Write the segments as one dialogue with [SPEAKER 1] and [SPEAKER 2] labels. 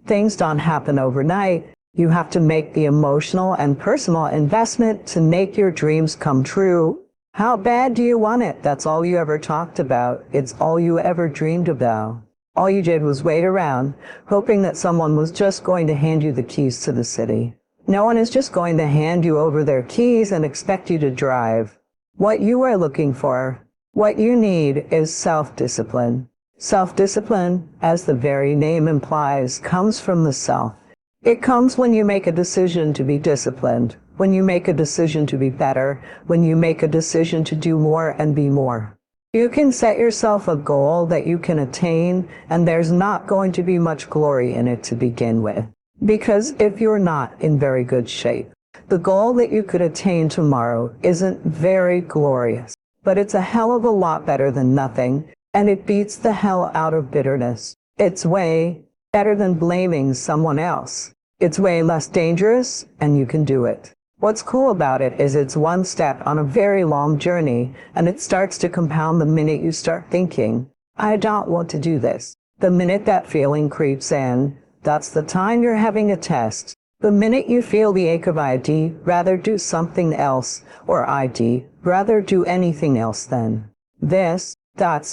[SPEAKER 1] Things don't happen overnight. You have to make the emotional and personal investment to make your dreams come true. How bad do you want it? That's all you ever talked about. It's all you ever dreamed about. All you did was wait around, hoping that someone was just going to hand you the keys to the city. No one is just going to hand you over their keys and expect you to drive. What you are looking for, what you need, is self-discipline. Self-discipline, as the very name implies, comes from the self. It comes when you make a decision to be disciplined, when you make a decision to be better, when you make a decision to do more and be more. You can set yourself a goal that you can attain, and there's not going to be much glory in it to begin with. Because if you're not in very good shape, the goal that you could attain tomorrow isn't very glorious, but it's a hell of a lot better than nothing, and it beats the hell out of bitterness. It's way better than blaming someone else. It's way less dangerous, and you can do it. What's cool about it is it's one step on a very long journey, and it starts to compound the minute you start thinking, I don't want to do this. The minute that feeling creeps in, that's the time you're having a test. The minute you feel the ache of ID, rather do something else, or ID, rather do anything else then. That's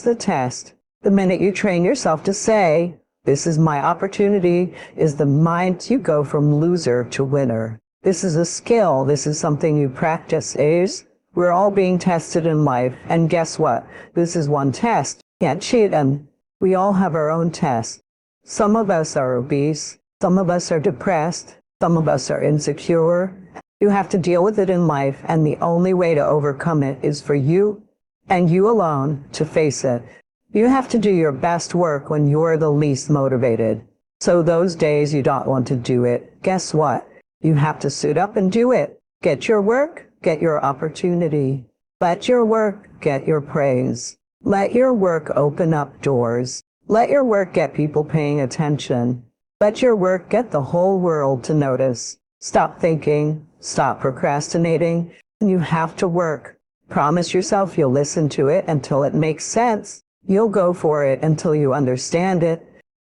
[SPEAKER 1] the test. The minute you train yourself to say, this is my opportunity, is the mind you go from loser to winner. This is a skill. This is something you practice. We're all being tested in life, and guess what? This is one test. Can't cheat, and we all have our own test. Some of us are obese. Some of us are depressed. Some of us are insecure. You have to deal with it in life, and the only way to overcome it is for you and you alone to face it. You have to do your best work when you're the least motivated. So those days you don't want to do it, guess what? You have to suit up and do it. Get your work, get your opportunity. Let your work get your praise. Let your work open up doors. Let your work get people paying attention. Let your work get the whole world to notice. Stop thinking, stop procrastinating, and you have to work. Promise yourself you'll listen to it until it makes sense. You'll go for it until you understand it.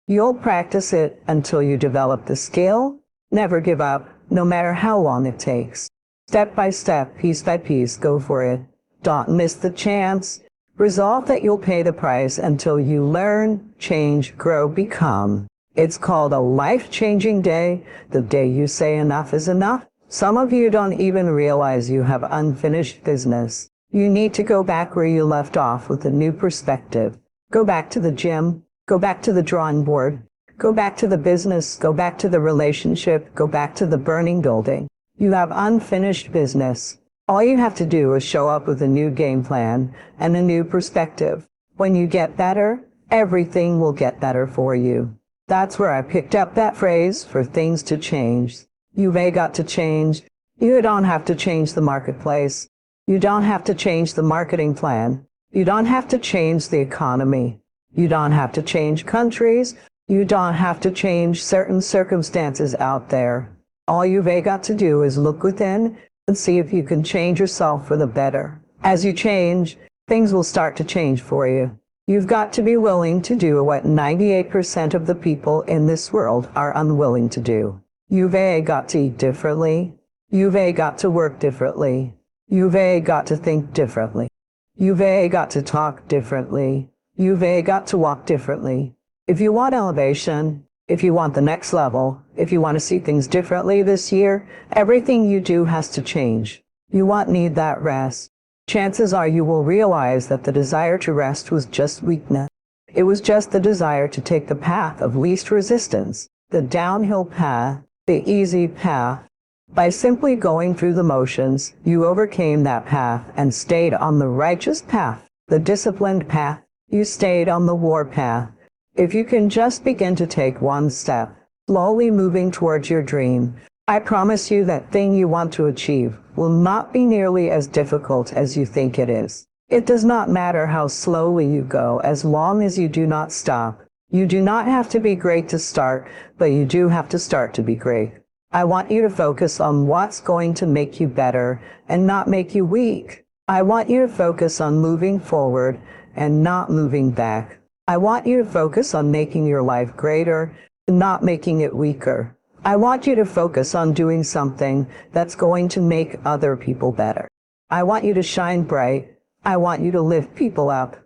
[SPEAKER 1] You'll practice it until you develop the skill. Never give up, no matter how long it takes. Step by step, piece by piece, go for it. Don't miss the chance. Resolve that you'll pay the price until you learn, change, grow, become. It's called a life-changing day, the day you say enough is enough. Some of you don't even realize you have unfinished business. You need to go back where you left off with a new perspective. Go back to the gym. Go back to the drawing board. Go back to the business. Go back to the relationship. Go back to the burning building. You have unfinished business. All you have to do is show up with a new game plan and a new perspective. When you get better, everything will get better for you. That's where I picked up that phrase, for things to change. You've got to change. You don't have to change the marketplace. You don't have to change the marketing plan. You don't have to change the economy. You don't have to change countries. You don't have to change certain circumstances out there. All you've got to do is look within and see if you can change yourself for the better. As you change, things will start to change for you. You've got to be willing to do what 98% of the people in this world are unwilling to do. You've got to eat differently. You've got to work differently. You've got to think differently. You've got to talk differently. You've got to walk differently. If you want elevation, if you want the next level, if you want to see things differently this year, everything you do has to change. You won't need that rest. Chances are you will realize that the desire to rest was just weakness. It was just the desire to take the path of least resistance, the downhill path, the easy path. By simply going through the motions, you overcame that path and stayed on the righteous path, the disciplined path. You stayed on the war path. If you can just begin to take one step, slowly moving towards your dream, I promise you that thing you want to achieve will not be nearly as difficult as you think it is. It does not matter how slowly you go, as long as you do not stop. You do not have to be great to start, but you do have to start to be great. I want you to focus on what's going to make you better and not make you weak. I want you to focus on moving forward and not moving back. I want you to focus on making your life greater not making it weaker. I want you to focus on doing something that's going to make other people better. I want you to shine bright. I want you to lift people up.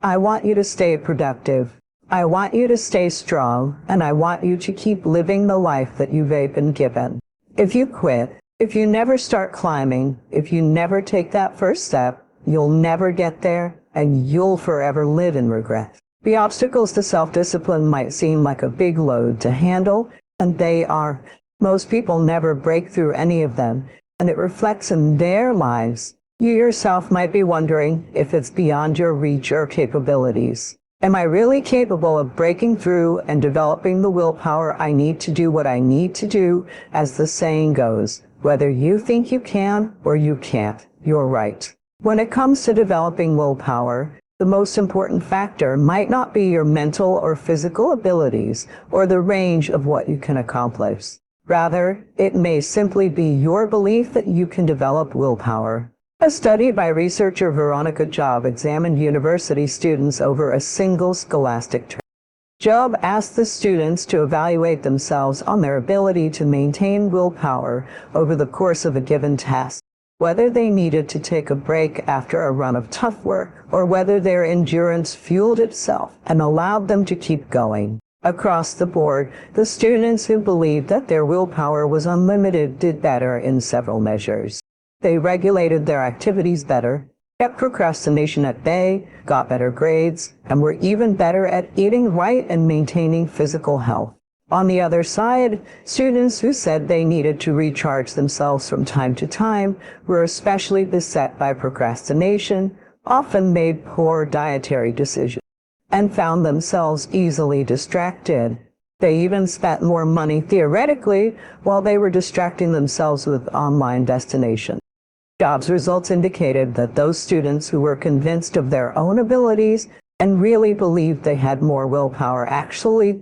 [SPEAKER 1] I want you to stay productive. I want you to stay strong, and I want you to keep living the life that you've been given. If you quit, if you never start climbing, if you never take that first step, you'll never get there, and you'll forever live in regret. The obstacles to self-discipline might seem like a big load to handle, and they are. Most people never break through any of them, and it reflects in their lives. You yourself might be wondering if it's beyond your reach or capabilities. Am I really capable of breaking through and developing the willpower I need to do what I need to do? As the saying goes, whether you think you can or you can't, you're right. When it comes to developing willpower, the most important factor might not be your mental or physical abilities or the range of what you can accomplish. Rather, it may simply be your belief that you can develop willpower. A study by researcher Veronica Job examined university students over a single scholastic term. Job asked the students to evaluate themselves on their ability to maintain willpower over the course of a given task, whether they needed to take a break after a run of tough work, or whether their endurance fueled itself and allowed them to keep going. Across the board, the students who believed that their willpower was unlimited did better in several measures. They regulated their activities better, kept procrastination at bay, got better grades, and were even better at eating right and maintaining physical health. On the other side, students who said they needed to recharge themselves from time to time were especially beset by procrastination, often made poor dietary decisions, and found themselves easily distracted. They even spent more money theoretically while they were distracting themselves with online destinations. Jobs results indicated that those students who were convinced of their own abilities and really believed they had more willpower actually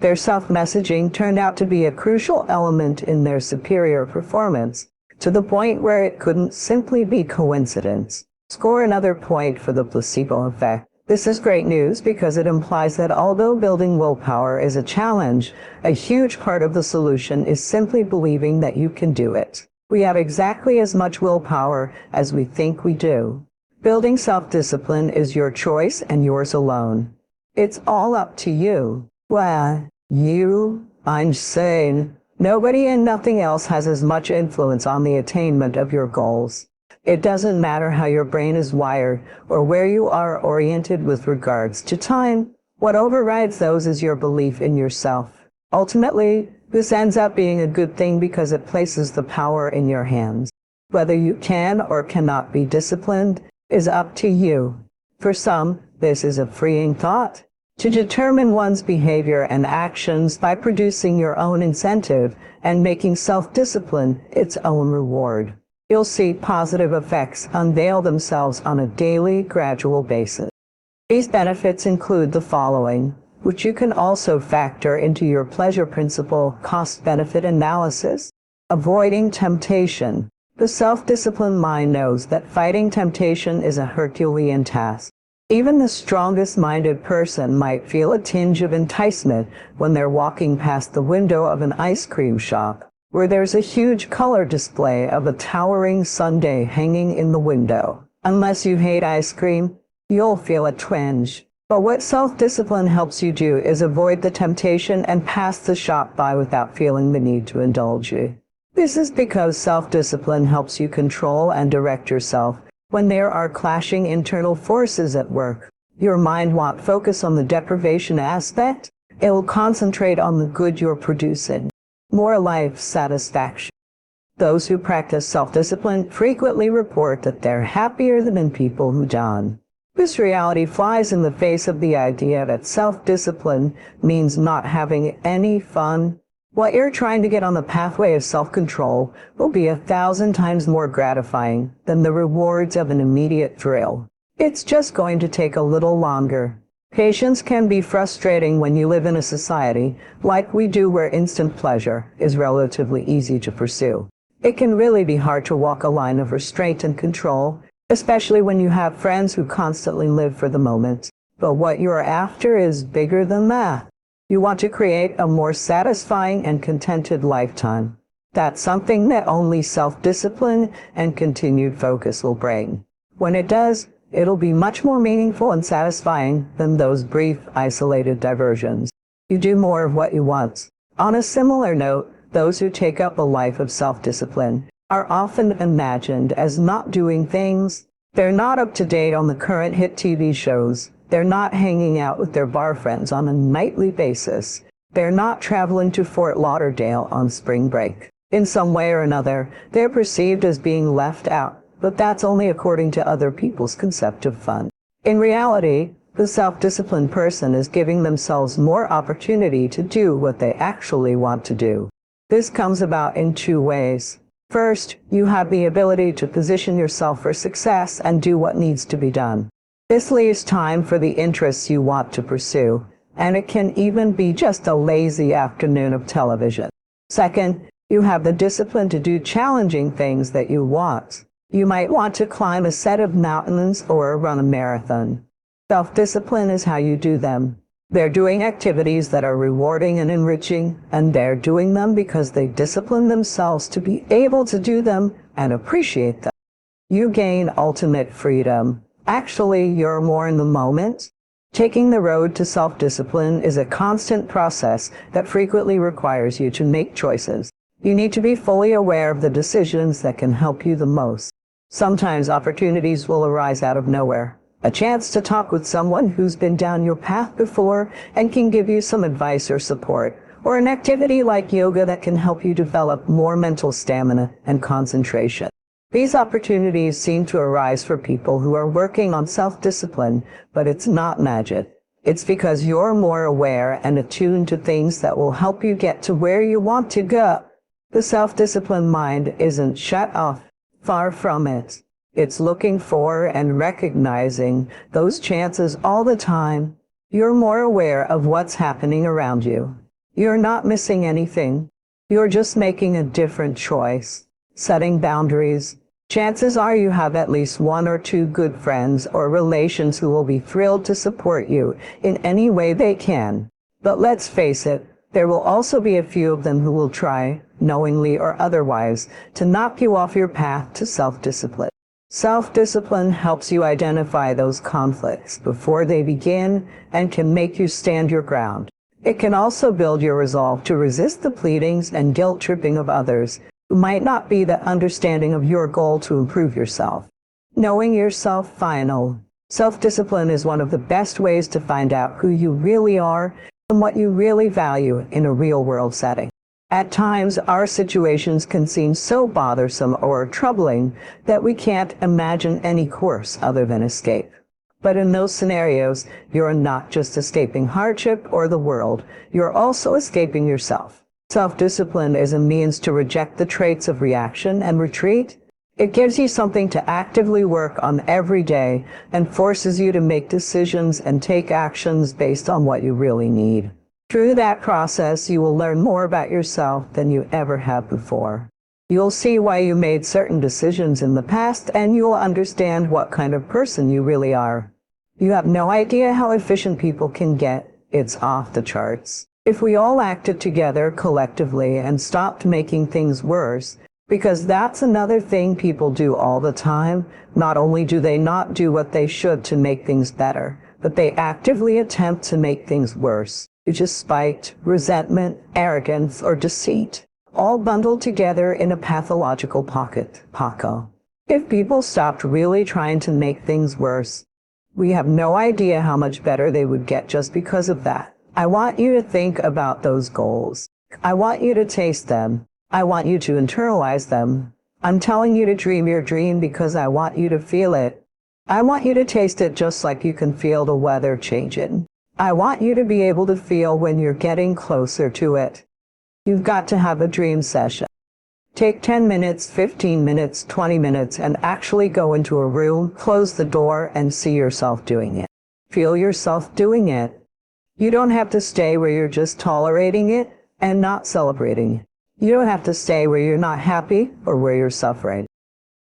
[SPEAKER 1] their self-messaging turned out to be a crucial element in their superior performance, to the point where it couldn't simply be coincidence. Score another point for the placebo effect. This is great news because it implies that although building willpower is a challenge, a huge part of the solution is simply believing that you can do it. We have exactly as much willpower as we think we do. Building self-discipline is your choice and yours alone. It's all up to you. Well, I'm saying, nobody and nothing else has as much influence on the attainment of your goals. It doesn't matter how your brain is wired or where you are oriented with regards to time. What overrides those is your belief in yourself. Ultimately, this ends up being a good thing because it places the power in your hands. Whether you can or cannot be disciplined is up to you. For some, this is a freeing thought. To determine one's behavior and actions by producing your own incentive and making self-discipline its own reward. You'll see positive effects unveil themselves on a daily, gradual basis. These benefits include the following, which you can also factor into your pleasure principle cost-benefit analysis. Avoiding temptation. The self-disciplined mind knows that fighting temptation is a Herculean task. Even the strongest-minded person might feel a tinge of enticement when they're walking past the window of an ice cream shop, where there's a huge color display of a towering sundae hanging in the window. Unless you hate ice cream, you'll feel a twinge. But what self-discipline helps you do is avoid the temptation and pass the shop by without feeling the need to indulge you. This is because self-discipline helps you control and direct yourself when there are clashing internal forces at work. Your mind won't focus on the deprivation aspect. It will concentrate on the good you're producing. More life satisfaction. Those who practice self-discipline frequently report that they're happier than people who don't. This reality flies in the face of the idea that self-discipline means not having any fun. What you're trying to get on the pathway of self-control will be 1,000 times more gratifying than the rewards of an immediate thrill. It's just going to take a little longer. Patience can be frustrating when you live in a society like we do where instant pleasure is relatively easy to pursue. It can really be hard to walk a line of restraint and control, especially when you have friends who constantly live for the moment. But what you're after is bigger than that. You want to create a more satisfying and contented lifetime. That's something that only self-discipline and continued focus will bring. When it does, it'll be much more meaningful and satisfying than those brief, isolated diversions. You do more of what you want. On a similar note, those who take up a life of self-discipline are often imagined as not doing things. They're not up to date on the current hit TV shows. They're not hanging out with their bar friends on a nightly basis. They're not traveling to Fort Lauderdale on spring break. In some way or another, they're perceived as being left out, but that's only according to other people's concept of fun. In reality, the self-disciplined person is giving themselves more opportunity to do what they actually want to do. This comes about in two ways. First, you have the ability to position yourself for success and do what needs to be done. This leaves time for the interests you want to pursue, and it can even be just a lazy afternoon of television. Second, you have the discipline to do challenging things that you want. You might want to climb a set of mountains or run a marathon. Self-discipline is how you do them. They're doing activities that are rewarding and enriching, and they're doing them because they discipline themselves to be able to do them and appreciate them. You gain ultimate freedom. Actually, you're more in the moment. Taking the road to self-discipline is a constant process that frequently requires you to make choices. You need to be fully aware of the decisions that can help you the most. Sometimes opportunities will arise out of nowhere. A chance to talk with someone who's been down your path before and can give you some advice or support, or an activity like yoga that can help you develop more mental stamina and concentration. These opportunities seem to arise for people who are working on self-discipline, but it's not magic. It's because you're more aware and attuned to things that will help you get to where you want to go. The self-disciplined mind isn't shut off. Far from it. It's looking for and recognizing those chances all the time. You're more aware of what's happening around you. You're not missing anything. You're just making a different choice. Setting boundaries. Chances are you have at least one or two good friends or relations who will be thrilled to support you in any way they can. But let's face it, there will also be a few of them who will try, knowingly or otherwise, to knock you off your path to self-discipline. Self-discipline helps you identify those conflicts before they begin and can make you stand your ground. It can also build your resolve to resist the pleadings and guilt-tripping of others who might not be that understanding of your goal to improve yourself. Knowing yourself final. Self-discipline is one of the best ways to find out who you really are and what you really value in a real-world setting. At times, our situations can seem so bothersome or troubling that we can't imagine any course other than escape. But in those scenarios, you're not just escaping hardship or the world, you're also escaping yourself. Self-discipline is a means to reject the traits of reaction and retreat. It gives you something to actively work on every day and forces you to make decisions and take actions based on what you really need. Through that process, you will learn more about yourself than you ever have before. You'll see why you made certain decisions in the past, and you'll understand what kind of person you really are. You have no idea how efficient people can get. It's off the charts. If we all acted together collectively and stopped making things worse, because that's another thing people do all the time, not only do they not do what they should to make things better, but they actively attempt to make things worse. It's just spite, resentment, arrogance, or deceit, all bundled together in a pathological pocket. If people stopped really trying to make things worse, we have no idea how much better they would get just because of that. I want you to think about those goals. I want you to taste them. I want you to internalize them. I'm telling you to dream your dream because I want you to feel it. I want you to taste it just like you can feel the weather changing. I want you to be able to feel when you're getting closer to it. You've got to have a dream session. Take 10 minutes, 15 minutes, 20 minutes, and actually go into a room, close the door, and see yourself doing it. Feel yourself doing it. You don't have to stay where you're just tolerating it and not celebrating it. You don't have to stay where you're not happy or where you're suffering.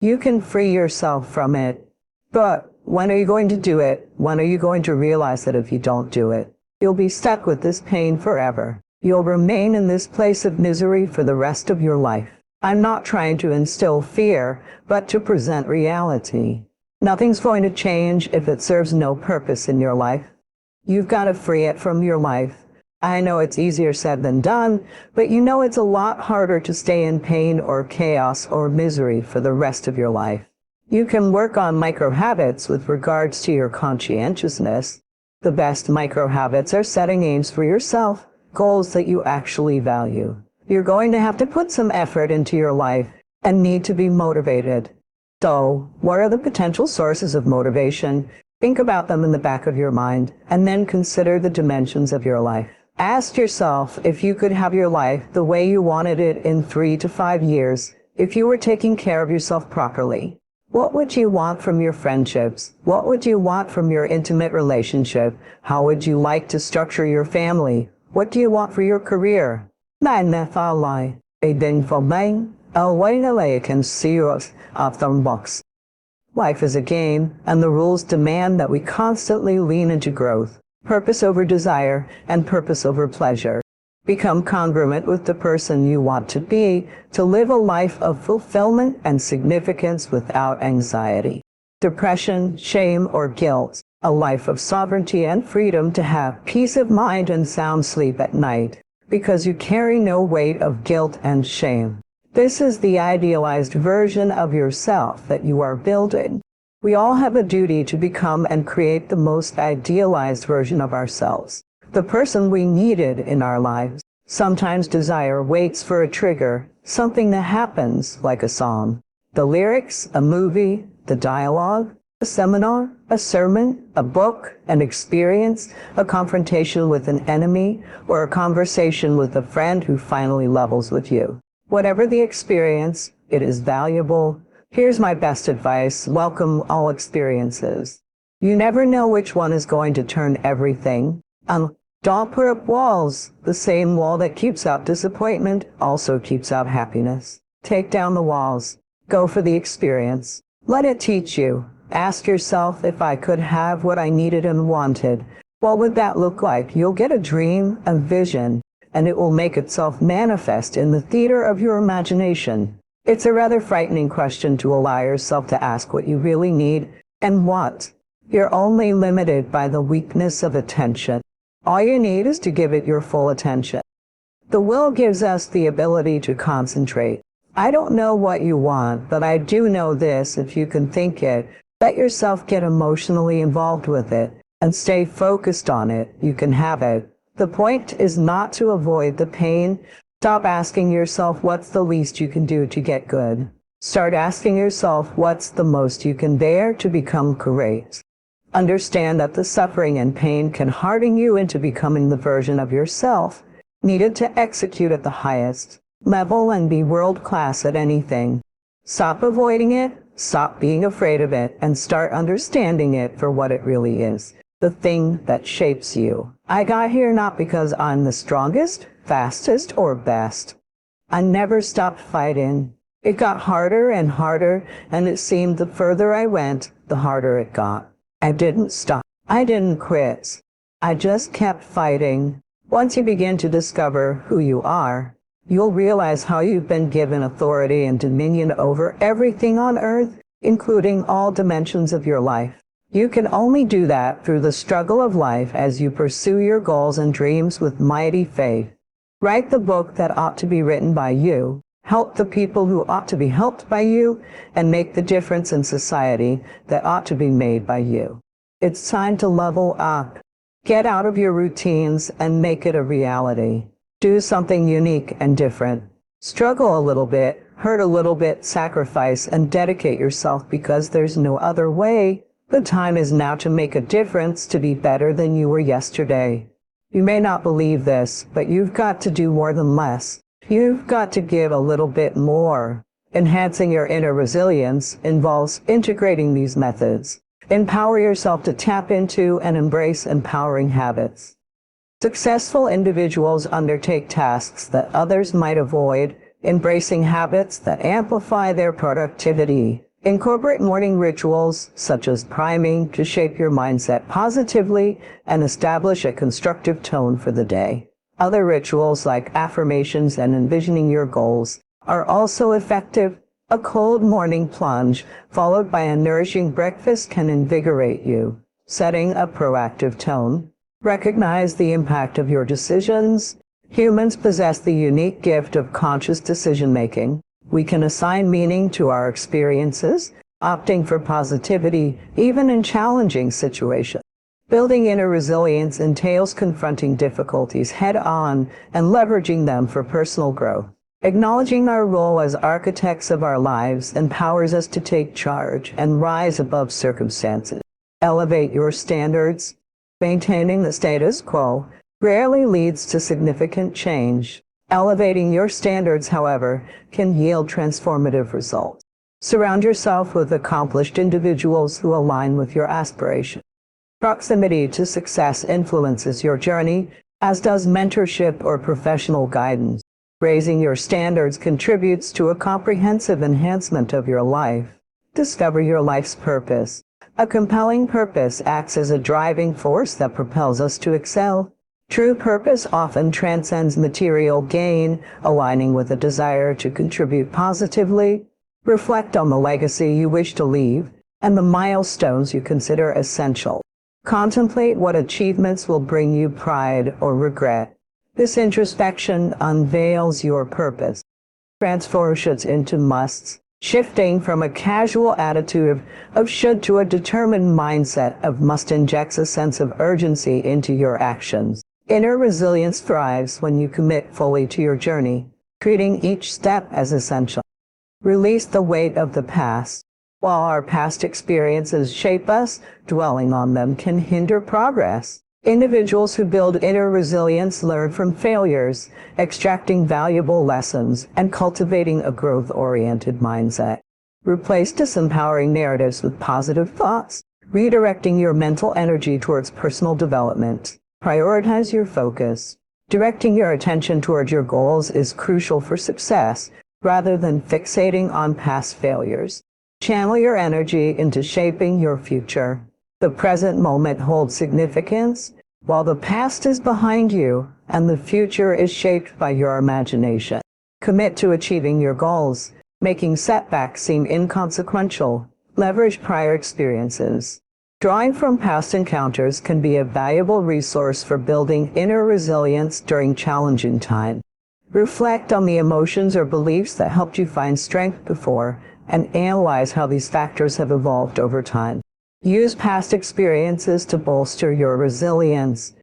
[SPEAKER 1] You can free yourself from it. But when are you going to do it? When are you going to realize that if you don't do it, You'll be stuck with this pain forever. You'll remain in this place of misery for the rest of your life. I'm not trying to instill fear, but to present reality. Nothing's going to change if it serves no purpose in your life. You've got to free it from your life. I know it's easier said than done, but you know it's a lot harder to stay in pain or chaos or misery for the rest of your life. You can work on micro habits with regards to your conscientiousness. The best micro habits are setting aims for yourself, goals that you actually value. You're going to have to put some effort into your life and need to be motivated. So, what are the potential sources of motivation? Think about them in the back of your mind, and then consider the dimensions of your life. Ask yourself if you could have your life the way you wanted it in 3 to 5 years, if you were taking care of yourself properly. What would you want from your friendships? What would you want from your intimate relationship? How would you like to structure your family? What do you want for your career? Life is a game, and the rules demand that we constantly lean into growth, purpose over desire, and purpose over pleasure. Become congruent with the person you want to be, to live a life of fulfillment and significance without anxiety, depression, shame, or guilt. A life of sovereignty and freedom to have peace of mind and sound sleep at night, because you carry no weight of guilt and shame. This is the idealized version of yourself that you are building. We all have a duty to become and create the most idealized version of ourselves, the person we needed in our lives. Sometimes desire waits for a trigger, something that happens, like a song. The lyrics, a movie, the dialogue, a seminar, a sermon, a book, an experience, a confrontation with an enemy, or a conversation with a friend who finally levels with you. Whatever the experience, it is valuable. Here's my best advice: welcome all experiences. You never know which one is going to turn everything. Don't put up walls. The same wall that keeps out disappointment also keeps out happiness. Take down the walls. Go for the experience. Let it teach you. Ask yourself, if I could have what I needed and wanted, what would that look like? You'll get a dream, a vision, and it will make itself manifest in the theater of your imagination. It's a rather frightening question to allow yourself to ask what you really need and want. You're only limited by the weakness of attention. All you need is to give it your full attention. The will gives us the ability to concentrate. I don't know what you want, but I do know this: if you can think it, let yourself get emotionally involved with it, and stay focused on it, you can have it. The point is not to avoid the pain. Stop asking yourself what's the least you can do to get good. Start asking yourself what's the most you can bear to become great. Understand that the suffering and pain can harden you into becoming the version of yourself needed to execute at the highest level and be world-class at anything. Stop avoiding it, stop being afraid of it, and start understanding it for what it really is, the thing that shapes you. I got here not because I'm the strongest, fastest, or best. I never stopped fighting. It got harder and harder, and it seemed the further I went, the harder it got. I didn't stop. I didn't quit. I just kept fighting. Once you begin to discover who you are, you'll realize how you've been given authority and dominion over everything on earth, including all dimensions of your life. You can only do that through the struggle of life as you pursue your goals and dreams with mighty faith. Write the book that ought to be written by you. Help the people who ought to be helped by you, and make the difference in society that ought to be made by you. It's time to level up. Get out of your routines and make it a reality. Do something unique and different. Struggle a little bit, hurt a little bit, sacrifice, and dedicate yourself, because there's no other way. The time is now to make a difference, to be better than you were yesterday. You may not believe this, but you've got to do more than less. You've got to give a little bit more. Enhancing your inner resilience involves integrating these methods. Empower yourself to tap into and embrace empowering habits. Successful individuals undertake tasks that others might avoid, embracing habits that amplify their productivity. Incorporate morning rituals, such as priming, to shape your mindset positively and establish a constructive tone for the day. Other rituals like affirmations and envisioning your goals are also effective. A cold morning plunge, followed by a nourishing breakfast, can invigorate you. Setting a proactive tone. Recognize the impact of your decisions. Humans possess the unique gift of conscious decision-making. We can assign meaning to our experiences, opting for positivity even in challenging situations. Building inner resilience entails confronting difficulties head-on and leveraging them for personal growth. Acknowledging our role as architects of our lives empowers us to take charge and rise above circumstances. Elevate your standards. Maintaining the status quo rarely leads to significant change. Elevating your standards, however, can yield transformative results. Surround yourself with accomplished individuals who align with your aspirations. Proximity to success influences your journey, as does mentorship or professional guidance. Raising your standards contributes to a comprehensive enhancement of your life. Discover your life's purpose. A compelling purpose acts as a driving force that propels us to excel. True purpose often transcends material gain, aligning with a desire to contribute positively. Reflect on the legacy you wish to leave and the milestones you consider essential. Contemplate what achievements will bring you pride or regret. This introspection unveils your purpose. Transform shoulds into musts, shifting from a casual attitude of should to a determined mindset of must injects a sense of urgency into your actions. Inner resilience thrives when you commit fully to your journey, treating each step as essential. Release the weight of the past. While our past experiences shape us, dwelling on them can hinder progress. Individuals who build inner resilience learn from failures, extracting valuable lessons and cultivating a growth-oriented mindset. Replace disempowering narratives with positive thoughts, redirecting your mental energy towards personal development. Prioritize your focus. Directing your attention towards your goals is crucial for success, rather than fixating on past failures. Channel your energy into shaping your future. The present moment holds significance, while the past is behind you and the future is shaped by your imagination. Commit to achieving your goals, making setbacks seem inconsequential. Leverage prior experiences. Drawing from past encounters can be a valuable resource for building inner resilience during challenging times. Reflect on the emotions or beliefs that helped you find strength before and analyze how these factors have evolved over time. Use past experiences to bolster your resilience.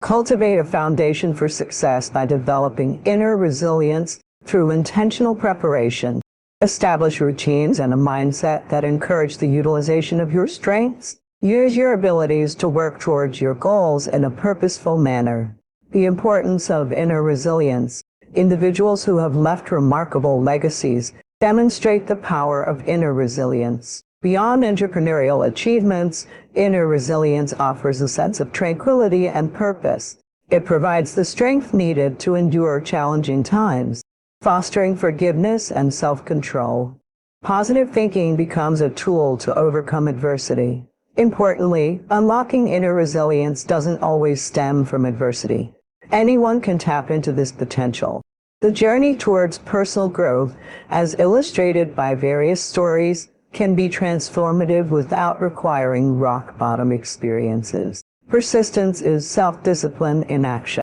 [SPEAKER 1] Cultivate a foundation for success by developing inner resilience through intentional preparation. Establish routines and a mindset that encourage the utilization of your strengths. Use your abilities to work towards your goals in a purposeful manner. The importance of inner resilience. Individuals who have left remarkable legacies demonstrate the power of inner resilience. Beyond entrepreneurial achievements, inner resilience offers a sense of tranquility and purpose. It provides the strength needed to endure challenging times, fostering forgiveness and self-control. Positive thinking becomes a tool to overcome adversity. Importantly, unlocking inner resilience doesn't always stem from adversity. Anyone can tap into this potential. The journey towards personal growth, as illustrated by various stories, can be transformative without requiring rock-bottom experiences. Persistence is self-discipline in action.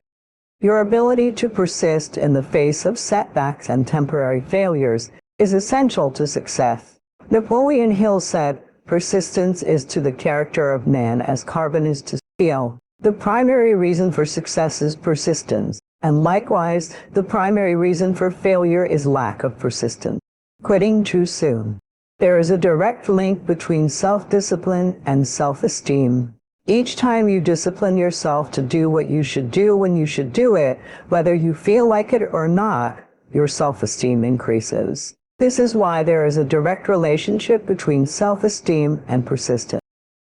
[SPEAKER 1] Your ability to persist in the face of setbacks and temporary failures is essential to success. Napoleon Hill said, "Persistence is to the character of man as carbon is to steel." The primary reason for success is persistence, and likewise, the primary reason for failure is lack of persistence. Quitting too soon. There is a direct link between self-discipline and self-esteem. Each time you discipline yourself to do what you should do when you should do it, whether you feel like it or not, your self-esteem increases. This is why there is a direct relationship between self-esteem and persistence.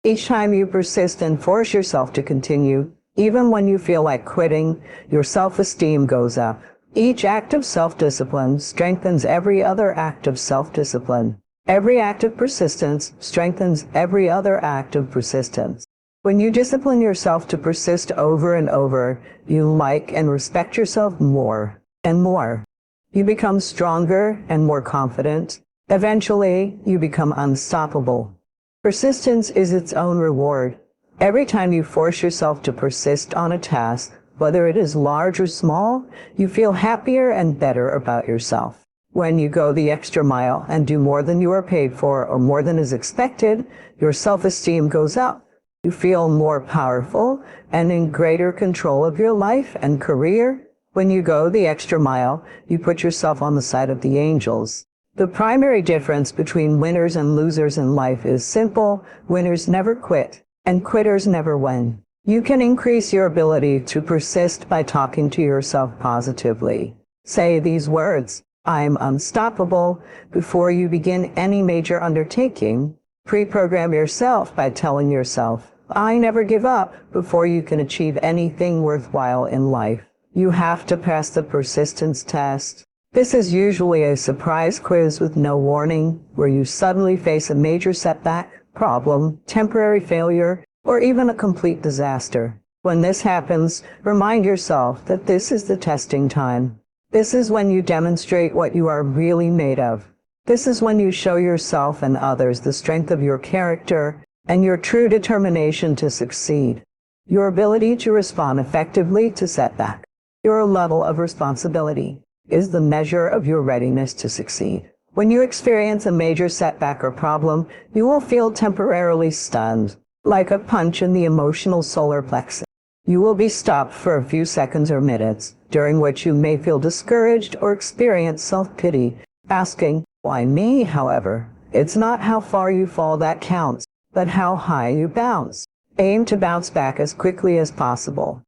[SPEAKER 1] Each time you persist and force yourself to continue, even when you feel like quitting, your self-esteem goes up. Each act of self-discipline strengthens every other act of self-discipline. Every act of persistence strengthens every other act of persistence. When you discipline yourself to persist over and over, you like and respect yourself more and more. You become stronger and more confident. Eventually, you become unstoppable. Persistence is its own reward. Every time you force yourself to persist on a task, whether it is large or small, you feel happier and better about yourself. When you go the extra mile and do more than you are paid for or more than is expected, your self-esteem goes up. You feel more powerful and in greater control of your life and career. When you go the extra mile, you put yourself on the side of the angels. The primary difference between winners and losers in life is simple. Winners never quit, and quitters never win. You can increase your ability to persist by talking to yourself positively. Say these words, "I'm unstoppable," before you begin any major undertaking. Pre-program yourself by telling yourself, "I never give up," before you can achieve anything worthwhile in life. You have to pass the persistence test. This is usually a surprise quiz with no warning, where you suddenly face a major setback, problem, temporary failure, or even a complete disaster. When this happens, remind yourself that this is the testing time. This is when you demonstrate what you are really made of. This is when you show yourself and others the strength of your character and your true determination to succeed. Your ability to respond effectively to setback. Your level of responsibility is the measure of your readiness to succeed. When you experience a major setback or problem, you will feel temporarily stunned, like a punch in the emotional solar plexus. You will be stopped for a few seconds or minutes, during which you may feel discouraged or experience self-pity, asking, "Why me?" However, it's not how far you fall that counts, but how high you bounce. Aim to bounce back as quickly as possible.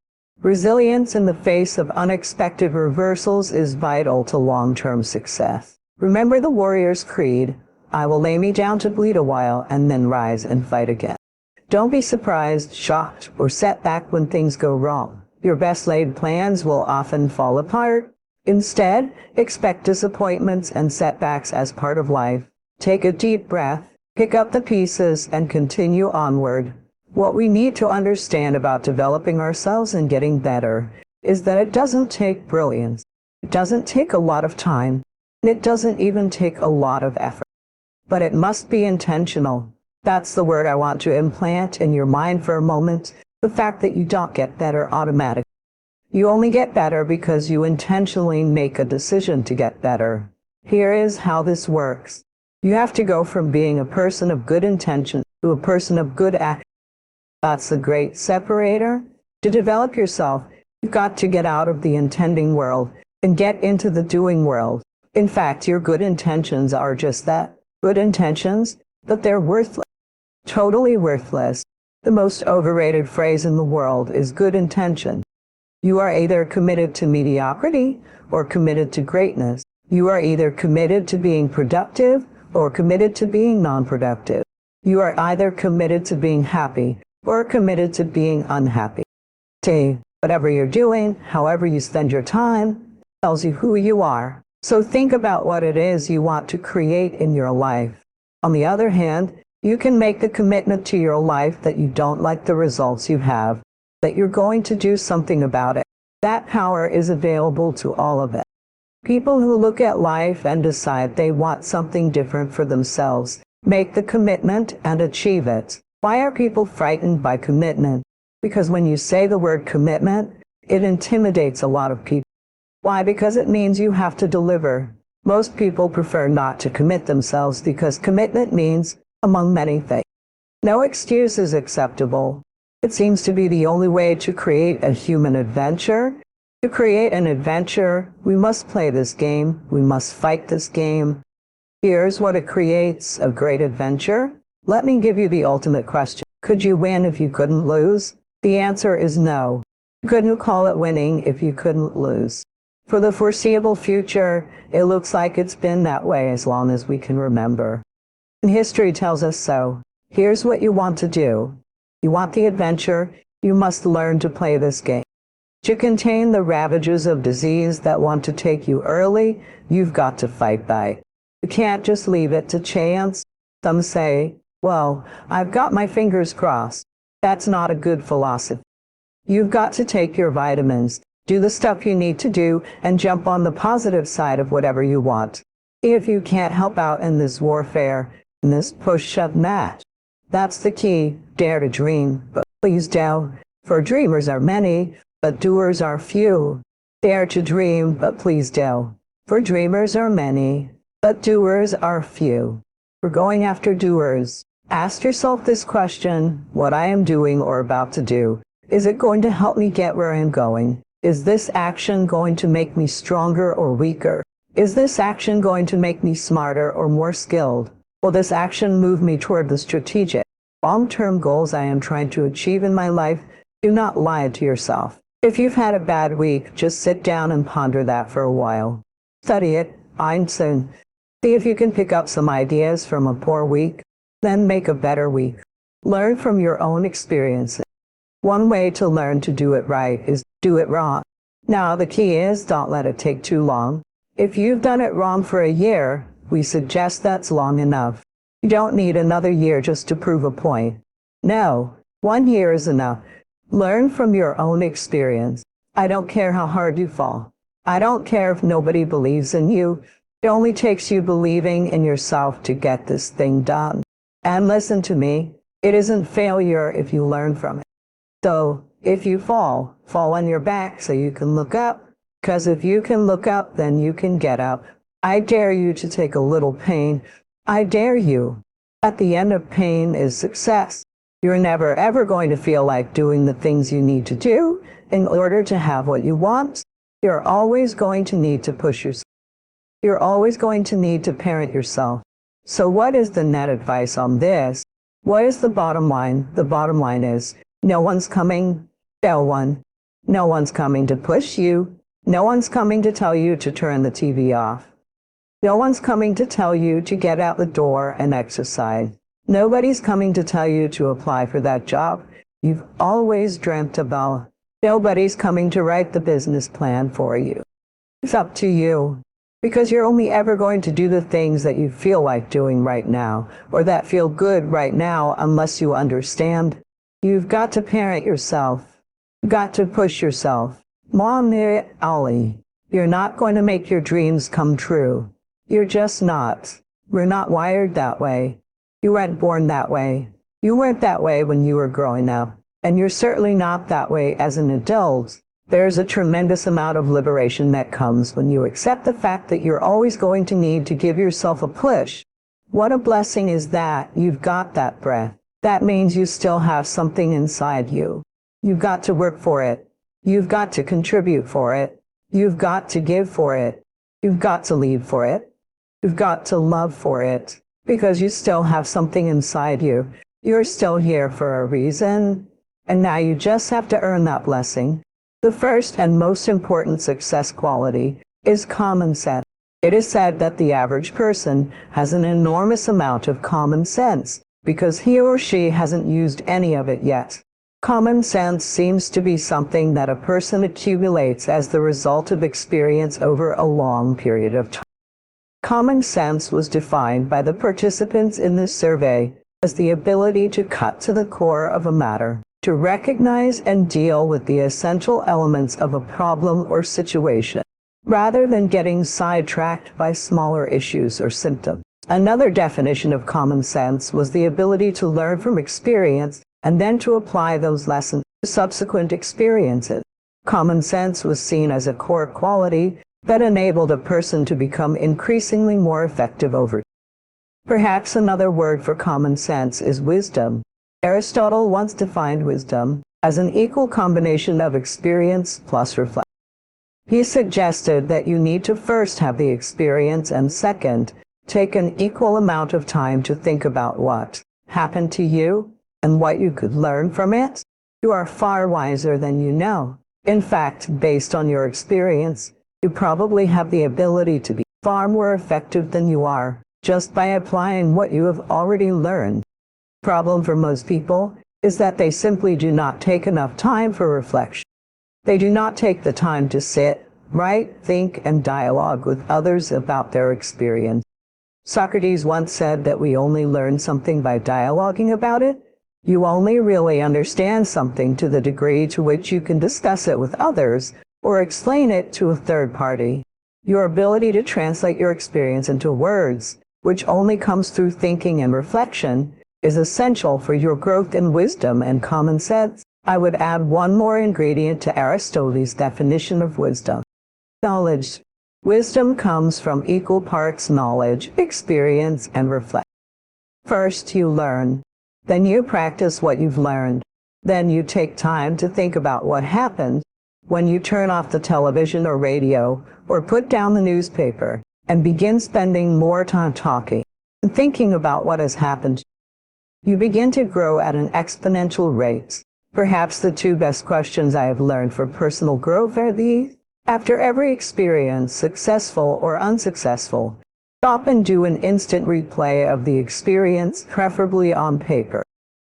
[SPEAKER 1] Resilience in the face of unexpected reversals is vital to long-term success. Remember the warrior's creed, "I will lay me down to bleed a while and then rise and fight again." Don't be surprised, shocked, or set back when things go wrong. Your best laid plans will often fall apart. Instead, expect disappointments and setbacks as part of life. Take a deep breath, pick up the pieces, and continue onward. What we need to understand about developing ourselves and getting better is that it doesn't take brilliance. It doesn't take a lot of time. And it doesn't even take a lot of effort. But it must be intentional. That's the word I want to implant in your mind for a moment. The fact that you don't get better automatically. You only get better because you intentionally make a decision to get better. Here is how this works. You have to go from being a person of good intention to a person of good action. That's the great separator. To develop yourself, you've got to get out of the intending world and get into the doing world. In fact, your good intentions are just that, good intentions, but they're worthless. Totally worthless. The most overrated phrase in the world is good intention. You are either committed to mediocrity or committed to greatness. You are either committed to being productive or committed to being non-productive. You are either committed to being happy or committed to being unhappy. Whatever you're doing, however you spend your time, tells you who you are. So think about what it is you want to create in your life. On the other hand, you can make the commitment to your life that you don't like the results you have, that you're going to do something about it. That power is available to all of us. People who look at life and decide they want something different for themselves, make the commitment and achieve it. Why are people frightened by commitment? Because when you say the word commitment, it intimidates a lot of people. Why? Because it means you have to deliver. Most people prefer not to commit themselves because commitment means, among many things, no excuse is acceptable. It seems to be the only way to create a human adventure. To create an adventure, we must play this game. We must fight this game. Here's what it creates: a great adventure. Let me give you the ultimate question. Could you win if you couldn't lose? The answer is no. You couldn't call it winning if you couldn't lose. For the foreseeable future, it looks like it's been that way as long as we can remember. And history tells us so. Here's what you want to do. You want the adventure, you must learn to play this game. To contain the ravages of disease that want to take you early, you've got to fight back. You can't just leave it to chance. Some say, well, I've got my fingers crossed. That's not a good philosophy. You've got to take your vitamins, do the stuff you need to do, and jump on the positive side of whatever you want. If you can't help out in this warfare, in this push-up match, that's the key. Dare to dream, but please do. For dreamers are many, but doers are few. Dare to dream, but please do. For dreamers are many, but doers are few. We're going after doers. Ask yourself this question: what I am doing or about to do, is it going to help me get where I am going? Is this action going to make me stronger or weaker? Is this action going to make me smarter or more skilled? Will this action move me toward the strategic, long-term goals I am trying to achieve in my life? Do not lie to yourself. If you've had a bad week, just sit down and ponder that for a while. Study it, Einstein. See if you can pick up some ideas from a poor week, then make a better week. Learn from your own experiences. One way to learn to do it right is do it wrong. Now the key is, don't let it take too long. If you've done it wrong for a year, we suggest that's long enough. You don't need another year just to prove a point. No, 1 year is enough. Learn from your own experience. I don't care how hard you fall. I don't care if nobody believes in you. It only takes you believing in yourself to get this thing done. And listen to me, it isn't failure if you learn from it. So, if you fall on your back so you can look up. Because if you can look up, then you can get up. I dare you to take a little pain. I dare you. At the end of pain is success. You're never ever going to feel like doing the things you need to do in order to have what you want. You're always going to need to push yourself. You're always going to need to parent yourself. So what is the net advice on this? What is the bottom line? The bottom line is, no one's coming. No one. No one's coming to push you. No one's coming to tell you to turn the TV off. No one's coming to tell you to get out the door and exercise. Nobody's coming to tell you to apply for that job you've always dreamt about. Nobody's coming to write the business plan for you. It's up to you. Because you're only ever going to do the things that you feel like doing right now, or that feel good right now, unless you understand. You've got to parent yourself. You've got to push yourself. Mom, Ali, you're not going to make your dreams come true. You're just not. We're not wired that way. You weren't born that way. You weren't that way when you were growing up. And you're certainly not that way as an adult. There's a tremendous amount of liberation that comes when you accept the fact that you're always going to need to give yourself a push. What a blessing is that you've got that breath. That means you still have something inside you. You've got to work for it. You've got to contribute for it. You've got to give for it. You've got to lead for it. You've got to love for it. Because you still have something inside you. You're still here for a reason. And now you just have to earn that blessing. The first and most important success quality is common sense. It is said that the average person has an enormous amount of common sense because he or she hasn't used any of it yet. Common sense seems to be something that a person accumulates as the result of experience over a long period of time. Common sense was defined by the participants in this survey as the ability to cut to the core of a matter, to recognize and deal with the essential elements of a problem or situation, rather than getting sidetracked by smaller issues or symptoms. Another definition of common sense was the ability to learn from experience and then to apply those lessons to subsequent experiences. Common sense was seen as a core quality that enabled a person to become increasingly more effective over time. Perhaps another word for common sense is wisdom. Aristotle once defined wisdom as an equal combination of experience plus reflection. He suggested that you need to first have the experience and second, take an equal amount of time to think about what happened to you and what you could learn from it. You are far wiser than you know. In fact, based on your experience, you probably have the ability to be far more effective than you are just by applying what you have already learned. The problem for most people is that they simply do not take enough time for reflection. They do not take the time to sit, write, think, and dialogue with others about their experience. Socrates once said that we only learn something by dialoguing about it. You only really understand something to the degree to which you can discuss it with others or explain it to a third party. Your ability to translate your experience into words, which only comes through thinking and reflection, is essential for your growth in wisdom and common sense. I would add one more ingredient to Aristotle's definition of wisdom: knowledge. Wisdom comes from equal parts knowledge, experience, and reflection. First, you learn. Then you practice what you've learned. Then you take time to think about what happened when you turn off the television or radio or put down the newspaper and begin spending more time talking and thinking about what has happened. You begin to grow at an exponential rate. Perhaps the two best questions I have learned for personal growth are these. After every experience, successful or unsuccessful, stop and do an instant replay of the experience, preferably on paper.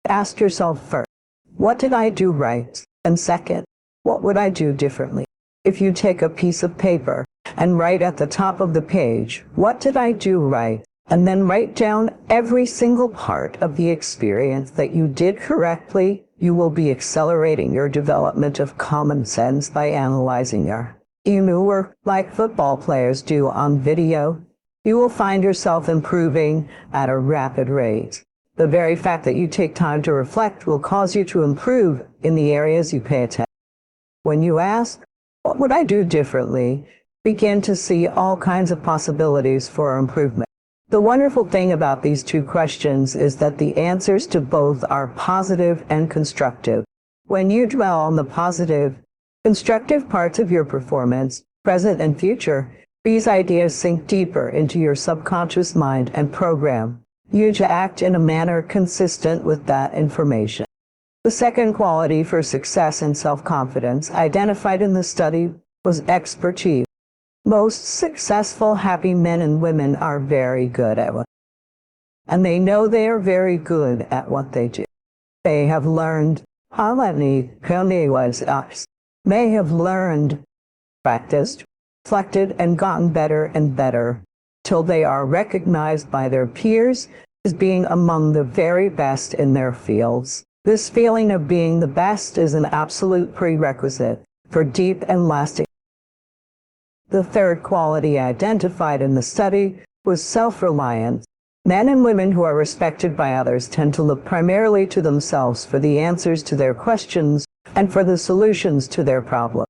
[SPEAKER 1] Ask yourself first, what did I do right? And second, what would I do differently? If you take a piece of paper and write at the top of the page, what did I do right? And then write down every single part of the experience that you did correctly, you will be accelerating your development of common sense by analyzing your work like football players do on video. You will find yourself improving at a rapid rate. The very fact that you take time to reflect will cause you to improve in the areas you pay attention. When you ask, what would I do differently? Begin to see all kinds of possibilities for improvement. The wonderful thing about these two questions is that the answers to both are positive and constructive. When you dwell on the positive, constructive parts of your performance, present and future, these ideas sink deeper into your subconscious mind and program you to act in a manner consistent with that information. The second quality for success and self-confidence identified in the study was expertise. Most successful, happy men and women are very good at what, and they know they are very good at what they do. They have learned, may have learned, practiced, reflected, and gotten better and better, till they are recognized by their peers as being among the very best in their fields. This feeling of being the best is an absolute prerequisite for deep and lasting. The third quality identified in the study was self-reliance. Men and women who are respected by others tend to look primarily to themselves for the answers to their questions and for the solutions to their problems.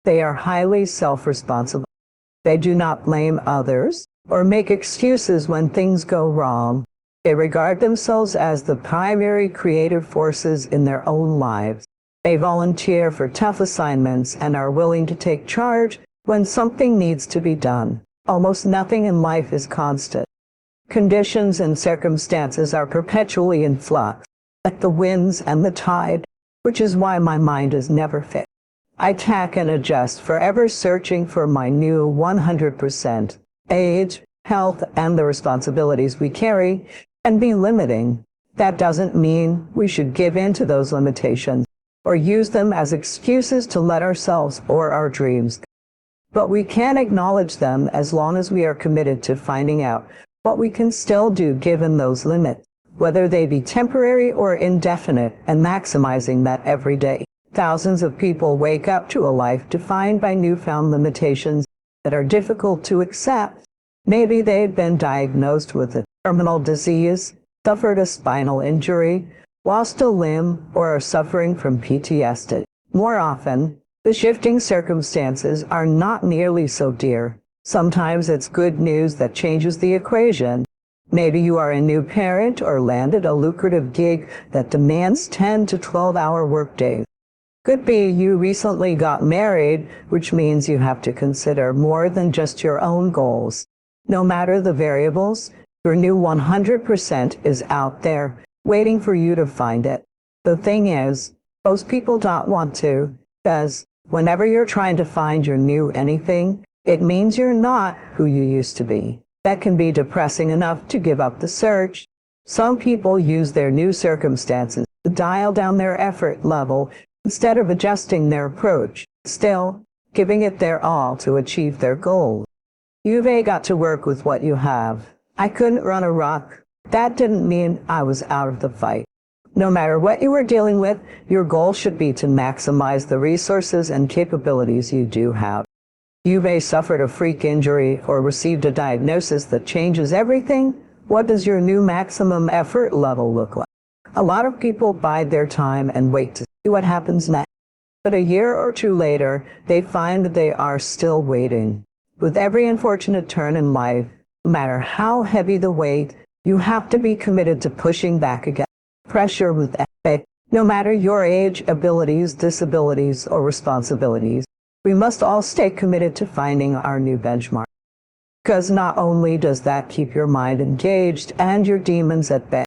[SPEAKER 1] They are highly self-responsible. They do not blame others or make excuses when things go wrong. They regard themselves as the primary creative forces in their own lives. They volunteer for tough assignments and are willing to take charge when something needs to be done. Almost nothing in life is constant. Conditions and circumstances are perpetually in flux, like the winds and the tide, which is why my mind is never fixed. I tack and adjust, forever searching for my new 100%. Age, health, and the responsibilities we carry can be limiting. That doesn't mean we should give in to those limitations or use them as excuses to let ourselves or our dreams go. But we can acknowledge them as long as we are committed to finding out what we can still do given those limits, whether they be temporary or indefinite, and maximizing that every day. Thousands of people wake up to a life defined by newfound limitations that are difficult to accept. Maybe they've been diagnosed with a terminal disease, suffered a spinal injury, lost a limb, or are suffering from PTSD. More often, the shifting circumstances are not nearly so dear. Sometimes it's good news that changes the equation. Maybe you are a new parent or landed a lucrative gig that demands 10 to 12-hour workdays. Could be you recently got married, which means you have to consider more than just your own goals. No matter the variables, your new 100% is out there, waiting for you to find it. The thing is, most people don't want to, because whenever you're trying to find your new anything, it means you're not who you used to be. That can be depressing enough to give up the search. Some people use their new circumstances to dial down their effort level instead of adjusting their approach, still giving it their all to achieve their goals. You've got to work with what you have. I couldn't run a rock. That didn't mean I was out of the fight. No matter what you are dealing with, your goal should be to maximize the resources and capabilities you do have. You may have suffered a freak injury or received a diagnosis that changes everything. What does your new maximum effort level look like? A lot of people bide their time and wait to see what happens next. But a year or two later, they find they are still waiting. With every unfortunate turn in life, no matter how heavy the weight, you have to be committed to pushing back against pressure with effort. No matter your age, abilities, disabilities, or responsibilities, we must all stay committed to finding our new benchmark. Because not only does that keep your mind engaged and your demons at bay,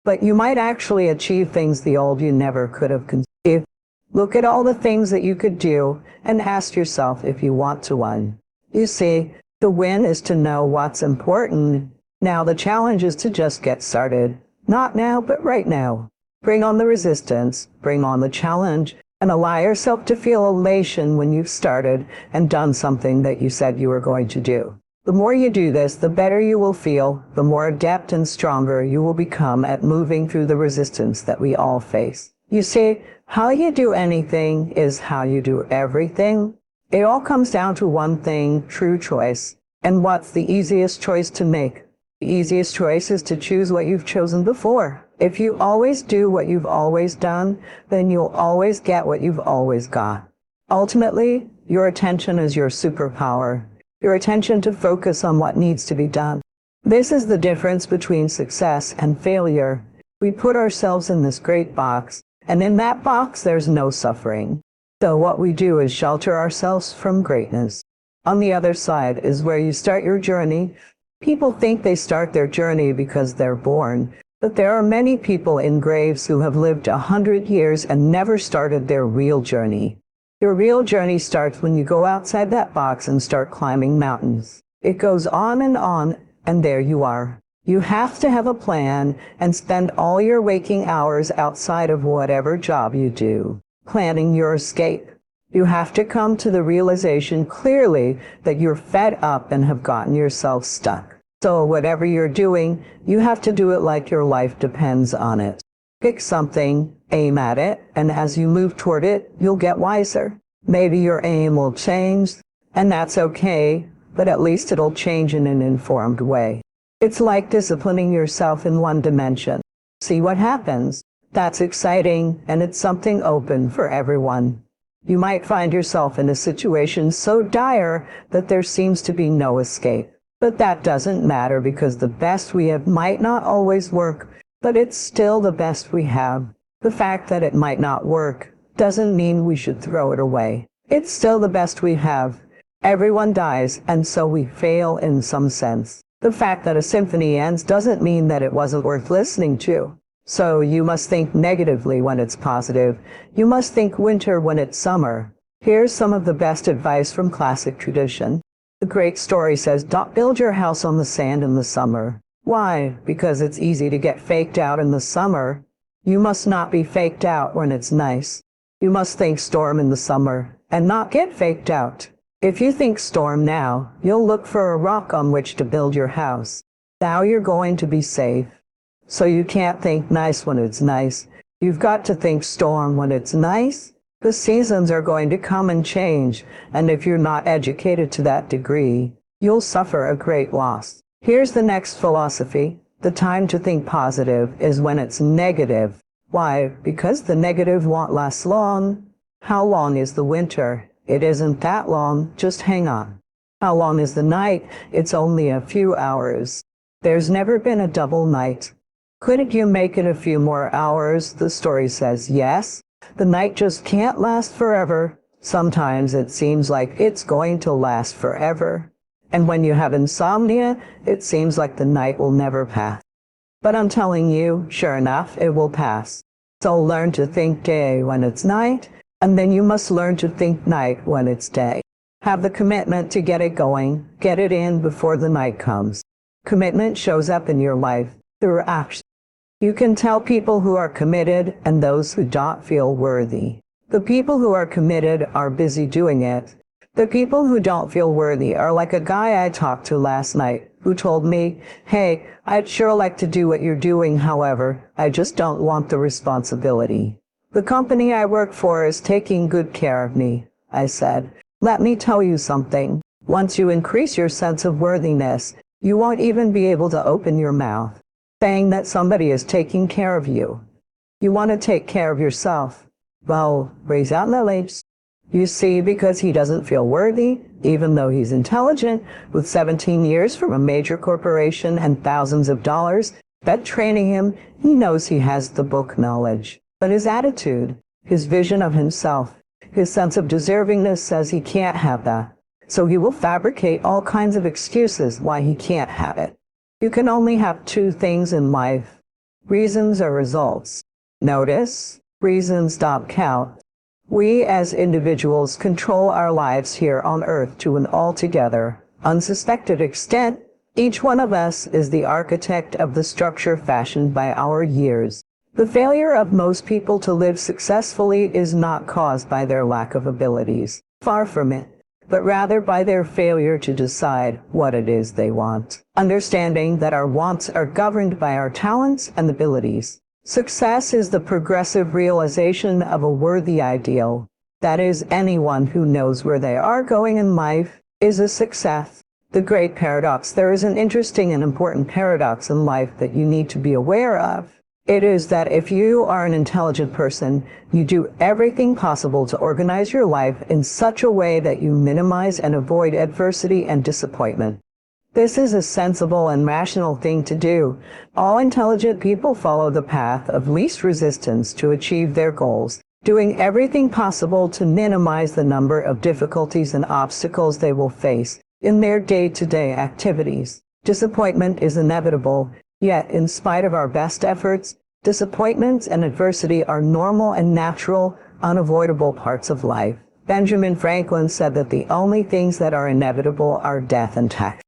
[SPEAKER 1] but you might actually achieve things the old you never could have conceived. Look at all the things that you could do and ask yourself if you want to win. You see, the win is to know what's important. Now the challenge is to just get started. Not now, but right now. Bring on the resistance, bring on the challenge, and allow yourself to feel elation when you've started and done something that you said you were going to do. The more you do this, the better you will feel, the more adept and stronger you will become at moving through the resistance that we all face. You see, how you do anything is how you do everything. It all comes down to one thing, true choice. And what's the easiest choice to make? The easiest choice is to choose what you've chosen before. If you always do what you've always done, then you'll always get what you've always got. Ultimately, your attention is your superpower. Your attention to focus on what needs to be done. This is the difference between success and failure. We put ourselves in this great box, and in that box there's no suffering. So what we do is shelter ourselves from greatness. On the other side is where you start your journey. People think they start their journey because they're born, but there are many people in graves who have lived 100 years and never started their real journey. Your real journey starts when you go outside that box and start climbing mountains. It goes on, and there you are. You have to have a plan and spend all your waking hours outside of whatever job you do, planning your escape. You have to come to the realization clearly that you're fed up and have gotten yourself stuck. So whatever you're doing, you have to do it like your life depends on it. Pick something, aim at it, and as you move toward it, you'll get wiser. Maybe your aim will change, and that's okay, but at least it'll change in an informed way. It's like disciplining yourself in one dimension. See what happens. That's exciting, and it's something open for everyone. You might find yourself in a situation so dire that there seems to be no escape. But that doesn't matter because the best we have might not always work, but it's still the best we have. The fact that it might not work doesn't mean we should throw it away. It's still the best we have. Everyone dies, and so we fail in some sense. The fact that a symphony ends doesn't mean that it wasn't worth listening to. So you must think negatively when it's positive. You must think winter when it's summer. Here's some of the best advice from classic tradition. The great story says, don't build your house on the sand in the summer. Why? Because it's easy to get faked out in the summer. You must not be faked out when it's nice. You must think storm in the summer and not get faked out. If you think storm now, you'll look for a rock on which to build your house. Now you're going to be safe. So you can't think nice when it's nice. You've got to think storm when it's nice. The seasons are going to come and change, and if you're not educated to that degree, you'll suffer a great loss. Here's the next philosophy. The time to think positive is when it's negative. Why? Because the negative won't last long. How long is the winter? It isn't that long, just hang on. How long is the night? It's only a few hours. There's never been a double night. Couldn't you make it a few more hours? The story says yes. The night just can't last forever. Sometimes it seems like it's going to last forever. And when you have insomnia, it seems like the night will never pass. But I'm telling you, sure enough, it will pass. So learn to think day when it's night, and then you must learn to think night when it's day. Have the commitment to get it going, get it in before the night comes. Commitment shows up in your life through action. You can tell people who are committed and those who don't feel worthy. The people who are committed are busy doing it. The people who don't feel worthy are like a guy I talked to last night who told me, "Hey, I'd sure like to do what you're doing, however, I just don't want the responsibility." "The company I work for is taking good care of me," I said. "Let me tell you something. Once you increase your sense of worthiness, you won't even be able to open your mouth, saying that somebody is taking care of you. You want to take care of yourself. Well, raise out knowledge." You see, because he doesn't feel worthy, even though he's intelligent, with 17 years from a major corporation and thousands of dollars spent training him, he knows he has the book knowledge. But his attitude, his vision of himself, his sense of deservingness says he can't have that. So he will fabricate all kinds of excuses why he can't have it. You can only have two things in life: reasons or results. Notice, reasons don't count. We as individuals control our lives here on Earth to an altogether unsuspected extent. Each one of us is the architect of the structure fashioned by our years. The failure of most people to live successfully is not caused by their lack of abilities, far from it, but rather by their failure to decide what it is they want. Understanding that our wants are governed by our talents and abilities. Success is the progressive realization of a worthy ideal. That is, anyone who knows where they are going in life is a success. The great paradox. There is an interesting and important paradox in life that you need to be aware of. It is that if you are an intelligent person, you do everything possible to organize your life in such a way that you minimize and avoid adversity and disappointment. This is a sensible and rational thing to do. All intelligent people follow the path of least resistance to achieve their goals, doing everything possible to minimize the number of difficulties and obstacles they will face in their day-to-day activities. Disappointment is inevitable, yet in spite of our best efforts, disappointments and adversity are normal and natural, unavoidable parts of life. Benjamin Franklin said that the only things that are inevitable are death and tax.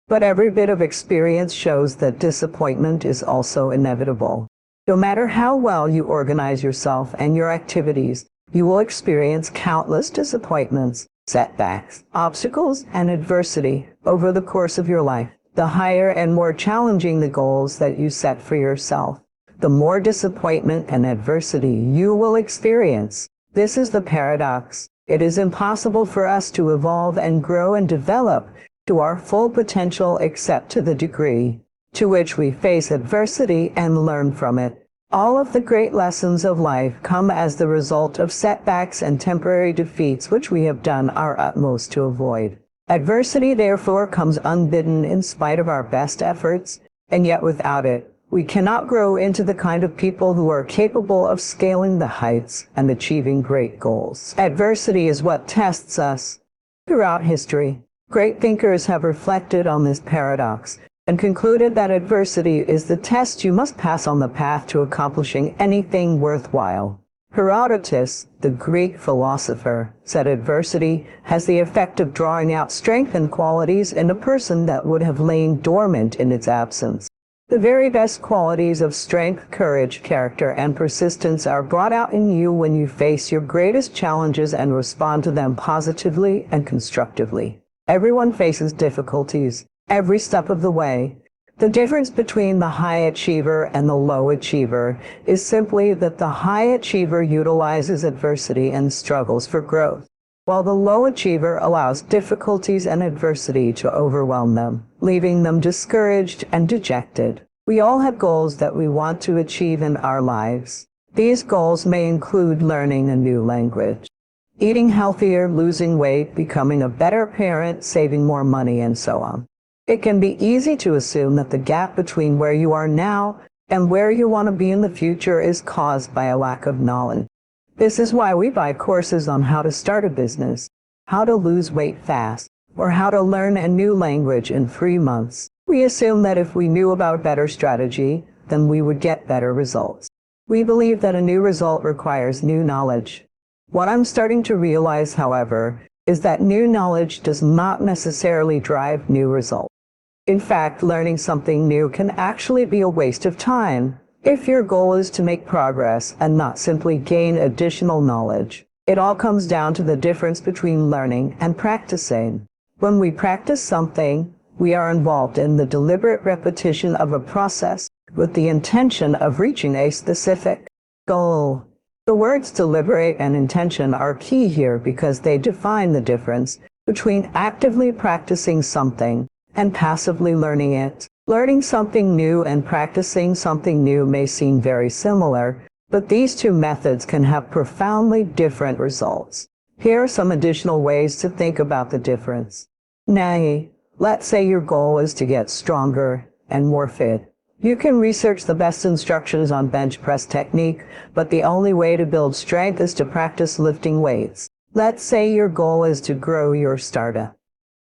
[SPEAKER 1] But every bit of experience shows that disappointment is also inevitable. No matter how well you organize yourself and your activities, you will experience countless disappointments, setbacks, obstacles, and adversity over the course of your life. The higher and more challenging the goals that you set for yourself, the more disappointment and adversity you will experience. This is the paradox. It is impossible for us to evolve and grow and develop to our full potential except to the degree to which we face adversity and learn from it. All of the great lessons of life come as the result of setbacks and temporary defeats which we have done our utmost to avoid. Adversity, therefore, comes unbidden in spite of our best efforts, and yet without it, we cannot grow into the kind of people who are capable of scaling the heights and achieving great goals. Adversity is what tests us. Throughout history, great thinkers have reflected on this paradox and concluded that adversity is the test you must pass on the path to accomplishing anything worthwhile. Herodotus, the Greek philosopher, said adversity has the effect of drawing out strength and qualities in a person that would have lain dormant in its absence. The very best qualities of strength, courage, character, and persistence are brought out in you when you face your greatest challenges and respond to them positively and constructively. Everyone faces difficulties every step of the way. The difference between the high achiever and the low achiever is simply that the high achiever utilizes adversity and struggles for growth, while the low achiever allows difficulties and adversity to overwhelm them, leaving them discouraged and dejected. We all have goals that we want to achieve in our lives. These goals may include learning a new language, eating healthier, losing weight, becoming a better parent, saving more money, and so on. It can be easy to assume that the gap between where you are now and where you want to be in the future is caused by a lack of knowledge. This is why we buy courses on how to start a business, how to lose weight fast, or how to learn a new language in 3 months. We assume that if we knew about a better strategy, then we would get better results. We believe that a new result requires new knowledge. What I'm starting to realize, however, is that new knowledge does not necessarily drive new results. In fact, learning something new can actually be a waste of time if your goal is to make progress and not simply gain additional knowledge. It all comes down to the difference between learning and practicing. When we practice something, We are involved in the deliberate repetition of a process with the intention of reaching a specific goal. The words deliberate and intention are key here because they define the difference between actively practicing something and passively learning it. Learning something new and practicing something new may seem very similar, but these two methods can have profoundly different results. Here are some additional ways to think about the difference. Now, let's say your goal is to get stronger and more fit. You can research the best instructions on bench press technique, but the only way to build strength is to practice lifting weights. Let's say your goal is to grow your startup.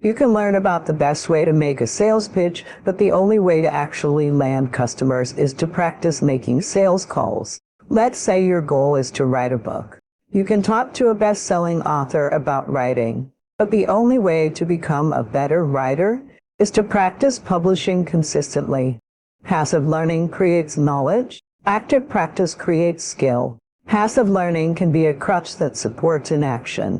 [SPEAKER 1] You can learn about the best way to make a sales pitch, but the only way to actually land customers is to practice making sales calls. Let's say your goal is to write a book. You can talk to a best-selling author about writing, but the only way to become a better writer is to practice publishing consistently. Passive learning creates knowledge. Active practice creates skill. Passive learning can be a crutch that supports inaction.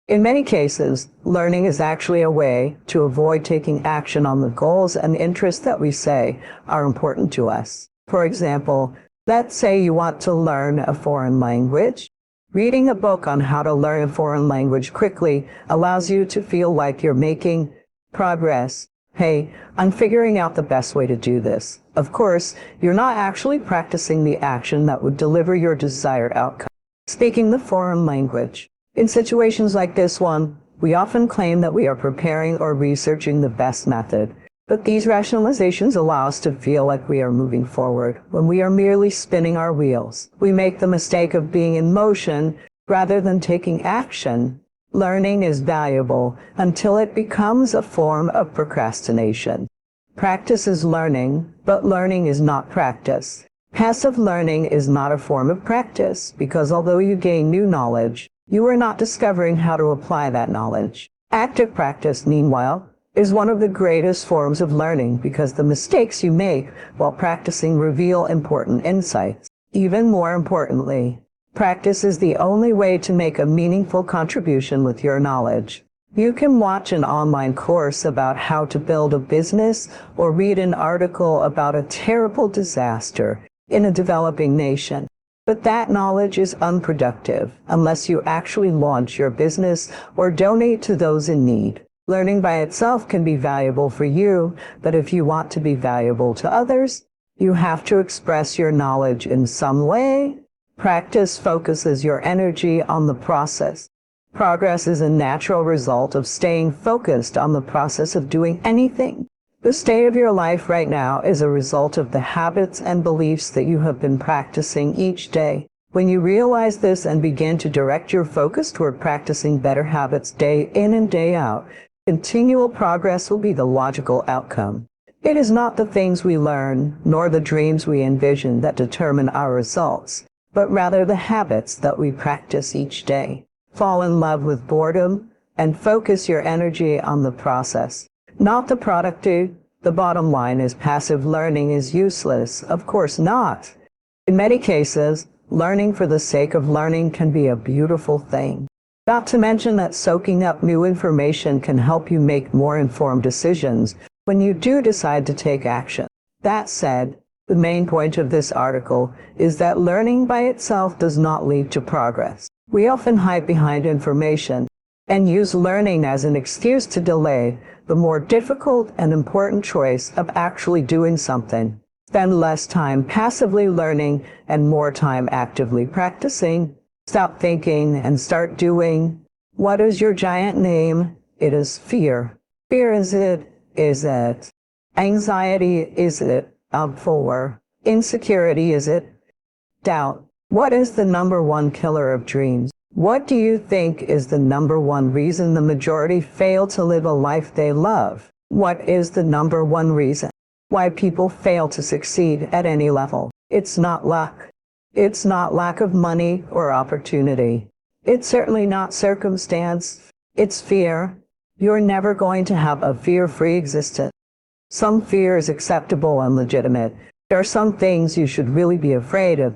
[SPEAKER 1] In many cases, learning is actually a way to avoid taking action on the goals and interests that we say are important to us. For example, let's say you want to learn a foreign language. Reading a book on how to learn a foreign language quickly allows you to feel like you're making progress. Hey, I'm figuring out the best way to do this. Of course, you're not actually practicing the action that would deliver your desired outcome. Speaking the foreign language. In situations like this one, we often claim that we are preparing or researching the best method, but these rationalizations allow us to feel like we are moving forward when we are merely spinning our wheels. We make the mistake of being in motion rather than taking action. Learning is valuable until it becomes a form of procrastination. Practice is learning, but learning is not practice. Passive learning is not a form of practice because although you gain new knowledge, you are not discovering how to apply that knowledge. Active practice, meanwhile, is one of the greatest forms of learning because the mistakes you make while practicing reveal important insights. Even more importantly, practice is the only way to make a meaningful contribution with your knowledge. You can watch an online course about how to build a business or read an article about a terrible disaster in a developing nation. But that knowledge is unproductive unless you actually launch your business or donate to those in need. Learning by itself can be valuable for you, but if you want to be valuable to others, you have to express your knowledge in some way. Practice focuses your energy on the process. Progress is a natural result of staying focused on the process of doing anything. The state of your life right now is a result of the habits and beliefs that you have been practicing each day. When you realize this and begin to direct your focus toward practicing better habits day in and day out, continual progress will be the logical outcome. It is not the things we learn, nor the dreams we envision that determine our results, but rather the habits that we practice each day. Fall in love with boredom and focus your energy on the process, not the product. The bottom line is passive learning is useless. Of course not. In many cases, learning for the sake of learning can be a beautiful thing. Not to mention that soaking up new information can help you make more informed decisions when you do decide to take action. That said, the main point of this article is that learning by itself does not lead to progress. We often hide behind information and use learning as an excuse to delay the more difficult and important choice of actually doing something. Spend less time passively learning and more time actively practicing. Stop thinking and start doing. What is your giant name? It is fear. Fear is it? Is it? Anxiety is it? For. Insecurity is it? Doubt. What is the number one killer of dreams? What do you think is the number one reason the majority fail to live a life they love? What is the number one reason why people fail to succeed at any level? It's not luck. It's not lack of money or opportunity. It's certainly not circumstance. It's fear. You're never going to have a fear-free existence. Some fear is acceptable and legitimate. There are some things you should really be afraid of.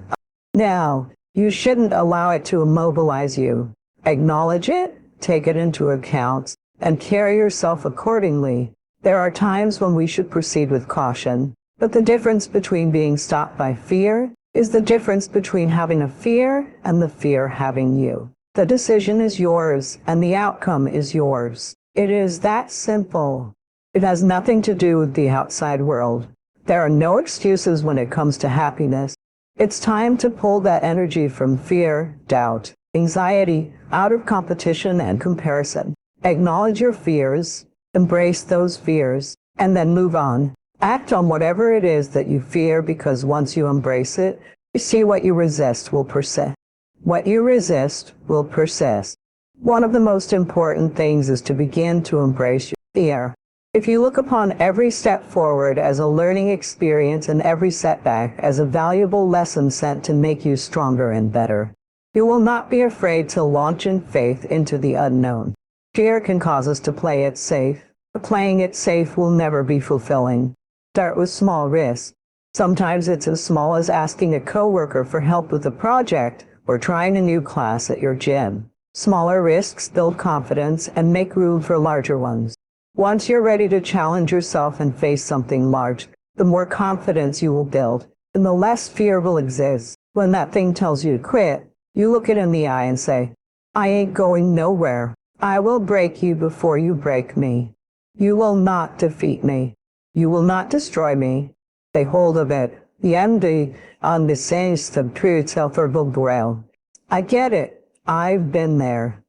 [SPEAKER 1] Now, you shouldn't allow it to immobilize you. Acknowledge it, take it into account, and carry yourself accordingly. There are times when we should proceed with caution, but the difference between being stopped by fear is the difference between having a fear and the fear having you. The decision is yours, and the outcome is yours. It is that simple. It has nothing to do with the outside world. There are no excuses when it comes to happiness. It's time to pull that energy from fear, doubt, anxiety, out of competition and comparison. Acknowledge your fears, embrace those fears, and then move on. Act on whatever it is that you fear, because once you embrace it, you see what you resist will persist. What you resist will persist. One of the most important things is to begin to embrace your fear. If you look upon every step forward as a learning experience and every setback as a valuable lesson sent to make you stronger and better, you will not be afraid to launch in faith into the unknown. Fear can cause us to play it safe, but playing it safe will never be fulfilling. Start with small risks. Sometimes it's as small as asking a coworker for help with a project or trying a new class at your gym. Smaller risks build confidence and make room for larger ones. Once you're ready to challenge yourself and face something large, the more confidence you will build, and the less fear will exist. When that thing tells you to quit, you look it in the eye and say, "I ain't going nowhere. I will break you before you break me. You will not defeat me. You will not destroy me." Take hold of it. The MD on the sense of true self-verbal braille. I get it. I've been there.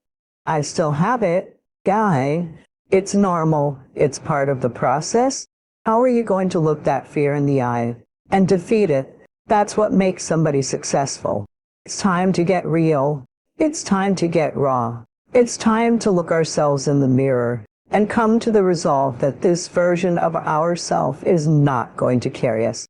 [SPEAKER 1] I still have it. Guy, it's normal. It's part of the process. How are you going to look that fear in the eye and defeat it? That's what makes somebody successful. It's time to get real. It's time to get raw. It's time to look ourselves in the mirror and come to the resolve that this version of ourself is not going to carry us.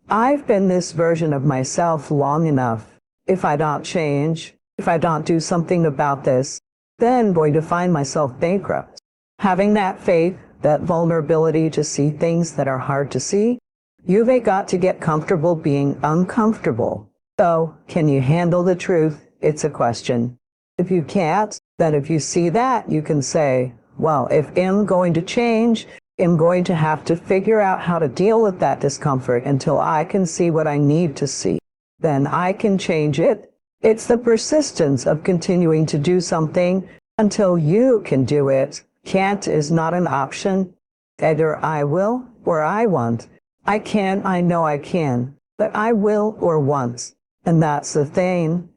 [SPEAKER 1] I've been this version of myself long enough. If I don't change, if I don't do something about this, then I'm going to find myself bankrupt. Having that faith, that vulnerability to see things that are hard to see, you've got to get comfortable being uncomfortable. So, can you handle the truth? It's a question. If you can't, then if you see that, you can say, well, if I'm going to change, I'm going to have to figure out how to deal with that discomfort until I can see what I need to see. Then I can change it. It's the persistence of continuing to do something until you can do it. Can't is not an option. Either I will or I won't. I can, I know I can, but I will or won't. And that's the thing.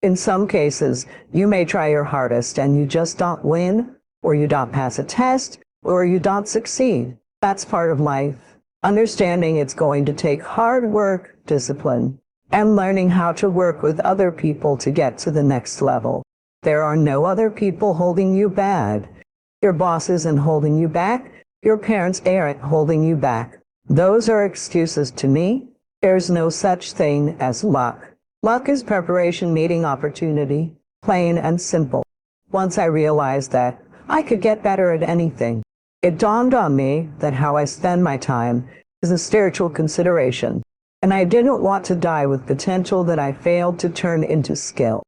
[SPEAKER 1] In some cases, you may try your hardest and you just don't win, or you don't pass a test, or you don't succeed. That's part of life. Understanding it's going to take hard work, discipline, and learning how to work with other people to get to the next level. There are no other people holding you back. Your boss isn't holding you back. Your parents aren't holding you back. Those are excuses to me. There's no such thing as luck. Luck is preparation meeting opportunity, plain and simple. Once I realized that I could get better at anything, it dawned on me that how I spend my time is a spiritual consideration, and I didn't want to die with potential that I failed to turn into skill.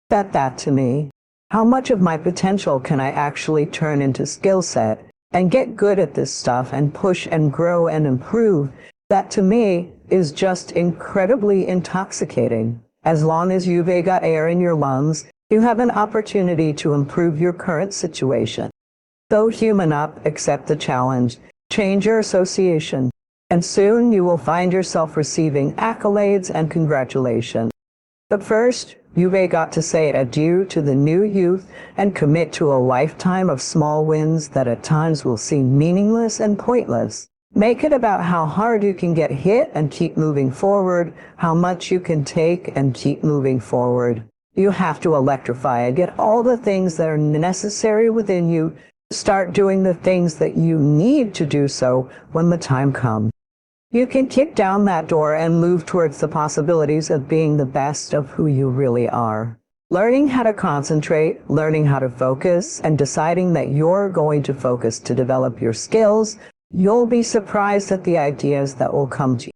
[SPEAKER 1] Bet that to me. How much of my potential can I actually turn into skill set and get good at this stuff and push and grow and improve? That to me is just incredibly intoxicating. As long as you've got air in your lungs, you have an opportunity to improve your current situation. So human up, accept the challenge, change your association, and soon you will find yourself receiving accolades and congratulations. But first, you've got to say adieu to the new youth and commit to a lifetime of small wins that at times will seem meaningless and pointless. Make it about how hard you can get hit and keep moving forward, how much you can take and keep moving forward. You have to electrify and get all the things that are necessary within you. Start doing the things that you need to do so when the time comes. You can kick down that door and move towards the possibilities of being the best of who you really are. Learning how to concentrate, learning how to focus, and deciding that you're going to focus to develop your skills, you'll be surprised at the ideas that will come to you,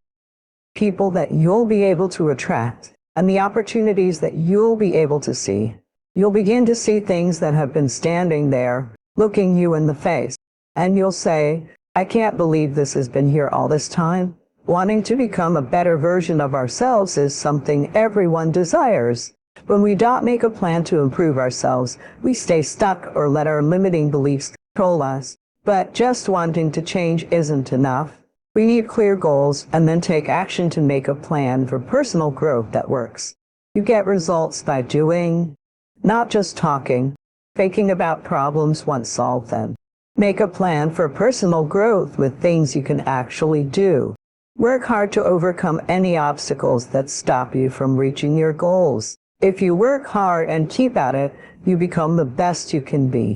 [SPEAKER 1] people that you'll be able to attract, and the opportunities that you'll be able to see. You'll begin to see things that have been standing there, looking you in the face. And you'll say, I can't believe this has been here all this time. Wanting to become a better version of ourselves is something everyone desires. When we don't make a plan to improve ourselves, we stay stuck or let our limiting beliefs control us. But just wanting to change isn't enough. We need clear goals and then take action to make a plan for personal growth that works. You get results by doing, not just talking. Thinking about problems won't solve them. Make a plan for personal growth with things you can actually do. Work hard to overcome any obstacles that stop you from reaching your goals. If you work hard and keep at it, you become the best you can be.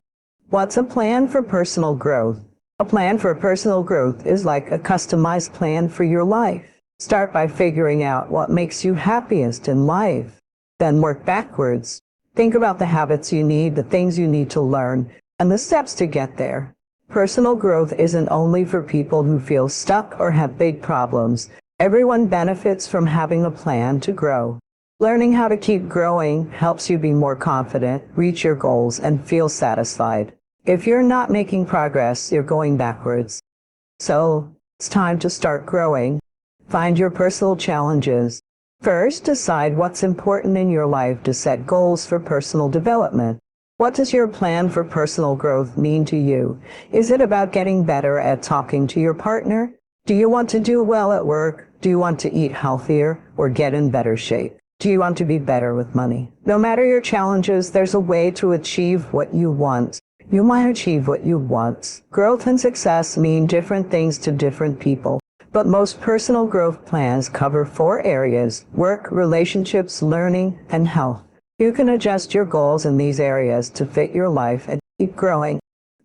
[SPEAKER 1] What's a plan for personal growth? A plan for personal growth is like a customized plan for your life. Start by figuring out what makes you happiest in life. Then work backwards. Think about the habits you need, the things you need to learn, and the steps to get there. Personal growth isn't only for people who feel stuck or have big problems. Everyone benefits from having a plan to grow. Learning how to keep growing helps you be more confident, reach your goals, and feel satisfied. If you're not making progress, you're going backwards. So, it's time to start growing. Find your personal challenges. First, decide what's important in your life to set goals for personal development. What does your plan for personal growth mean to you? Is it about getting better at talking to your partner? Do you want to do well at work? Do you want to eat healthier or get in better shape? Do you want to be better with money? No matter your challenges, there's a way to achieve what you want. You might achieve what you want. Growth and success mean different things to different people, but most personal growth plans cover 4 areas: work, relationships, learning, and health. You can adjust your goals in these areas to fit your life and keep growing.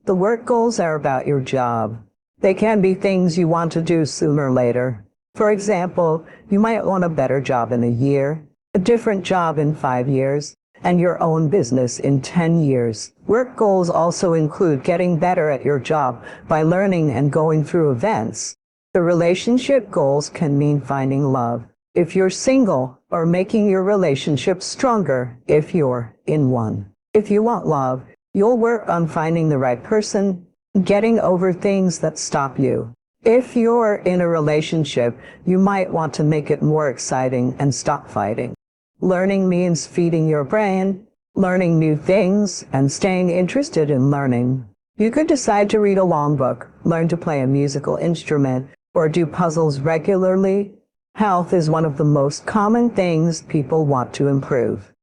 [SPEAKER 1] The work goals are about your job. They can be things you want to do sooner or later. For example, you might want a better job in a year, a different job in 5 years, and your own business in 10 years. Work goals also include getting better at your job by learning and going through events. The relationship goals can mean finding love, if you're single, or making your relationship stronger if you're in one. If you want love, you'll work on finding the right person, getting over things that stop you. If you're in a relationship, you might want to make it more exciting and stop fighting. Learning means feeding your brain, learning new things, and staying interested in learning. You could decide to read a long book, learn to play a musical instrument, or do puzzles regularly. Health is one of the most common things people want to improve.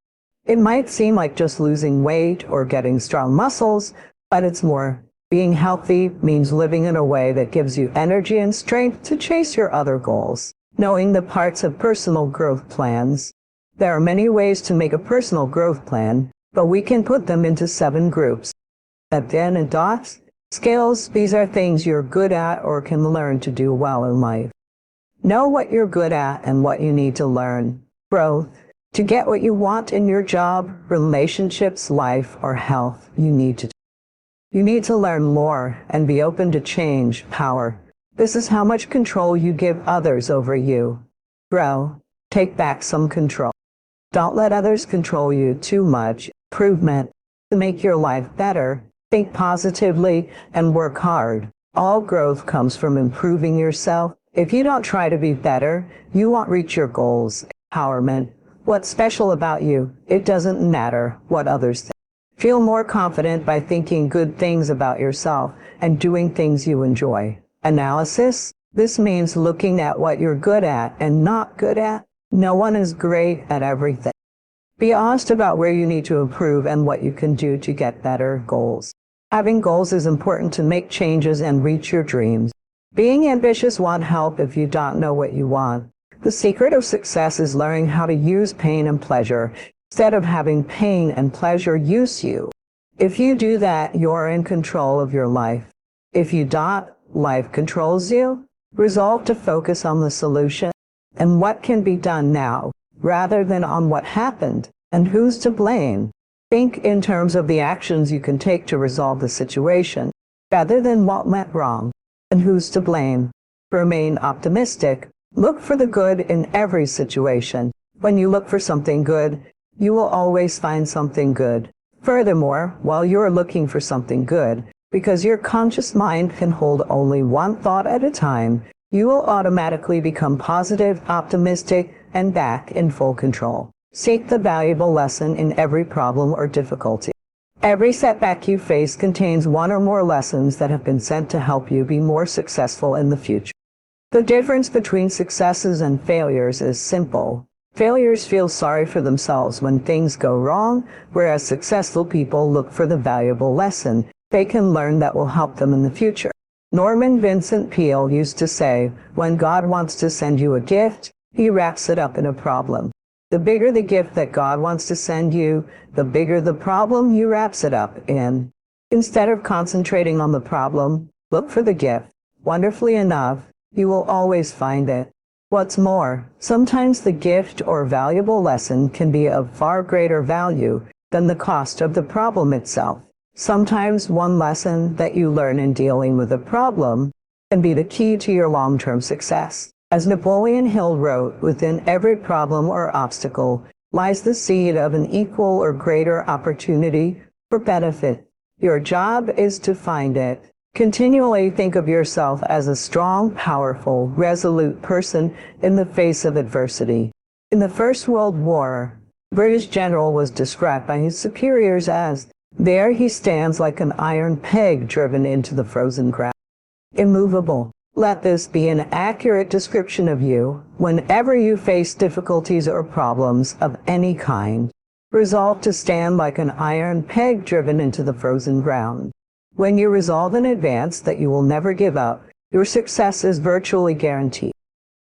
[SPEAKER 1] It might seem like just losing weight or getting strong muscles, but it's more. Being healthy means living in a way that gives you energy and strength to chase your other goals. Knowing the parts of personal growth plans. There are many ways to make a personal growth plan, but we can put them into 7 groups. Then and dots. Skills, these are things you're good at or can learn to do well in life. Know what you're good at and what you need to learn. Growth. To get what you want in your job, relationships, life, or health, you need to learn more and be open to change. Power. This is how much control you give others over you. Grow. Take back some control. Don't let others control you too much. Improvement. To make your life better, think positively and work hard. All growth comes from improving yourself. If you don't try to be better, you won't reach your goals. Empowerment. What's special about you? It doesn't matter what others think. Feel more confident by thinking good things about yourself and doing things you enjoy. Analysis. This means looking at what you're good at and not good at. No one is great at everything. Be honest about where you need to improve and what you can do to get better. Goals. Having goals is important to make changes and reach your dreams. Being ambitious won't help if you don't know what you want. The secret of success is learning how to use pain and pleasure instead of having pain and pleasure use you. If you do that, you're in control of your life. If you don't, life controls you. Resolve to focus on the solution and what can be done now, rather than on what happened and who's to blame. Think in terms of the actions you can take to resolve the situation, rather than what went wrong and who's to blame. Remain optimistic. Look for the good in every situation. When you look for something good, you will always find something good. Furthermore, while you're looking for something good, Because your conscious mind can hold only one thought at a time, you will automatically become positive, optimistic, and back in full control. Seek the valuable lesson in every problem or difficulty. Every setback you face contains one or more lessons that have been sent to help you be more successful in the future. The difference between successes and failures is simple. Failures feel sorry for themselves when things go wrong, whereas successful people look for the valuable lesson they can learn that will help them in the future. Norman Vincent Peale used to say, when God wants to send you a gift, he wraps it up in a problem. The bigger the gift that God wants to send you, the bigger the problem he wraps it up in. Instead of concentrating on the problem, look for the gift. Wonderfully enough, you will always find it. What's more, sometimes the gift or valuable lesson can be of far greater value than the cost of the problem itself. Sometimes one lesson that you learn in dealing with a problem can be the key to your long-term success. As Napoleon Hill wrote, within every problem or obstacle lies the seed of an equal or greater opportunity for benefit. Your job is to find it. Continually think of yourself as a strong, powerful, resolute person in the face of adversity. In the First World War, a British general was described by his superiors as, "There he stands like an iron peg driven into the frozen ground." Immovable. Let this be an accurate description of you whenever you face difficulties or problems of any kind. Resolve to stand like an iron peg driven into the frozen ground. When you resolve in advance that you will never give up, your success is virtually guaranteed.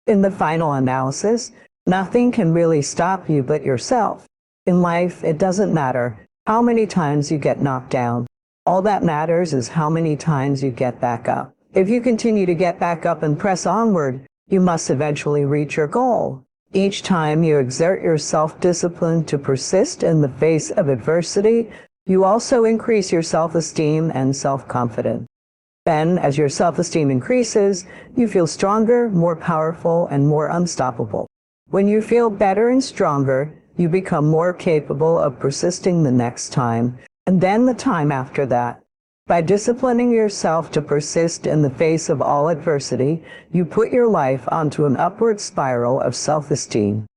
[SPEAKER 1] In the final analysis, nothing can really stop you but yourself. In life, it doesn't matter how many times you get knocked down. All that matters is how many times you get back up. If you continue to get back up and press onward, you must eventually reach your goal. Each time you exert your self-discipline to persist in the face of adversity, you also increase your self-esteem and self-confidence. Then, as your self-esteem increases, you feel stronger, more powerful, and more unstoppable. When you feel better and stronger, you become more capable of persisting the next time, and then the time after that. By disciplining yourself to persist in the face of all adversity, you put your life onto an upward spiral of self-esteem,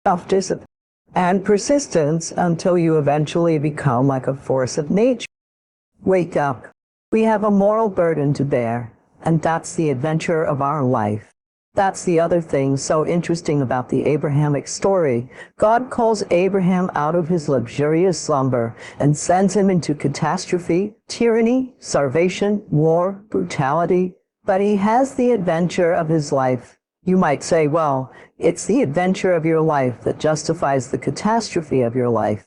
[SPEAKER 1] self-discipline, and persistence until you eventually become like a force of nature. Wake up. We have a moral burden to bear, and that's the adventure of our life. That's the other thing so interesting about the Abrahamic story. God calls Abraham out of his luxurious slumber and sends him into catastrophe, tyranny, starvation, war, brutality. But he has the adventure of his life. You might say, well, it's the adventure of your life that justifies the catastrophe of your life.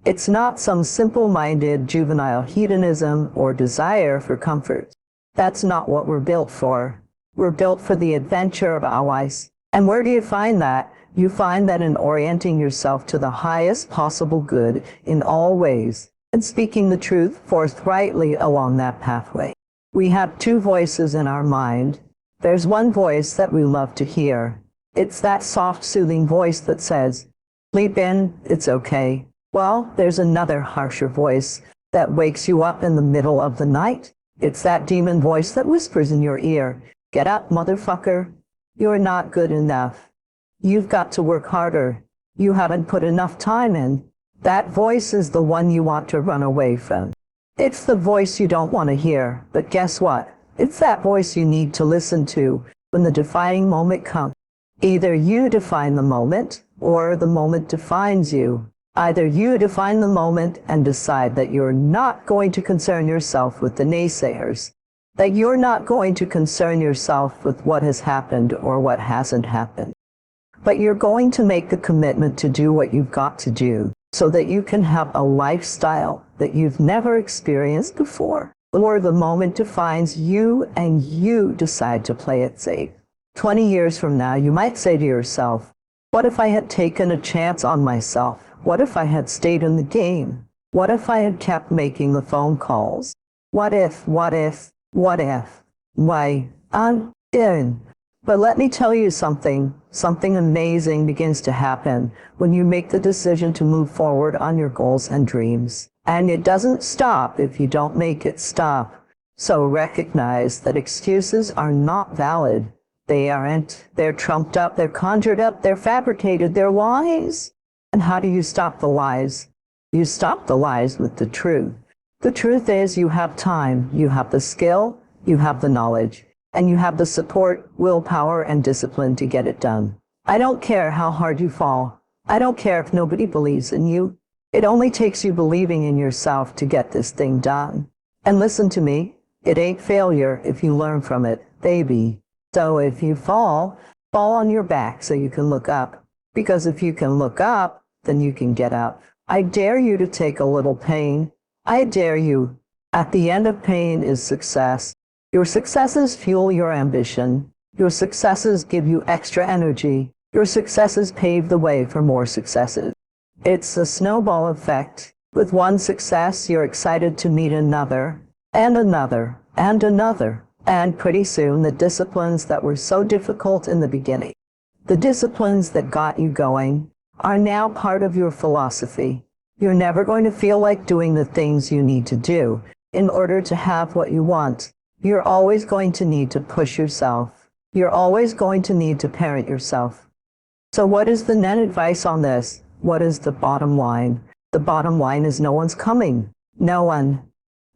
[SPEAKER 1] It's not some simple-minded juvenile hedonism or desire for comfort. That's not what we're built for. We're built for the adventure of our lives. And where do you find that? You find that in orienting yourself to the highest possible good in all ways, and speaking the truth forthrightly along that pathway. We have two voices in our mind. There's one voice that we love to hear. It's that soft, soothing voice that says, "Sleep in, it's okay." Well, there's another harsher voice that wakes you up in the middle of the night. It's that demon voice that whispers in your ear, "Get up, motherfucker. You're not good enough. You've got to work harder. You haven't put enough time in." That voice is the one you want to run away from. It's the voice you don't want to hear, but guess what? It's that voice you need to listen to when the defining moment comes. Either you define the moment, or the moment defines you. Either you define the moment and decide that you're not going to concern yourself with the naysayers, that you're not going to concern yourself with what has happened or what hasn't happened, but you're going to make the commitment to do what you've got to do so that you can have a lifestyle that you've never experienced before. Or the moment defines you and you decide to play it safe. 20 years from now, you might say to yourself, what if I had taken a chance on myself? What if I had stayed in the game? What if I had kept making the phone calls? What if? Why, I'm in. But let me tell you something. Something amazing begins to happen when you make the decision to move forward on your goals and dreams. And it doesn't stop if you don't make it stop. So recognize that excuses are not valid. They aren't. They're trumped up, they're conjured up, they're fabricated, they're lies. And how do you stop the lies? You stop the lies with the truth. The truth is you have time, you have the skill, you have the knowledge, and you have the support, willpower, and discipline to get it done. I don't care how hard you fall. I don't care if nobody believes in you. It only takes you believing in yourself to get this thing done. And listen to me, it ain't failure if you learn from it, baby. So if you fall, fall on your back so you can look up. Because if you can look up, then you can get up. I dare you to take a little pain. I dare you. At the end of pain is success. Your successes fuel your ambition. Your successes give you extra energy. Your successes pave the way for more successes. It's a snowball effect. With one success, you're excited to meet another, and another, and another. And pretty soon, the disciplines that were so difficult in the beginning, the disciplines that got you going, are now part of your philosophy. You're never going to feel like doing the things you need to do in order to have what you want. You're always going to need to push yourself. You're always going to need to parent yourself. So what is the net advice on this? What is the bottom line? The bottom line is no one's coming. No one.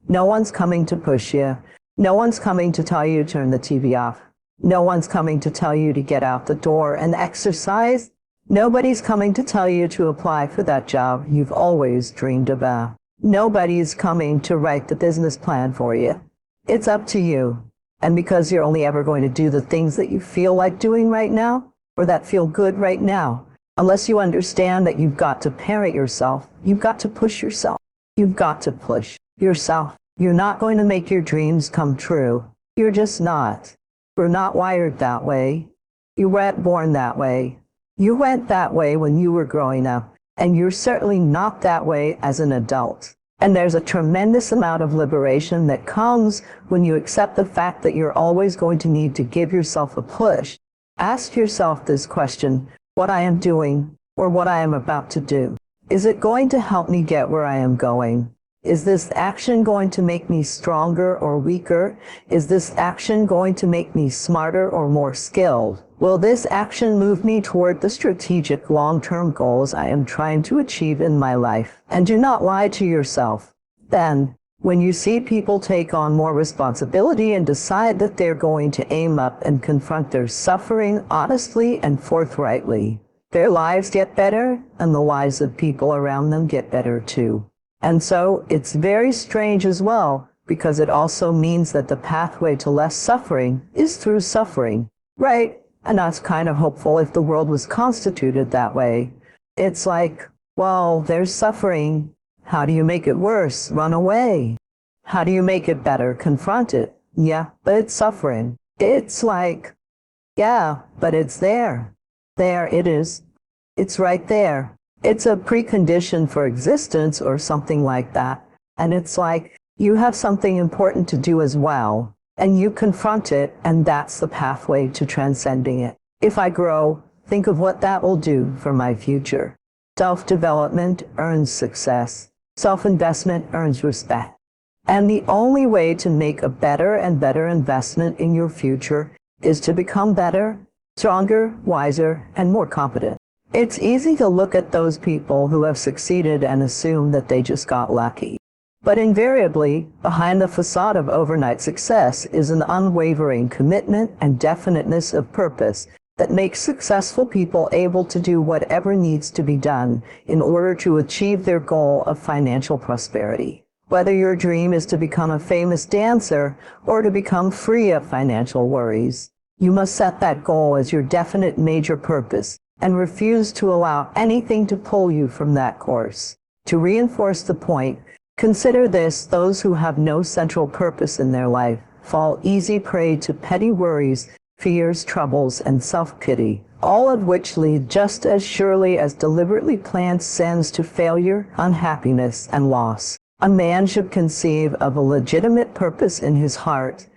[SPEAKER 1] No one's coming to push you. No one's coming to tell you to turn the TV off. No one's coming to tell you to get out the door and exercise. Nobody's coming to tell you to apply for that job you've always dreamed about. Nobody's coming to write the business plan for you. It's up to you. And because you're only ever going to do the things that you feel like doing right now, or that feel good right now, unless you understand that you've got to parent yourself, you've got to push yourself. You've got to push yourself. You're not going to make your dreams come true. You're just not. We're not wired that way. You weren't born that way. You went that way when you were growing up, and you're certainly not that way as an adult. And there's a tremendous amount of liberation that comes when you accept the fact that you're always going to need to give yourself a push. Ask yourself this question: what I am doing, or what I am about to do, is it going to help me get where I am going? Is this action going to make me stronger or weaker? Is this action going to make me smarter or more skilled? Will this action move me toward the strategic long-term goals I am trying to achieve in my life? And do not lie to yourself. Then, when you see people take on more responsibility and decide that they're going to aim up and confront their suffering honestly and forthrightly, their lives get better, and the lives of people around them get better too. And so it's very strange as well, because it also means that the pathway to less suffering is through suffering, right? And that's kind of hopeful if the world was constituted that way. It's like, well, there's suffering. How do you make it worse? Run away. How do you make it better? Confront it. Yeah, but it's suffering. It's like, yeah, but it's there. There it is. It's right there. It's a precondition for existence or something like that. And it's like, you have something important to do as well. And you confront it, and that's the pathway to transcending it. If I grow, think of what that will do for my future. Self-development earns success. Self-investment earns respect. And the only way to make a better and better investment in your future is to become better, stronger, wiser, and more competent. It's easy to look at those people who have succeeded and assume that they just got lucky. But invariably, behind the facade of overnight success is an unwavering commitment and definiteness of purpose that makes successful people able to do whatever needs to be done in order to achieve their goal of financial prosperity. Whether your dream is to become a famous dancer or to become free of financial worries, you must set that goal as your definite major purpose and refuse to allow anything to pull you from that course. To reinforce the point, consider this: those who have no central purpose in their life fall easy prey to petty worries, fears, troubles, and self-pity, all of which lead just as surely as deliberately planned sins to failure, unhappiness, and loss. A man should conceive of a legitimate purpose in his heart,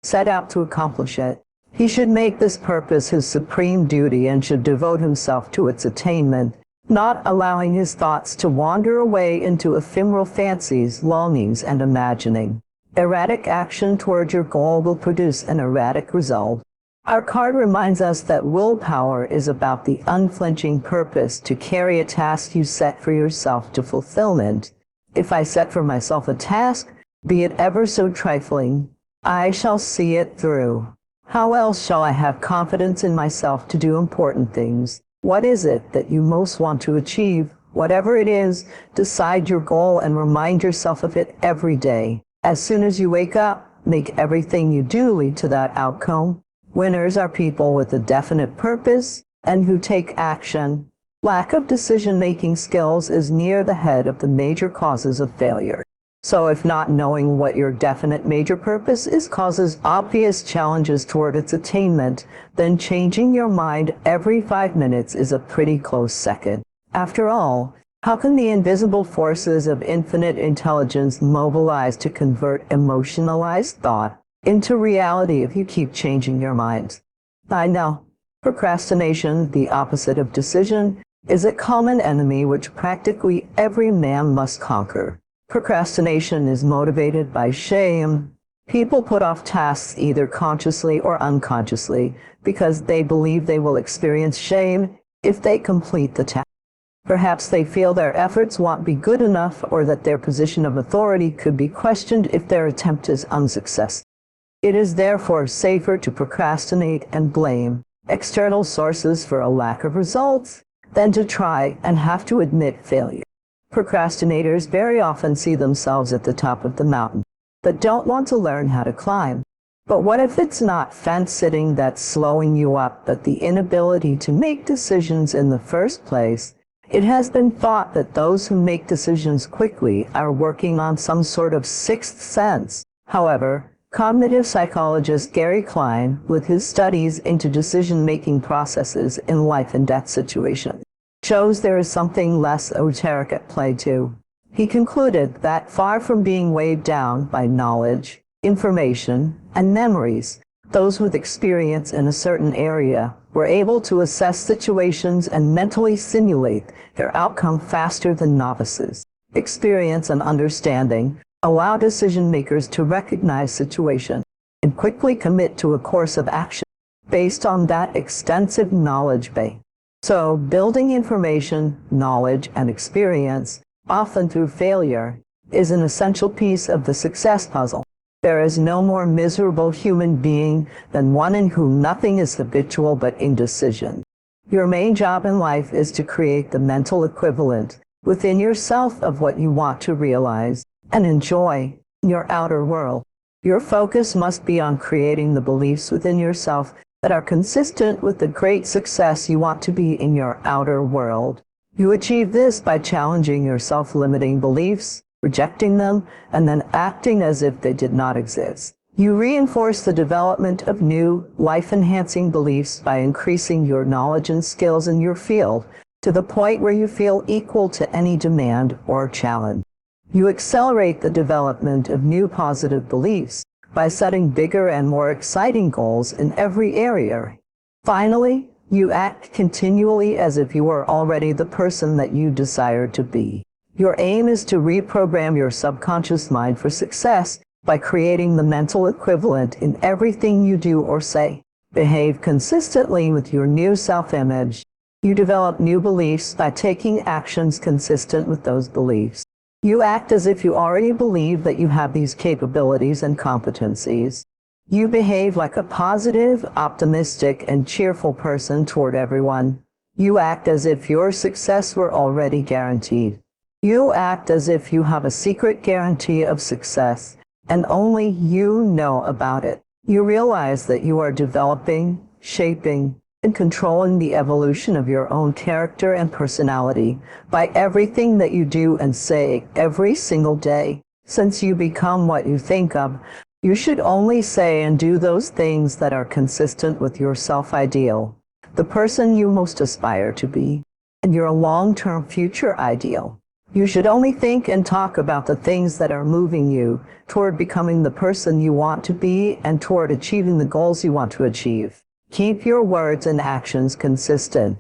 [SPEAKER 1] set out to accomplish it. He should make this purpose his supreme duty and should devote himself to its attainment, not allowing his thoughts to wander away into ephemeral fancies, longings, and imagining. Erratic action toward your goal will produce an erratic result. Our card reminds us that willpower is about the unflinching purpose to carry a task you set for yourself to fulfillment. If I set for myself a task, be it ever so trifling, I shall see it through. How else shall I have confidence in myself to do important things? What is it that you most want to achieve? Whatever it is, decide your goal and remind yourself of it every day. As soon as you wake up, make everything you do lead to that outcome. Winners are people with a definite purpose and who take action. Lack of decision-making skills is near the head of the major causes of failure. So if not knowing what your definite major purpose is causes obvious challenges toward its attainment, then changing your mind every 5 minutes is a pretty close second. After all, how can the invisible forces of infinite intelligence mobilize to convert emotionalized thought into reality if you keep changing your mind? I know. Procrastination, the opposite of decision, is a common enemy which practically every man must conquer. Procrastination is motivated by shame. People put off tasks either consciously or unconsciously because they believe they will experience shame if they complete the task. Perhaps they feel their efforts won't be good enough or that their position of authority could be questioned if their attempt is unsuccessful. It is therefore safer to procrastinate and blame external sources for a lack of results than to try and have to admit failure. Procrastinators very often see themselves at the top of the mountain, but don't want to learn how to climb. But what if it's not fence-sitting that's slowing you up, but the inability to make decisions in the first place? It has been thought that those who make decisions quickly are working on some sort of sixth sense. However, cognitive psychologist Gary Klein, with his studies into decision-making processes in life and death situations, shows there is something less esoteric at play too. He concluded that far from being weighed down by knowledge, information, and memories, those with experience in a certain area were able to assess situations and mentally simulate their outcome faster than novices. Experience and understanding allow decision makers to recognize situations and quickly commit to a course of action based on that extensive knowledge base. So, building information, knowledge, and experience, often through failure, is an essential piece of the success puzzle. There is no more miserable human being than one in whom nothing is habitual but indecision. Your main job in life is to create the mental equivalent within yourself of what you want to realize and enjoy in your outer world. Your focus must be on creating the beliefs within yourself that are consistent with the great success you want to be in your outer world. You achieve this by challenging your self-limiting beliefs, rejecting them, and then acting as if they did not exist. You reinforce the development of new, life-enhancing beliefs by increasing your knowledge and skills in your field to the point where you feel equal to any demand or challenge. You accelerate the development of new positive beliefs by setting bigger and more exciting goals in every area. Finally, you act continually as if you are already the person that you desire to be. Your aim is to reprogram your subconscious mind for success by creating the mental equivalent in everything you do or say. Behave consistently with your new self-image. You develop new beliefs by taking actions consistent with those beliefs. You act as if you already believe that you have these capabilities and competencies. You behave like a positive, optimistic, and cheerful person toward everyone. You act as if your success were already guaranteed. You act as if you have a secret guarantee of success, and only you know about it. You realize that you are developing, shaping, and controlling the evolution of your own character and personality by everything that you do and say every single day. Since you become what you think of, you should only say and do those things that are consistent with your self-ideal, the person you most aspire to be, and your long-term future ideal. You should only think and talk about the things that are moving you toward becoming the person you want to be and toward achieving the goals you want to achieve. Keep your words and actions consistent.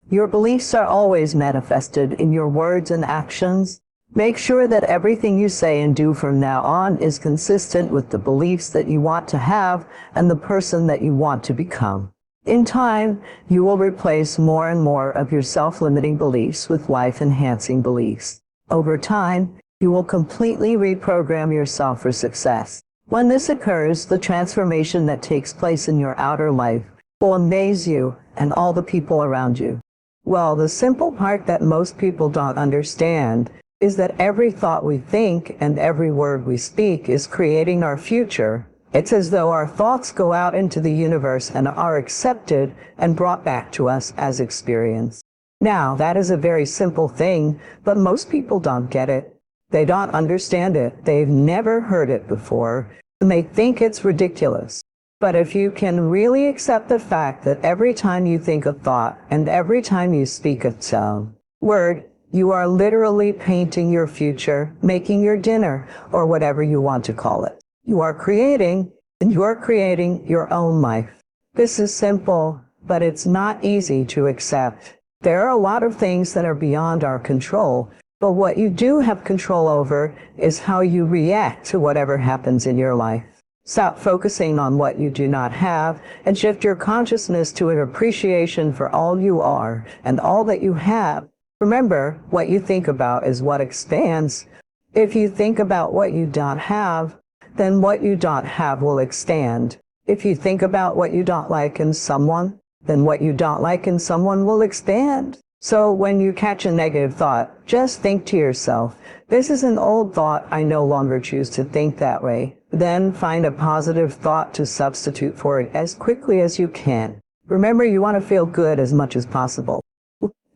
[SPEAKER 1] Your beliefs are always manifested in your words and actions. Make sure that everything you say and do from now on is consistent with the beliefs that you want to have and the person that you want to become. In time, you will replace more and more of your self-limiting beliefs with life-enhancing beliefs. Over time, you will completely reprogram yourself for success. When this occurs, the transformation that takes place in your outer life will amaze you and all the people around you. Well, the simple part that most people don't understand is that every thought we think and every word we speak is creating our future. It's as though our thoughts go out into the universe and are accepted and brought back to us as experience. Now, that is a very simple thing, but most people don't get it. They don't understand it. They've never heard it before, and they think it's ridiculous. But if you can really accept the fact that every time you think a thought and every time you speak a sound word, you are literally painting your future, making your dinner, or whatever you want to call it. You are creating, and you are creating your own life. This is simple, but it's not easy to accept. There are a lot of things that are beyond our control, but what you do have control over is how you react to whatever happens in your life. Stop focusing on what you do not have and shift your consciousness to an appreciation for all you are and all that you have. Remember, what you think about is what expands. If you think about what you don't have, then what you don't have will expand. If you think about what you don't like in someone, then what you don't like in someone will expand. So when you catch a negative thought, just think to yourself, this is an old thought, I no longer choose to think that way. Then find a positive thought to substitute for it as quickly as you can. Remember, you want to feel good as much as possible.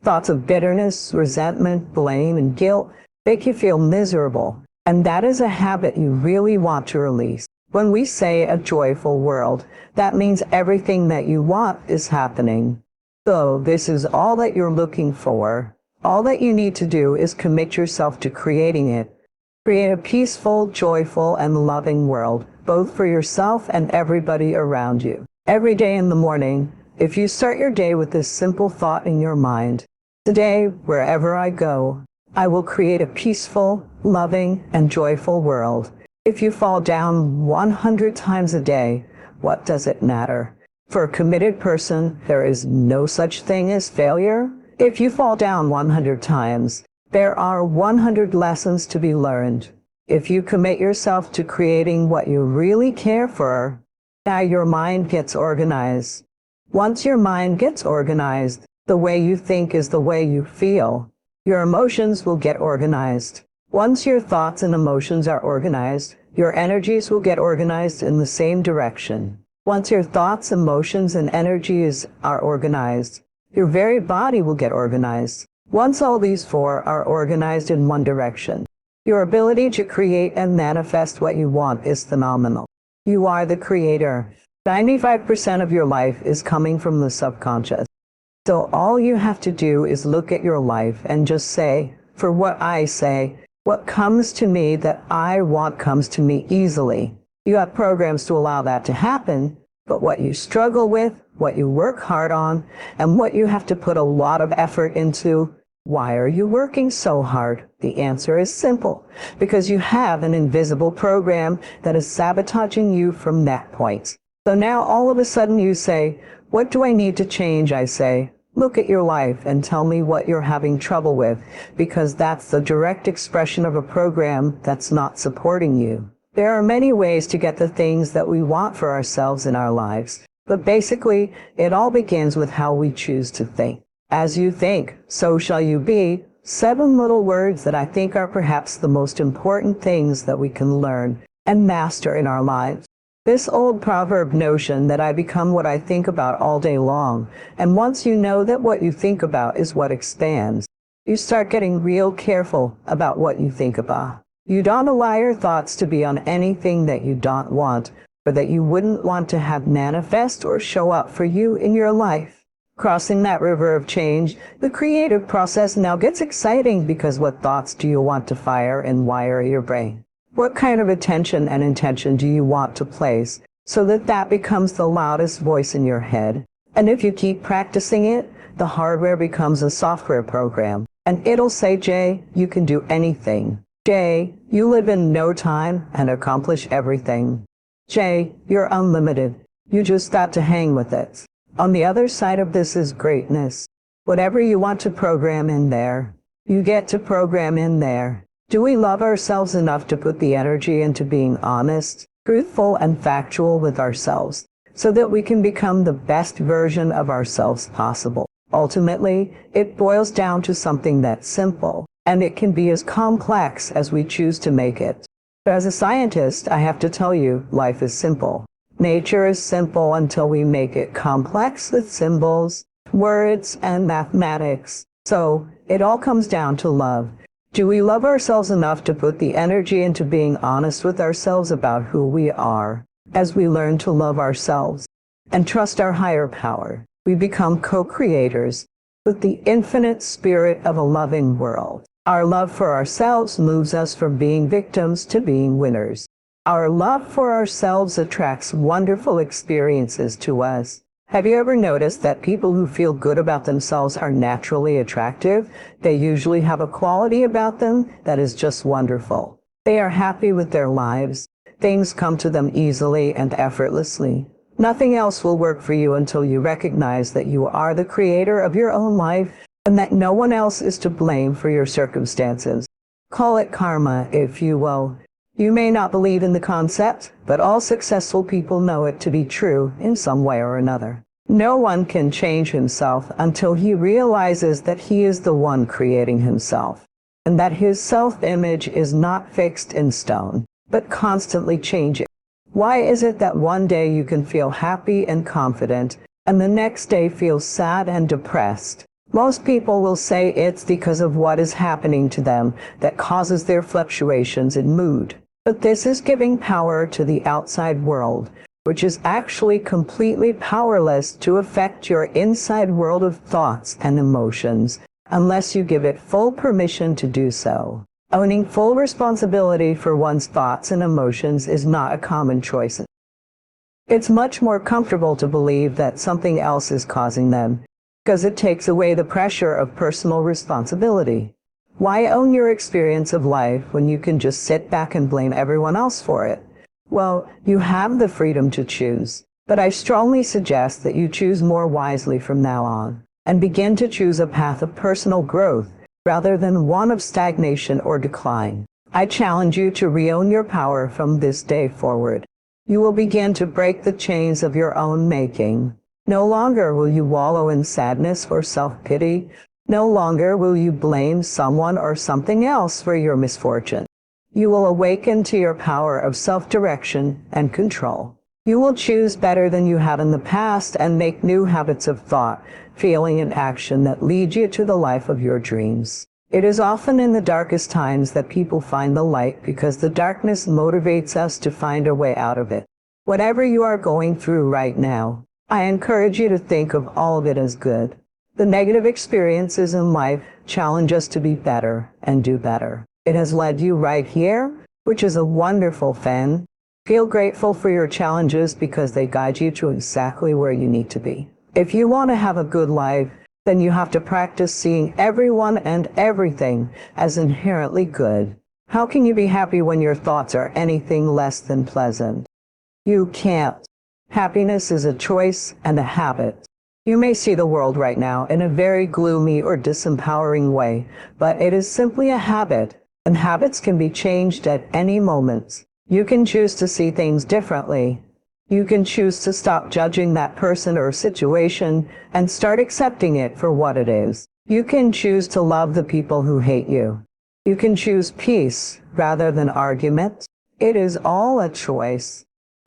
[SPEAKER 1] Thoughts of bitterness, resentment, blame, and guilt make you feel miserable. And that is a habit you really want to release. When we say a joyful world, that means everything that you want is happening. So this is all that you're looking for. All that you need to do is commit yourself to creating it. Create a peaceful, joyful, and loving world, both for yourself and everybody around you. Every day in the morning, if you start your day with this simple thought in your mind, today, wherever I go, I will create a peaceful, loving, and joyful world. If you fall down 100 times a day, what does it matter? For a committed person, there is no such thing as failure. If you fall down 100 times, there are 100 lessons to be learned. If you commit yourself to creating what you really care for, now your mind gets organized. Once your mind gets organized, the way you think is the way you feel. Your emotions will get organized. Once your thoughts and emotions are organized, your energies will get organized in the same direction. Once your thoughts, emotions, and energies are organized, your very body will get organized. Once all these four are organized in one direction, your ability to create and manifest what you want is phenomenal. You are the creator. 95% of your life is coming from the subconscious. So all you have to do is look at your life and just say, for what I say, what comes to me that I want comes to me easily. You have programs to allow that to happen, but what you struggle with, what you work hard on, and what you have to put a lot of effort into, why are you working so hard? The answer is simple, because you have an invisible program that is sabotaging you from that point. So now all of a sudden you say, what do I need to change? I say, look at your life and tell me what you're having trouble with, because that's the direct expression of a program that's not supporting you. There are many ways to get the things that we want for ourselves in our lives, but basically, it all begins with how we choose to think. As you think, so shall you be. 7 little words that I think are perhaps the most important things that we can learn and master in our lives. This old proverb notion that I become what I think about all day long, and once you know that what you think about is what expands, you start getting real careful about what you think about. You don't allow your thoughts to be on anything that you don't want, or that you wouldn't want to have manifest or show up for you in your life. Crossing that river of change, the creative process now gets exciting, because what thoughts do you want to fire and wire your brain? What kind of attention and intention do you want to place so that that becomes the loudest voice in your head? And if you keep practicing it, the hardware becomes a software program. and it'll say, Jay, you can do anything. Jay, you live in no time and accomplish everything. Jay, you're unlimited. You just got to hang with it. On the other side of this is greatness. Whatever you want to program in there, you get to program in there. Do we love ourselves enough to put the energy into being honest, truthful, and factual with ourselves so that we can become the best version of ourselves possible? Ultimately, it boils down to something that's simple, and it can be as complex as we choose to make it. But as a scientist, I have to tell you, life is simple. Nature is simple until we make it complex with symbols, words, and mathematics. So, it all comes down to love. Do we love ourselves enough to put the energy into being honest with ourselves about who we are? As we learn to love ourselves and trust our higher power, we become co-creators with the infinite spirit of a loving world. Our love for ourselves moves us from being victims to being winners. Our love for ourselves attracts wonderful experiences to us. Have you ever noticed that people who feel good about themselves are naturally attractive? They usually have a quality about them that is just wonderful. They are happy with their lives. Things come to them easily and effortlessly. Nothing else will work for you until you recognize that you are the creator of your own life and that no one else is to blame for your circumstances. Call it karma, if you will. You may not believe in the concept, but all successful people know it to be true in some way or another. No one can change himself until he realizes that he is the one creating himself, and that his self-image is not fixed in stone, but constantly changing. Why is it that one day you can feel happy and confident, and the next day feel sad and depressed? Most people will say it's because of what is happening to them that causes their fluctuations in mood. But this is giving power to the outside world, which is actually completely powerless to affect your inside world of thoughts and emotions, unless you give it full permission to do so. Owning full responsibility for one's thoughts and emotions is not a common choice. It's much more comfortable to believe that something else is causing them, because it takes away the pressure of personal responsibility. Why own your experience of life when you can just sit back and blame everyone else for it? Well, you have the freedom to choose, but I strongly suggest that you choose more wisely from now on, and begin to choose a path of personal growth rather than one of stagnation or decline. I challenge you to re-own your power from this day forward. You will begin to break the chains of your own making. No longer will you wallow in sadness or self-pity. No longer will you blame someone or something else for your misfortune. You will awaken to your power of self-direction and control. You will choose better than you have in the past and make new habits of thought, feeling, and action that lead you to the life of your dreams. It is often in the darkest times that people find the light because the darkness motivates us to find a way out of it. Whatever you are going through right now, I encourage you to think of all of it as good. The negative experiences in life challenge us to be better and do better. It has led you right here, which is a wonderful thing. Feel grateful for your challenges because they guide you to exactly where you need to be. If you want to have a good life, then you have to practice seeing everyone and everything as inherently good. How can you be happy when your thoughts are anything less than pleasant? You can't. Happiness is a choice and a habit. You may see the world right now in a very gloomy or disempowering way, but it is simply a habit, and habits can be changed at any moment. You can choose to see things differently. You can choose to stop judging that person or situation and start accepting it for what it is. You can choose to love the people who hate you. You can choose peace rather than argument. It is all a choice.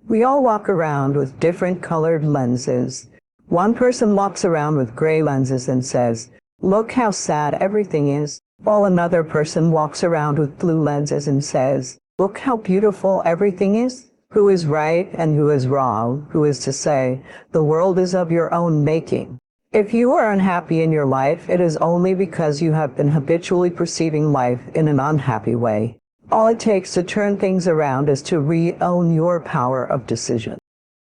[SPEAKER 1] We all walk around with different colored lenses. One person walks around with gray lenses and says, "Look how sad everything is," while another person walks around with blue lenses and says, "Look how beautiful everything is." Who is right and who is wrong? Who is to say, the world is of your own making. If you are unhappy in your life, it is only because you have been habitually perceiving life in an unhappy way. All it takes to turn things around is to re-own your power of decision.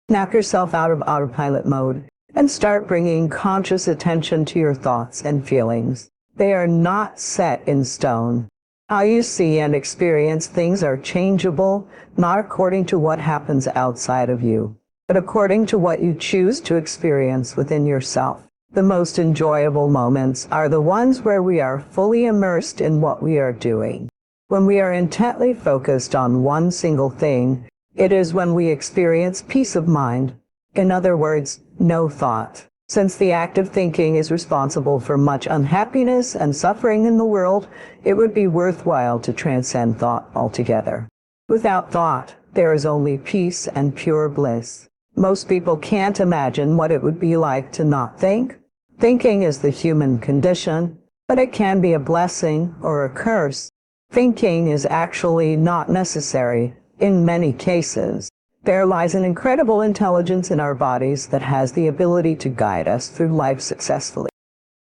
[SPEAKER 1] Snap yourself out of autopilot mode and start bringing conscious attention to your thoughts and feelings. They are not set in stone. How you see and experience things are changeable, not according to what happens outside of you, but according to what you choose to experience within yourself. The most enjoyable moments are the ones where we are fully immersed in what we are doing. When we are intently focused on one single thing, it is when we experience peace of mind. In other words, no thought. Since the act of thinking is responsible for much unhappiness and suffering in the world, it would be worthwhile to transcend thought altogether. Without thought, there is only peace and pure bliss. Most people can't imagine what it would be like to not think. Thinking is the human condition, but it can be a blessing or a curse. Thinking is actually not necessary in many cases. There lies an incredible intelligence in our bodies that has the ability to guide us through life successfully.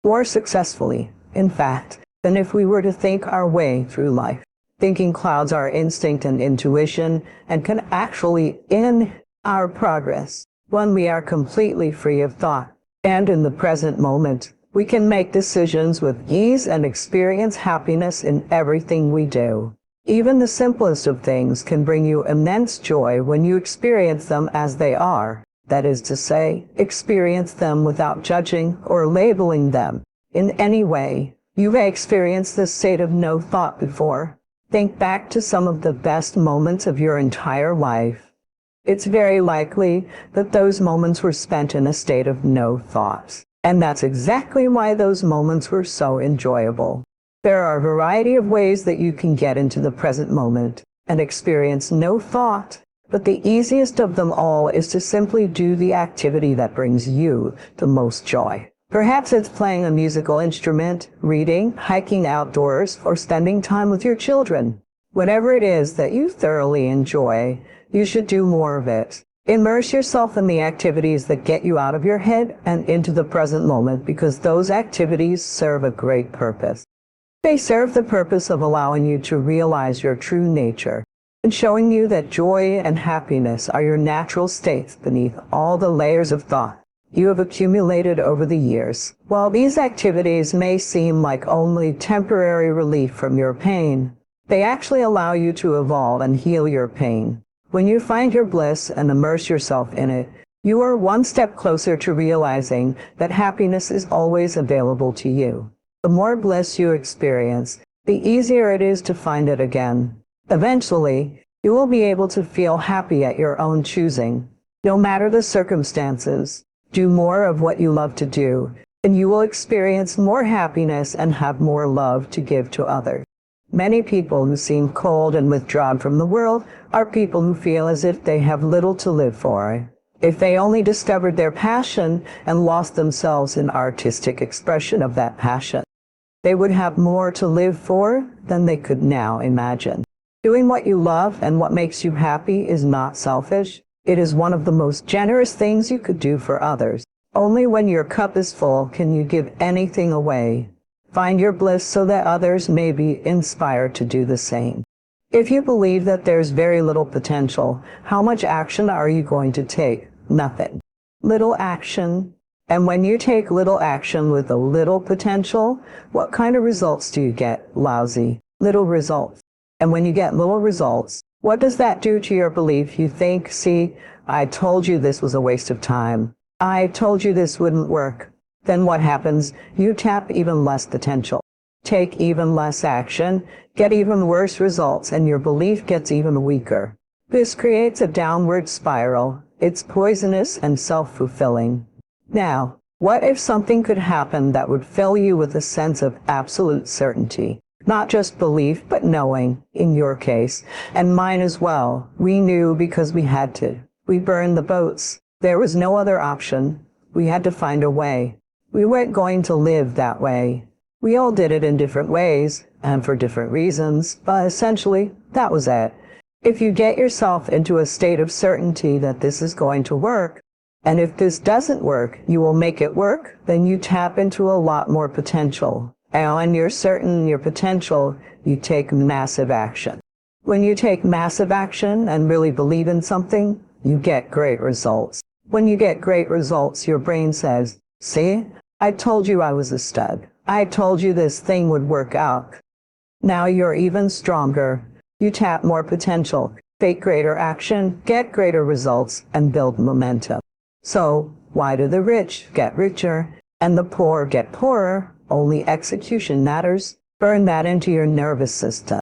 [SPEAKER 1] More successfully, in fact, than if we were to think our way through life. Thinking clouds our instinct and intuition and can actually end our progress when we are completely free of thought. And in the present moment, we can make decisions with ease and experience happiness in everything we do. Even the simplest of things can bring you immense joy when you experience them as they are. That is to say, experience them without judging or labeling them in any way. You may experience this state of no thought before. Think back to some of the best moments of your entire life. It's very likely that those moments were spent in a state of no thought. And that's exactly why those moments were so enjoyable. There are a variety of ways that you can get into the present moment and experience no thought, but the easiest of them all is to simply do the activity that brings you the most joy. Perhaps it's playing a musical instrument, reading, hiking outdoors, or spending time with your children. Whatever it is that you thoroughly enjoy, you should do more of it. Immerse yourself in the activities that get you out of your head and into the present moment, because those activities serve a great purpose. They serve the purpose of allowing you to realize your true nature and showing you that joy and happiness are your natural states beneath all the layers of thought you have accumulated over the years. While these activities may seem like only temporary relief from your pain, they actually allow you to evolve and heal your pain. When you find your bliss and immerse yourself in it, you are one step closer to realizing that happiness is always available to you. The more bliss you experience, the easier it is to find it again. Eventually, you will be able to feel happy at your own choosing. No matter the circumstances, do more of what you love to do, and you will experience more happiness and have more love to give to others. Many people who seem cold and withdrawn from the world are people who feel as if they have little to live for. If they only discovered their passion and lost themselves in artistic expression of that passion, they would have more to live for than they could now imagine. Doing what you love and what makes you happy is not selfish. It is one of the most generous things you could do for others. Only when your cup is full can you give anything away. Find your bliss so that others may be inspired to do the same. If you believe that there's very little potential, how much action are you going to take? Nothing. Little action. And when you take little action with a little potential, what kind of results do you get? Lousy. Little results. And when you get little results, what does that do to your belief? You think, see, I told you this was a waste of time. I told you this wouldn't work. Then what happens? You tap even less potential. Take even less action, get even worse results, and your belief gets even weaker. This creates a downward spiral. It's poisonous and self-fulfilling. Now, what if something could happen that would fill you with a sense of absolute certainty? Not just belief, but knowing, in your case, and mine as well. We knew because we had to. We burned the boats. There was no other option. We had to find a way. We weren't going to live that way. We all did it in different ways, and for different reasons, but essentially, that was it. If you get yourself into a state of certainty that this is going to work, and if this doesn't work, you will make it work, then you tap into a lot more potential. And when you're certain in your potential, you take massive action. When you take massive action and really believe in something, you get great results. When you get great results, your brain says, see, I told you I was a stud. I told you this thing would work out. Now you're even stronger. You tap more potential, take greater action, get greater results, and build momentum. So, why do the rich get richer and the poor get poorer? Only execution matters. Burn that into your nervous system.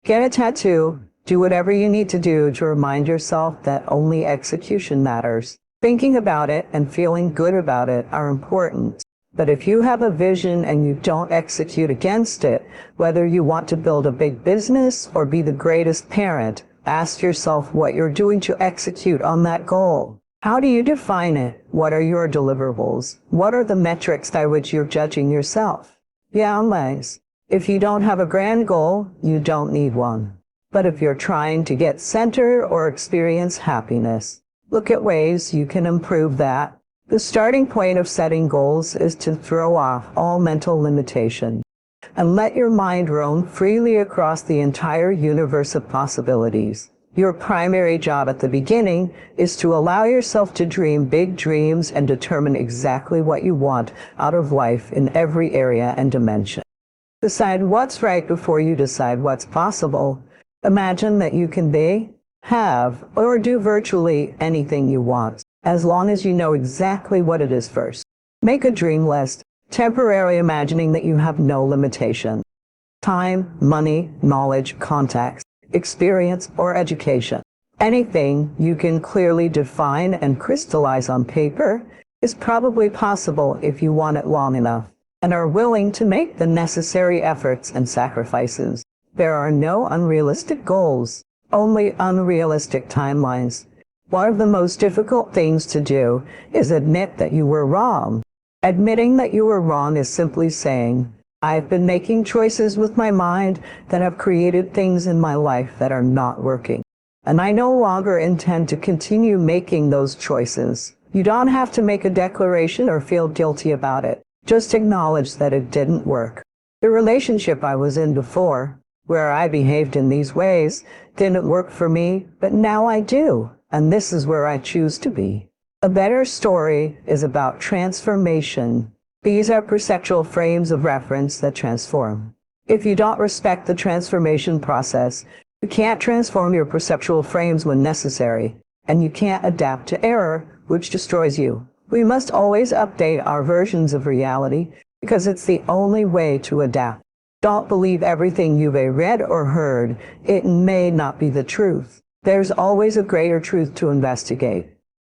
[SPEAKER 1] Get a tattoo. Do whatever you need to do to remind yourself that only execution matters. Thinking about it and feeling good about it are important. But if you have a vision and you don't execute against it, whether you want to build a big business or be the greatest parent, ask yourself what you're doing to execute on that goal. How do you define it? What are your deliverables? What are the metrics by which you're judging yourself? Yeah, Liz. If you don't have a grand goal, you don't need one. But if you're trying to get center or experience happiness, look at ways you can improve that. The starting point of setting goals is to throw off all mental limitation and let your mind roam freely across the entire universe of possibilities. Your primary job at the beginning is to allow yourself to dream big dreams and determine exactly what you want out of life in every area and dimension. Decide what's right before you decide what's possible. Imagine that you can be, have, or do virtually anything you want, as long as you know exactly what it is first. Make a dream list, temporarily imagining that you have no limitation. Time, money, knowledge, contacts, experience, or education. Anything you can clearly define and crystallize on paper is probably possible if you want it long enough and are willing to make the necessary efforts and sacrifices. There are no unrealistic goals, only unrealistic timelines. One of the most difficult things to do is admit that you were wrong. Admitting that you were wrong is simply saying, I've been making choices with my mind that have created things in my life that are not working, and I no longer intend to continue making those choices. You don't have to make a declaration or feel guilty about it. Just acknowledge that it didn't work. The relationship I was in before, where I behaved in these ways, didn't work for me, but now I do, and this is where I choose to be. A better story is about transformation. These are perceptual frames of reference that transform. If you don't respect the transformation process, you can't transform your perceptual frames when necessary, and you can't adapt to error, which destroys you. We must always update our versions of reality because it's the only way to adapt. Don't believe everything you've read or heard. It may not be the truth. There's always a greater truth to investigate.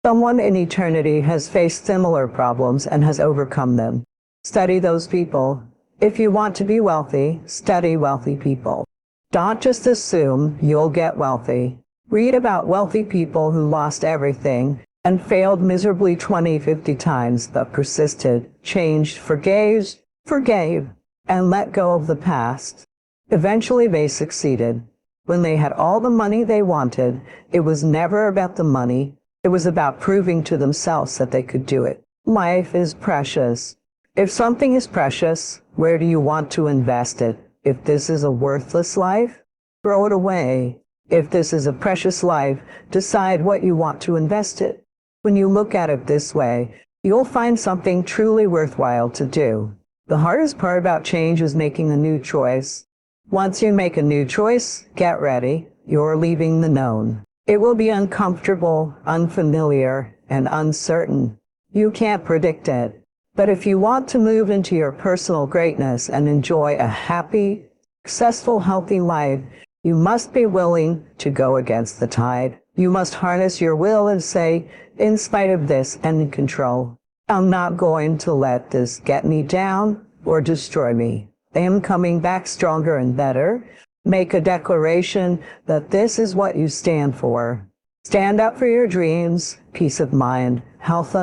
[SPEAKER 1] Someone in eternity has faced similar problems and has overcome them. Study those people. If you want to be wealthy, study wealthy people. Don't just assume you'll get wealthy. Read about wealthy people who lost everything and failed miserably 20, 50 times, but persisted, changed, forgave, and let go of the past. Eventually they succeeded. When they had all the money they wanted, it was never about the money. It was about proving to themselves that they could do it. Life is precious. If something is precious, where do you want to invest it? If this is a worthless life, throw it away. If this is a precious life, decide what you want to invest it. When you look at it this way, you'll find something truly worthwhile to do. The hardest part about change is making a new choice. Once you make a new choice, get ready. You're leaving the known. It will be uncomfortable, unfamiliar, and uncertain. You can't predict it. But if you want to move into your personal greatness and enjoy a happy, successful, healthy life, you must be willing to go against the tide. You must harness your will and say, in spite of this and in control, I'm not going to let this get me down or destroy me. I am coming back stronger and better. Make a declaration that this is what you stand for. Stand up for your dreams, peace of mind, health.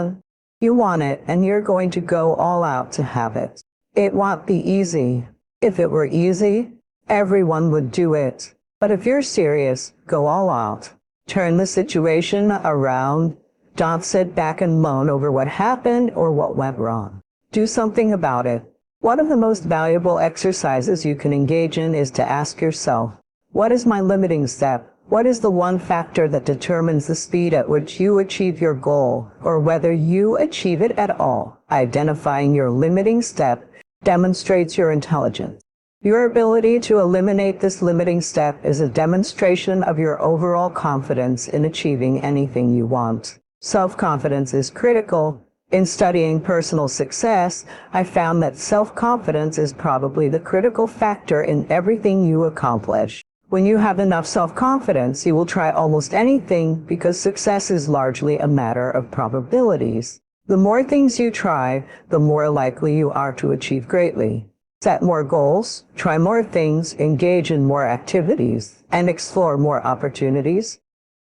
[SPEAKER 1] You want it, and you're going to go all out to have it. It won't be easy. If it were easy, everyone would do it. But if you're serious, go all out. Turn the situation around. Don't sit back and moan over what happened or what went wrong. Do something about it. One of the most valuable exercises you can engage in is to ask yourself, what is my limiting step? What is the one factor that determines the speed at which you achieve your goal, or whether you achieve it at all? Identifying your limiting step demonstrates your intelligence. Your ability to eliminate this limiting step is a demonstration of your overall confidence in achieving anything you want. Self-confidence is critical. In studying personal success, I found that self-confidence is probably the critical factor in everything you accomplish. When you have enough self-confidence, you will try almost anything because success is largely a matter of probabilities. The more things you try, the more likely you are to achieve greatly. Set more goals, try more things, engage in more activities, and explore more opportunities.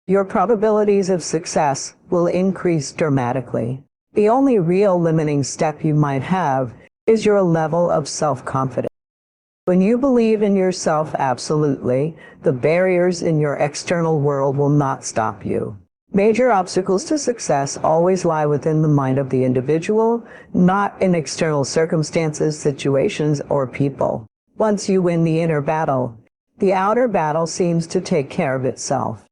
[SPEAKER 1] Your probabilities of success will increase dramatically. The only real limiting step you might have is your level of self-confidence. When you believe in yourself absolutely, the barriers in your external world will not stop you. Major obstacles to success always lie within the mind of the individual, not in external circumstances, situations, or people. Once you win the inner battle, the outer battle seems to take care of itself.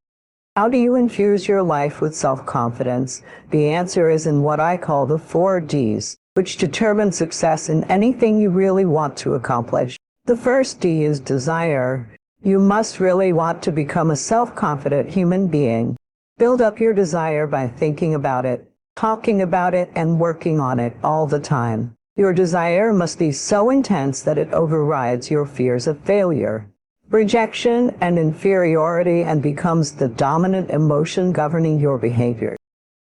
[SPEAKER 1] How do you infuse your life with self-confidence? The answer is in what I call the 4 Ds, which determine success in anything you really want to accomplish. The first D is desire. You must really want to become a self-confident human being. Build up your desire by thinking about it, talking about it, and working on it all the time. Your desire must be so intense that it overrides your fears of failure, rejection, and inferiority, and becomes the dominant emotion governing your behavior.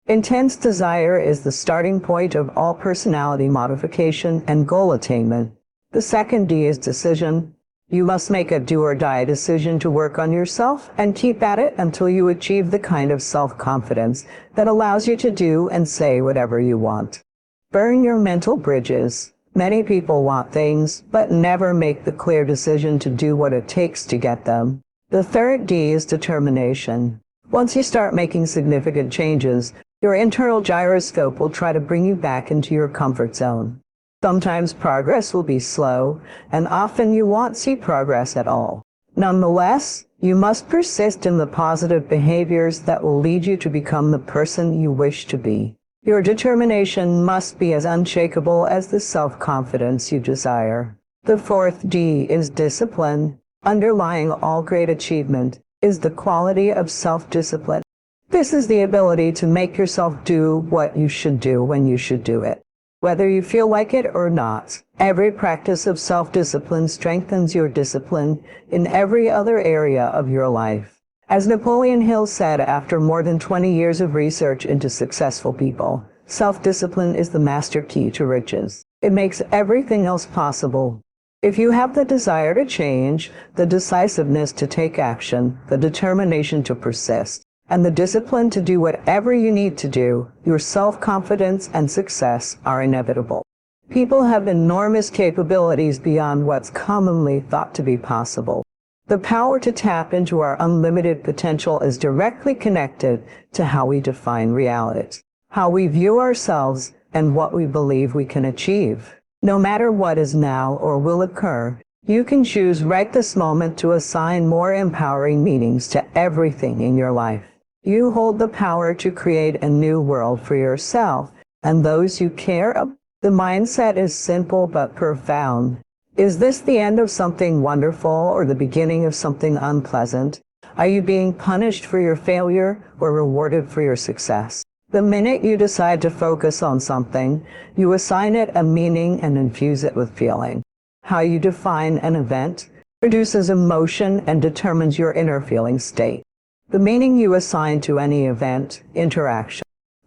[SPEAKER 1] Intense desire is the starting point of all personality modification and goal attainment. The second D is decision. You must make a do-or-die decision to work on yourself and keep at it until you achieve the kind of self-confidence that allows you to do and say whatever you want. Burn your mental bridges. Many people want things, but never make the clear decision to do what it takes to get them. The third D is determination. Once you start making significant changes, your internal gyroscope will try to bring you back into your comfort zone. Sometimes progress will be slow, and often you won't see progress at all. Nonetheless, you must persist in the positive behaviors that will lead you to become the person you wish to be. Your determination must be as unshakable as the self-confidence you desire. The fourth D is discipline. Underlying all great achievement is the quality of self-discipline. This is the ability to make yourself do what you should do when you should do it, whether you feel like it or not. Every practice of self-discipline strengthens your discipline in every other area of your life. As Napoleon Hill said after more than 20 years of research into successful people, self-discipline is the master key to riches. It makes everything else possible. If you have the desire to change, the decisiveness to take action, the determination to persist, and the discipline to do whatever you need to do, your self-confidence and success are inevitable. People have enormous capabilities beyond what's commonly thought to be possible. The power to tap into our unlimited potential is directly connected to how we define reality, how we view ourselves, and what we believe we can achieve. No matter what is now or will occur, you can choose right this moment to assign more empowering meanings to everything in your life. You hold the power to create a new world for yourself and those you care about. The mindset is simple but profound. Is this the end of something wonderful or the beginning of something unpleasant? Are you being punished for your failure or rewarded for your success? The minute you decide to focus on something, you assign it a meaning and infuse it with feeling. How you define an event produces emotion and determines your inner feeling state. The meaning you assign to any event, interaction,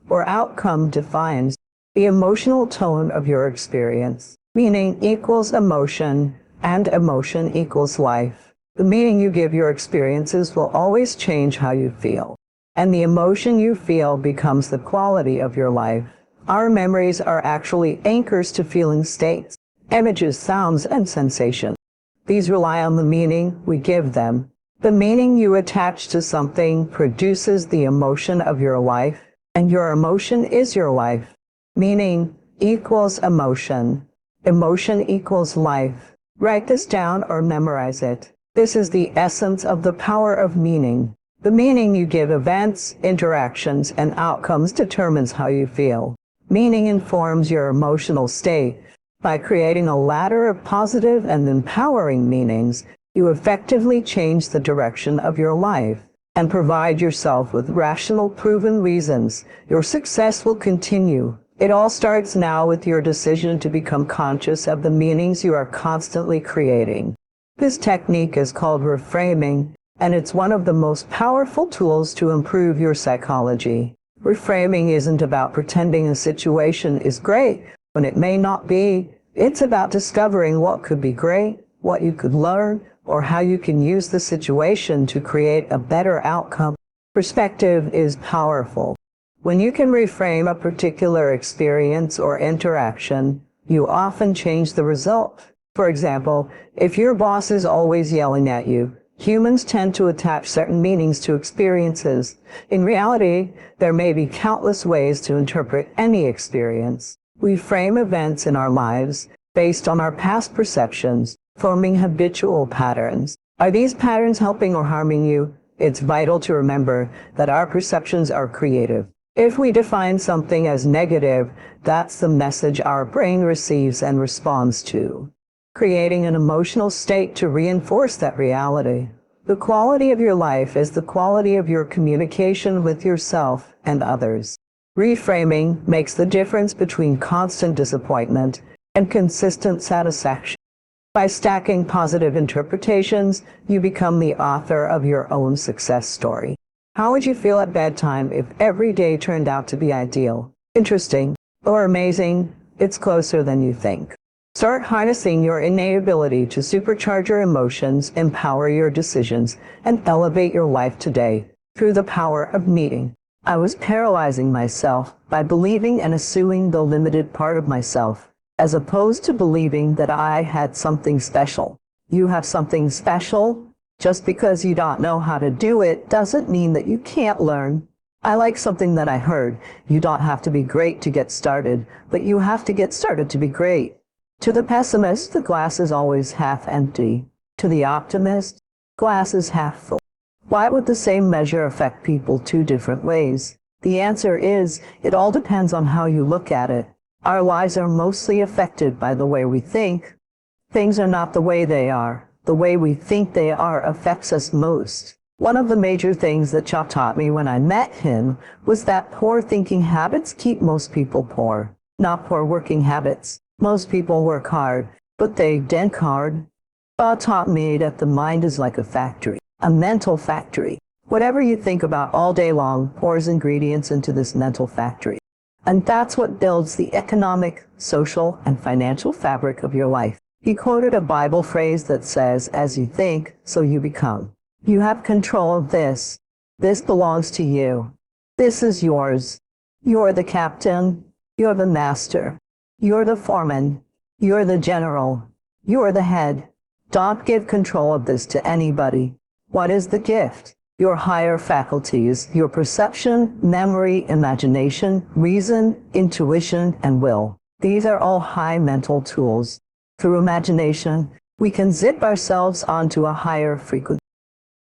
[SPEAKER 1] or outcome defines the emotional tone of your experience. Meaning equals emotion, and emotion equals life. The meaning you give your experiences will always change how you feel, and the emotion you feel becomes the quality of your life. Our memories are actually anchors to feeling states, images, sounds, and sensations. These rely on the meaning we give them. The meaning you attach to something produces the emotion of your life, and your emotion is your life. Meaning equals emotion. Emotion equals life. Write this down or memorize it. This is the essence of the power of meaning. The meaning you give events, interactions, and outcomes determines how you feel. Meaning informs your emotional state, By creating a ladder of positive and empowering meanings, you effectively change the direction of your life and provide yourself with rational, proven reasons. Your success will continue. It all starts now with your decision to become conscious of the meanings you are constantly creating. This technique is called reframing, and it's one of the most powerful tools to improve your psychology. Reframing isn't about pretending a situation is great when it may not be. It's about discovering what could be great, what you could learn, or how you can use the situation to create a better outcome. Perspective is powerful. When you can reframe a particular experience or interaction, you often change the result. For example, if your boss is always yelling at you, humans tend to attach certain meanings to experiences. In reality, there may be countless ways to interpret any experience. We frame events in our lives based on our past perceptions, forming habitual patterns. Are these patterns helping or harming you? It's vital to remember that our perceptions are creative. If we define something as negative, that's the message our brain receives and responds to, creating an emotional state to reinforce that reality. The quality of your life is the quality of your communication with yourself and others. Reframing makes the difference between constant disappointment and consistent satisfaction. By stacking positive interpretations, you become the author of your own success story. How would you feel at bedtime if every day turned out to be ideal, interesting, or amazing? It's closer than you think. Start harnessing your innate ability to supercharge your emotions, empower your decisions, and elevate your life today through the power of meeting. I was paralyzing myself by believing and assuming the limited part of myself, as opposed to believing that I had something special. You have something special. Just because you don't know how to do it doesn't mean that you can't learn. I like something that I heard. You don't have to be great to get started, but you have to get started to be great. To the pessimist, the glass is always half empty. To the optimist, glass is half full. Why would the same measure affect people two different ways? The answer is, it all depends on how you look at it. Our lives are mostly affected by the way we think. Things are not the way they are. The way we think they are affects us most. One of the major things that Seach taught me when I met him was that poor thinking habits keep most people poor, not poor working habits. Most people work hard, but they think hard. Seach taught me that the mind is like a factory, a mental factory. Whatever you think about all day long pours ingredients into this mental factory. And that's what builds the economic, social, and financial fabric of your life. He quoted a Bible phrase that says, "As you think, so you become." You have control of this. This belongs to you. This is yours. You're the captain. You're the master. You're the foreman. You're the general. You're the head. Don't give control of this to anybody. What is the gift? Your higher faculties, your perception, memory, imagination, reason, intuition, and will. These are all high mental tools. Through imagination, we can zip ourselves onto a higher frequency.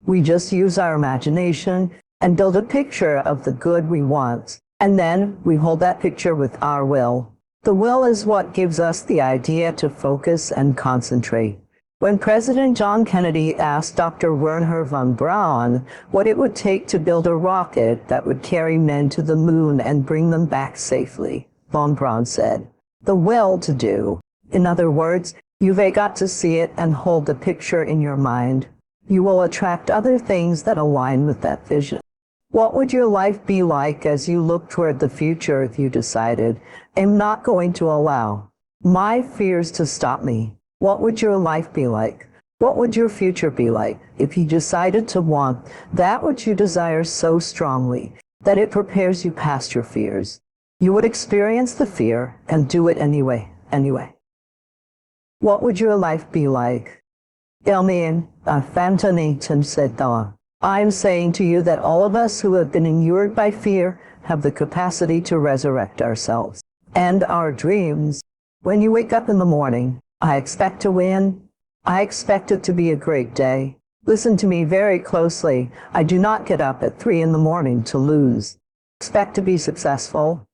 [SPEAKER 1] We just use our imagination and build a picture of the good we want, and then we hold that picture with our will. The will is what gives us the idea to focus and concentrate. When President John Kennedy asked Dr. Wernher von Braun what it would take to build a rocket that would carry men to the moon and bring them back safely, von Braun said, "The will to do." In other words, you've got to see it and hold the picture in your mind. You will attract other things that align with that vision. What would your life be like as you look toward the future if you decided, "I'm not going to allow my fears to stop me"? What would your life be like? What would your future be like if you decided to want that which you desire so strongly that it prepares you past your fears? You would experience the fear and do it anyway. What would your life be like? Elmian, Fantanington said Dawn. I'm saying to you that all of us who have been inured by fear have the capacity to resurrect ourselves and our dreams. When you wake up in the morning, I expect to win. I expect it to be a great day. Listen to me very closely. I do not get up at 3 a.m. to lose. Expect to be successful.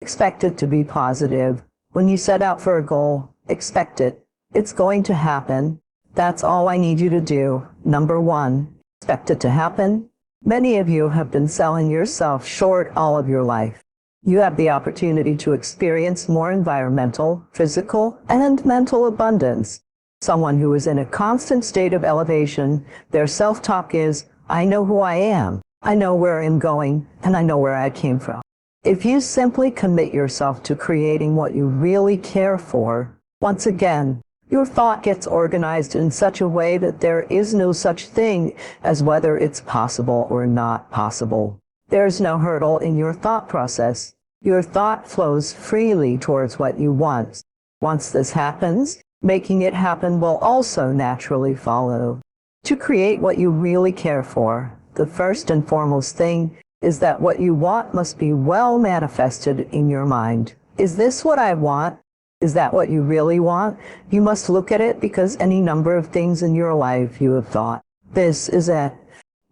[SPEAKER 1] Expect it to be positive. When you set out for a goal, Expect it. It's going to happen. That's all I need you to do. Number 1, expect it to happen. Many of you have been selling yourself short all of your life. You have the opportunity to experience more environmental, physical, and mental abundance. Someone who is in a constant state of elevation, their self-talk is, I know who I am, I know where I'm going, and I know where I came from. If you simply commit yourself to creating what you really care for, once again, your thought gets organized in such a way that there is no such thing as whether it's possible or not possible. There's no hurdle in your thought process. Your thought flows freely towards what you want. Once this happens, making it happen will also naturally follow. To create what you really care for, the first and foremost thing is that what you want must be well manifested in your mind. Is this what I want? Is that what you really want? You must look at it because any number of things in your life you have thought, this is it.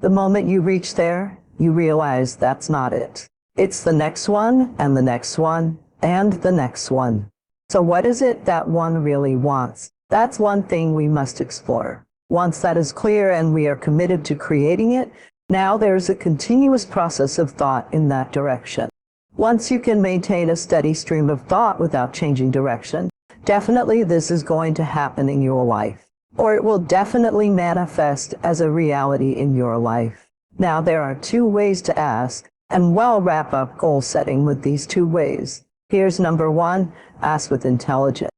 [SPEAKER 1] The moment you reach there, you realize that's not it. It's the next one, and the next one, and the next one. So what is it that one really wants? That's one thing we must explore. Once that is clear and we are committed to creating it, now there's a continuous process of thought in that direction. Once you can maintain a steady stream of thought without changing direction, definitely this is going to happen in your life, or it will definitely manifest as a reality in your life. Now there are 2 ways to ask, and we'll wrap up goal setting with these 2 ways. Here's number 1, ask with intelligence.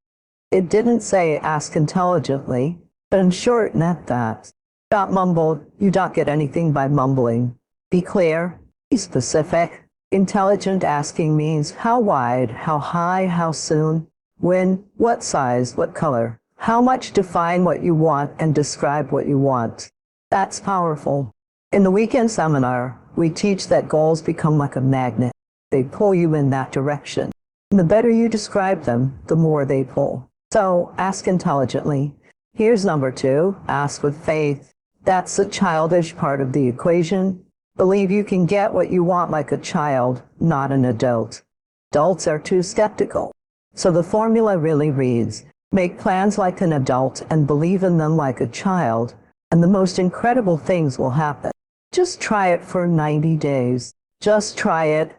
[SPEAKER 1] It didn't say ask intelligently, but in short, not that. Don't mumble, you don't get anything by mumbling. Be clear, be specific. Intelligent asking means how wide, how high, how soon, when, what size, what color. How much define what you want and describe what you want. That's powerful. In the weekend seminar, we teach that goals become like a magnet. They pull you in that direction. And the better you describe them, the more they pull. So ask intelligently. Here's number 2, ask with faith. That's the childish part of the equation. Believe you can get what you want like a child, not an adult. Adults are too skeptical. So the formula really reads, make plans like an adult and believe in them like a child, and the most incredible things will happen. Just try it for 90 days. Just try it.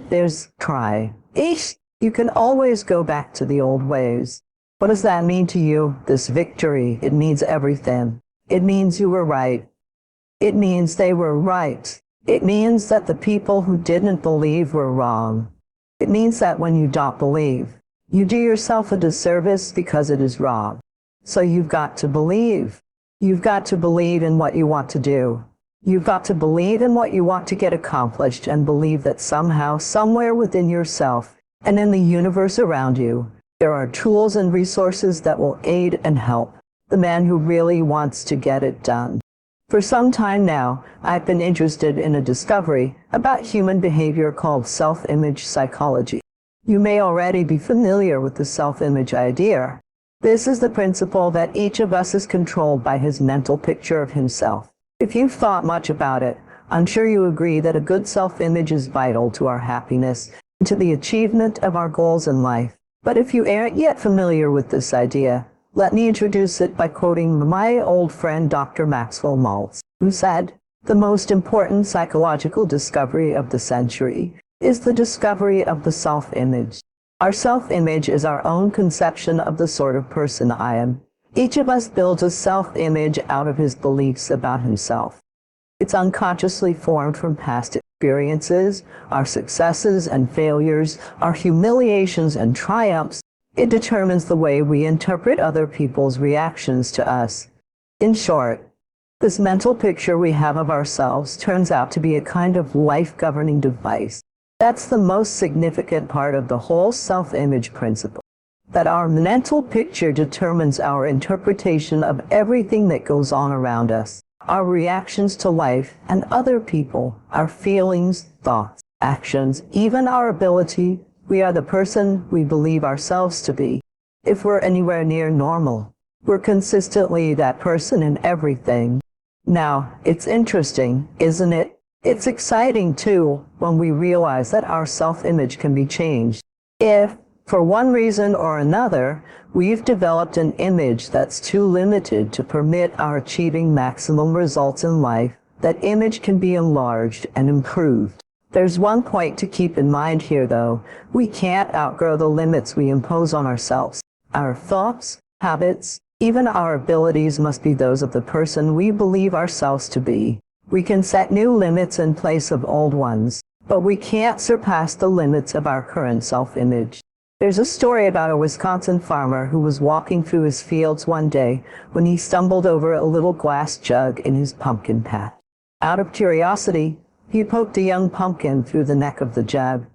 [SPEAKER 1] There's try. You can always go back to the old ways. What does that mean to you, this victory? It means everything. It means you were right. It means they were right. It means that the people who didn't believe were wrong. It means that when you don't believe, you do yourself a disservice because it is wrong. So you've got to believe. You've got to believe in what you want to do. You've got to believe in what you want to get accomplished and believe that somehow, somewhere within yourself and in the universe around you, there are tools and resources that will aid and help the man who really wants to get it done. For some time now, I've been interested in a discovery about human behavior called self-image psychology. You may already be familiar with the self-image idea. This is the principle that each of us is controlled by his mental picture of himself. If you've thought much about it, I'm sure you agree that a good self-image is vital to our happiness and to the achievement of our goals in life. But if you aren't yet familiar with this idea, let me introduce it by quoting my old friend Dr. Maxwell Maltz, who said, "The most important psychological discovery of the century is the discovery of the self-image." Our self-image is our own conception of the sort of person I am. Each of us builds a self-image out of his beliefs about himself. It's unconsciously formed from past experiences, our successes and failures, our humiliations and triumphs. It determines the way we interpret other people's reactions to us. In short, this mental picture we have of ourselves turns out to be a kind of life-governing device. That's the most significant part of the whole self-image principle. That our mental picture determines our interpretation of everything that goes on around us, our reactions to life and other people, our feelings, thoughts, actions, even our ability. We are the person we believe ourselves to be. If we're anywhere near normal, we're consistently that person in everything. Now, it's interesting, isn't it? It's exciting too when we realize that our self-image can be changed. If, for one reason or another, we've developed an image that's too limited to permit our achieving maximum results in life, that image can be enlarged and improved. There's one point to keep in mind here though. We can't outgrow the limits we impose on ourselves. Our thoughts, habits, even our abilities must be those of the person we believe ourselves to be. We can set new limits in place of old ones, but we can't surpass the limits of our current self-image. There's a story about a Wisconsin farmer who was walking through his fields one day when he stumbled over a little glass jug in his pumpkin patch. Out of curiosity, he poked a young pumpkin through the neck of the jug,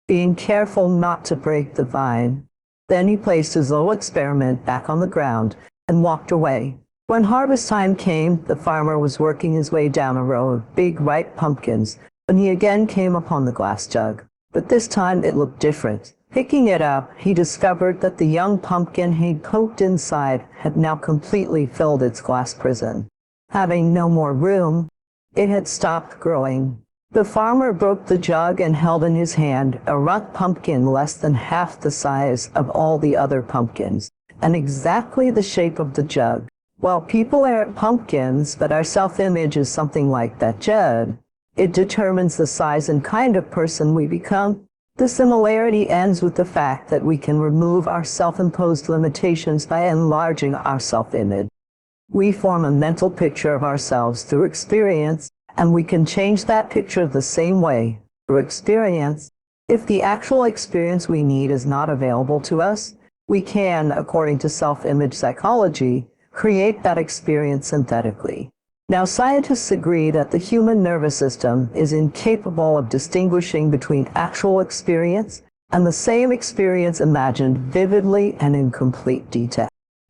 [SPEAKER 1] being careful not to break the vine. Then he placed his little experiment back on the ground and walked away. When harvest time came, the farmer was working his way down a row of big ripe pumpkins when he again came upon the glass jug. But this time it looked different. Picking it up, he discovered that the young pumpkin he'd poked inside had now completely filled its glass prison. Having no more room, it had stopped growing. The farmer broke the jug and held in his hand a rough pumpkin less than half the size of all the other pumpkins, and exactly the shape of the jug. Well, people aren't pumpkins, but our self-image is something like that jug. It determines the size and kind of person we become. The similarity ends with the fact that we can remove our self-imposed limitations by enlarging our self-image. We form a mental picture of ourselves through experience, and we can change that picture the same way, through experience. If the actual experience we need is not available to us, we can, according to self-image psychology, create that experience synthetically. Now, scientists agree that the human nervous system is incapable of distinguishing between actual experience and the same experience imagined vividly and in complete detail.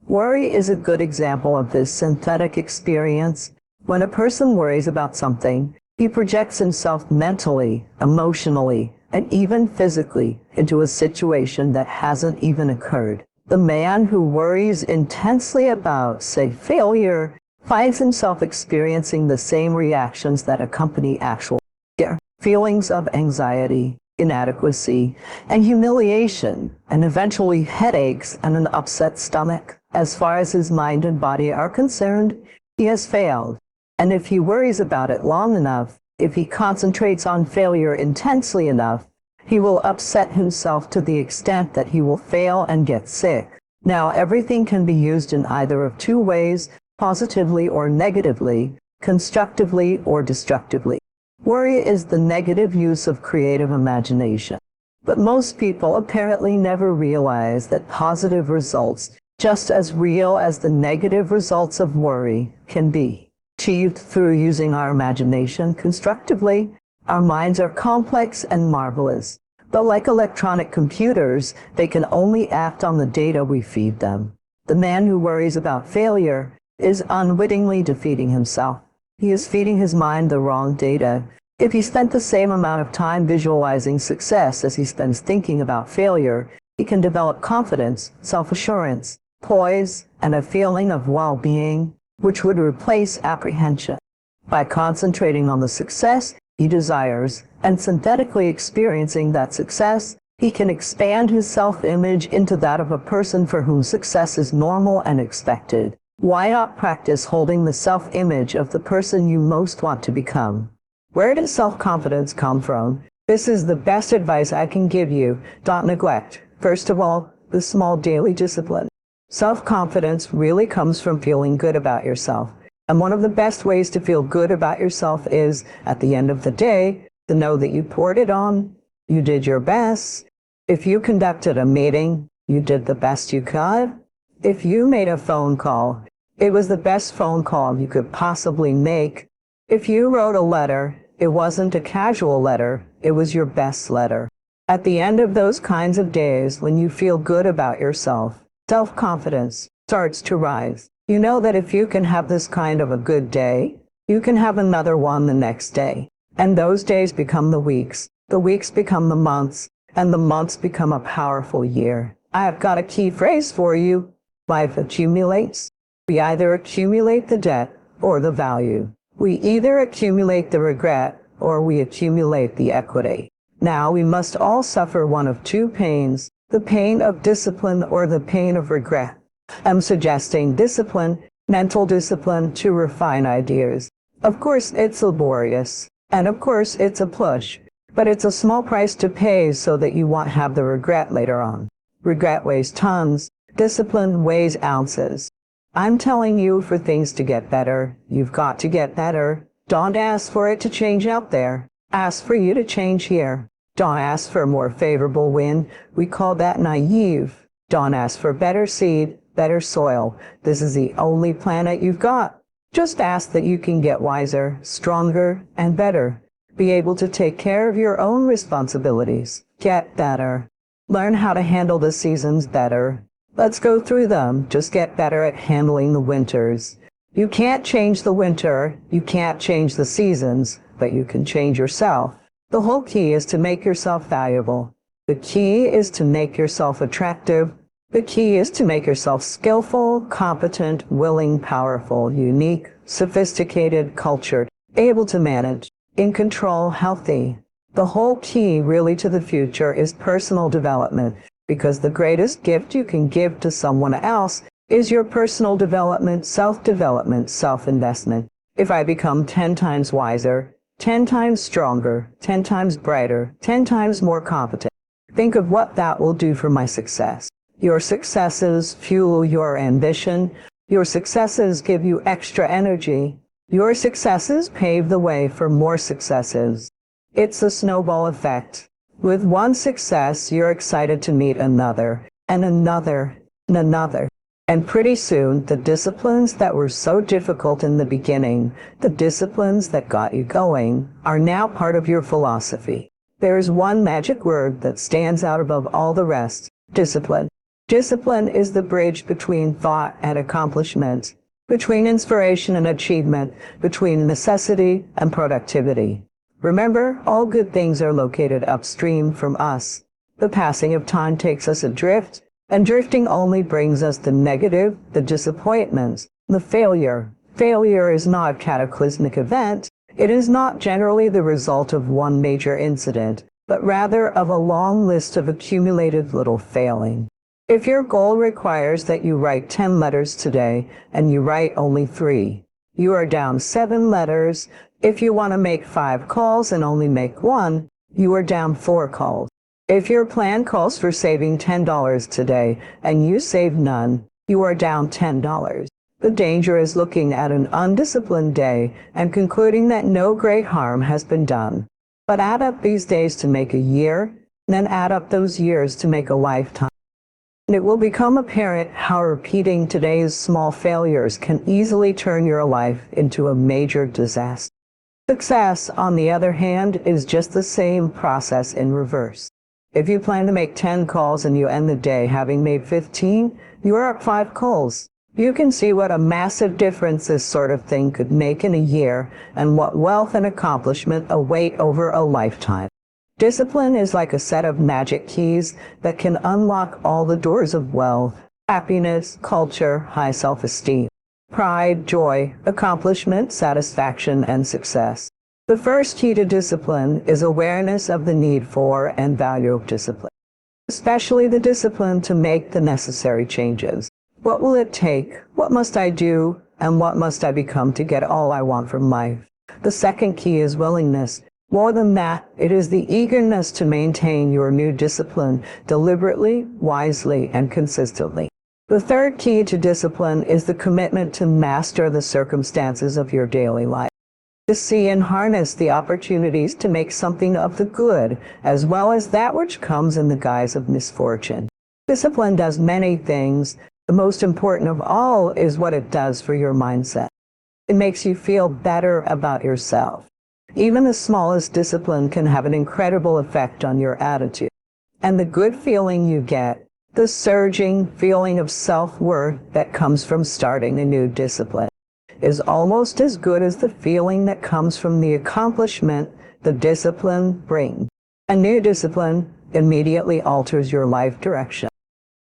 [SPEAKER 1] Worry is a good example of this synthetic experience. When a person worries about something, he projects himself mentally, emotionally, and even physically into a situation that hasn't even occurred. The man who worries intensely about, say, failure, finds himself experiencing the same reactions that accompany actual fear, feelings of anxiety, inadequacy, and humiliation, and eventually headaches and an upset stomach. As far as his mind and body are concerned, he has failed. And if he worries about it long enough, if he concentrates on failure intensely enough, he will upset himself to the extent that he will fail and get sick. Now, everything can be used in either of two ways, positively or negatively, constructively or destructively. Worry is the negative use of creative imagination. But most people apparently never realize that positive results, just as real as the negative results of worry, can be achieved through using our imagination constructively. Our minds are complex and marvelous, but like electronic computers, they can only act on the data we feed them. The man who worries about failure is unwittingly defeating himself. He is feeding his mind the wrong data. If he spent the same amount of time visualizing success as he spends thinking about failure, he can develop confidence, self-assurance, poise, and a feeling of well-being, which would replace apprehension. By concentrating on the success he desires and synthetically experiencing that success, he can expand his self-image into that of a person for whom success is normal and expected. Why not practice holding the self-image of the person you most want to become? Where does self-confidence come from? This is the best advice I can give you. Don't neglect, first of all, the small daily discipline. Self-confidence really comes from feeling good about yourself. And one of the best ways to feel good about yourself is, at the end of the day, to know that you poured it on, you did your best. If you conducted a meeting, you did the best you could. If you made a phone call, it was the best phone call you could possibly make. If you wrote a letter, it wasn't a casual letter, it was your best letter. At the end of those kinds of days, when you feel good about yourself, self-confidence starts to rise. You know that if you can have this kind of a good day, you can have another one the next day. And those days become the weeks become the months, and the months become a powerful year. I have got a key phrase for you. Life accumulates. We either accumulate the debt or the value. We either accumulate the regret or we accumulate the equity. Now we must all suffer one of two pains, the pain of discipline or the pain of regret. I'm suggesting discipline, mental discipline to refine ideas. Of course it's laborious, and of course it's a push, but it's a small price to pay so that you won't have the regret later on. Regret weighs tons, discipline weighs ounces. I'm telling you, for things to get better, you've got to get better. Don't ask for it to change out there. Ask for you to change here. Don't ask for a more favorable wind. We call that naive. Don't ask for better seed, better soil. This is the only planet you've got. Just ask that you can get wiser, stronger, and better. Be able to take care of your own responsibilities. Get better. Learn how to handle the seasons better. Let's go through them. Just get better at handling the winters. You can't change the winter. You can't change the seasons, but you can change yourself. The whole key is to make yourself valuable. The key is to make yourself attractive. The key is to make yourself skillful, competent, willing, powerful, unique, sophisticated, cultured, able to manage, in control, healthy. The whole key really to the future is personal development, because the greatest gift you can give to someone else is your personal development, self-investment. If I become 10 times wiser, 10 times stronger, 10 times brighter, 10 times more competent, think of what that will do for my success. Your successes fuel your ambition. Your successes give you extra energy. Your successes pave the way for more successes. It's a snowball effect. With one success, you're excited to meet another, and another, and another. And pretty soon, the disciplines that were so difficult in the beginning, the disciplines that got you going, are now part of your philosophy. There is one magic word that stands out above all the rest: discipline. Discipline is the bridge between thought and accomplishment, between inspiration and achievement, between necessity and productivity. Remember, all good things are located upstream from us. The passing of time takes us adrift, and drifting only brings us the negative, the disappointments, the failure. Failure is not a cataclysmic event. It is not generally the result of one major incident, but rather of a long list of accumulated little failing. If your goal requires that you write 10 letters today, and you write only 3, you are down 7 letters. If you want to make 5 calls and only make 1, you are down 4 calls. If your plan calls for saving $10 today and you save none, you are down $10. The danger is looking at an undisciplined day and concluding that no great harm has been done. But add up these days to make a year, and then add up those years to make a lifetime. And it will become apparent how repeating today's small failures can easily turn your life into a major disaster. Success, on the other hand, is just the same process in reverse. If you plan to make 10 calls and you end the day having made 15, you are up 5 calls. You can see what a massive difference this sort of thing could make in a year, and what wealth and accomplishment await over a lifetime. Discipline is like a set of magic keys that can unlock all the doors of wealth, happiness, culture, high self-esteem, pride, joy, accomplishment, satisfaction, and success. The first key to discipline is awareness of the need for and value of discipline, especially the discipline to make the necessary changes. What will it take? What must I do? And what must I become to get all I want from life? The second key is willingness. More than that, it is the eagerness to maintain your new discipline deliberately, wisely, and consistently. The third key to discipline is the commitment to master the circumstances of your daily life, to see and harness the opportunities to make something of the good, as well as that which comes in the guise of misfortune. Discipline does many things. The most important of all is what it does for your mindset. It makes you feel better about yourself. Even the smallest discipline can have an incredible effect on your attitude. And the good feeling you get, the surging feeling of self-worth that comes from starting a new discipline, is almost as good as the feeling that comes from the accomplishment the discipline brings. A new discipline immediately alters your life direction.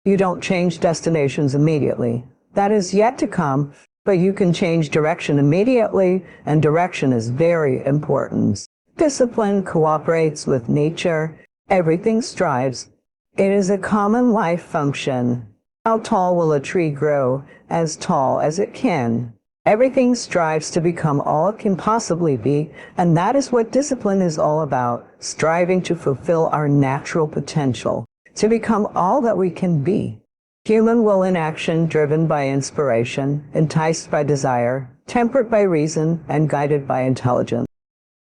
[SPEAKER 1] You don't change destinations immediately. That is yet to come, but you can change direction immediately, and direction is very important. Discipline cooperates with nature. Everything strives. It is a common life function. How tall will a tree grow? As tall as it can. Everything strives to become all it can possibly be, and that is what discipline is all about, striving to fulfill our natural potential, to become all that we can be. Human will in action, driven by inspiration, enticed by desire, tempered by reason, and guided by intelligence,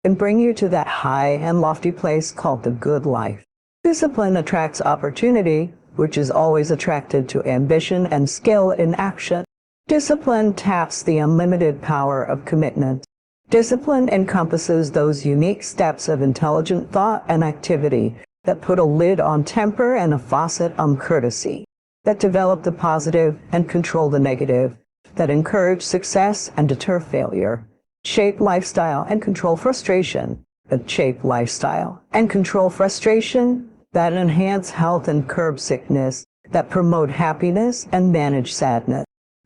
[SPEAKER 1] can bring you to that high and lofty place called the good life. Discipline attracts opportunity, which is always attracted to ambition and skill in action. Discipline taps the unlimited power of commitment. Discipline encompasses those unique steps of intelligent thought and activity that put a lid on temper and a faucet on courtesy, that develop the positive and control the negative, that encourage success and deter failure, shape lifestyle and control frustration, that shape lifestyle and control frustration, that enhance health and curb sickness, that promote happiness and manage sadness.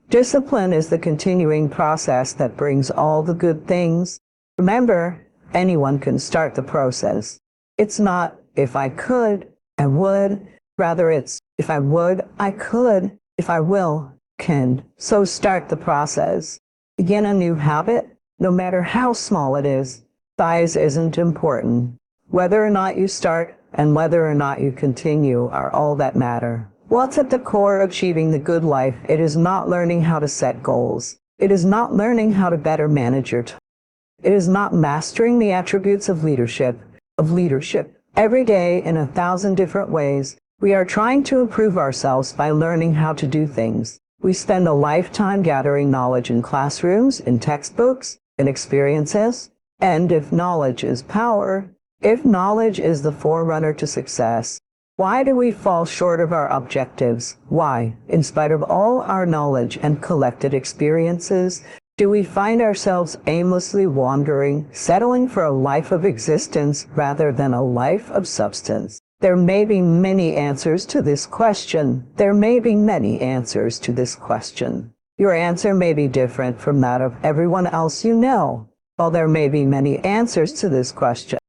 [SPEAKER 1] Discipline is the continuing process that brings all the good things. Remember, anyone can start the process. It's not, if I could, I would. Rather, it's, if I would, I could. If I will, can. So start the process. Begin a new habit, no matter how small it is. Size isn't important. Whether or not you start and whether or not you continue are all that matter. What's at the core of achieving the good life? It is not learning how to set goals. It is not learning how to better manage your time. It is not mastering the attributes of leadership. Every day, in 1,000 different ways, we are trying to improve ourselves by learning how to do things. We spend a lifetime gathering knowledge in classrooms, in textbooks, in experiences. And if knowledge is power, if knowledge is the forerunner to success, why do we fall short of our objectives? Why, in spite of all our knowledge and collected experiences, do we find ourselves aimlessly wandering, settling for a life of existence rather than a life of substance? There may be many answers to this question. Your answer may be different from that of everyone else you know. While there may be many answers to this question,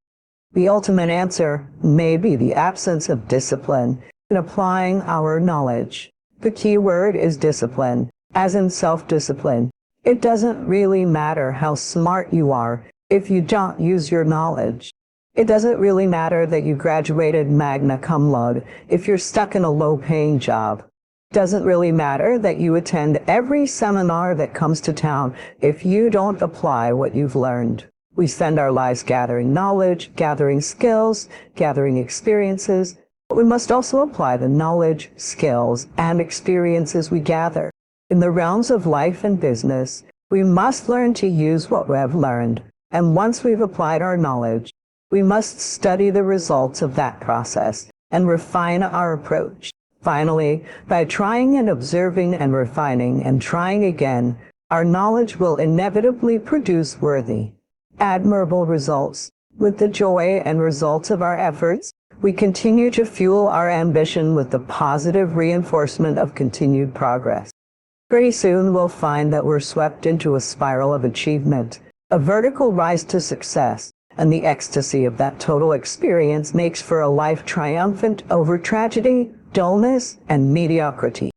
[SPEAKER 1] the ultimate answer may be the absence of discipline in applying our knowledge. The key word is discipline, as in self-discipline. It doesn't really matter how smart you are if you don't use your knowledge. It doesn't really matter that you graduated magna cum laude if you're stuck in a low-paying job. It doesn't really matter that you attend every seminar that comes to town if you don't apply what you've learned. We spend our lives gathering knowledge, gathering skills, gathering experiences, but we must also apply the knowledge, skills, and experiences we gather. In the realms of life and business, we must learn to use what we have learned, and once we've applied our knowledge, we must study the results of that process and refine our approach. Finally, by trying and observing and refining and trying again, our knowledge will inevitably produce worthy, admirable results. With the joy and results of our efforts, we continue to fuel our ambition with the positive reinforcement of continued progress. Pretty soon we'll find that we're swept into a spiral of achievement, a vertical rise to success, and the ecstasy of that total experience makes for a life triumphant over tragedy, dullness, and mediocrity.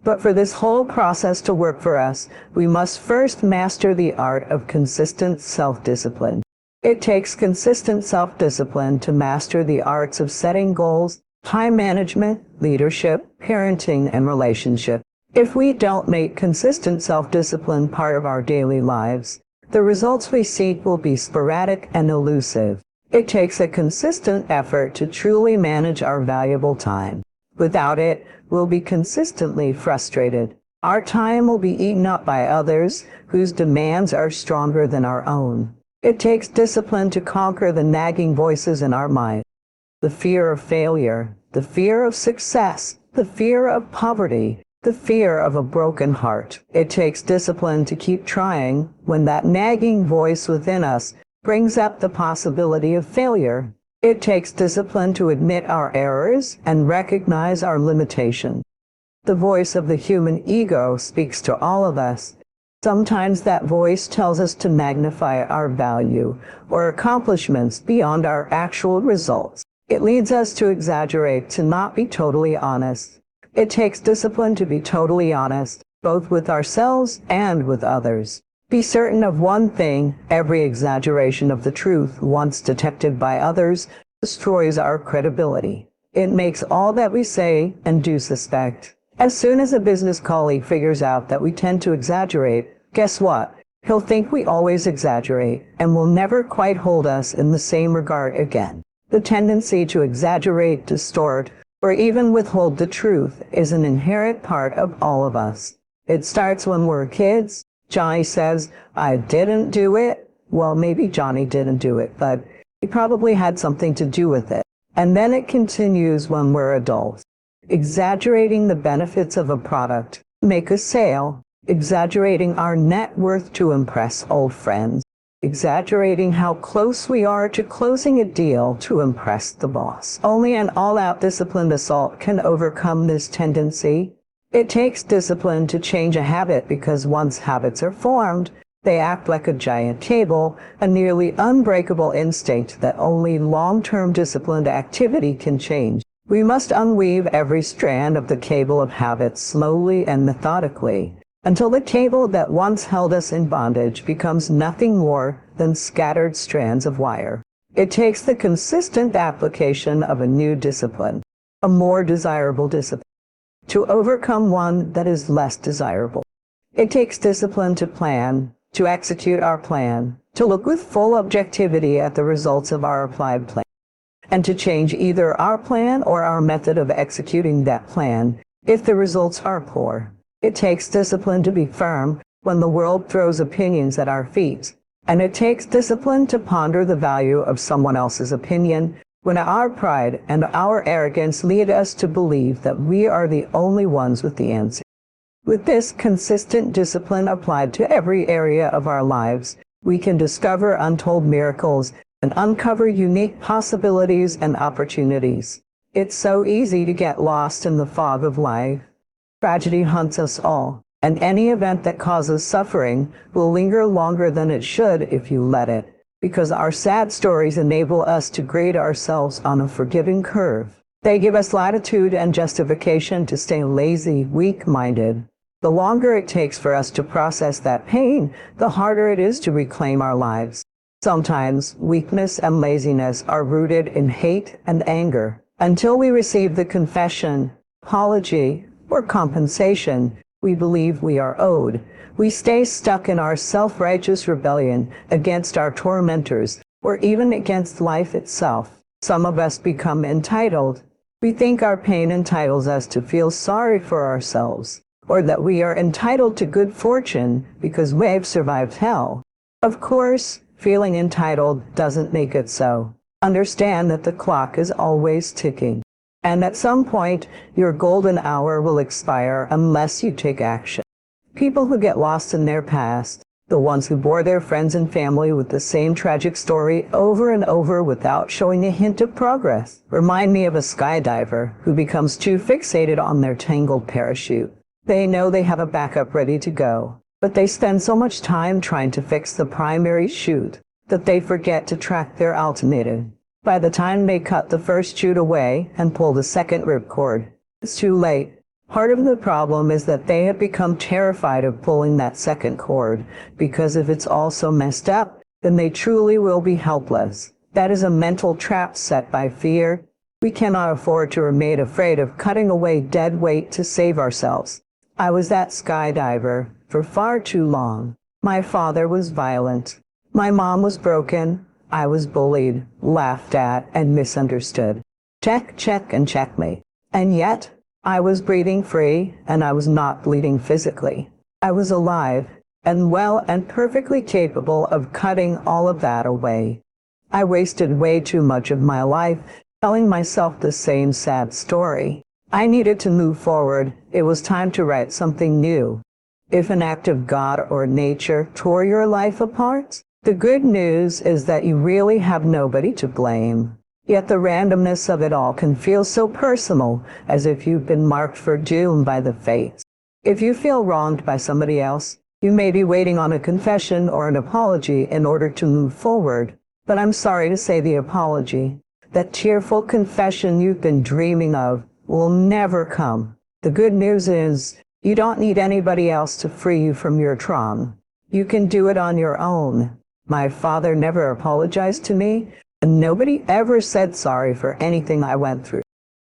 [SPEAKER 1] But for this whole process to work for us, we must first master the art of consistent self-discipline. It takes consistent self-discipline to master the arts of setting goals, time management, leadership, parenting, and relationship. If we don't make consistent self-discipline part of our daily lives, the results we seek will be sporadic and elusive. It takes a consistent effort to truly manage our valuable time. Without it, we'll be consistently frustrated. Our time will be eaten up by others whose demands are stronger than our own. It takes discipline to conquer the nagging voices in our mind. The fear of failure, the fear of success, the fear of poverty, the fear of a broken heart. It takes discipline to keep trying when that nagging voice within us brings up the possibility of failure. It takes discipline to admit our errors and recognize our limitations. The voice of the human ego speaks to all of us, Sometimes that voice tells us to magnify our value or accomplishments beyond our actual results. It leads us to exaggerate, to not be totally honest. It takes discipline to be totally honest, both with ourselves and with others. Be certain of one thing: every exaggeration of the truth, once detected by others, destroys our credibility. It makes all that we say and do suspect. As soon as a business colleague figures out that we tend to exaggerate, guess what? He'll think we always exaggerate and will never quite hold us in the same regard again. The tendency to exaggerate, distort, or even withhold the truth is an inherent part of all of us. It starts when we're kids. Johnny says, "I didn't do it." Well, maybe Johnny didn't do it, but he probably had something to do with it. And then it continues when we're adults. Exaggerating the benefits of a product, make a sale, exaggerating our net worth to impress old friends, exaggerating how close we are to closing a deal to impress the boss. Only an all-out disciplined assault can overcome this tendency. It takes discipline to change a habit, because once habits are formed, they act like a giant cable, a nearly unbreakable instinct that only long-term disciplined activity can change. We must unweave every strand of the cable of habits slowly and methodically, until the cable that once held us in bondage becomes nothing more than scattered strands of wire. It takes the consistent application of a new discipline, a more desirable discipline, to overcome one that is less desirable. It takes discipline to plan, to execute our plan, to look with full objectivity at the results of our applied plan, and to change either our plan or our method of executing that plan if the results are poor. It takes discipline to be firm when the world throws opinions at our feet, and it takes discipline to ponder the value of someone else's opinion when our pride and our arrogance lead us to believe that we are the only ones with the answer. With this consistent discipline applied to every area of our lives, we can discover untold miracles and uncover unique possibilities and opportunities. It's so easy to get lost in the fog of life. Tragedy hunts us all, and any event that causes suffering will linger longer than it should if you let it, because our sad stories enable us to grade ourselves on a forgiving curve. They give us latitude and justification to stay lazy, weak-minded. The longer it takes for us to process that pain, the harder it is to reclaim our lives. Sometimes weakness and laziness are rooted in hate and anger. Until we receive the confession, apology, or compensation we believe we are owed, we stay stuck in our self-righteous rebellion against our tormentors, or even against life itself. Some of us become entitled. We think our pain entitles us to feel sorry for ourselves, or that we are entitled to good fortune because we've survived hell. Of course, feeling entitled doesn't make it so. Understand that the clock is always ticking, and at some point, your golden hour will expire unless you take action. People who get lost in their past, the ones who bore their friends and family with the same tragic story over and over without showing a hint of progress, remind me of a skydiver who becomes too fixated on their tangled parachute. They know they have a backup ready to go, but they spend so much time trying to fix the primary chute that they forget to track their alternative. By the time they cut the first chute away and pull the second ripcord, it's too late. Part of the problem is that they have become terrified of pulling that second cord, because if it's all so messed up, then they truly will be helpless. That is a mental trap set by fear. We cannot afford to remain afraid of cutting away dead weight to save ourselves. I was that skydiver for far too long. My father was violent. My mom was broken. I was bullied, laughed at, and misunderstood. Check, check, and checkmate. And yet, I was breathing free, and I was not bleeding physically. I was alive, and well and perfectly capable of cutting all of that away. I wasted way too much of my life telling myself the same sad story. I needed to move forward. It was time to write something new. If an act of God or nature tore your life apart, the good news is that you really have nobody to blame. Yet the randomness of it all can feel so personal, as if you've been marked for doom by the fates. If you feel wronged by somebody else, You may be waiting on a confession or an apology in order to move forward, but I'm sorry to say the apology, that tearful confession you've been dreaming of, will never come. The good news is, you don't need anybody else to free you from your trauma. You can do it on your own. My father never apologized to me, and nobody ever said sorry for anything I went through.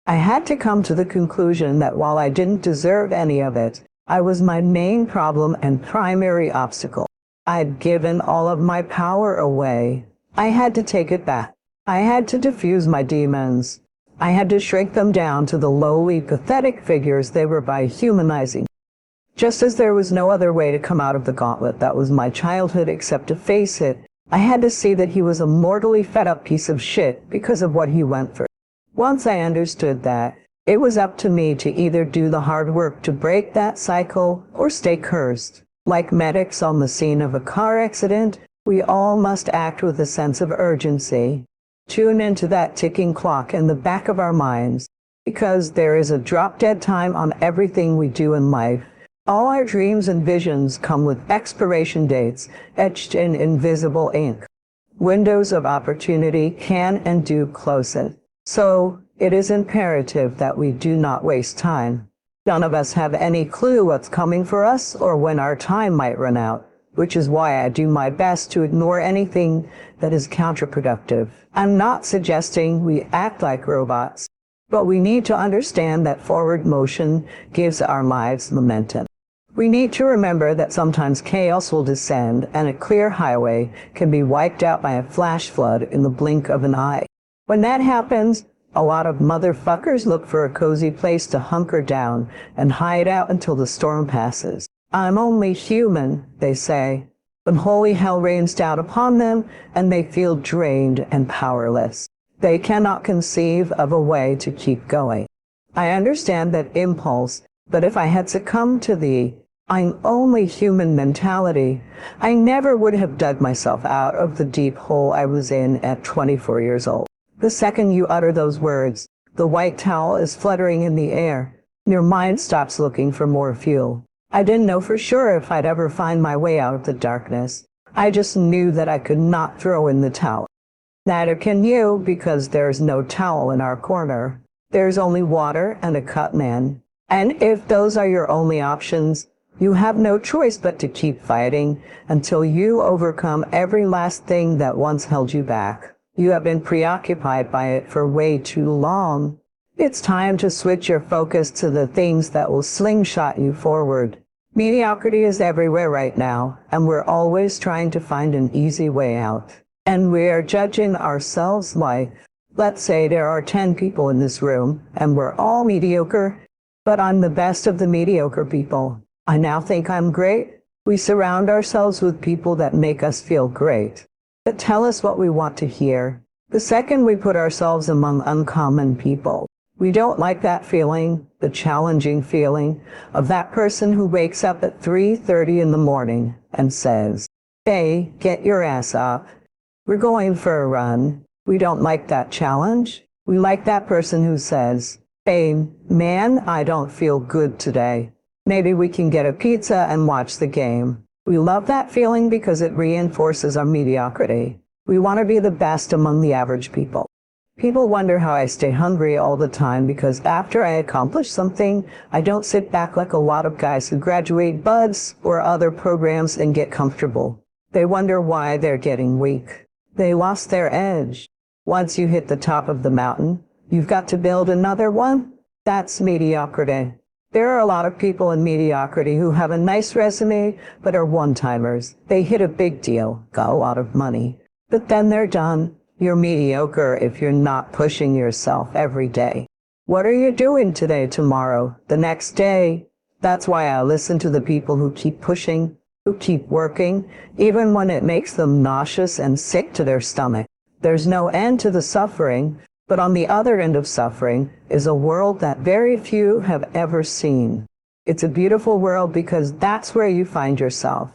[SPEAKER 1] I had to come to the conclusion that while I didn't deserve any of it, I was my main problem and primary obstacle. I'd given all of my power away. I had to take it back. I had to diffuse my demons. I had to shrink them down to the lowly, pathetic figures they were by humanizing. Just as there was no other way to come out of the gauntlet that was my childhood except to face it, I had to see that he was a mortally fed-up piece of shit because of what he went through. Once I understood that, it was up to me to either do the hard work to break that cycle or stay cursed. Like medics on the scene of a car accident, we all must act with a sense of urgency. Tune into that ticking clock in the back of our minds, because there is a drop-dead time on everything we do in life. All our dreams and visions come with expiration dates etched in invisible ink. Windows of opportunity can and do close it. So, it is imperative that we do not waste time. None of us have any clue what's coming for us or when our time might run out, which is why I do my best to ignore anything that is counterproductive. I'm not suggesting we act like robots, but we need to understand that forward motion gives our lives momentum. We need to remember that sometimes chaos will descend and a clear highway can be wiped out by a flash flood in the blink of an eye. When that happens, a lot of motherfuckers look for a cozy place to hunker down and hide out until the storm passes. I'm only human, they say. When holy hell rains down upon them and they feel drained and powerless, they cannot conceive of a way to keep going. I understand that impulse, but if I had succumbed to the I'm only human mentality, I never would have dug myself out of the deep hole I was in at 24 years old. The second you utter those words, the white towel is fluttering in the air. Your mind stops looking for more fuel. I didn't know for sure if I'd ever find my way out of the darkness. I just knew that I could not throw in the towel. Neither can you, because there's no towel in our corner. There's only water and a cut man. And if those are your only options, you have no choice but to keep fighting until you overcome every last thing that once held you back. You have been preoccupied by it for way too long. It's time to switch your focus to the things that will slingshot you forward. Mediocrity is everywhere right now, and we're always trying to find an easy way out. And we are judging ourselves like, let's say there are 10 people in this room, and we're all mediocre, but I'm the best of the mediocre people. I now think I'm great. We surround ourselves with people that make us feel great, that tell us what we want to hear. The second we put ourselves among uncommon people, we don't like that feeling, the challenging feeling of that person who wakes up at 3:30 in the morning and says, "Hey, get your ass up. We're going for a run." We don't like that challenge. We like that person who says, "Hey, man, I don't feel good today. Maybe we can get a pizza and watch the game." We love that feeling because it reinforces our mediocrity. We want to be the best among the average people. People wonder how I stay hungry all the time because after I accomplish something, I don't sit back like a lot of guys who graduate buds or other programs and get comfortable. They wonder why they're getting weak. They lost their edge. Once you hit the top of the mountain, you've got to build another one. That's mediocrity. There are a lot of people in mediocrity who have a nice resume but are one-timers. They hit a big deal, got a lot of money, but then they're done. You're mediocre if you're not pushing yourself every day. What are you doing today, tomorrow, the next day? That's why I listen to the people who keep pushing, who keep working, even when it makes them nauseous and sick to their stomach. There's no end to the suffering, but on the other end of suffering is a world that very few have ever seen. It's a beautiful world because that's where you find yourself.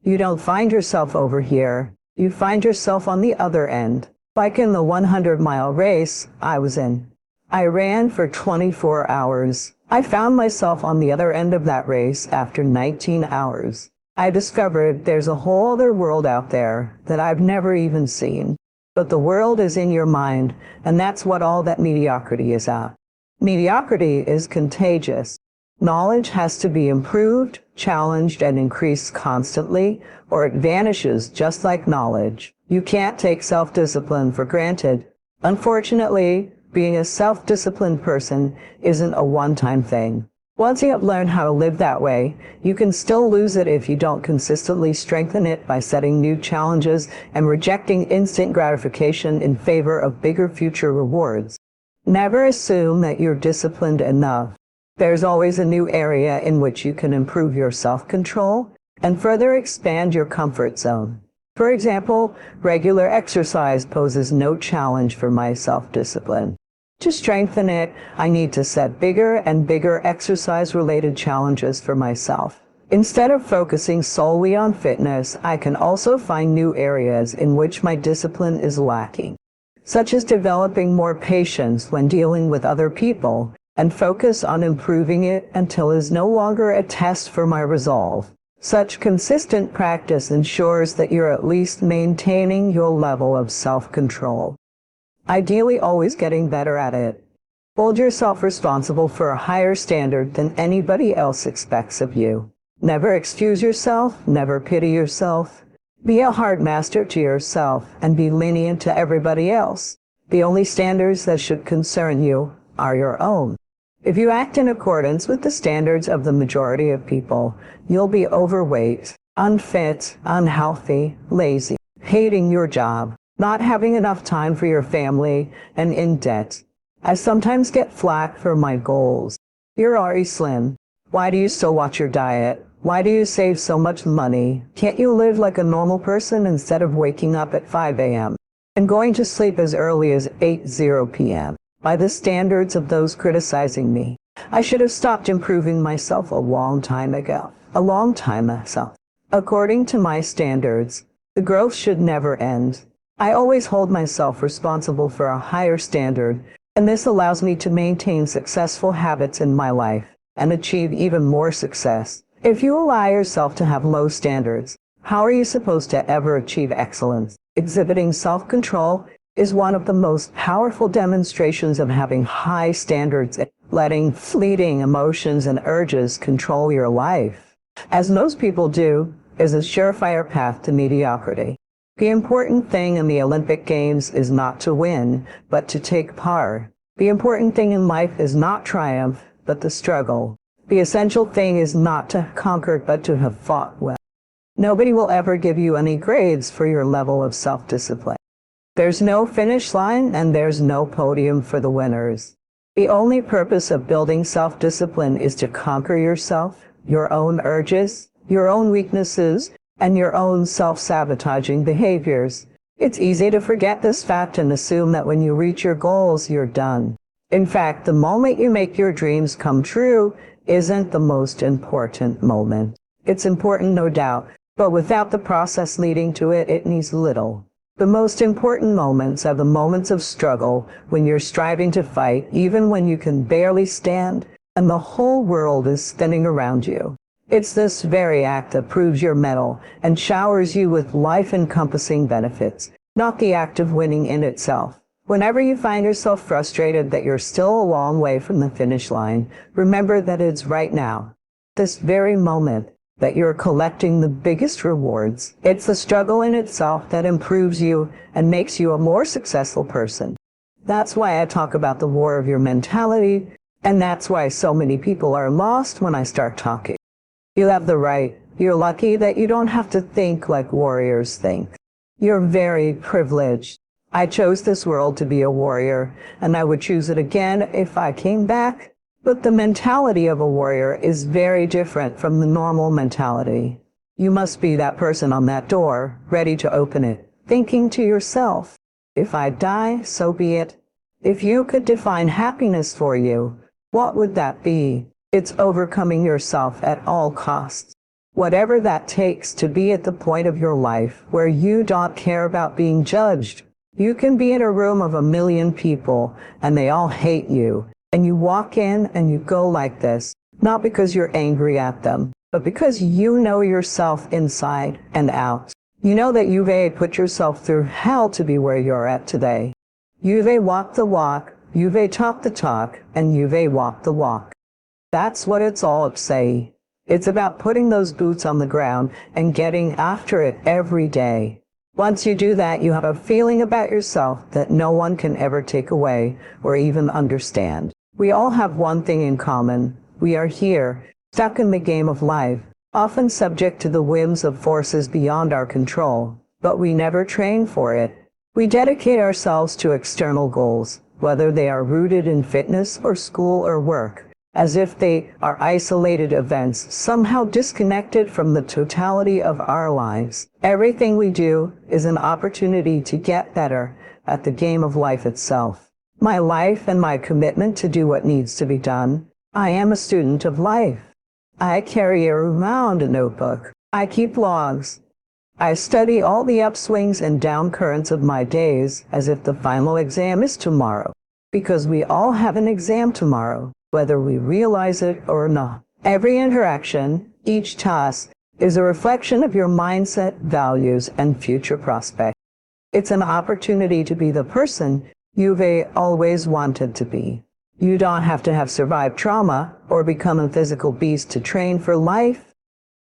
[SPEAKER 1] You don't find yourself over here. You find yourself on the other end. Like in the 100-mile race I was in. I ran for 24 hours. I found myself on the other end of that race after 19 hours. I discovered there's a whole other world out there that I've never even seen. But the world is in your mind, and that's what all that mediocrity is at. Mediocrity is contagious. Knowledge has to be improved, challenged, and increased constantly, or it vanishes just like knowledge. You can't take self-discipline for granted. Unfortunately, being a self-disciplined person isn't a one-time thing. Once you have learned how to live that way, you can still lose it if you don't consistently strengthen it by setting new challenges and rejecting instant gratification in favor of bigger future rewards. Never assume that you're disciplined enough. There's always a new area in which you can improve your self-control and further expand your comfort zone. For example, regular exercise poses no challenge for my self-discipline. To strengthen it, I need to set bigger and bigger exercise-related challenges for myself. Instead of focusing solely on fitness, I can also find new areas in which my discipline is lacking, such as developing more patience when dealing with other people, and focus on improving it until it is no longer a test for my resolve. Such consistent practice ensures that you're at least maintaining your level of self-control. Ideally, always getting better at it. Hold yourself responsible for a higher standard than anybody else expects of you. Never excuse yourself, never pity yourself. Be a hard master to yourself and be lenient to everybody else. The only standards that should concern you are your own. If you act in accordance with the standards of the majority of people, you'll be overweight, unfit, unhealthy, lazy, hating your job, not having enough time for your family, and in debt. I sometimes get flack for my goals. You're already slim. Why do you still watch your diet? Why do you save so much money? Can't you live like a normal person instead of waking up at 5 a.m. and going to sleep as early as 8:00 p.m.? By the standards of those criticizing me, I should have stopped improving myself a long time ago. According to my standards, the growth should never end. I always hold myself responsible for a higher standard, and this allows me to maintain successful habits in my life and achieve even more success. If you allow yourself to have low standards, how are you supposed to ever achieve excellence? Exhibiting self-control is one of the most powerful demonstrations of having high standards and letting fleeting emotions and urges control your life. As most people do, is a surefire path to mediocrity. The important thing in the Olympic Games is not to win, but to take part. The important thing in life is not triumph, but the struggle. The essential thing is not to conquer, but to have fought well. Nobody will ever give you any grades for your level of self-discipline. There's no finish line and there's no podium for the winners. The only purpose of building self-discipline is to conquer yourself, your own urges, your own weaknesses, and your own self-sabotaging behaviors. It's easy to forget this fact and assume that when you reach your goals, you're done. In fact, the moment you make your dreams come true isn't the most important moment. It's important, no doubt, but without the process leading to it, it means little. The most important moments are the moments of struggle, when you're striving to fight, even when you can barely stand, and the whole world is spinning around you. It's this very act that proves your mettle and showers you with life-encompassing benefits, not the act of winning in itself. Whenever you find yourself frustrated that you're still a long way from the finish line, remember that it's right now, this very moment, that you're collecting the biggest rewards. It's the struggle in itself that improves you and makes you a more successful person. That's why I talk about the war of your mentality, and that's why so many people are lost when I start talking. You have the right. You're lucky that you don't have to think like warriors think. You're very privileged. I chose this world to be a warrior, and I would choose it again if I came back. But the mentality of a warrior is very different from the normal mentality. You must be that person on that door, ready to open it, thinking to yourself, if I die, so be it. If you could define happiness for you, what would that be? It's overcoming yourself at all costs. Whatever that takes to be at the point of your life where you don't care about being judged. You can be in a room of 1 million people and they all hate you. And you walk in and you go like this, not because you're angry at them, but because you know yourself inside and out. You know that you've put yourself through hell to be where you're at today. You've walked the walk, you've talked the talk, and you've walked the walk. That's what it's all about. It's about putting those boots on the ground and getting after it every day. Once you do that, you have a feeling about yourself that no one can ever take away or even understand. We all have one thing in common. We are here, stuck in the game of life, often subject to the whims of forces beyond our control, but we never train for it. We dedicate ourselves to external goals, whether they are rooted in fitness or school or work, as if they are isolated events, somehow disconnected from the totality of our lives. Everything we do is an opportunity to get better at the game of life itself. My life and my commitment to do what needs to be done. I am a student of life. I carry around a notebook. I keep logs. I study all the upswings and downcurrents of my days as if the final exam is tomorrow, because we all have an exam tomorrow, whether we realize it or not. Every interaction, each task, is a reflection of your mindset, values, and future prospects. It's an opportunity to be the person you've always wanted to be. You don't have to have survived trauma or become a physical beast to train for life.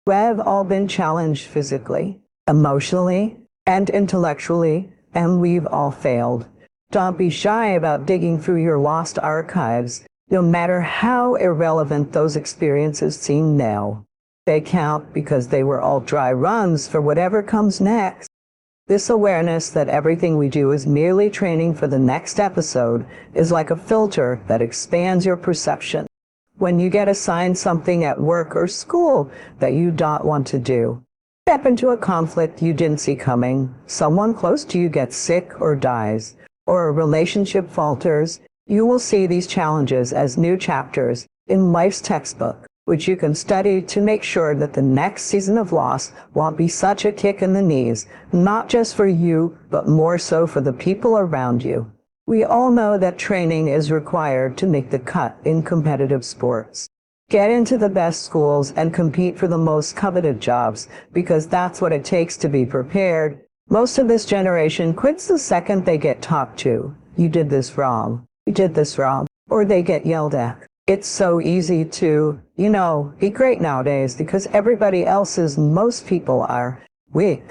[SPEAKER 1] We've all been challenged physically, emotionally, and intellectually, and we've all failed. Don't be shy about digging through your lost archives, no matter how irrelevant those experiences seem now. They count because they were all dry runs for whatever comes next. This awareness that everything we do is merely training for the next episode is like a filter that expands your perception. When you get assigned something at work or school that you don't want to do, step into a conflict you didn't see coming, someone close to you gets sick or dies, or a relationship falters, you will see these challenges as new chapters in life's textbook, which you can study to make sure that the next season of loss won't be such a kick in the knees, not just for you, but more so for the people around you. We all know that training is required to make the cut in competitive sports. Get into the best schools and compete for the most coveted jobs, because that's what it takes to be prepared. Most of this generation quits the second they get talked to. You did this wrong. You did this wrong. Or they get yelled at. It's so easy to, be great nowadays because everybody else is, most people are weak.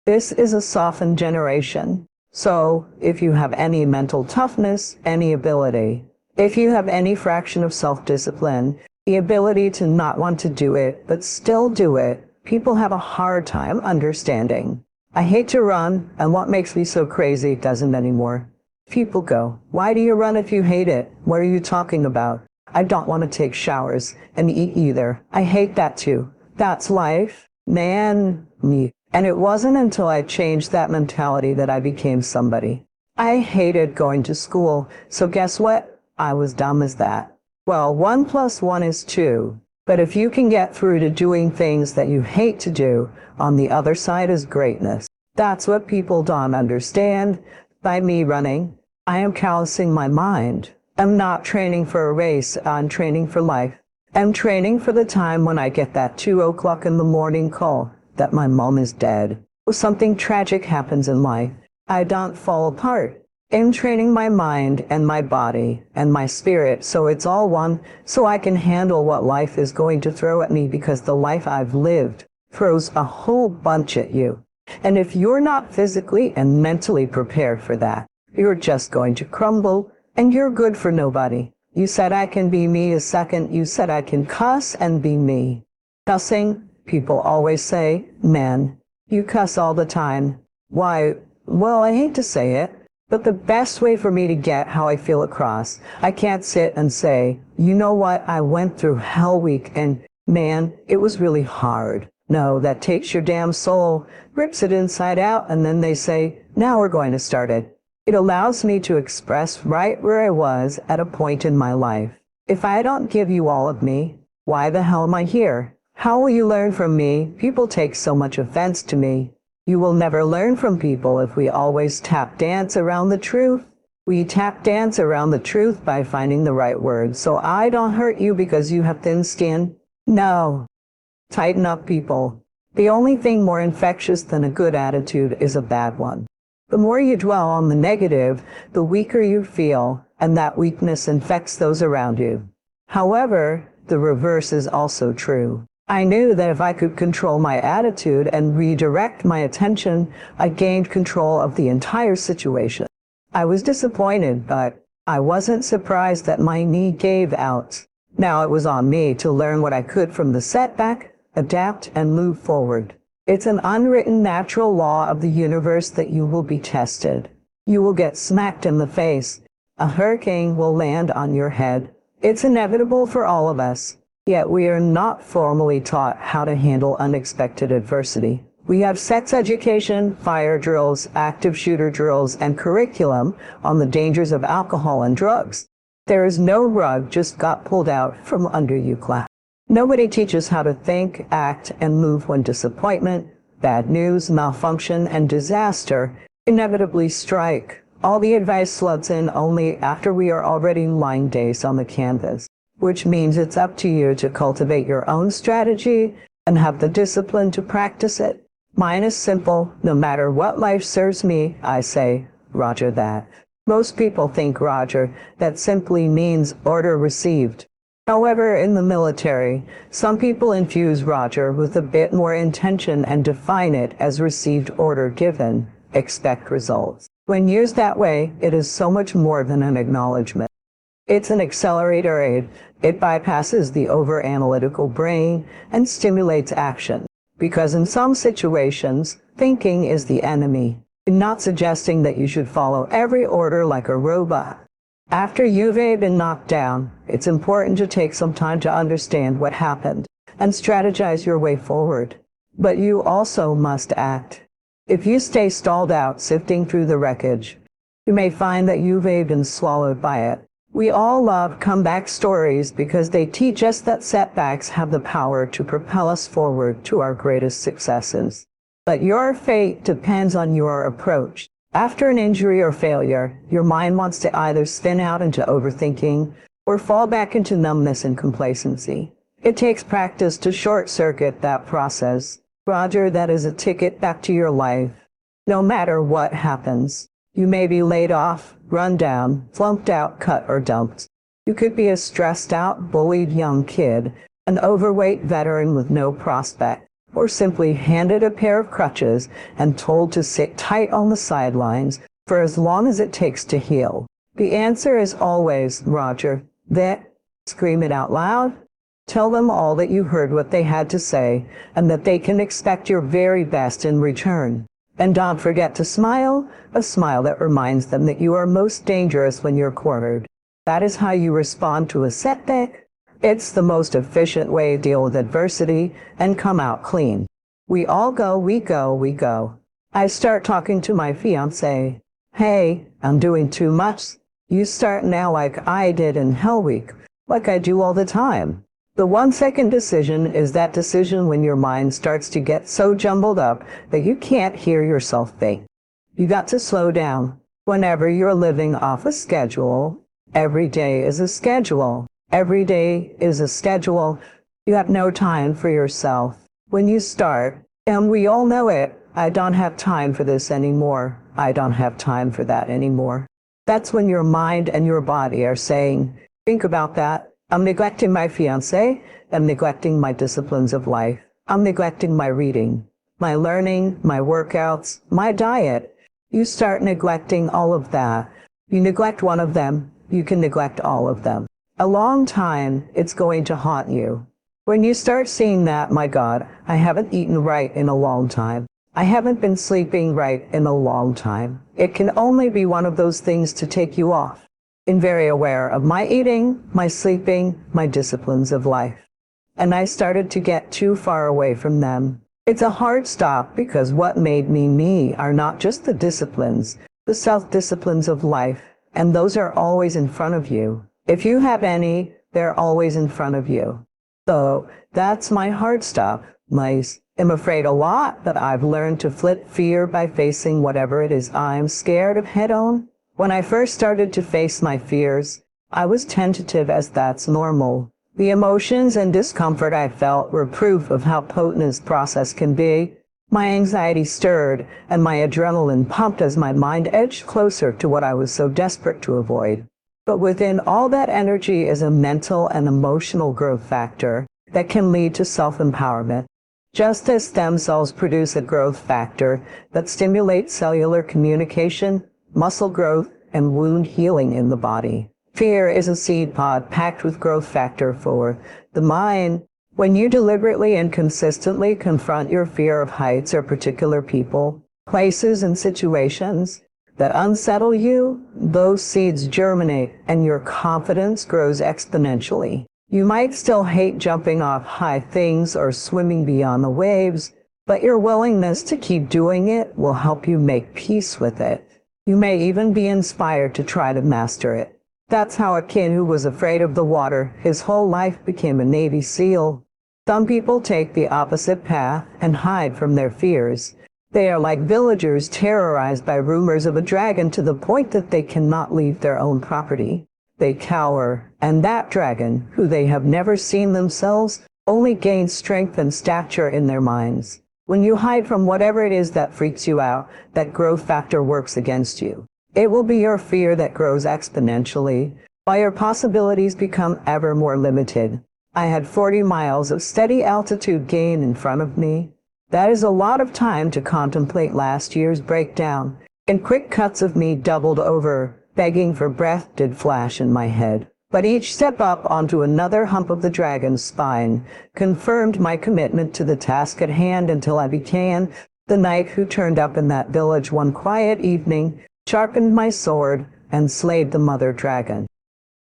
[SPEAKER 1] This is a softened generation. So if you have any mental toughness, any ability, if you have any fraction of self-discipline, the ability to not want to do it, but still do it, people have a hard time understanding. I hate to run, and what makes me so crazy doesn't anymore. People go, why do you run if you hate it? What are you talking about? I don't want to take showers and eat either. I hate that too. That's life. Man, me. And it wasn't until I changed that mentality that I became somebody. I hated going to school, so guess what? I was dumb as that. Well, 1 + 1 is 2. But if you can get through to doing things that you hate to do, on the other side is greatness. That's what people don't understand. By me running, I am callousing my mind. I'm not training for a race, I'm training for life. I'm training for the time when I get that 2 o'clock in the morning call that my mom is dead, or something tragic happens in life. I don't fall apart. I'm training my mind and my body and my spirit so it's all one, so I can handle what life is going to throw at me, because the life I've lived throws a whole bunch at you. And if you're not physically and mentally prepared for that, you're just going to crumble, and you're good for nobody. You said I can be me a second. You said I can cuss and be me. Cussing, people always say, man, you cuss all the time. Why? Well, I hate to say it, but the best way for me to get how I feel across, I can't sit and say, you know what, I went through hell week and man, it was really hard. No, that takes your damn soul, rips it inside out, and then they say, now we're going to start it. It allows me to express right where I was at a point in my life. If I don't give you all of me, why the hell am I here? How will you learn from me? People take so much offense to me. You will never learn from people if we always tap dance around the truth. We tap dance around the truth by finding the right words. So I don't hurt you because you have thin skin. No. Tighten up, people. The only thing more infectious than a good attitude is a bad one. The more you dwell on the negative, the weaker you feel, and that weakness infects those around you. However, the reverse is also true. I knew that if I could control my attitude and redirect my attention, I gained control of the entire situation. I was disappointed, but I wasn't surprised that my knee gave out. Now it was on me to learn what I could from the setback, adapt, and move forward. It's an unwritten natural law of the universe that you will be tested. You will get smacked in the face. A hurricane will land on your head. It's inevitable for all of us. Yet we are not formally taught how to handle unexpected adversity. We have sex education, fire drills, active shooter drills, and curriculum on the dangers of alcohol and drugs. There is no rug just got pulled out from under you class. Nobody teaches how to think, act, and move when disappointment, bad news, malfunction, and disaster inevitably strike. All the advice floods in only after we are already lying dazed on the canvas, which means it's up to you to cultivate your own strategy and have the discipline to practice it. Mine is simple. No matter what life serves me, I say, Roger that. Most people think Roger, that simply means order received. However, in the military, some people infuse Roger with a bit more intention and define it as received order given. Expect results. When used that way, it is so much more than an acknowledgement. It's an accelerator aid. It bypasses the over-analytical brain and stimulates action. Because in some situations, thinking is the enemy. I'm not suggesting that you should follow every order like a robot. After you've been knocked down, it's important to take some time to understand what happened and strategize your way forward. But you also must act. If you stay stalled out sifting through the wreckage, you may find that you've been swallowed by it. We all love comeback stories because they teach us that setbacks have the power to propel us forward to our greatest successes. But your fate depends on your approach. After an injury or failure, your mind wants to either spin out into overthinking or fall back into numbness and complacency. It takes practice to short-circuit that process. Roger, that is a ticket back to your life. No matter what happens, you may be laid off, run down, flunked out, cut, or dumped. You could be a stressed-out, bullied young kid, an overweight veteran with no prospect, or simply handed a pair of crutches and told to sit tight on the sidelines for as long as it takes to heal. The answer is always, Roger, that. Scream it out loud. Tell them all that you heard what they had to say and that they can expect your very best in return. And don't forget to smile, a smile that reminds them that you are most dangerous when you're cornered. That is how you respond to a setback. It's the most efficient way to deal with adversity and come out clean. We all go, we go, we go. I start talking to my fiancé. Hey, I'm doing too much. You start now like I did in Hell Week, like I do all the time. The 1-second decision is that decision when your mind starts to get so jumbled up that you can't hear yourself think. You got to slow down. Whenever you're living off a schedule, every day is a schedule. Every day is a schedule. You have no time for yourself. When you start, and we all know it, I don't have time for this anymore. I don't have time for that anymore. That's when your mind and your body are saying, think about that. I'm neglecting my fiancé. I'm neglecting my disciplines of life. I'm neglecting my reading, my learning, my workouts, my diet. You start neglecting all of that. You neglect one of them, you can neglect all of them. A long time, it's going to haunt you. When you start seeing that, my God, I haven't eaten right in a long time. I haven't been sleeping right in a long time. It can only be one of those things to take you off. I'm very aware of my eating, my sleeping, my disciplines of life. And I started to get too far away from them. It's a hard stop because what made me me are not just the disciplines, the self-disciplines of life, and those are always in front of you. If you have any, they're always in front of you. So that's my hard stop. I'm afraid a lot, but I've learned to flip fear by facing whatever it is I'm scared of head on. When I first started to face my fears, I was tentative as that's normal. The emotions and discomfort I felt were proof of how potent this process can be. My anxiety stirred, and my adrenaline pumped as my mind edged closer to what I was so desperate to avoid. But within all that energy is a mental and emotional growth factor that can lead to self-empowerment. Just as stem cells produce a growth factor that stimulates cellular communication, muscle growth, and wound healing in the body. Fear is a seed pod packed with growth factor for the mind. When you deliberately and consistently confront your fear of heights or particular people, places, and situations that unsettle you, those seeds germinate and your confidence grows exponentially. You might still hate jumping off high things or swimming beyond the waves, but your willingness to keep doing it will help you make peace with it. You may even be inspired to try to master it. That's how a kid who was afraid of the water his whole life became a Navy SEAL. Some people take the opposite path and hide from their fears. They are like villagers terrorized by rumors of a dragon to the point that they cannot leave their own property. They cower, and that dragon, who they have never seen themselves, only gains strength and stature in their minds. When you hide from whatever it is that freaks you out, that growth factor works against you. It will be your fear that grows exponentially, while your possibilities become ever more limited. I had 40 miles of steady altitude gain in front of me. That is a lot of time to contemplate last year's breakdown, and quick cuts of me doubled over, begging for breath did flash in my head. But each step up onto another hump of the dragon's spine confirmed my commitment to the task at hand until I became the knight who turned up in that village one quiet evening, sharpened my sword, and slayed the mother dragon.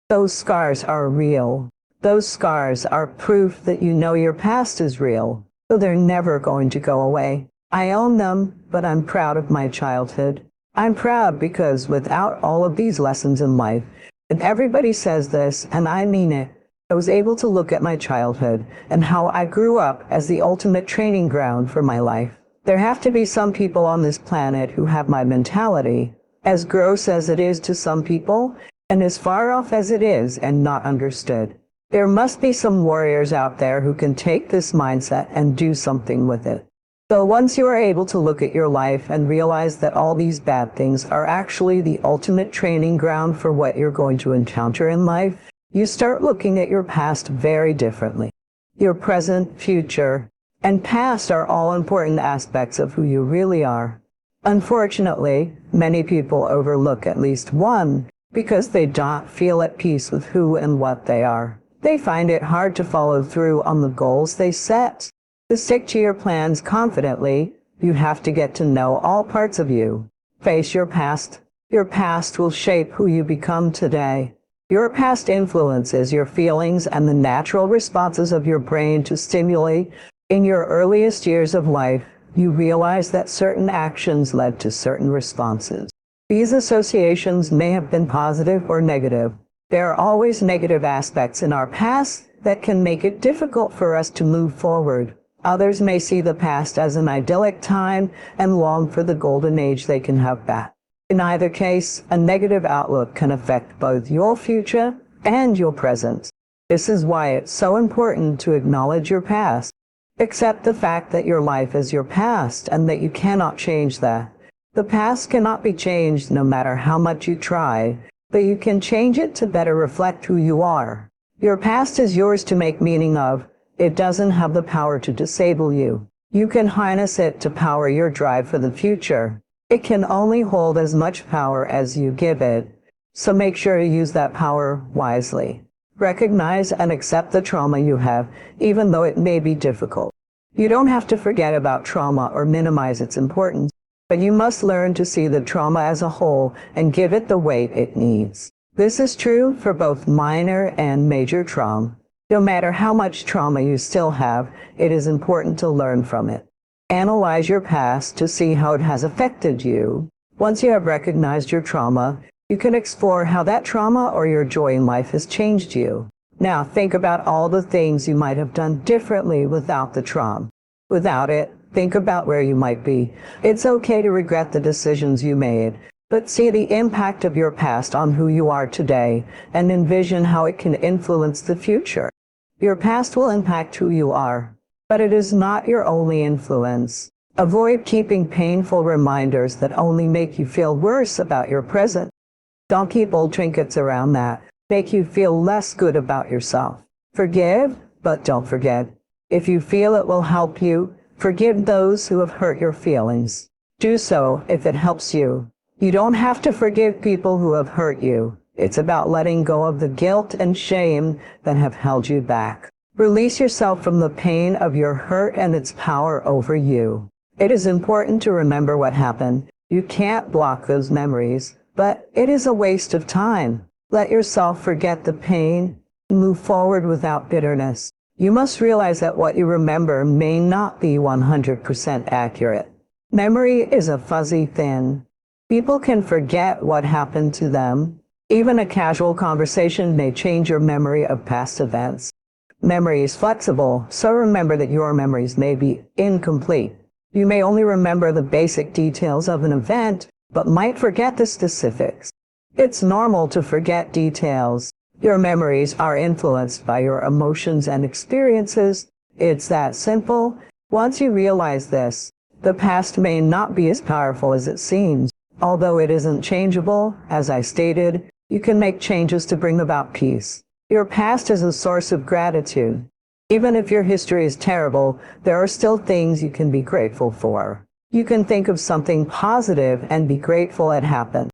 [SPEAKER 1] Those scars are real. Those scars are proof that you know your past is real, so they're never going to go away. I own them, but I'm proud of my childhood. I'm proud because without all of these lessons in life, and everybody says this, and I mean it, I was able to look at my childhood and how I grew up as the ultimate training ground for my life. There have to be some people on this planet who have my mentality, as gross as it is to some people, and as far off as it is and not understood. There must be some warriors out there who can take this mindset and do something with it. So once you are able to look at your life and realize that all these bad things are actually the ultimate training ground for what you're going to encounter in life, you start looking at your past very differently. Your present, future, and past are all important aspects of who you really are. Unfortunately, many people overlook at least one because they don't feel at peace with who and what they are. They find it hard to follow through on the goals they set. To stick to your plans confidently, you have to get to know all parts of you. Face your past. Your past will shape who you become today. Your past influences your feelings and the natural responses of your brain to stimuli. In your earliest years of life, you realize that certain actions led to certain responses. These associations may have been positive or negative. There are always negative aspects in our past that can make it difficult for us to move forward. Others may see the past as an idyllic time and long for the golden age they can have back. In either case, a negative outlook can affect both your future and your present. This is why it's so important to acknowledge your past. Accept the fact that your life is your past and that you cannot change that. The past cannot be changed no matter how much you try, but you can change it to better reflect who you are. Your past is yours to make meaning of. It doesn't have the power to disable you. You can harness it to power your drive for the future. It can only hold as much power as you give it, so make sure you use that power wisely. Recognize and accept the trauma you have, even though it may be difficult. You don't have to forget about trauma or minimize its importance, but you must learn to see the trauma as a whole and give it the weight it needs. This is true for both minor and major trauma. No matter how much trauma you still have, it is important to learn from it. Analyze your past to see how it has affected you. Once you have recognized your trauma, you can explore how that trauma or your joy in life has changed you. Now think about all the things you might have done differently without the trauma. Without it, think about where you might be. It's okay to regret the decisions you made, but see the impact of your past on who you are today and envision how it can influence the future. Your past will impact who you are, but it is not your only influence. Avoid keeping painful reminders that only make you feel worse about your present. Don't keep old trinkets around that make you feel less good about yourself. Forgive, but don't forget. If you feel it will help you, forgive those who have hurt your feelings. Do so if it helps you. You don't have to forgive people who have hurt you. It's about letting go of the guilt and shame that have held you back. Release yourself from the pain of your hurt and its power over you. It is important to remember what happened. You can't block those memories, but it is a waste of time. Let yourself forget the pain and move forward without bitterness. You must realize that what you remember may not be 100% accurate. Memory is a fuzzy thing. People can forget what happened to them. Even a casual conversation may change your memory of past events. Memory is flexible, so remember that your memories may be incomplete. You may only remember the basic details of an event, but might forget the specifics. It's normal to forget details. Your memories are influenced by your emotions and experiences. It's that simple. Once you realize this, the past may not be as powerful as it seems. Although it isn't changeable, as I stated, you can make changes to bring about peace. Your past is a source of gratitude. Even if your history is terrible, there are still things you can be grateful for. You can think of something positive and be grateful it happened.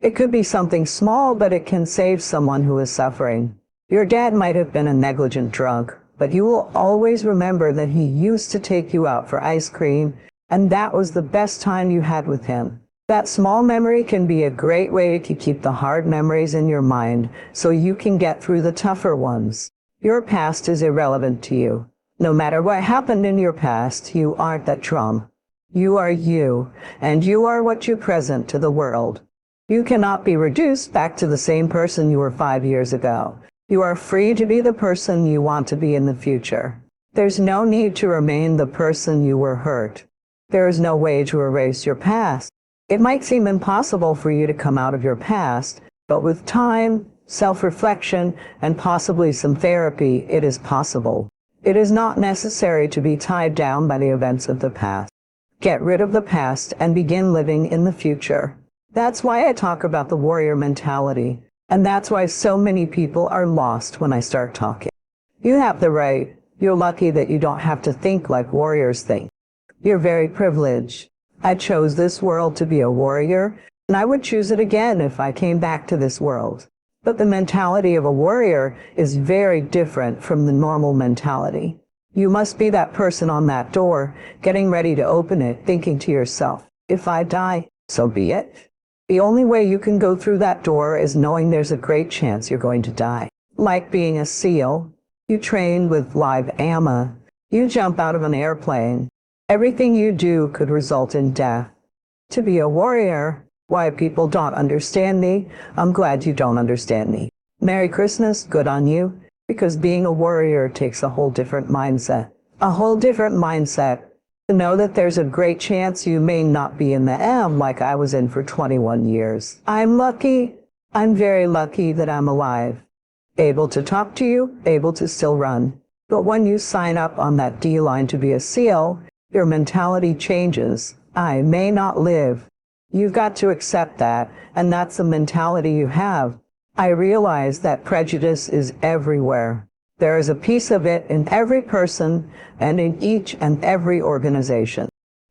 [SPEAKER 1] It could be something small, but it can save someone who is suffering. Your dad might have been a negligent drunk, but you will always remember that he used to take you out for ice cream, and that was the best time you had with him. That small memory can be a great way to keep the hard memories in your mind so you can get through the tougher ones. Your past is irrelevant to you. No matter what happened in your past, you aren't that trauma. You are you, and you are what you present to the world. You cannot be reduced back to the same person you were 5 years ago. You are free to be the person you want to be in the future. There's no need to remain the person you were hurt. There is no way to erase your past. It might seem impossible for you to come out of your past, but with time, self-reflection, and possibly some therapy, it is possible. It is not necessary to be tied down by the events of the past. Get rid of the past and begin living in the future. That's why I talk about the warrior mentality, and that's why so many people are lost when I start talking. You have the right. You're lucky that you don't have to think like warriors think. You're very privileged. I chose this world to be a warrior, and I would choose it again if I came back to this world. But the mentality of a warrior is very different from the normal mentality. You must be that person on that door, getting ready to open it, thinking to yourself, if I die, so be it. The only way you can go through that door is knowing there's a great chance you're going to die. Like being a SEAL, you train with live ammo, you jump out of an airplane. Everything you do could result in death. To be a warrior, why people don't understand me, I'm glad you don't understand me. Merry Christmas, good on you, because being a warrior takes a whole different mindset. A whole different mindset. To know that there's a great chance you may not be in the M like I was in for 21 years. I'm lucky. I'm very lucky that I'm alive. Able to talk to you, able to still run. But when you sign up on that D line to be a SEAL, your mentality changes. I may not live. You've got to accept that, and that's the mentality you have. I realize that prejudice is everywhere. There is a piece of it in every person and in each and every organization.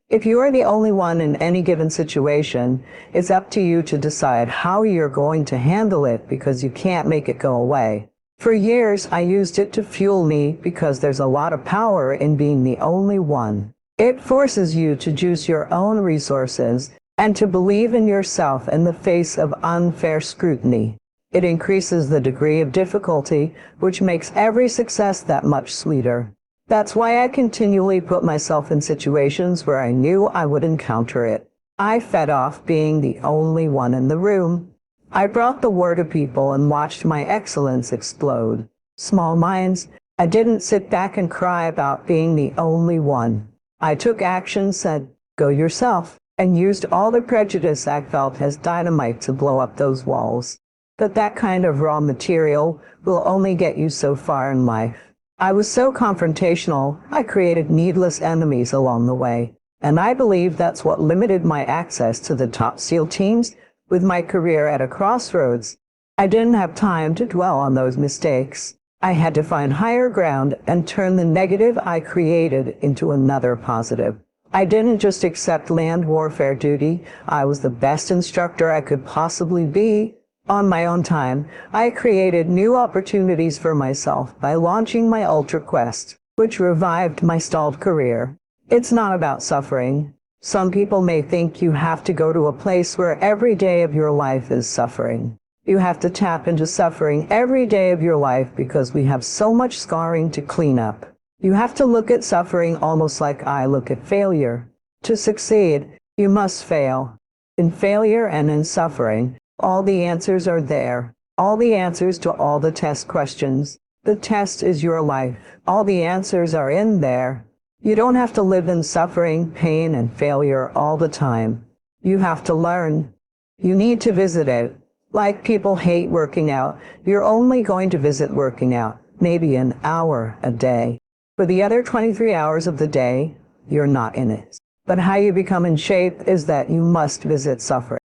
[SPEAKER 1] If you are the only one in any given situation, it's up to you to decide how you're going to handle it because you can't make it go away. For years, I used it to fuel me because there's a lot of power in being the only one. It forces you to juice your own resources and to believe in yourself in the face of unfair scrutiny. It increases the degree of difficulty, which makes every success that much sweeter. That's why I continually put myself in situations where I knew I would encounter it. I fed off being the only one in the room. I brought the war to people and watched my excellence explode. Small minds, I didn't sit back and cry about being the only one. I took action, said, go yourself, and used all the prejudice I felt as dynamite to blow up those walls. But that kind of raw material will only get you so far in life. I was so confrontational, I created needless enemies along the way. And I believe that's what limited my access to the top SEAL teams with my career at a crossroads. I didn't have time to dwell on those mistakes. I had to find higher ground and turn the negative I created into another positive. I didn't just accept land warfare duty. I was the best instructor I could possibly be. On my own time, I created new opportunities for myself by launching my Ultra Quest, which revived my stalled career. It's not about suffering. Some people may think you have to go to a place where every day of your life is suffering. You have to tap into suffering every day of your life because we have so much scarring to clean up. You have to look at suffering almost like I look at failure. To succeed, you must fail. In failure and in suffering, all the answers are there. All the answers to all the test questions. The test is your life. All the answers are in there. You don't have to live in suffering, pain, and failure all the time. You have to learn. You need to visit it. Like people hate working out, you're only going to visit working out, maybe an hour a day. For the other 23 hours of the day, you're not in it. But how you become in shape is that you must visit suffering.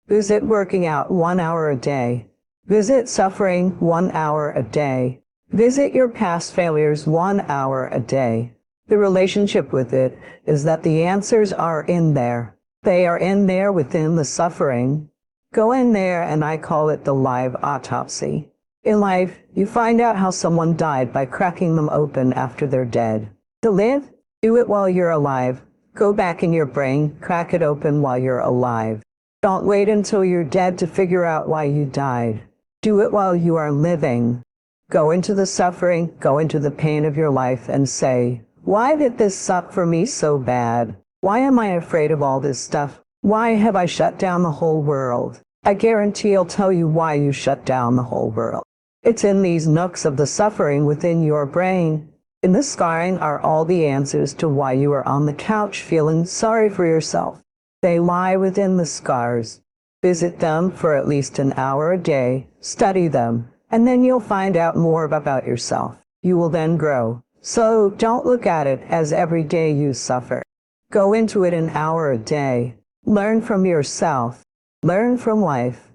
[SPEAKER 1] Visit working out 1 hour a day. Visit suffering 1 hour a day. Visit your past failures 1 hour a day. The relationship with it is that the answers are in there. They are in there within the suffering. Go in there, and I call it the live autopsy. In life, you find out how someone died by cracking them open after they're dead. To live, do it while you're alive. Go back in your brain, crack it open while you're alive. Don't wait until you're dead to figure out why you died. Do it while you are living. Go into the suffering, go into the pain of your life and say, why did this suck for me so bad? Why am I afraid of all this stuff? Why have I shut down the whole world? I guarantee I'll tell you why you shut down the whole world. It's in these nooks of the suffering within your brain. In the scarring are all the answers to why you are on the couch feeling sorry for yourself. They lie within the scars. Visit them for at least an hour a day, study them, and then you'll find out more about yourself. You will then grow. So don't look at it as every day you suffer. Go into it an hour a day. Learn from yourself. Learn from life.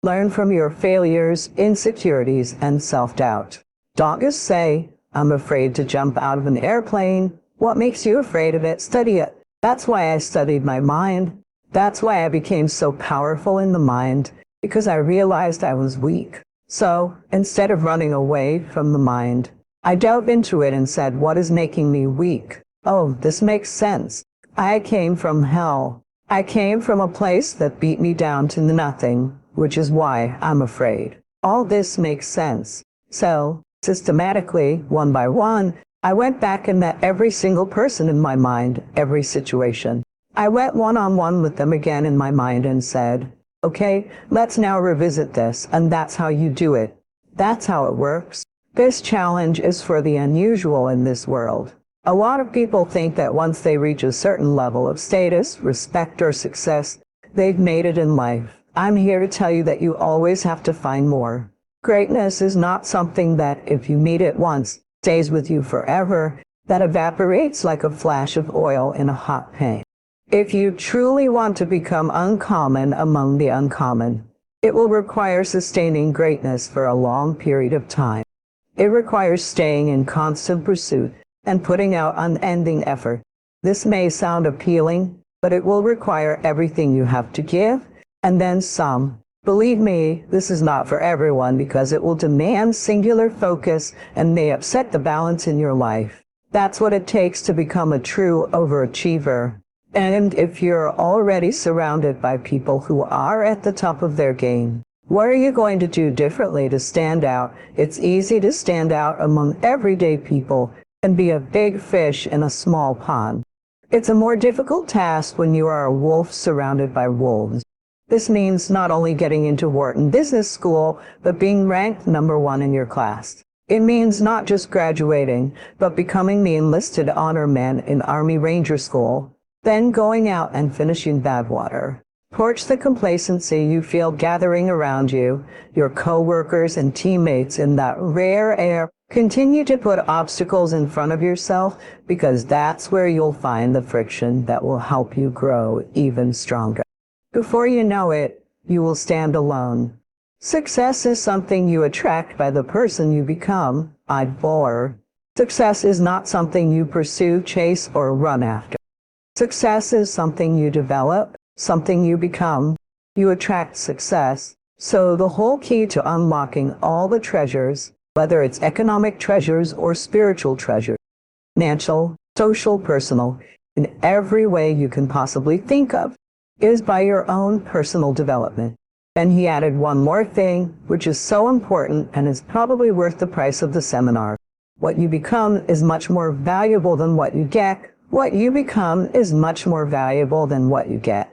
[SPEAKER 1] Learn from your failures, insecurities, and self-doubt. Don't just say, I'm afraid to jump out of an airplane. What makes you afraid of it? Study it. That's why I studied my mind. That's why I became so powerful in the mind, because I realized I was weak. So, instead of running away from the mind, I dove into it and said, what is making me weak? Oh, this makes sense. I came from hell. I came from a place that beat me down to nothing, which is why I'm afraid. All this makes sense. So, systematically, one by one, I went back and met every single person in my mind, every situation. I went one-on-one with them again in my mind and said, okay, let's now revisit this, and that's how you do it. That's how it works. This challenge is for the unusual in this world. A lot of people think that once they reach a certain level of status, respect, or success, they've made it in life. I'm here to tell you that you always have to find more. Greatness is not something that, if you meet it once, stays with you forever, that evaporates like a flash of oil in a hot pan. If you truly want to become uncommon among the uncommon, it will require sustaining greatness for a long period of time. It requires staying in constant pursuit and putting out unending effort. This may sound appealing, but it will require everything you have to give, and then some. Believe me, this is not for everyone because it will demand singular focus and may upset the balance in your life. That's what it takes to become a true overachiever. And if you're already surrounded by people who are at the top of their game, what are you going to do differently to stand out? It's easy to stand out among everyday people and be a big fish in a small pond. It's a more difficult task when you are a wolf surrounded by wolves. This means not only getting into Wharton Business School, but being ranked #1 in your class. It means not just graduating, but becoming the enlisted honor man in Army Ranger School, then going out and finishing Badwater, Torch the complacency you feel gathering around you, your co-workers and teammates in that rare air. Continue to put obstacles in front of yourself, because that's where you'll find the friction that will help you grow even stronger. Before you know it, you will stand alone. Success is something you attract by the person you become. Success is not something you pursue, chase, or run after. Success is something you develop, something you become. You attract success. So the whole key to unlocking all the treasures, whether it's economic treasures or spiritual treasures, financial, social, personal, in every way you can possibly think of, is by your own personal development. And he added one more thing, which is so important and is probably worth the price of the seminar. What you become is much more valuable than what you get. What you become is much more valuable than what you get.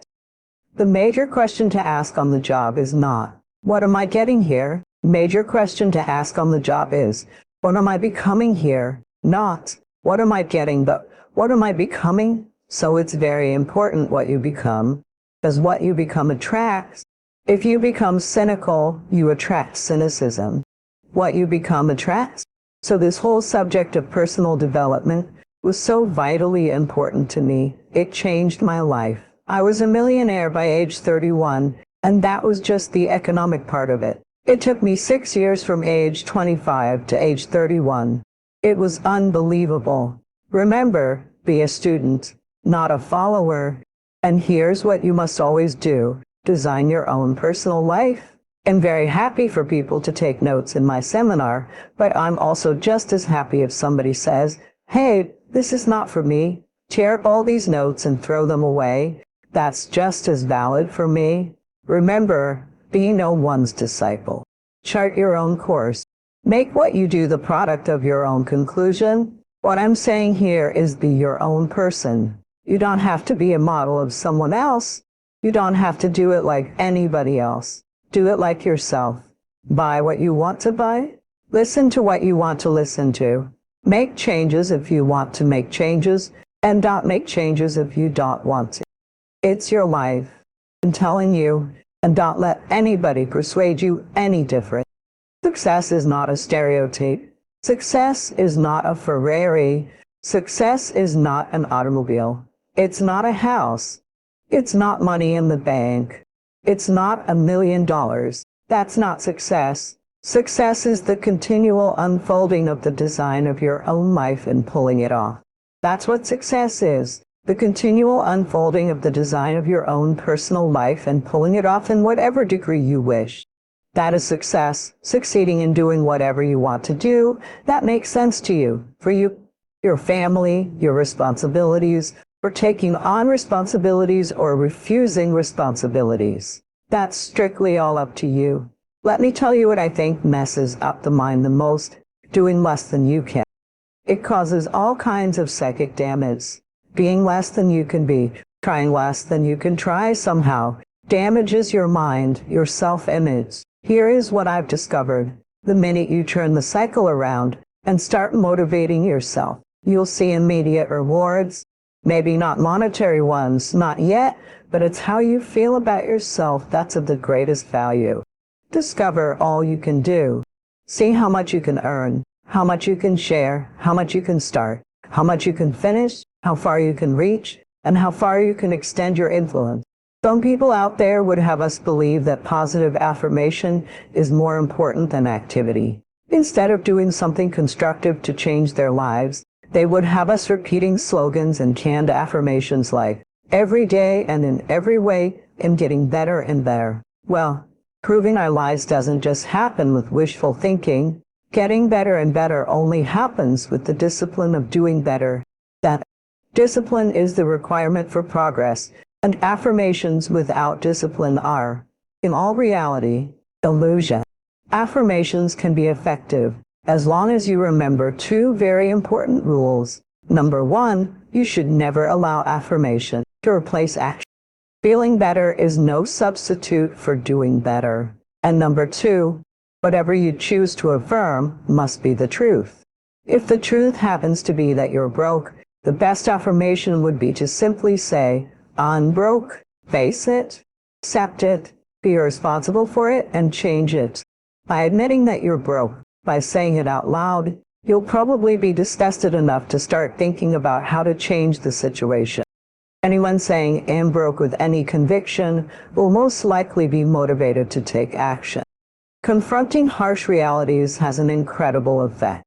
[SPEAKER 1] The major question to ask on the job is not, what am I getting here? Major question to ask on the job is, what am I becoming here? Not, what am I getting, but what am I becoming? So it's very important what you become, because what you become attracts. If you become cynical, you attract cynicism. What you become attracts. So this whole subject of personal development was so vitally important to me. It changed my life. I was a millionaire by age 31, and that was just the economic part of it. It took me 6 years from age 25 to age 31. It was unbelievable. Remember, be a student, not a follower. And here's what you must always do. Design your own personal life. I'm very happy for people to take notes in my seminar, but I'm also just as happy if somebody says, hey, this is not for me. Tear all these notes and throw them away. That's just as valid for me. Remember, be no one's disciple. Chart your own course. Make what you do the product of your own conclusion. What I'm saying here is be your own person. You don't have to be a model of someone else. You don't have to do it like anybody else. Do it like yourself. Buy what you want to buy. Listen to what you want to listen to. Make changes if you want to make changes, and don't make changes if you don't want to. It's your life. I'm telling you, and don't let anybody persuade you any different. Success is not a stereotype. Success is not a Ferrari. Success is not an automobile. It's not a house. It's not money in the bank. It's not $1 million. That's not success. Success is the continual unfolding of the design of your own life and pulling it off. That's what success is. The continual unfolding of the design of your own personal life and pulling it off in whatever degree you wish. That is success, succeeding in doing whatever you want to do that makes sense to you, for you, your family, your responsibilities, for taking on responsibilities or refusing responsibilities. That's strictly all up to you. Let me tell you what I think messes up the mind the most: doing less than you can. It causes all kinds of psychic damage. Being less than you can be, trying less than you can try somehow, damages your mind, your self-image. Here is what I've discovered. The minute you turn the cycle around and start motivating yourself, you'll see immediate rewards. Maybe not monetary ones, not yet, but it's how you feel about yourself that's of the greatest value. Discover all you can do. See how much you can earn, how much you can share, how much you can start, how much you can finish, how far you can reach, and how far you can extend your influence. Some people out there would have us believe that positive affirmation is more important than activity. Instead of doing something constructive to change their lives, they would have us repeating slogans and canned affirmations like, every day and in every way, I'm getting better and better. Well, proving our lies doesn't just happen with wishful thinking. Getting better and better only happens with the discipline of doing better. That discipline is the requirement for progress, and affirmations without discipline are, in all reality, illusion. Affirmations can be effective as long as you remember two very important rules. Number one, you should never allow affirmation to replace action. Feeling better is no substitute for doing better. And number two, whatever you choose to affirm must be the truth. If the truth happens to be that you're broke, the best affirmation would be to simply say, I'm broke, face it. Accept it, be responsible for it, and change it. By admitting that you're broke, by saying it out loud, you'll probably be disgusted enough to start thinking about how to change the situation. Anyone saying "I'm broke" with any conviction will most likely be motivated to take action. Confronting harsh realities has an incredible effect.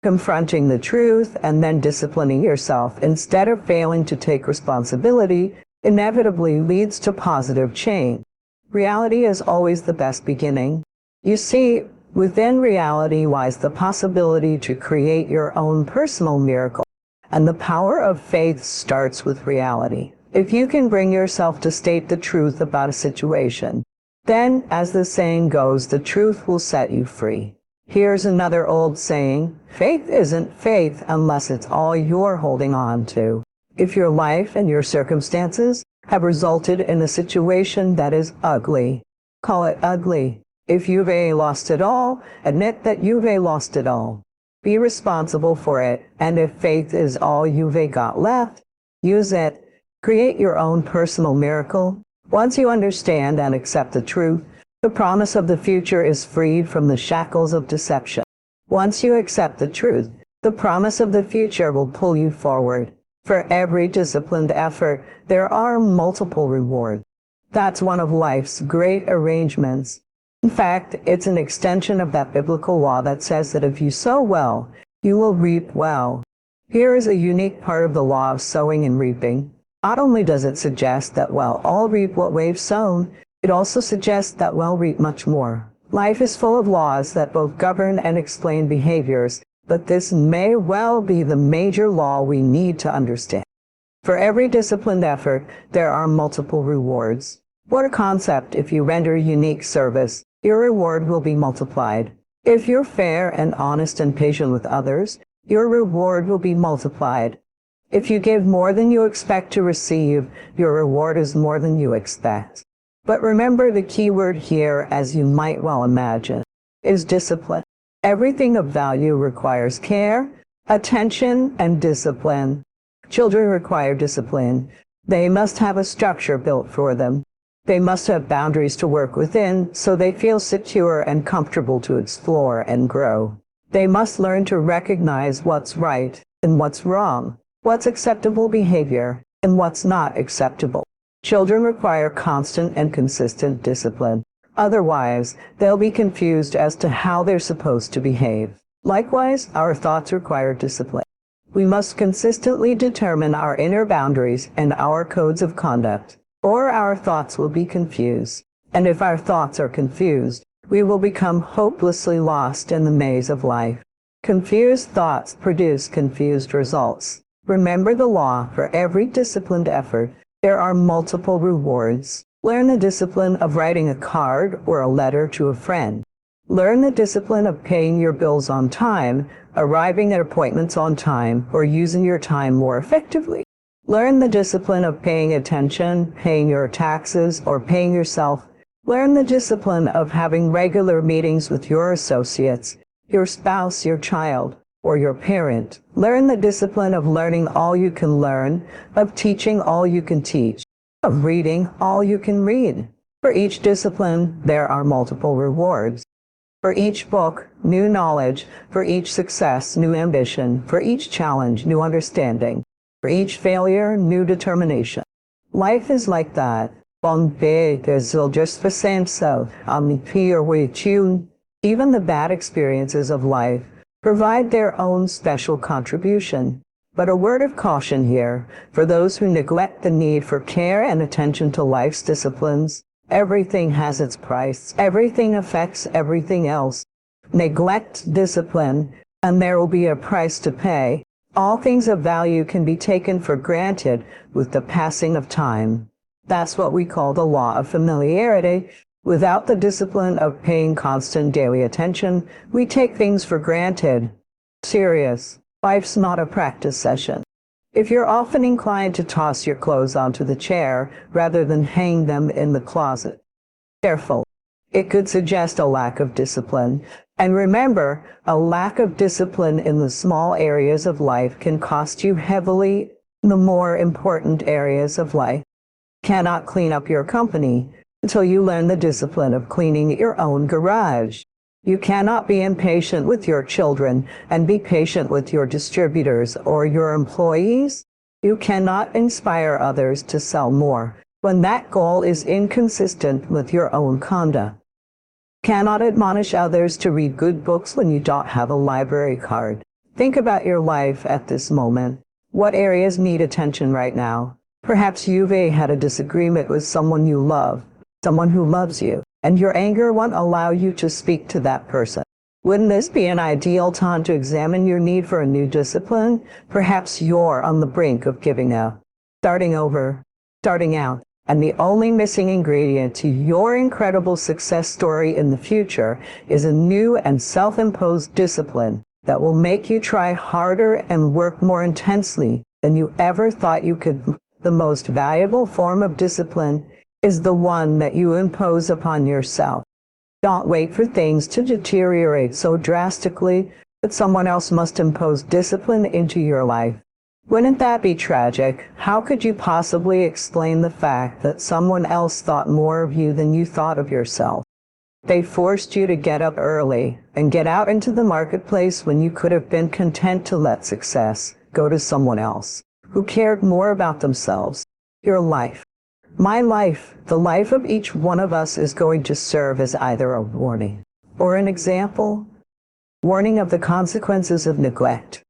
[SPEAKER 1] Confronting the truth and then disciplining yourself instead of failing to take responsibility inevitably leads to positive change. Reality is always the best beginning. You see, within reality lies the possibility to create your own personal miracle, and the power of faith starts with reality. If you can bring yourself to state the truth about a situation, then, as the saying goes, the truth will set you free. Here's another old saying: faith isn't faith unless it's all you're holding on to. If your life and your circumstances have resulted in a situation that is ugly, call it ugly. If you've lost it all, admit that you've lost it all. Be responsible for it, and if faith is all you've got left, use it. Create your own personal miracle. Once you understand and accept the truth, the promise of the future is freed from the shackles of deception. Once you accept the truth, the promise of the future will pull you forward. For every disciplined effort, there are multiple rewards. That's one of life's great arrangements. In fact, it's an extension of that biblical law that says that if you sow well, you will reap well. Here is a unique part of the law of sowing and reaping. Not only does it suggest that, well, all reap what we've sown, it also suggests that we'll reap much more. Life is full of laws that both govern and explain behaviors, but this may well be the major law we need to understand. For every disciplined effort, there are multiple rewards. What a concept! If you render unique service, your reward will be multiplied. If you're fair and honest and patient with others, your reward will be multiplied. If you give more than you expect to receive, your reward is more than you expect. But remember, the key word here, as you might well imagine, is discipline. Everything of value requires care, attention, and discipline. Children require discipline. They must have a structure built for them. They must have boundaries to work within so they feel secure and comfortable to explore and grow. They must learn to recognize what's right and what's wrong, what's acceptable behavior and what's not acceptable. Children require constant and consistent discipline. Otherwise, they'll be confused as to how they're supposed to behave. Likewise, our thoughts require discipline. We must consistently determine our inner boundaries and our codes of conduct, or our thoughts will be confused. And if our thoughts are confused, we will become hopelessly lost in the maze of life. Confused thoughts produce confused results. Remember the law: for every disciplined effort, there are multiple rewards. Learn the discipline of writing a card or a letter to a friend. Learn the discipline of paying your bills on time, arriving at appointments on time, or using your time more effectively. Learn the discipline of paying attention, paying your taxes, or paying yourself. Learn the discipline of having regular meetings with your associates, your spouse, your child, or your parent. Learn the discipline of learning all you can learn, of teaching all you can teach, of reading all you can read. For each discipline, there are multiple rewards. For each book, new knowledge. For each success, new ambition. For each challenge, new understanding. For each failure, new determination. Life is like that. Even the bad experiences of life provide their own special contribution. But a word of caution here, for those who neglect the need for care and attention to life's disciplines. Everything has its price. Everything affects everything else. Neglect discipline, and there will be a price to pay. All things of value can be taken for granted with the passing of time. That's what we call the law of familiarity. Without the discipline of paying constant daily attention, we take things for granted. Serious. Life's not a practice session. If you're often inclined to toss your clothes onto the chair rather than hang them in the closet, careful. It could suggest a lack of discipline. And remember, a lack of discipline in the small areas of life can cost you heavily in the more important areas of life. Cannot clean up your company, until you learn the discipline of cleaning your own garage. You cannot be impatient with your children and be patient with your distributors or your employees. You cannot inspire others to sell more when that goal is inconsistent with your own conduct. Cannot admonish others to read good books when you don't have a library card. Think about your life at this moment. What areas need attention right now? Perhaps you've had a disagreement with someone you love, someone who loves you, and your anger won't allow you to speak to that person. Wouldn't this be an ideal time to examine your need for a new discipline? Perhaps you're on the brink of giving up, starting over, starting out, and the only missing ingredient to your incredible success story in the future is a new and self-imposed discipline that will make you try harder and work more intensely than you ever thought you could. The most valuable form of discipline is the one that you impose upon yourself. Don't wait for things to deteriorate so drastically that someone else must impose discipline into your life. Wouldn't that be tragic? How could you possibly explain the fact that someone else thought more of you than you thought of yourself? They forced you to get up early and get out into the marketplace when you could have been content to let success go to someone else who cared more about themselves. Your life, my life, the life of each one of us is going to serve as either a warning or an example. Warning of the consequences of neglect.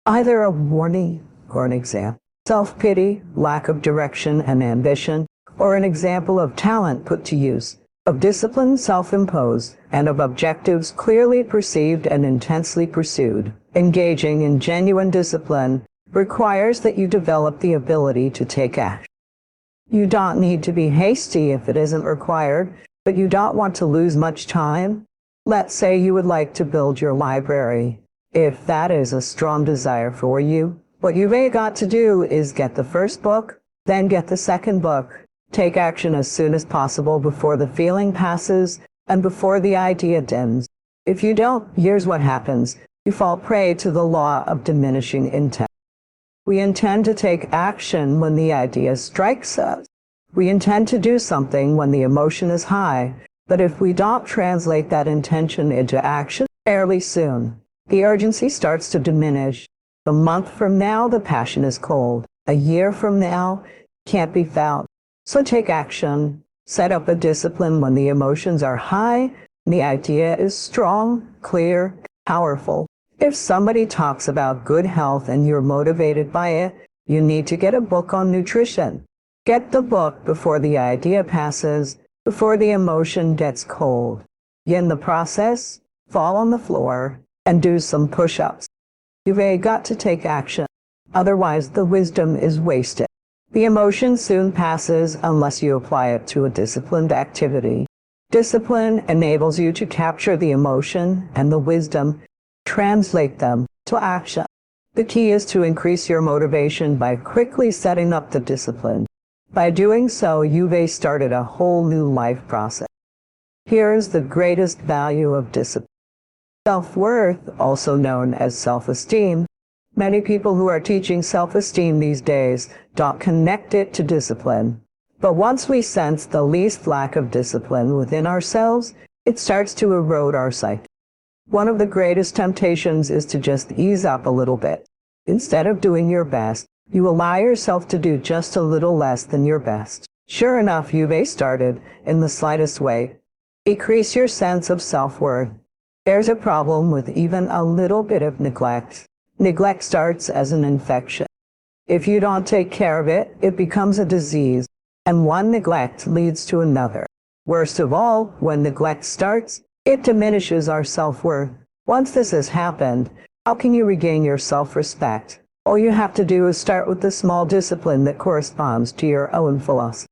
[SPEAKER 1] Either a warning or an example. Self-pity, lack of direction and ambition, or an example of talent put to use, of discipline self-imposed, and of objectives clearly perceived and intensely pursued. Engaging in genuine discipline requires that you develop the ability to take action. You don't need to be hasty if it isn't required, but you don't want to lose much time. Let's say you would like to build your library. If that is a strong desire for you, what you've got to do is get the first book, then get the second book. Take action as soon as possible before the feeling passes and before the idea dims. If you don't, here's what happens. You fall prey to the law of diminishing intent. We intend to take action when the idea strikes us. We intend to do something when the emotion is high, but if we don't translate that intention into action fairly soon, the urgency starts to diminish. A month from now, the passion is cold. A year from now, it can't be found. So take action. Set up a discipline when the emotions are high and the idea is strong, clear, powerful. If somebody talks about good health and you're motivated by it, you need to get a book on nutrition. Get the book before the idea passes, before the emotion gets cold. In the process, fall on the floor and do some push-ups. You've got to take action. Otherwise, the wisdom is wasted. The emotion soon passes unless you apply it to a disciplined activity. Discipline enables you to capture the emotion and the wisdom, translate them to action. The key is to increase your motivation by quickly setting up the discipline. By doing so, you've started a whole new life process. Here is the greatest value of discipline. Self-worth, also known as self-esteem. Many people who are teaching self-esteem these days don't connect it to discipline. But once we sense the least lack of discipline within ourselves, it starts to erode our psyche. One of the greatest temptations is to just ease up a little bit. Instead of doing your best, you allow yourself to do just a little less than your best. Sure enough, you've started, in the slightest way, decrease your sense of self-worth. There's a problem with even a little bit of neglect. Neglect starts as an infection. If you don't take care of it, it becomes a disease, and one neglect leads to another. Worst of all, when neglect starts, it diminishes our self-worth. Once this has happened, how can you regain your self-respect? All you have to do is start with the small discipline that corresponds to your own philosophy.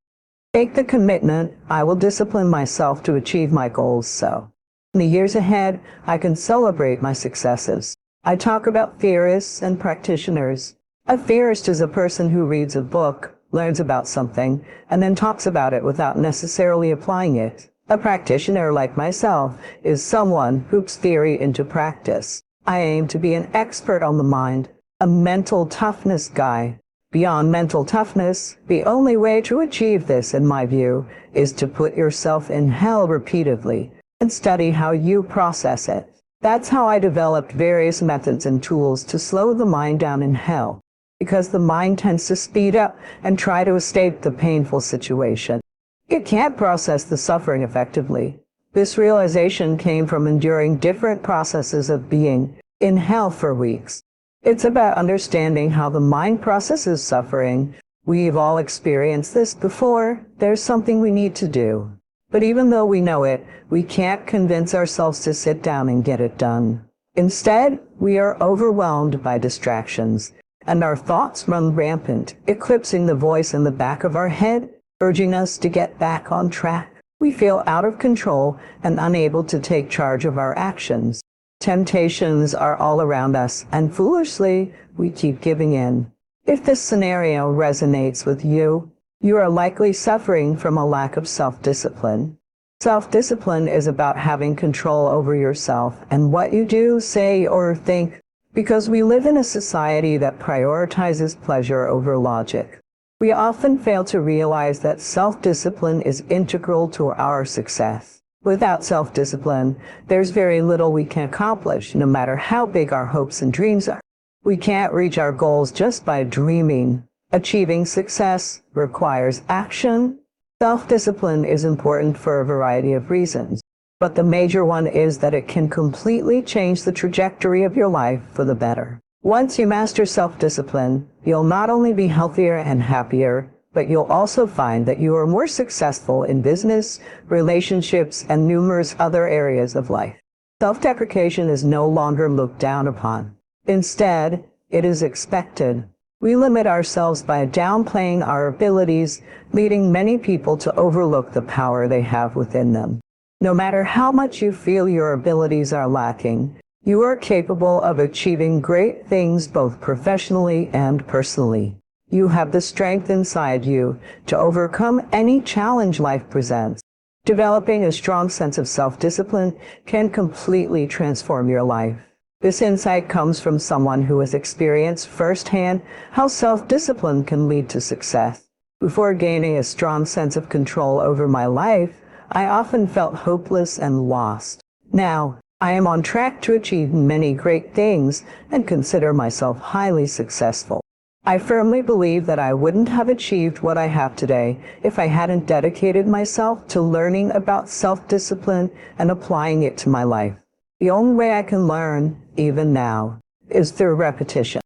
[SPEAKER 1] Take the commitment, I will discipline myself to achieve my goals so in the years ahead, I can celebrate my successes. I talk about theorists and practitioners. A theorist is a person who reads a book, learns about something, and then talks about it without necessarily applying it. A practitioner like myself is someone who puts theory into practice. I aim to be an expert on the mind, a mental toughness guy. Beyond mental toughness, the only way to achieve this, in my view, is to put yourself in hell repeatedly and study how you process it. That's how I developed various methods and tools to slow the mind down in hell, because the mind tends to speed up and try to escape the painful situation. It can't process the suffering effectively. This realization came from enduring different processes of being in hell for weeks. It's about understanding how the mind processes suffering. We've all experienced this before. There's something we need to do. But even though we know it, we can't convince ourselves to sit down and get it done. Instead, we are overwhelmed by distractions, and our thoughts run rampant, eclipsing the voice in the back of our head, urging us to get back on track. We feel out of control and unable to take charge of our actions. Temptations are all around us, and foolishly, we keep giving in. If this scenario resonates with you, you are likely suffering from a lack of self-discipline. Self-discipline is about having control over yourself and what you do, say, or think, because we live in a society that prioritizes pleasure over logic. We often fail to realize that self-discipline is integral to our success. Without self-discipline, there's very little we can accomplish, no matter how big our hopes and dreams are. We can't reach our goals just by dreaming. Achieving success requires action. Self-discipline is important for a variety of reasons, but the major one is that it can completely change the trajectory of your life for the better. Once you master self-discipline, you'll not only be healthier and happier, but you'll also find that you are more successful in business, relationships, and numerous other areas of life. Self-deprecation is no longer looked down upon. Instead, it is expected. We limit ourselves by downplaying our abilities, leading many people to overlook the power they have within them. No matter how much you feel your abilities are lacking, you are capable of achieving great things both professionally and personally. You have the strength inside you to overcome any challenge life presents. Developing a strong sense of self-discipline can completely transform your life. This insight comes from someone who has experienced firsthand how self-discipline can lead to success. Before gaining a strong sense of control over my life, I often felt hopeless and lost. Now, I am on track to achieve many great things and consider myself highly successful. I firmly believe that I wouldn't have achieved what I have today if I hadn't dedicated myself to learning about self-discipline and applying it to my life. The only way I can learn, even now, is through repetition.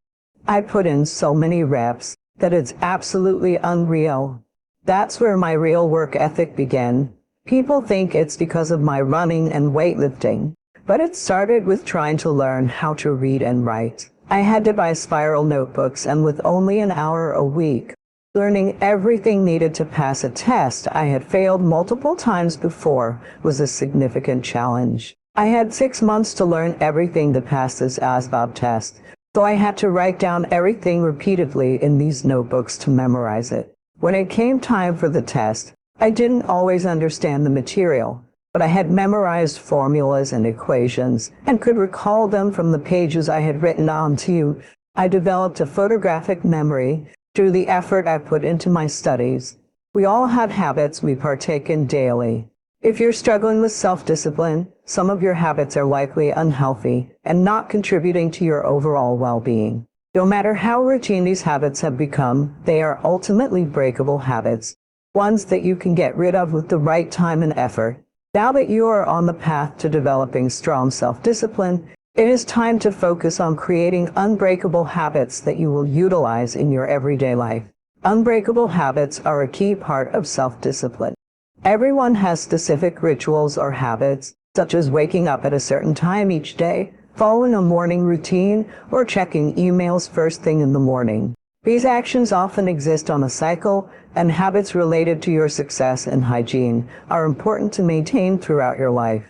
[SPEAKER 1] I put in so many reps that it's absolutely unreal. That's where my real work ethic began. People think it's because of my running and weightlifting, but it started with trying to learn how to read and write. I had to buy spiral notebooks, and with only an hour a week, learning everything needed to pass a test I had failed multiple times before was a significant challenge. I had 6 months to learn everything to pass this ASVAB test, so I had to write down everything repeatedly in these notebooks to memorize it. When it came time for the test, I didn't always understand the material, but I had memorized formulas and equations and could recall them from the pages I had written onto. I developed a photographic memory through the effort I put into my studies. We all have habits we partake in daily. If you're struggling with self-discipline, some of your habits are likely unhealthy and not contributing to your overall well-being. No matter how routine these habits have become, they are ultimately breakable habits, ones that you can get rid of with the right time and effort. Now that you are on the path to developing strong self-discipline, it is time to focus on creating unbreakable habits that you will utilize in your everyday life. Unbreakable habits are a key part of self-discipline. Everyone has specific rituals or habits, such as waking up at a certain time each day, following a morning routine, or checking emails first thing in the morning. These actions often exist on a cycle, and habits related to your success and hygiene are important to maintain throughout your life.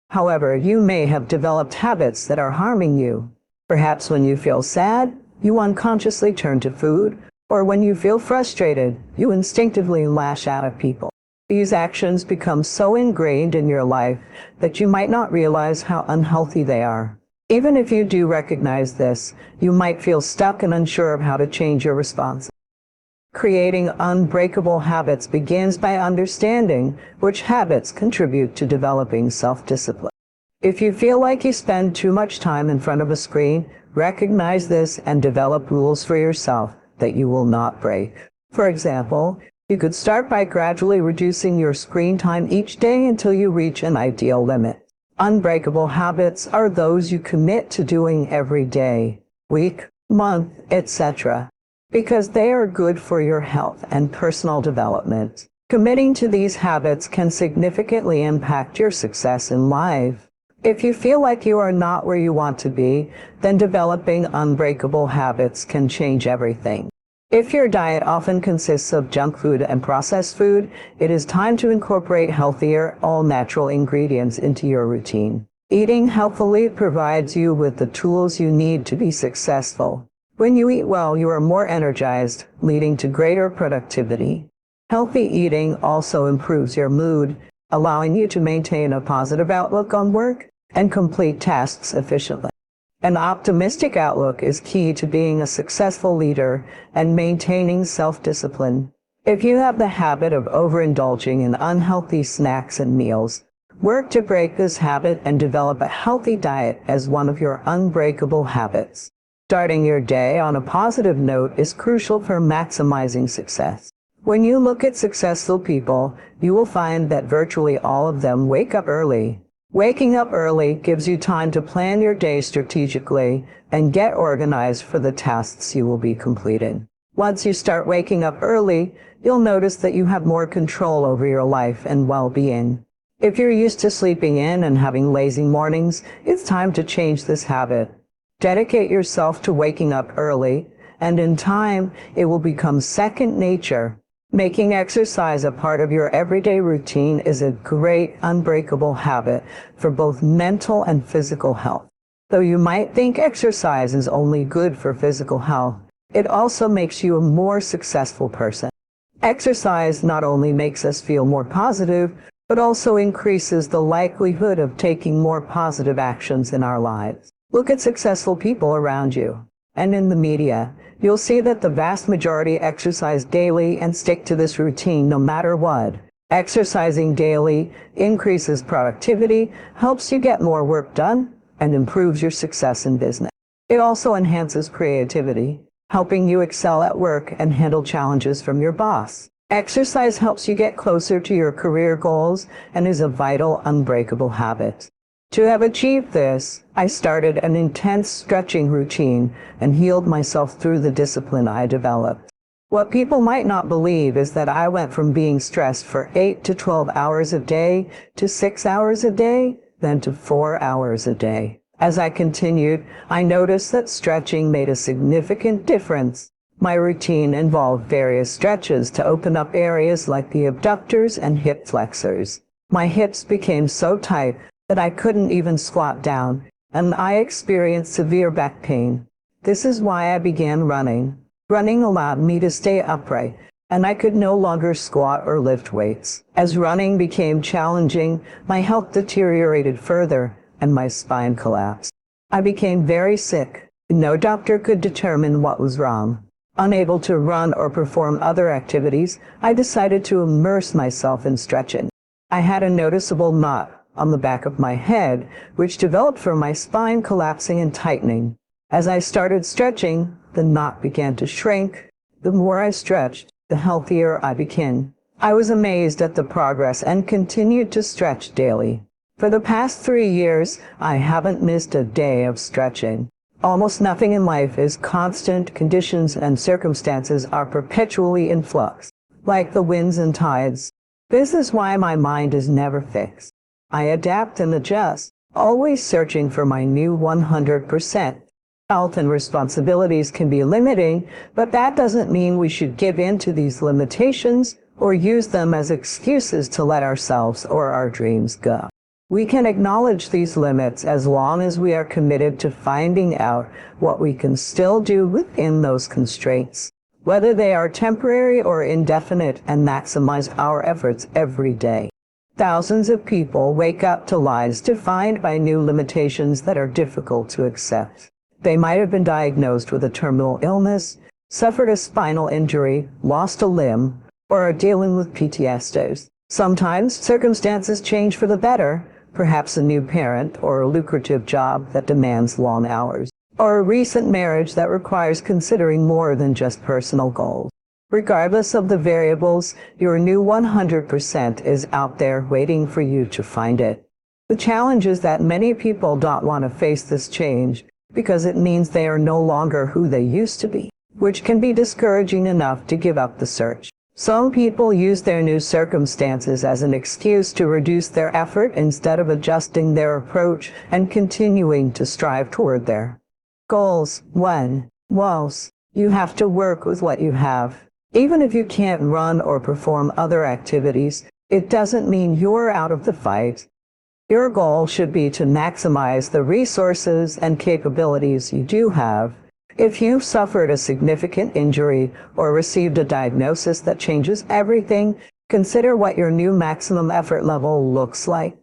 [SPEAKER 1] However, you may have developed habits that are harming you. Perhaps when you feel sad, you unconsciously turn to food, or when you feel frustrated, you instinctively lash out at people. These actions become so ingrained in your life that you might not realize how unhealthy they are. Even if you do recognize this, you might feel stuck and unsure of how to change your response. Creating unbreakable habits begins by understanding which habits contribute to developing self-discipline. If you feel like you spend too much time in front of a screen, recognize this and develop rules for yourself that you will not break. For example, you could start by gradually reducing your screen time each day until you reach an ideal limit. Unbreakable habits are those you commit to doing every day, week, month, etc., because they are good for your health and personal development. Committing to these habits can significantly impact your success in life. If you feel like you are not where you want to be, then developing unbreakable habits can change everything. If your diet often consists of junk food and processed food, it is time to incorporate healthier, all-natural ingredients into your routine. Eating healthily provides you with the tools you need to be successful. When you eat well, you are more energized, leading to greater productivity. Healthy eating also improves your mood, allowing you to maintain a positive outlook on work and complete tasks efficiently. An optimistic outlook is key to being a successful leader and maintaining self-discipline. If you have the habit of overindulging in unhealthy snacks and meals, work to break this habit and develop a healthy diet as one of your unbreakable habits. Starting your day on a positive note is crucial for maximizing success. When you look at successful people, you will find that virtually all of them wake up early. Waking up early gives you time to plan your day strategically and get organized for the tasks you will be completing. Once you start waking up early, you'll notice that you have more control over your life and well-being. If you're used to sleeping in and having lazy mornings, it's time to change this habit. Dedicate yourself to waking up early, and in time, it will become second nature. Making exercise a part of your everyday routine is a great, unbreakable habit for both mental and physical health. Though you might think exercise is only good for physical health, it also makes you a more successful person. Exercise not only makes us feel more positive, but also increases the likelihood of taking more positive actions in our lives. Look at successful people around you. And in the media, you'll see that the vast majority exercise daily and stick to this routine no matter what. Exercising daily increases productivity, helps you get more work done, and improves your success in business. It also enhances creativity, helping you excel at work and handle challenges from your boss. Exercise helps you get closer to your career goals and is a vital, unbreakable habit. To have achieved this, I started an intense stretching routine and healed myself through the discipline I developed. What people might not believe is that I went from being stressed for 8 to 12 hours a day to 6 hours a day, then to 4 hours a day. As I continued, I noticed that stretching made a significant difference. My routine involved various stretches to open up areas like the abductors and hip flexors. My hips became so tight that I couldn't even squat down, and I experienced severe back pain. This is why I began running. Running allowed me to stay upright, and I could no longer squat or lift weights. As running became challenging, my health deteriorated further, and my spine collapsed. I became very sick. No doctor could determine what was wrong. Unable to run or perform other activities, I decided to immerse myself in stretching. I had a noticeable knot on the back of my head, which developed from my spine collapsing and tightening. As I started stretching, the knot began to shrink. The more I stretched, the healthier I became. I was amazed at the progress and continued to stretch daily. For the past 3 years, I haven't missed a day of stretching. Almost nothing in life is constant. Conditions and circumstances are perpetually in flux, like the winds and tides. This is why my mind is never fixed. I adapt and adjust, always searching for my new 100%. Health and responsibilities can be limiting, but that doesn't mean we should give in to these limitations or use them as excuses to let ourselves or our dreams go. We can acknowledge these limits as long as we are committed to finding out what we can still do within those constraints, whether they are temporary or indefinite, and maximize our efforts every day. Thousands of people wake up to lives defined by new limitations that are difficult to accept. They might have been diagnosed with a terminal illness, suffered a spinal injury, lost a limb, or are dealing with PTSD. Sometimes circumstances change for the better, perhaps a new parent or a lucrative job that demands long hours, or a recent marriage that requires considering more than just personal goals. Regardless of the variables, your new 100% is out there waiting for you to find it. The challenge is that many people don't want to face this change because it means they are no longer who they used to be, which can be discouraging enough to give up the search. Some people use their new circumstances as an excuse to reduce their effort instead of adjusting their approach and continuing to strive toward their goals. 1. Walls. You have to work with what you have. Even if you can't run or perform other activities, it doesn't mean you're out of the fight. Your goal should be to maximize the resources and capabilities you do have. If you've suffered a significant injury or received a diagnosis that changes everything, consider what your new maximum effort level looks like.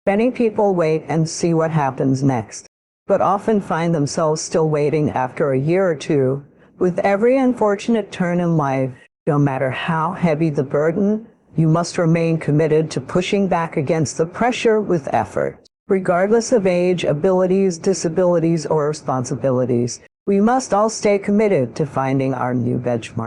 [SPEAKER 1] Many people wait and see what happens next, but often find themselves still waiting after a year or two. With every unfortunate turn in life, no matter how heavy the burden, you must remain committed to pushing back against the pressure with effort. Regardless of age, abilities, disabilities, or responsibilities, we must all stay committed to finding our new benchmark.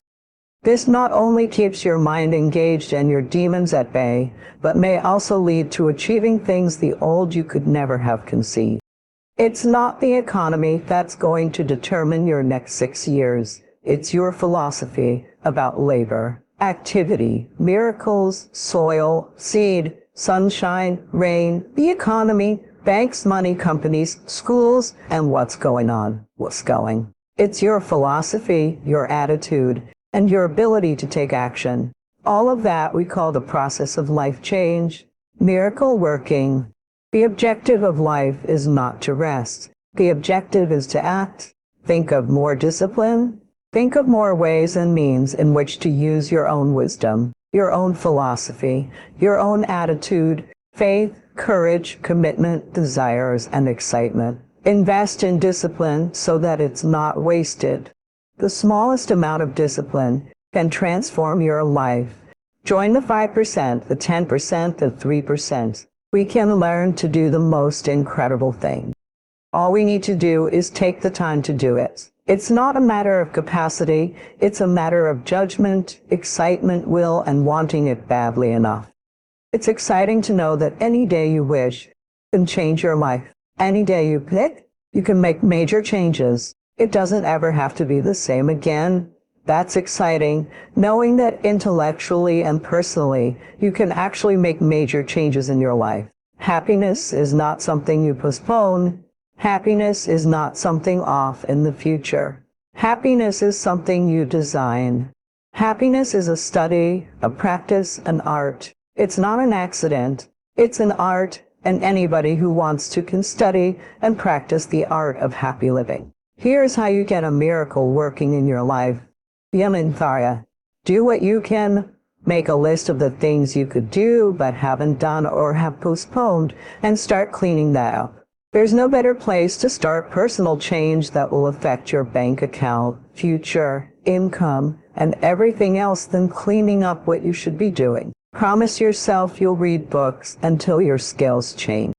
[SPEAKER 1] This not only keeps your mind engaged and your demons at bay, but may also lead to achieving things the old you could never have conceived. It's not the economy that's going to determine your next 6 years. It's your philosophy about labor, activity, miracles, soil, seed, sunshine, rain, the economy, banks, money, companies, schools, and what's going on, what's going. It's your philosophy, your attitude, and your ability to take action. All of that we call the process of life change, miracle working. The objective of life is not to rest. The objective is to act. Think of more discipline. Think of more ways and means in which to use your own wisdom, your own philosophy, your own attitude, faith, courage, commitment, desires, and excitement. Invest in discipline so that it's not wasted. The smallest amount of discipline can transform your life. Join the 5%, the 10%, the 3%. We can learn to do the most incredible thing. All we need to do is take the time to do it. It's not a matter of capacity, it's a matter of judgment, excitement, will, and wanting it badly enough. It's exciting to know that any day you wish can change your life. Any day you pick, you can make major changes. It doesn't ever have to be the same again. That's exciting, knowing that intellectually and personally, you can actually make major changes in your life. Happiness is not something you postpone. Happiness is not something off in the future. Happiness is something you design. Happiness is a study, a practice, an art. It's not an accident. It's an art, and anybody who wants to can study and practice the art of happy living. Here's how you get a miracle working in your life. Yaminthara. Do what you can. Make a list of the things you could do but haven't done or have postponed, and start cleaning that up. There's no better place to start personal change that will affect your bank account, future, income, and everything else than cleaning up what you should be doing. Promise yourself you'll read books until your skills change.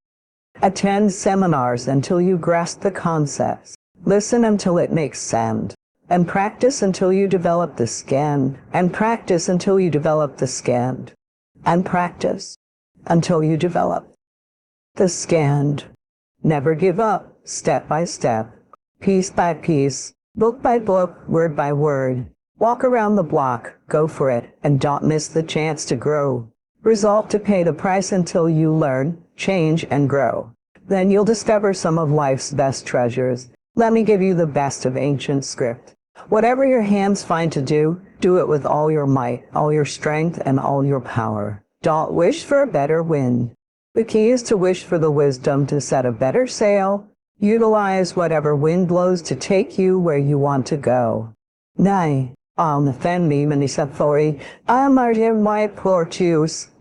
[SPEAKER 1] Attend seminars until you grasp the concepts. Listen until it makes sense. And practice until you develop the skin. And practice until you develop the skin. And practice until you develop the skin. Never give up, step by step, piece by piece, book by book, word by word. Walk around the block, go for it, and don't miss the chance to grow. Resolve to pay the price until you learn, change, and grow. Then you'll discover some of life's best treasures. Let me give you the best of ancient script. Whatever your hands find to do, do it with all your might, all your strength, and all your power. Don't wish for a better wind. The key is to wish for the wisdom to set a better sail. Utilize whatever wind blows to take you where you want to go. Nay, defend me, Manisafori. Amartim my portus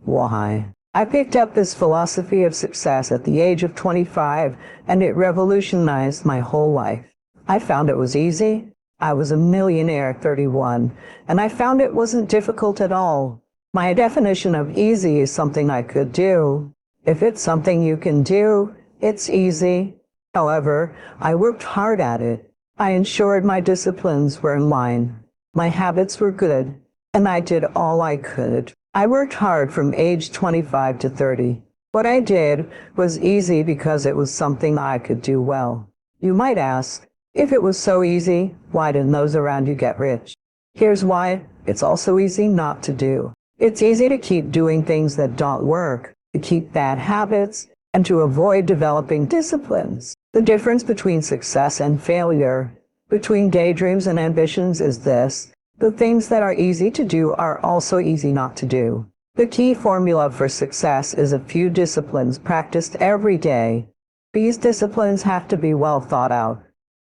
[SPEAKER 1] why. I picked up this philosophy of success at the age of 25, and it revolutionized my whole life. I found it was easy, I was a millionaire at 31, and I found it wasn't difficult at all. My definition of easy is something I could do. If it's something you can do, it's easy. However, I worked hard at it. I ensured my disciplines were in line. My habits were good, and I did all I could. I worked hard from age 25 to 30. What I did was easy because it was something I could do well. You might ask, if it was so easy, why didn't those around you get rich? Here's why. It's also easy not to do. It's easy to keep doing things that don't work, to keep bad habits, and to avoid developing disciplines. The difference between success and failure, between daydreams and ambitions is this: the things that are easy to do are also easy not to do. The key formula for success is a few disciplines practiced every day. These disciplines have to be well thought out.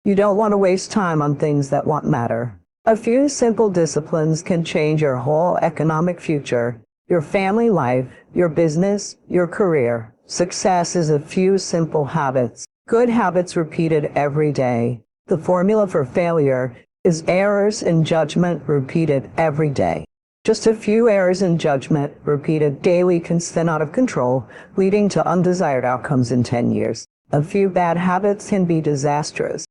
[SPEAKER 1] You don't want to waste time on things that won't matter. A few simple disciplines can change your whole economic future, your family life, your business, your career. Success is a few simple habits, good habits repeated every day. The formula for failure is errors in judgment repeated every day. Just a few errors in judgment repeated daily can spin out of control, leading to undesired outcomes in 10 years. A few bad habits can be disastrous.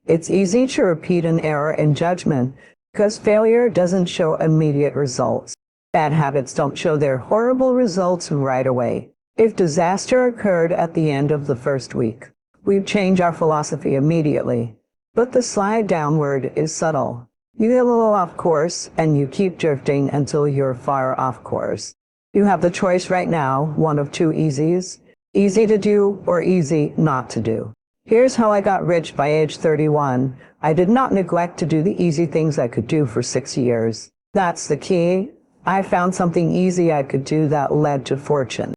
[SPEAKER 1] It's easy to repeat an error in judgment because failure doesn't show immediate results. Bad habits don't show their horrible results right away. If disaster occurred at the end of the first week, we'd change our philosophy immediately. But the slide downward is subtle. You get a little off course and you keep drifting until you're far off course. You have the choice right now, one of two easies: easy to do or easy not to do. Here's how I got rich by age 31. I did not neglect to do the easy things I could do for 6 years. That's the key. I found something easy I could do that led to fortune.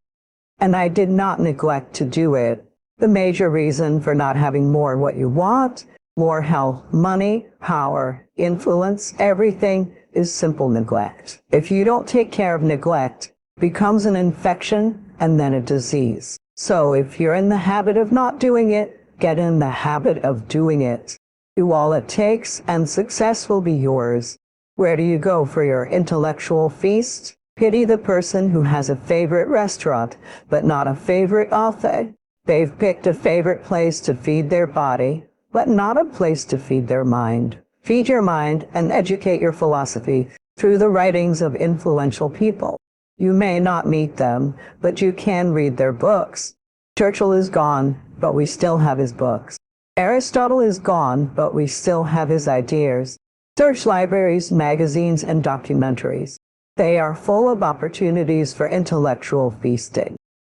[SPEAKER 1] And I did not neglect to do it. The major reason for not having more what you want, more health, money, power, influence, everything, is simple neglect. If you don't take care of neglect, it becomes an infection and then a disease. So if you're in the habit of not doing it, get in the habit of doing it. Do all it takes and success will be yours. Where do you go for your intellectual feast? Pity the person who has a favorite restaurant, but not a favorite author. They've picked a favorite place to feed their body, but not a place to feed their mind. Feed your mind and educate your philosophy through the writings of influential people. You may not meet them, but you can read their books. Churchill is gone, but we still have his books. Aristotle is gone, but we still have his ideas. Search libraries, magazines, and documentaries. They are full of opportunities for intellectual feasting.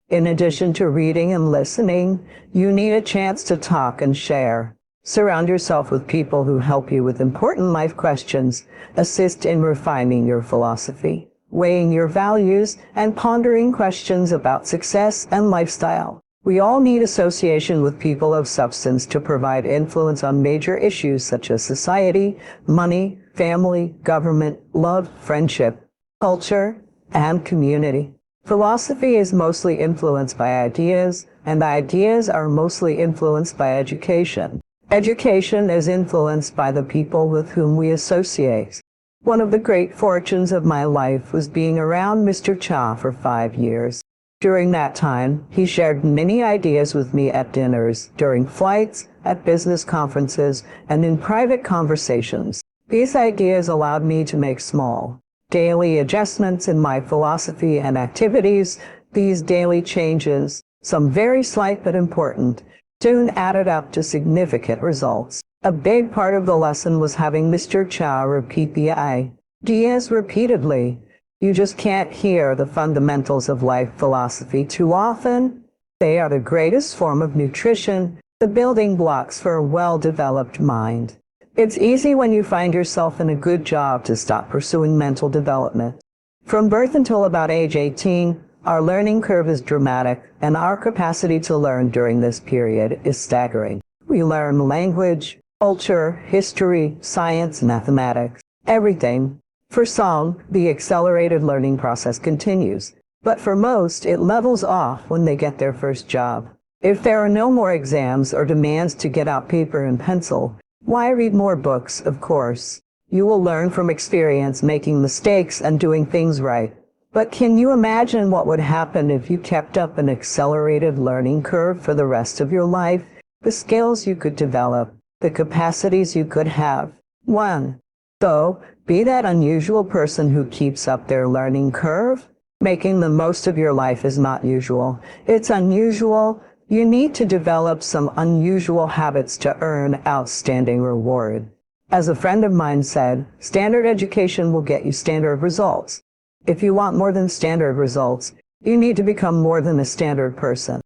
[SPEAKER 1] In addition to reading and listening, you need a chance to talk and share. Surround yourself with people who help you with important life questions, assist in refining your philosophy, weighing your values, and pondering questions about success and lifestyle. We all need association with people of substance to provide influence on major issues such as society, money, family, government, love, friendship, culture, and community. Philosophy is mostly influenced by ideas, and ideas are mostly influenced by education. Education is influenced by the people with whom we associate. One of the great fortunes of my life was being around Mr. Cha for 5 years. During that time, he shared many ideas with me at dinners, during flights, at business conferences, and in private conversations. These ideas allowed me to make small, daily adjustments in my philosophy and activities. These daily changes, some very slight but important, soon added up to significant results. A big part of the lesson was having Mr. Cha repeat the ideas repeatedly. You just can't hear the fundamentals of life philosophy too often. They are the greatest form of nutrition, the building blocks for a well-developed mind. It's easy when you find yourself in a good job to stop pursuing mental development. From birth until about age 18, our learning curve is dramatic, and our capacity to learn during this period is staggering. We learn language, culture, history, science, mathematics, everything. For some, the accelerated learning process continues, but for most, it levels off when they get their first job. If there are no more exams or demands to get out paper and pencil, Why read more books? Of course. You will learn from experience, making mistakes and doing things right. But can you imagine what would happen if you kept up an accelerated learning curve for the rest of your life? The skills you could develop, the capacities you could have. 1. So, be that unusual person who keeps up their learning curve. Making the most of your life is not usual. It's unusual. You need to develop some unusual habits to earn outstanding reward. As a friend of mine said, standard education will get you standard results. If you want more than standard results, you need to become more than a standard person.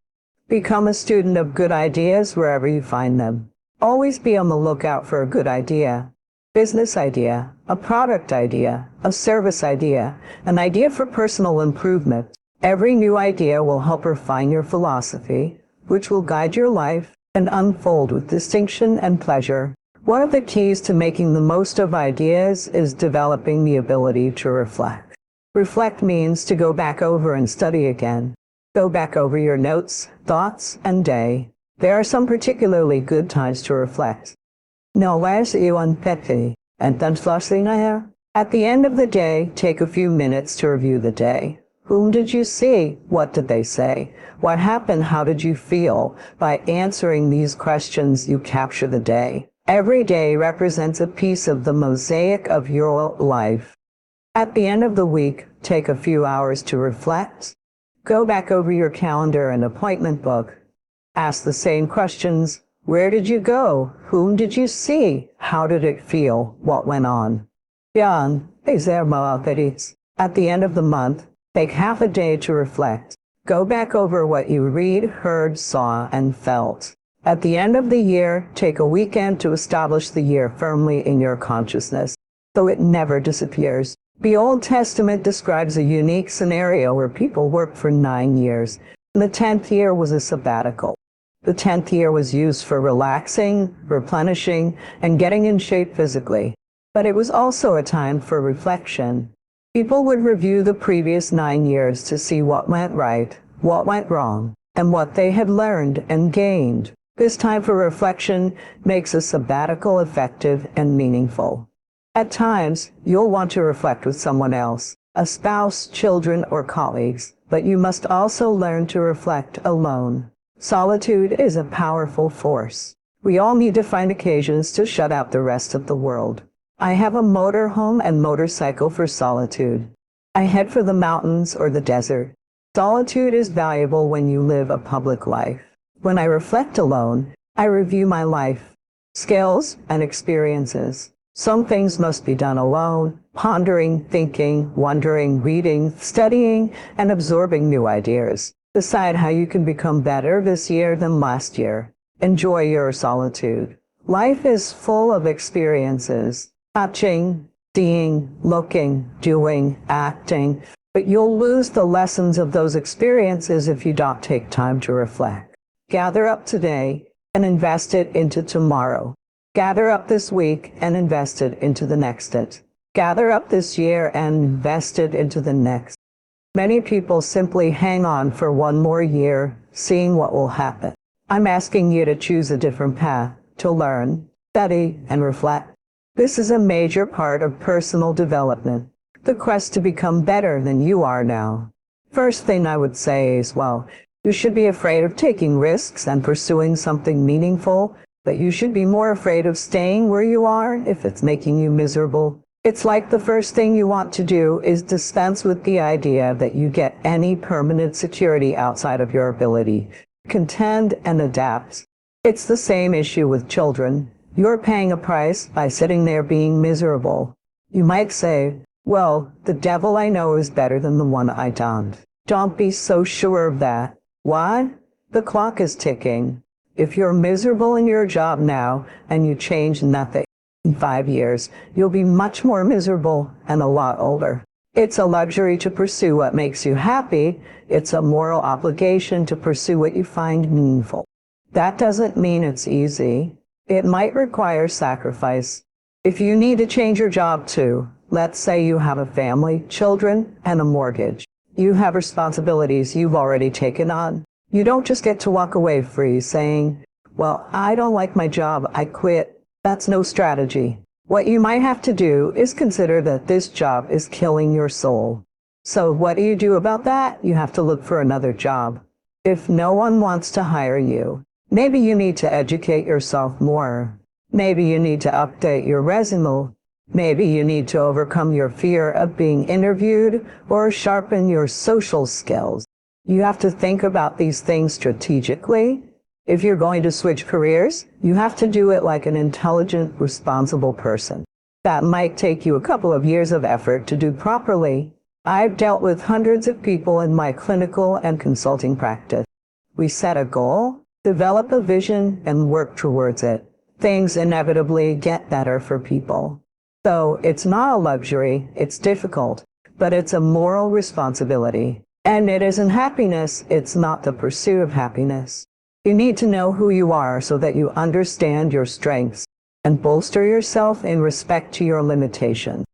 [SPEAKER 1] Become a student of good ideas wherever you find them. Always be on the lookout for a good idea. Business idea, a product idea, a service idea, an idea for personal improvement. Every new idea will help refine your philosophy, which will guide your life and unfold with distinction and pleasure. One of the keys to making the most of ideas is developing the ability to reflect. Reflect means to go back over and study again. Go back over your notes, thoughts, and day. There are some particularly good times to reflect. No less iwan peti, and at the end of the day, take a few minutes to review the day. Whom did you see? What did they say? What happened? How did you feel? By answering these questions, you capture the day. Every day represents a piece of the mosaic of your life. At the end of the week, take a few hours to reflect. Go back over your calendar and appointment book. Ask the same questions. Where did you go? Whom did you see? How did it feel? What went on? At the end of the month, take half a day to reflect. Go back over what you read, heard, saw, and felt. At the end of the year, take a weekend to establish the year firmly in your consciousness, so it never disappears. The Old Testament describes a unique scenario where people worked for 9 years. The 10th year was a sabbatical. The 10th year was used for relaxing, replenishing, and getting in shape physically. But it was also a time for reflection. People would review the previous 9 years to see what went right, what went wrong, and what they had learned and gained. This time for reflection makes a sabbatical effective and meaningful. At times, you'll want to reflect with someone else, a spouse, children, or colleagues, but you must also learn to reflect alone. Solitude is a powerful force. We all need to find occasions to shut out the rest of the world. I have a motorhome and motorcycle for solitude. I head for the mountains or the desert. Solitude is valuable when you live a public life. When I reflect alone, I review my life, skills, and experiences. Some things must be done alone, pondering, thinking, wondering, reading, studying, and absorbing new ideas. Decide how you can become better this year than last year. Enjoy your solitude. Life is full of experiences. Touching, seeing, looking, doing, acting. But you'll lose the lessons of those experiences if you don't take time to reflect. Gather up today and invest it into tomorrow. Gather up this week and invest it into the next it. Gather up this year and invest it into the next. Many people simply hang on for one more year, seeing what will happen. I'm asking you to choose a different path, to learn, study, and reflect. This is a major part of personal development, the quest to become better than you are now. First thing I would say is, you should be afraid of taking risks and pursuing something meaningful, but you should be more afraid of staying where you are if it's making you miserable. It's like the first thing you want to do is dispense with the idea that you get any permanent security outside of your ability. Contend and adapt. It's the same issue with children. You're paying a price by sitting there being miserable. You might say, the devil I know is better than the one I don't. Don't be so sure of that. Why? The clock is ticking. If you're miserable in your job now and you change nothing, in 5 years, you'll be much more miserable and a lot older. It's a luxury to pursue what makes you happy. It's a moral obligation to pursue what you find meaningful. That doesn't mean it's easy. It might require sacrifice. If you need to change your job too, let's say you have a family, children, and a mortgage. You have responsibilities you've already taken on. You don't just get to walk away free saying, I don't like my job, I quit. That's no strategy. What you might have to do is consider that this job is killing your soul. So what do you do about that? You have to look for another job. If no one wants to hire you, maybe you need to educate yourself more. Maybe you need to update your resume. Maybe you need to overcome your fear of being interviewed or sharpen your social skills. You have to think about these things strategically. If you're going to switch careers, you have to do it like an intelligent, responsible person. That might take you a couple of years of effort to do properly. I've dealt with hundreds of people in my clinical and consulting practice. We set a goal, develop a vision, and work towards it. Things inevitably get better for people. So it's not a luxury, it's difficult, but it's a moral responsibility. And it isn't happiness, it's not the pursuit of happiness. You need to know who you are so that you understand your strengths and bolster yourself in respect to your limitations.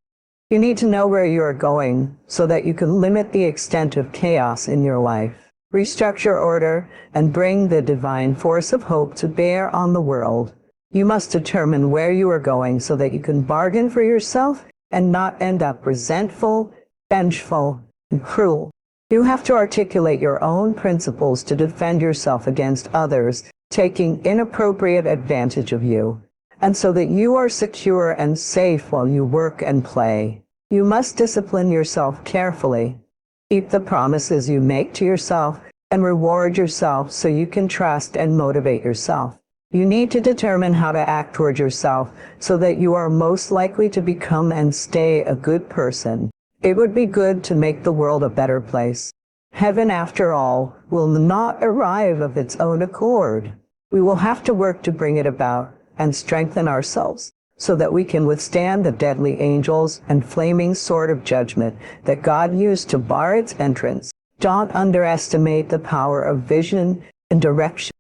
[SPEAKER 1] You need to know where you are going so that you can limit the extent of chaos in your life, restructure order, and bring the divine force of hope to bear on the world. You must determine where you are going so that you can bargain for yourself and not end up resentful, vengeful, and cruel. You have to articulate your own principles to defend yourself against others taking inappropriate advantage of you, and so that you are secure and safe while you work and play. You must discipline yourself carefully. Keep the promises you make to yourself and reward yourself so you can trust and motivate yourself. You need to determine how to act toward yourself so that you are most likely to become and stay a good person. It would be good to make the world a better place. Heaven, after all, will not arrive of its own accord. We will have to work to bring it about and strengthen ourselves so that we can withstand the deadly angels and flaming sword of judgment that God used to bar its entrance. Don't underestimate the power of vision and direction.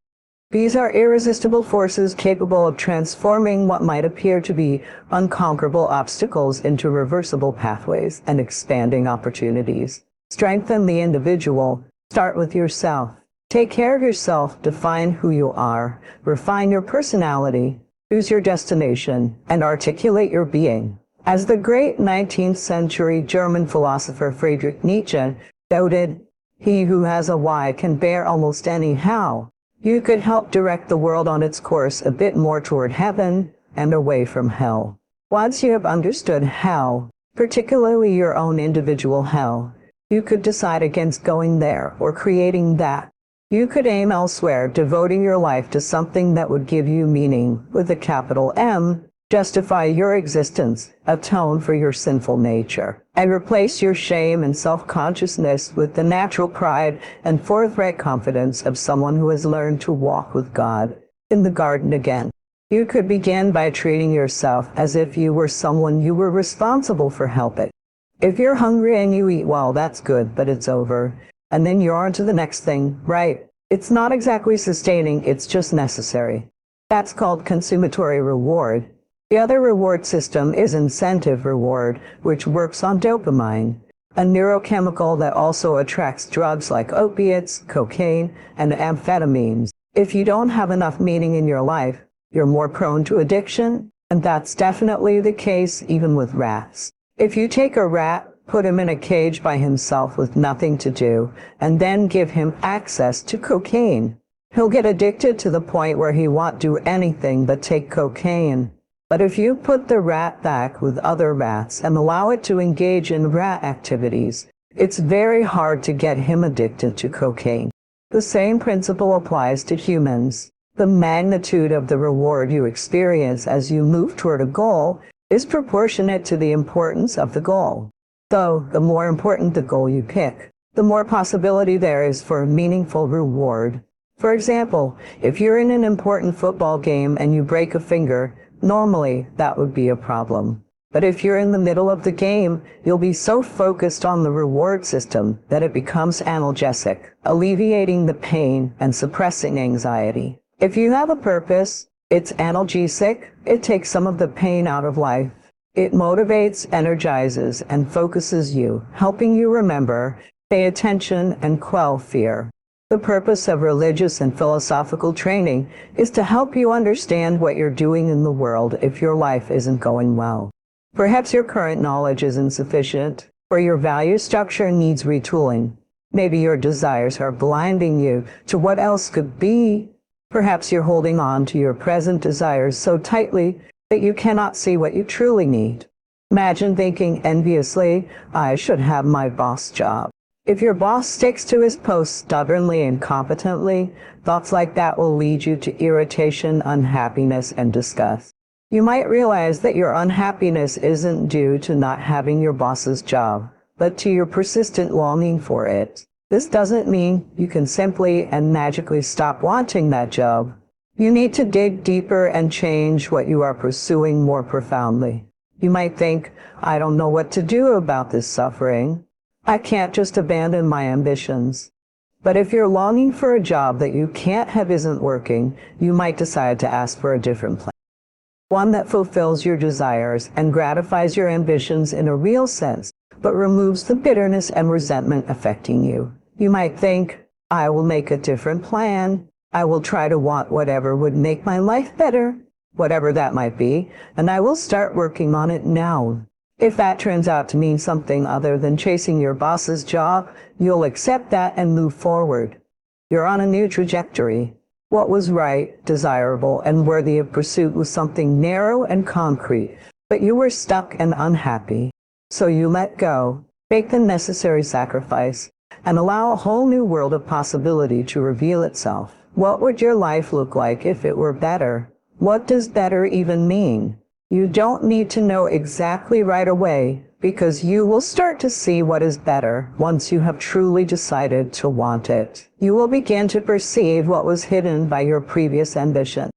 [SPEAKER 1] These are irresistible forces capable of transforming what might appear to be unconquerable obstacles into reversible pathways and expanding opportunities. Strengthen the individual. Start with yourself. Take care of yourself. Define who you are. Refine your personality. Choose your destination and articulate your being. As the great 19th century German philosopher Friedrich Nietzsche noted, "He who has a why can bear almost any how." You could help direct the world on its course a bit more toward heaven and away from hell. Once you have understood how, particularly your own individual hell, you could decide against going there or creating that. You could aim elsewhere, devoting your life to something that would give you meaning, with a capital M, justify your existence, atone for your sinful nature, and replace your shame and self-consciousness with the natural pride and forthright confidence of someone who has learned to walk with God in the garden again. You could begin by treating yourself as if you were someone you were responsible for helping. If you're hungry and you eat well, that's good, but it's over. And then you're on to the next thing, right? It's not exactly sustaining, it's just necessary. That's called consummatory reward. The other reward system is incentive reward, which works on dopamine, a neurochemical that also attracts drugs like opiates, cocaine, and amphetamines. If you don't have enough meaning in your life, you're more prone to addiction, and that's definitely the case even with rats. If you take a rat, put him in a cage by himself with nothing to do, and then give him access to cocaine, he'll get addicted to the point where he won't do anything but take cocaine. But if you put the rat back with other rats and allow it to engage in rat activities, it's very hard to get him addicted to cocaine. The same principle applies to humans. The magnitude of the reward you experience as you move toward a goal is proportionate to the importance of the goal. So, the more important the goal you pick, the more possibility there is for a meaningful reward. For example, if you're in an important football game and you break a finger, normally, that would be a problem. But if you're in the middle of the game, you'll be so focused on the reward system that it becomes analgesic, alleviating the pain and suppressing anxiety. If you have a purpose, it's analgesic. It takes some of the pain out of life. It motivates, energizes, and focuses you, helping you remember, pay attention, and quell fear. The purpose of religious and philosophical training is to help you understand what you're doing in the world if your life isn't going well. Perhaps your current knowledge is insufficient, or your value structure needs retooling. Maybe your desires are blinding you to what else could be. Perhaps you're holding on to your present desires so tightly that you cannot see what you truly need. Imagine thinking enviously, I should have my boss job. If your boss sticks to his post stubbornly and competently, thoughts like that will lead you to irritation, unhappiness, and disgust. You might realize that your unhappiness isn't due to not having your boss's job, but to your persistent longing for it. This doesn't mean you can simply and magically stop wanting that job. You need to dig deeper and change what you are pursuing more profoundly. You might think, I don't know what to do about this suffering. I can't just abandon my ambitions. But if you're longing for a job that you can't have isn't working, you might decide to ask for a different plan. One that fulfills your desires and gratifies your ambitions in a real sense, but removes the bitterness and resentment affecting you. You might think, I will make a different plan. I will try to want whatever would make my life better, whatever that might be, and I will start working on it now. If that turns out to mean something other than chasing your boss's job, you'll accept that and move forward. You're on a new trajectory. What was right, desirable, and worthy of pursuit was something narrow and concrete, but you were stuck and unhappy. So you let go, make the necessary sacrifice, and allow a whole new world of possibility to reveal itself. What would your life look like if it were better? What does better even mean? You don't need to know exactly right away, because you will start to see what is better once you have truly decided to want it. You will begin to perceive what was hidden by your previous ambition.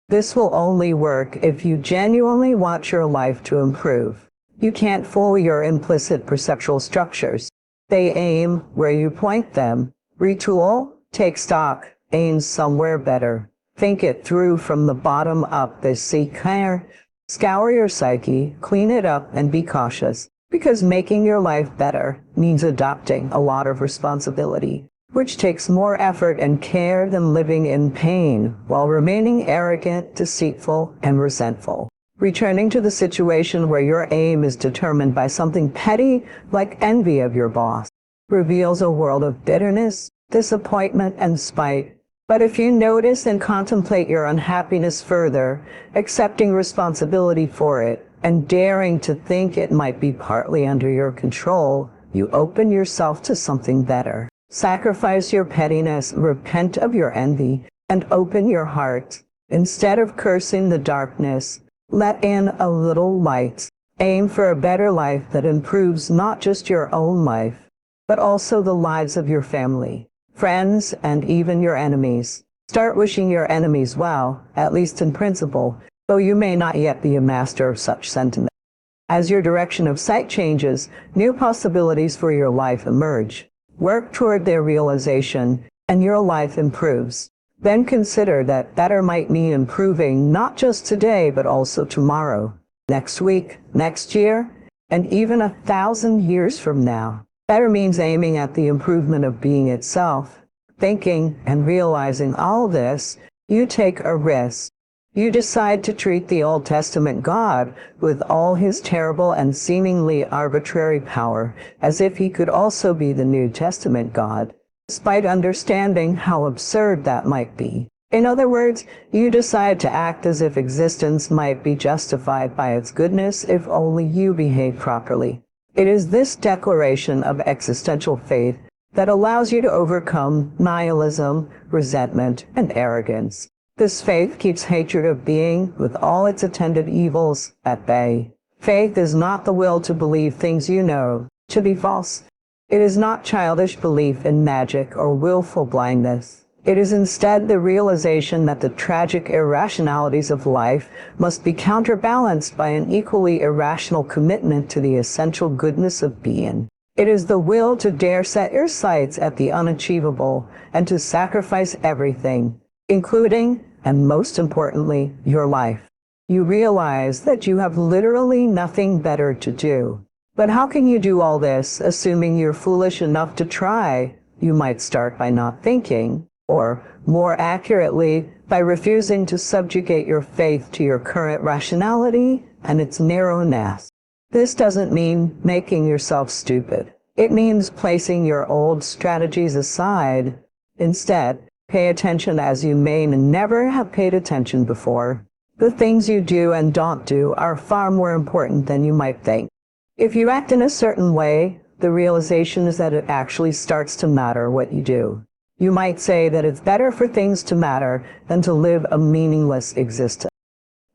[SPEAKER 1] This will only work if you genuinely want your life to improve. You can't fool your implicit perceptual structures. They aim where you point them. Retool, take stock, aim somewhere better. Think it through from the bottom up. This Seach. Scour your psyche, clean it up, and be cautious, because making your life better means adopting a lot of responsibility, which takes more effort and care than living in pain while remaining arrogant, deceitful, and resentful. Returning to the situation where your aim is determined by something petty, like envy of your boss, reveals a world of bitterness, disappointment, and spite. But if you notice and contemplate your unhappiness further, accepting responsibility for it, and daring to think it might be partly under your control, you open yourself to something better. Sacrifice your pettiness, repent of your envy, and open your heart. Instead of cursing the darkness, let in a little light. Aim for a better life that improves not just your own life, but also the lives of your family, friends, and even your enemies. Start wishing your enemies well, at least in principle, though you may not yet be a master of such sentiment. As your direction of sight changes, new possibilities for your life emerge. Work toward their realization, and your life improves. Then consider that better might mean improving not just today, but also tomorrow, next week, next year, and even 1,000 years from now. Better means aiming at the improvement of being itself. Thinking and realizing all this, you take a risk. You decide to treat the Old Testament God, with all his terrible and seemingly arbitrary power, as if he could also be the New Testament God, despite understanding how absurd that might be. In other words, you decide to act as if existence might be justified by its goodness if only you behave properly. It is this declaration of existential faith that allows you to overcome nihilism, resentment, and arrogance. This faith keeps hatred of being, with all its attendant evils, at bay. Faith is not the will to believe things you know to be false. It is not childish belief in magic or willful blindness. It is instead the realization that the tragic irrationalities of life must be counterbalanced by an equally irrational commitment to the essential goodness of being. It is the will to dare set your sights at the unachievable and to sacrifice everything, including, and most importantly, your life. You realize that you have literally nothing better to do. But how can you do all this, assuming you're foolish enough to try? You might start by not thinking, or more accurately, by refusing to subjugate your faith to your current rationality and its narrowness. This doesn't mean making yourself stupid. It means placing your old strategies aside. Instead, pay attention as you may never have paid attention before. The things you do and don't do are far more important than you might think. If you act in a certain way, the realization is that it actually starts to matter what you do. You might say that it's better for things to matter than to live a meaningless existence.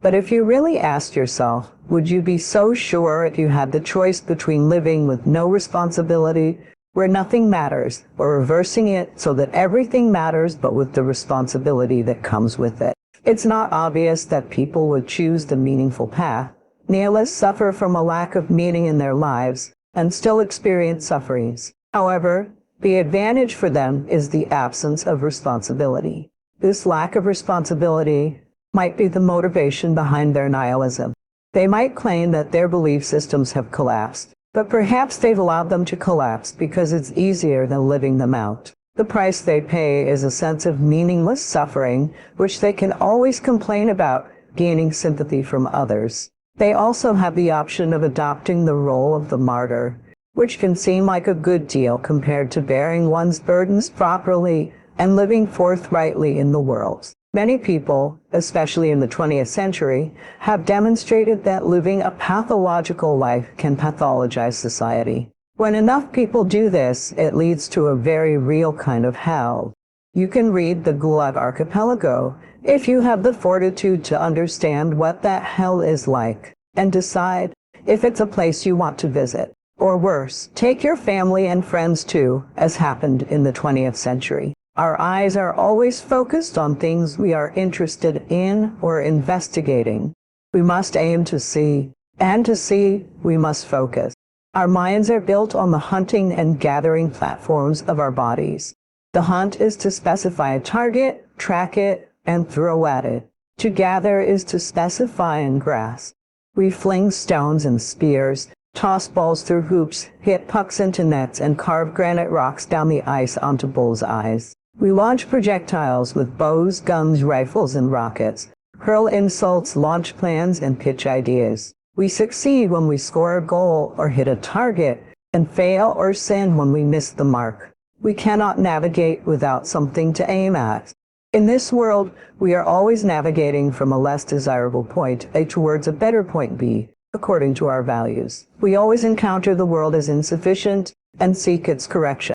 [SPEAKER 1] But if you really asked yourself, would you be so sure if you had the choice between living with no responsibility, where nothing matters, or reversing it so that everything matters but with the responsibility that comes with it? It's not obvious that people would choose the meaningful path. Nihilists suffer from a lack of meaning in their lives and still experience sufferings. However, the advantage for them is the absence of responsibility. This lack of responsibility might be the motivation behind their nihilism. They might claim that their belief systems have collapsed, but perhaps they've allowed them to collapse because it's easier than living them out. The price they pay is a sense of meaningless suffering, which they can always complain about, gaining sympathy from others. They also have the option of adopting the role of the martyr, which can seem like a good deal compared to bearing one's burdens properly and living forthrightly in the world. Many people, especially in the 20th century, have demonstrated that living a pathological life can pathologize society. When enough people do this, it leads to a very real kind of hell. You can read the Gulag Archipelago if you have the fortitude to understand what that hell is like and decide if it's a place you want to visit. Or worse, take your family and friends too, as happened in the 20th century. Our eyes are always focused on things we are interested in or investigating. We must aim to see, and to see, we must focus. Our minds are built on the hunting and gathering platforms of our bodies. The hunt is to specify a target, track it, and throw at it. To gather is to specify and grasp. We fling stones and spears, toss balls through hoops, hit pucks into nets, and carve granite rocks down the ice onto bull's eyes. We launch projectiles with bows, guns, rifles, and rockets, hurl insults, launch plans, and pitch ideas. We succeed when we score a goal or hit a target, and fail or sin when we miss the mark. We cannot navigate without something to aim at. In this world, we are always navigating from a less desirable point A towards a better point B, according to our values. We always encounter the world as insufficient and seek its correction.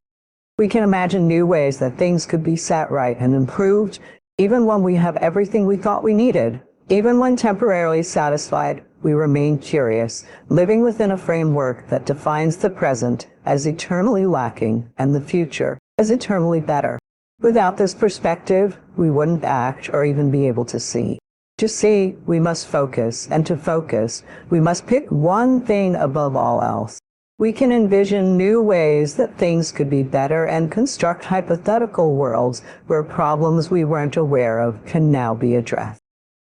[SPEAKER 1] We can imagine new ways that things could be set right and improved, even when we have everything we thought we needed. Even when temporarily satisfied, we remain curious, living within a framework that defines the present as eternally lacking and the future as eternally better. Without this perspective, we wouldn't act or even be able to see. To see, we must focus, and to focus, we must pick one thing above all else. We can envision new ways that things could be better and construct hypothetical worlds where problems we weren't aware of can now be addressed.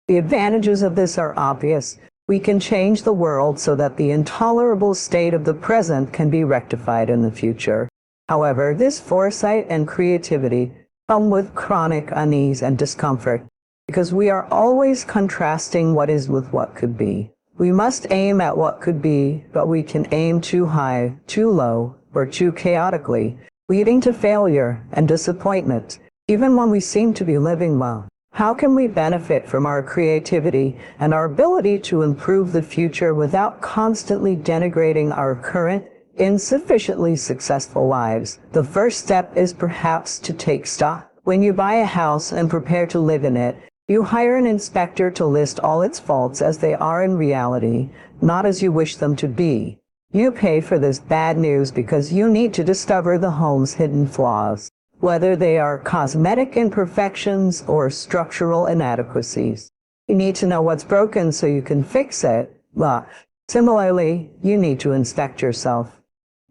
[SPEAKER 1] The advantages of this are obvious. We can change the world so that the intolerable state of the present can be rectified in the future. However, this foresight and creativity come with chronic unease and discomfort, because we are always contrasting what is with what could be. We must aim at what could be, but we can aim too high, too low, or too chaotically, leading to failure and disappointment, even when we seem to be living well. How can we benefit from our creativity and our ability to improve the future without constantly denigrating our current, insufficiently successful lives? The first step is perhaps to take stock. When you buy a house and prepare to live in it, you hire an inspector to list all its faults as they are in reality, not as you wish them to be. You pay for this bad news because you need to discover the home's hidden flaws, whether they are cosmetic imperfections or structural inadequacies. You need to know what's broken so you can fix it. Well, similarly, you need to inspect yourself.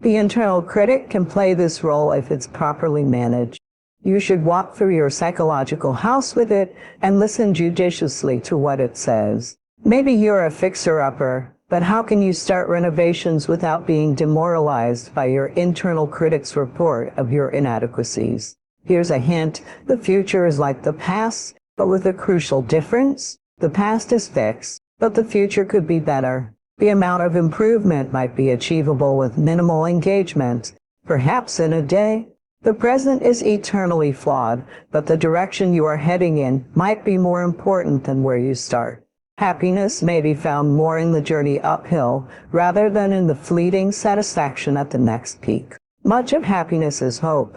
[SPEAKER 1] The internal critic can play this role if it's properly managed. You should walk through your psychological house with it and listen judiciously to what it says. Maybe you're a fixer-upper, But how can you start renovations without being demoralized by your internal critic's report of your inadequacies? Here's a hint. The future is like the past, but with a crucial difference. The past is fixed, but the future could be better. The amount of improvement might be achievable with minimal engagement, perhaps in a day. The present is eternally flawed, but the direction you are heading in might be more important than where you start. Happiness may be found more in the journey uphill rather than in the fleeting satisfaction at the next peak. Much of happiness is hope.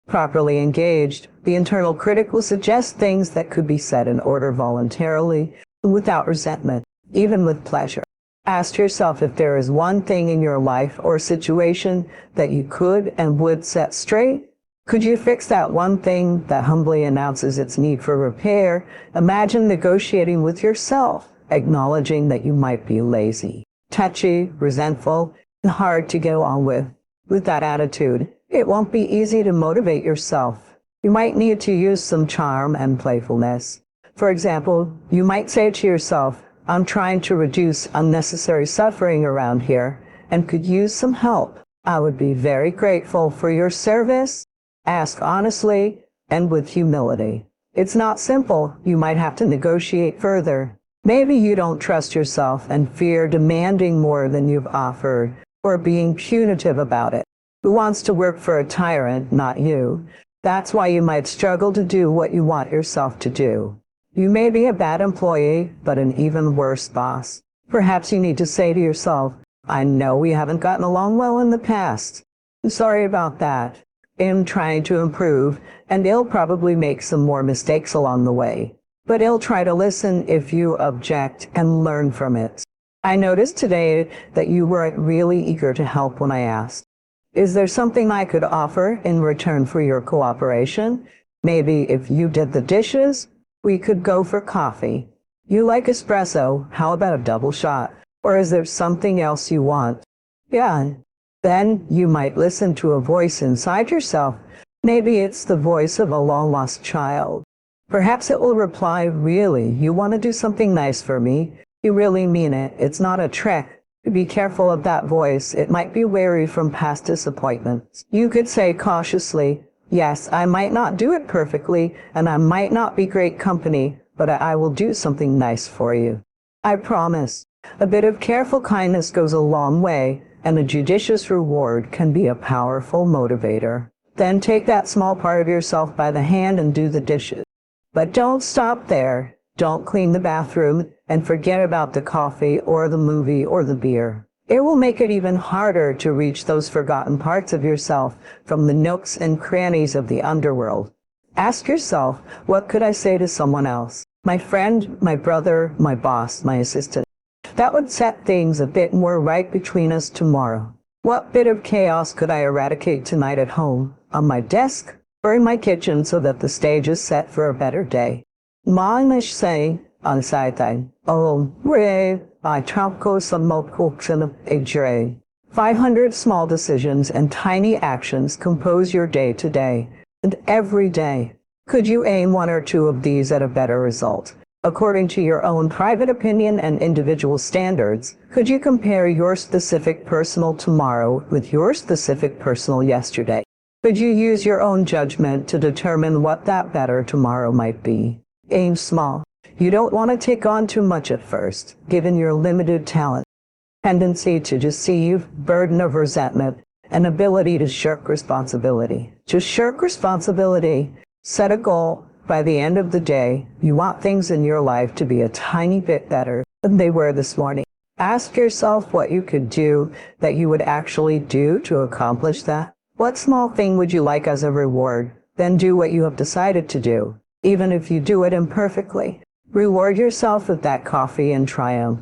[SPEAKER 1] Properly engaged, the internal critic will suggest things that could be set in order voluntarily, without resentment, even with pleasure. Ask yourself if there is one thing in your life or situation that you could and would set straight. Could you fix that one thing that humbly announces its need for repair? Imagine negotiating with yourself, acknowledging that you might be lazy, touchy, resentful, and hard to go on with. With that attitude, it won't be easy to motivate yourself. You might need to use some charm and playfulness. For example, you might say to yourself, I'm trying to reduce unnecessary suffering around here and could use some help. I would be very grateful for your service. Ask honestly and with humility. It's not simple. You might have to negotiate further. Maybe you don't trust yourself and fear demanding more than you've offered or being punitive about it. Who wants to work for a tyrant, not you? That's why you might struggle to do what you want yourself to do. You may be a bad employee, but an even worse boss. Perhaps you need to say to yourself, I know we haven't gotten along well in the past. I'm sorry about that. I'm trying to improve, and he'll probably make some more mistakes along the way. But he'll try to listen if you object and learn from it. I noticed today that you weren't really eager to help when I asked. Is there something I could offer in return for your cooperation? Maybe if you did the dishes, we could go for coffee. You like espresso, how about a double shot? Or is there something else you want? Yeah, then you might listen to a voice inside yourself. Maybe it's the voice of a long-lost child. Perhaps it will reply, really, you want to do something nice for me? You really mean it. It's not a trick. Be careful of that voice. It might be wary from past disappointments. You could say cautiously, yes, I might not do it perfectly, and I might not be great company, but I will do something nice for you. I promise. A bit of careful kindness goes a long way, and a judicious reward can be a powerful motivator. Then take that small part of yourself by the hand and do the dishes. But don't stop there. Don't clean the bathroom and forget about the coffee or the movie or the beer. It will make it even harder to reach those forgotten parts of yourself from the nooks and crannies of the underworld. Ask yourself, what could I say to someone else? My friend, my brother, my boss, my assistant. That would set things a bit more right between us tomorrow. What bit of chaos could I eradicate tonight at home, on my desk, or in my kitchen so that the stage is set for a better day? Manish say on sideline, oh, brave, I tramco some multiple a dre. 500 small decisions and tiny actions compose your day to day, and every day. Could you aim one or two of these at a better result? According to your own private opinion and individual standards, could you compare your specific personal tomorrow with your specific personal yesterday? Could you use your own judgment to determine what that better tomorrow might be? Aim small. You don't want to take on too much at first, given your limited talent, tendency to deceive, burden of resentment, and ability to shirk responsibility. To shirk responsibility, set a goal. By the end of the day, you want things in your life to be a tiny bit better than they were this morning. Ask yourself what you could do that you would actually do to accomplish that. What small thing would you like as a reward? Then do what you have decided to do, even if you do it imperfectly. Reward yourself with that coffee in triumph.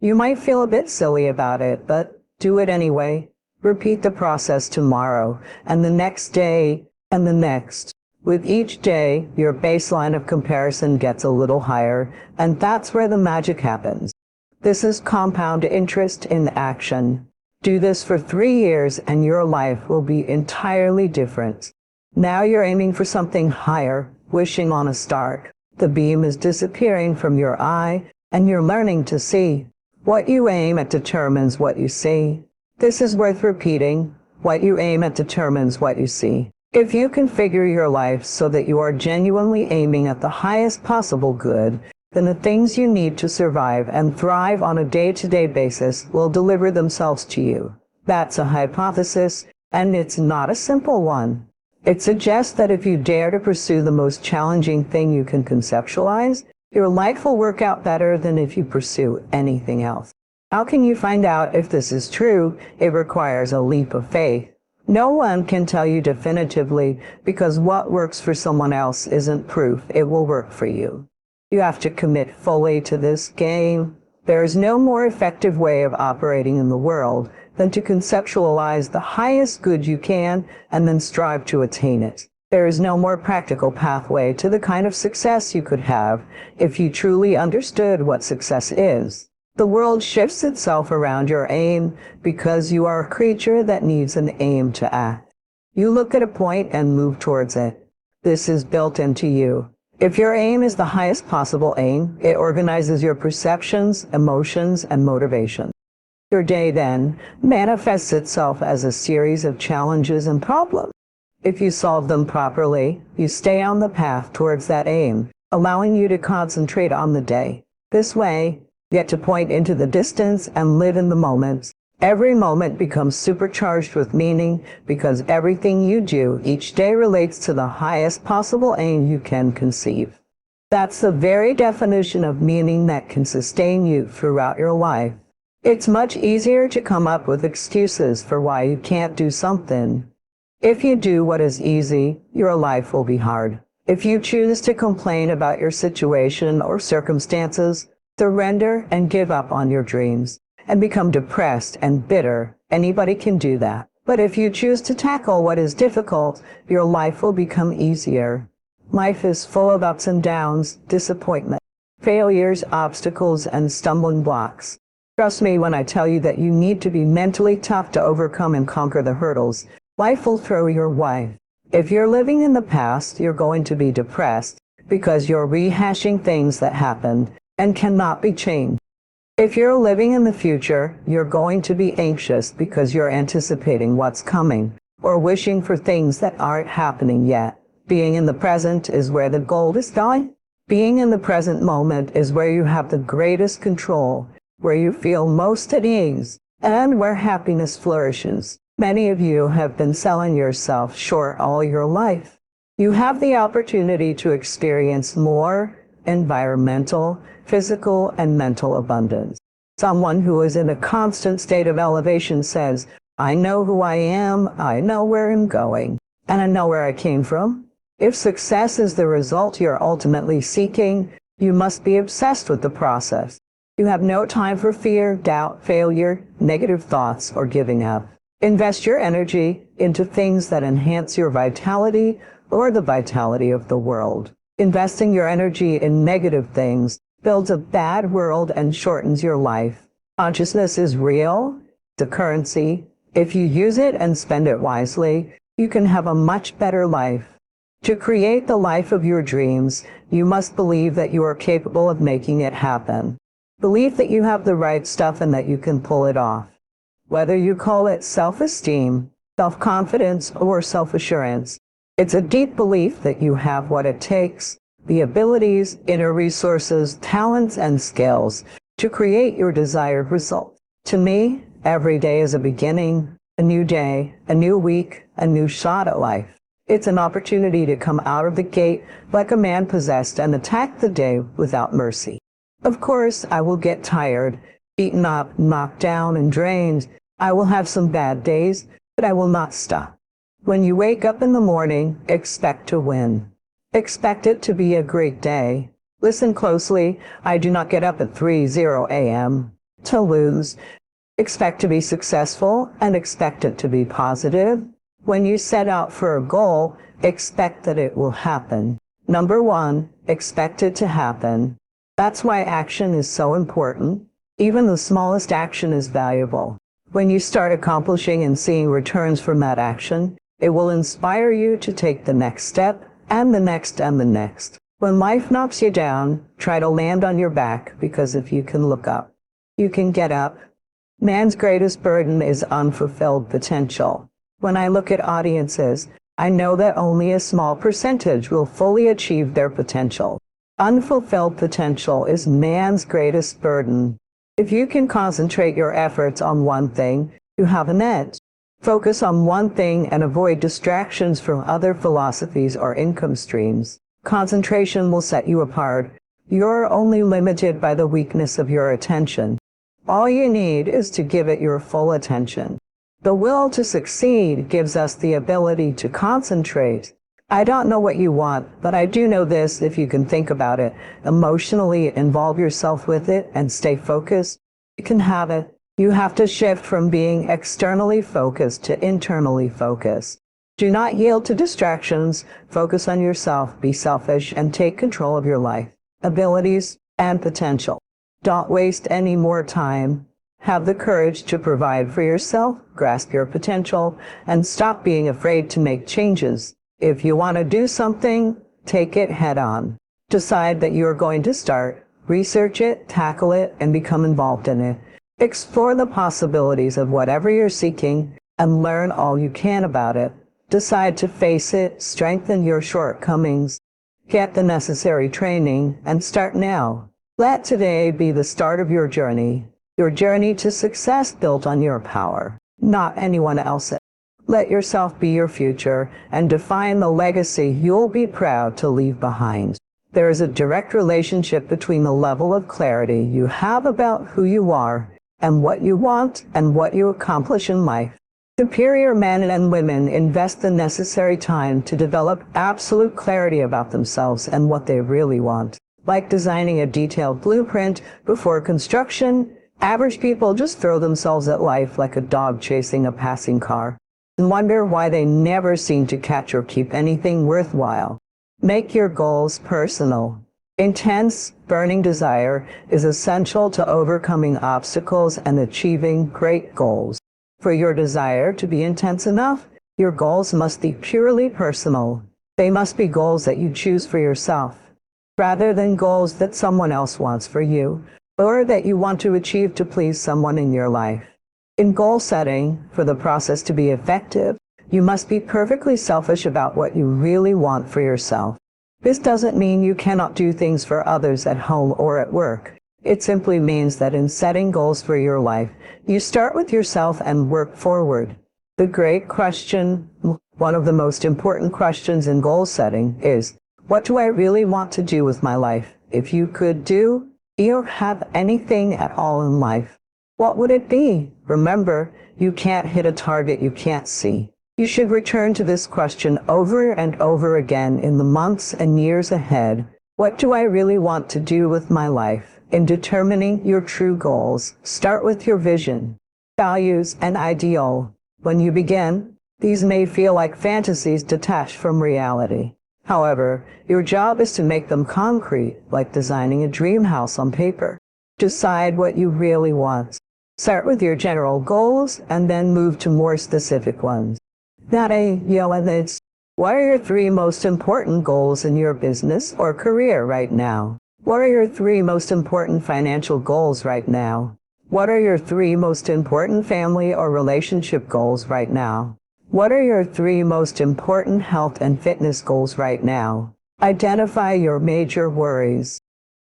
[SPEAKER 1] You might feel a bit silly about it, but do it anyway. Repeat the process tomorrow, and the next day, and the next. With each day, your baseline of comparison gets a little higher, and that's where the magic happens. This is compound interest in action. Do this for 3 years, and your life will be entirely different. Now you're aiming for something higher, wishing on a star. The beam is disappearing from your eye, and you're learning to see. What you aim at determines what you see. This is worth repeating. What you aim at determines what you see. If you configure your life so that you are genuinely aiming at the highest possible good, then the things you need to survive and thrive on a day-to-day basis will deliver themselves to you. That's a hypothesis, and it's not a simple one. It suggests that if you dare to pursue the most challenging thing you can conceptualize, your life will work out better than if you pursue anything else. How can you find out if this is true? It requires a leap of faith. No one can tell you definitively, because what works for someone else isn't proof it will work for you. You have to commit fully to this game. There is no more effective way of operating in the world than to conceptualize the highest good you can and then strive to attain it. There is no more practical pathway to the kind of success you could have if you truly understood what success is. The world shifts itself around your aim because you are a creature that needs an aim to act. You look at a point and move towards it. This is built into you. If your aim is the highest possible aim, it organizes your perceptions, emotions, and motivations. Your day then manifests itself as a series of challenges and problems. If you solve them properly, you stay on the path towards that aim, allowing you to concentrate on the day. This way, you get to point into the distance and live in the moment. Every moment becomes supercharged with meaning because everything you do each day relates to the highest possible aim you can conceive. That's the very definition of meaning that can sustain you throughout your life. It's much easier to come up with excuses for why you can't do something. If you do what is easy, your life will be hard. If you choose to complain about your situation or circumstances, surrender and give up on your dreams, and become depressed and bitter, anybody can do that. But if you choose to tackle what is difficult, your life will become easier. Life is full of ups and downs, disappointment, failures, obstacles, and stumbling blocks. Trust me when I tell you that you need to be mentally tough to overcome and conquer the hurdles life will throw your way. If you're living in the past, you're going to be depressed because you're rehashing things that happened and cannot be changed. If you're living in the future, you're going to be anxious because you're anticipating what's coming or wishing for things that aren't happening yet. Being in the present is where the gold is lying. Being in the present moment is where you have the greatest control, where you feel most at ease, and where happiness flourishes. Many of you have been selling yourself short all your life. You have the opportunity to experience more environmental, physical, and mental abundance. Someone who is in a constant state of elevation says, I know who I am, I know where I'm going, and I know where I came from. If success is the result you're ultimately seeking, you must be obsessed with the process. You have no time for fear, doubt, failure, negative thoughts, or giving up. Invest your energy into things that enhance your vitality or the vitality of the world. Investing your energy in negative things builds a bad world and shortens your life. Consciousness is real. It's a currency. If you use it and spend it wisely, you can have a much better life. To create the life of your dreams, you must believe that you are capable of making it happen. Believe that you have the right stuff and that you can pull it off. Whether you call it self-esteem, self-confidence, or self-assurance, it's a deep belief that you have what it takes, the abilities, inner resources, talents, and skills to create your desired result. To me, every day is a beginning, a new day, a new week, a new shot at life. It's an opportunity to come out of the gate like a man possessed and attack the day without mercy. Of course, I will get tired, beaten up, knocked down, and drained. I will have some bad days, but I will not stop. When you wake up in the morning, expect to win. Expect it to be a great day. Listen closely. I do not get up at 3:00 a.m. to lose. Expect to be successful and expect it to be positive. When you set out for a goal, expect that it will happen. Number one, expect it to happen. That's why action is so important. Even the smallest action is valuable. When you start accomplishing and seeing returns from that action, it will inspire you to take the next step and the next and the next. When life knocks you down, try to land on your back, because if you can look up, You can get up. Man's greatest burden is unfulfilled potential. When I look at audiences, I know that only a small percentage will fully achieve their potential. Unfulfilled potential is man's greatest burden. If you can concentrate your efforts on one thing, you have an edge. Focus on one thing and avoid distractions from other philosophies or income streams. Concentration will set you apart. You're only limited by the weakness of your attention. All you need is to give it your full attention. The will to succeed gives us the ability to concentrate. I don't know what you want, but I do know this: if you can think about it, emotionally involve yourself with it, and stay focused, you can have it. You have to shift from being externally focused to internally focused. Do not yield to distractions. Focus on yourself, be selfish, and take control of your life, abilities, and potential. Don't waste any more time. Have the courage to provide for yourself, grasp your potential, and stop being afraid to make changes. If you want to do something, take it head on. Decide that you are going to start, research it, tackle it, and become involved in it. Explore the possibilities of whatever you're seeking and learn all you can about it. Decide to face it, strengthen your shortcomings, get the necessary training, and start now. Let today be the start of your journey to success built on your power, not anyone else's. Let yourself be your future and define the legacy you'll be proud to leave behind. There is a direct relationship between the level of clarity you have about who you are and what you want and what you accomplish in life. Superior men and women invest the necessary time to develop absolute clarity about themselves and what they really want. Like designing a detailed blueprint before construction, average people just throw themselves at life like a dog chasing a passing car and wonder why they never seem to catch or keep anything worthwhile. Make your goals personal. Intense, burning desire is essential to overcoming obstacles and achieving great goals. For your desire to be intense enough, your goals must be purely personal. They must be goals that you choose for yourself, rather than goals that someone else wants for you, or that you want to achieve to please someone in your life. In goal setting, for the process to be effective, you must be perfectly selfish about what you really want for yourself. This doesn't mean you cannot do things for others at home or at work. It simply means that in setting goals for your life, you start with yourself and work forward. The great question, one of the most important questions in goal setting, is, what do I really want to do with my life? If you could do or have anything at all in life, what would it be? Remember, you can't hit a target you can't see. You should return to this question over and over again in the months and years ahead. What do I really want to do with my life? In determining your true goals, start with your vision, values, and ideal. When you begin, these may feel like fantasies detached from reality. However, your job is to make them concrete, like designing a dream house on paper. Decide what you really want. Start with your general goals and then move to more specific ones. What are your 3 most important goals in your business or career right now? What are your 3 most important financial goals right now? What are your 3 most important family or relationship goals right now? What are your 3 most important health and fitness goals right now? Identify your major worries.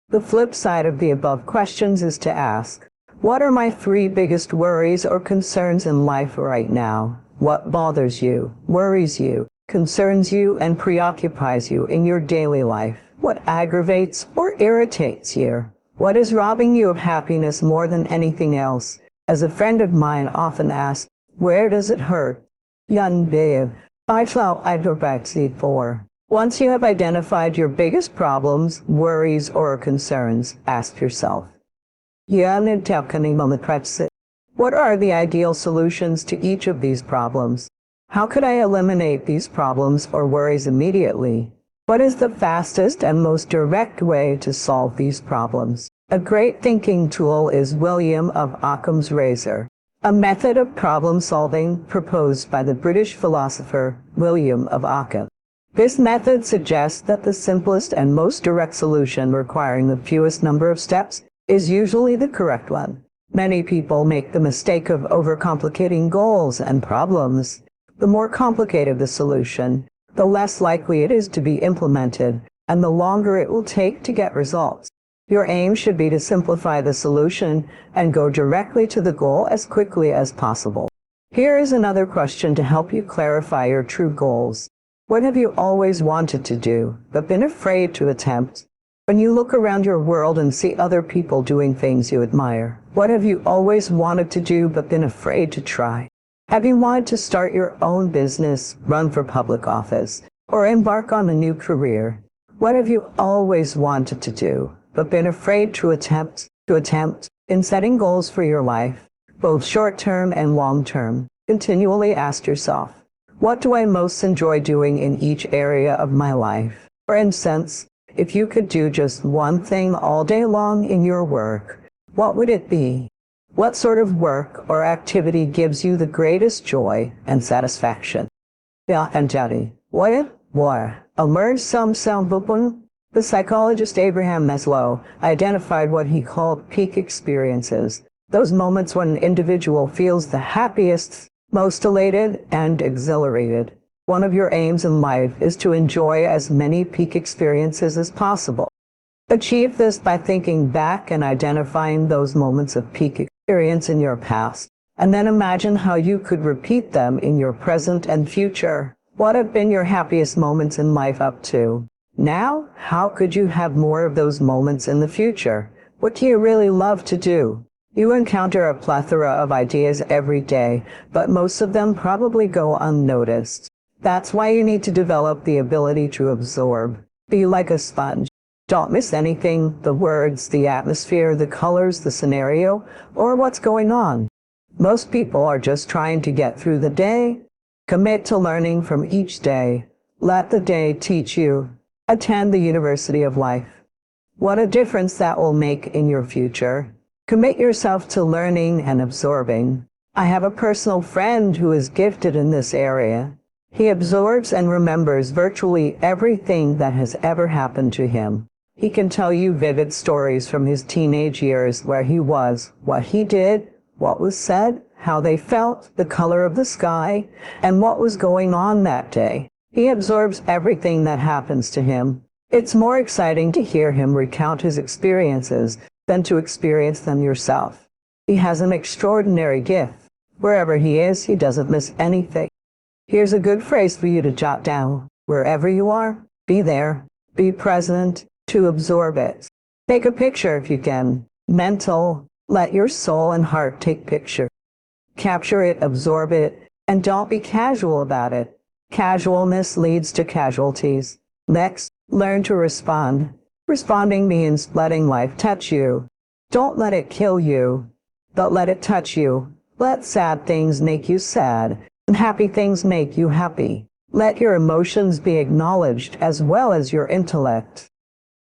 [SPEAKER 1] The flip side of the above questions is to ask, what are my 3 biggest worries or concerns in life right now? What bothers you, worries you, concerns you, and preoccupies you in your daily life? What aggravates or irritates you? What is robbing you of happiness more than anything else? As a friend of mine often asks, where does it hurt? Once you have identified your biggest problems, worries, or concerns, ask yourself, what are the ideal solutions to each of these problems? How could I eliminate these problems or worries immediately? What is the fastest and most direct way to solve these problems? A great thinking tool is William of Occam's razor, a method of problem solving proposed by the British philosopher William of Occam. This method suggests that the simplest and most direct solution requiring the fewest number of steps is usually the correct one. Many people make the mistake of overcomplicating goals and problems. The more complicated the solution, the less likely it is to be implemented, and the longer it will take to get results. Your aim should be to simplify the solution and go directly to the goal as quickly as possible. Here is another question to help you clarify your true goals. What have you always wanted to do, but been afraid to attempt? When you look around your world and see other people doing things you admire, what have you always wanted to do but been afraid to try? Have you wanted to start your own business, run for public office, or embark on a new career? What have you always wanted to do but been afraid to attempt? In setting goals for your life, both short-term and long-term, continually ask yourself, what do I most enjoy doing in each area of my life? For instance, if you could do just one thing all day long in your work, what would it be? What sort of work or activity gives you the greatest joy and satisfaction? The psychologist Abraham Maslow identified what he called peak experiences, those moments when an individual feels the happiest, most elated, and exhilarated. One of your aims in life is to enjoy as many peak experiences as possible. Achieve this by thinking back and identifying those moments of peak experience in your past, and then imagine how you could repeat them in your present and future. What have been your happiest moments in life up to now? How could you have more of those moments in the future? What do you really love to do? You encounter a plethora of ideas every day, but most of them probably go unnoticed. That's why you need to develop the ability to absorb. Be like a sponge. Don't miss anything, the words, the atmosphere, the colors, the scenario, or what's going on. Most people are just trying to get through the day. Commit to learning from each day. Let the day teach you. Attend the University of Life. What a difference that will make in your future. Commit yourself to learning and absorbing. I have a personal friend who is gifted in this area. He absorbs and remembers virtually everything that has ever happened to him. He can tell you vivid stories from his teenage years, where he was, what he did, what was said, how they felt, the color of the sky, and what was going on that day. He absorbs everything that happens to him. It's more exciting to hear him recount his experiences than to experience them yourself. He has an extraordinary gift. Wherever he is, he doesn't miss anything. Here's a good phrase for you to jot down. Wherever you are, be there. Be present to absorb it. Take a picture if you can. Mental. Let your soul and heart take picture. Capture it, absorb it, and don't be casual about it. Casualness leads to casualties. Next, learn to respond. Responding means letting life touch you. Don't let it kill you, but let it touch you. Let sad things make you sad, and happy things make you happy. Let your emotions be acknowledged as well as your intellect.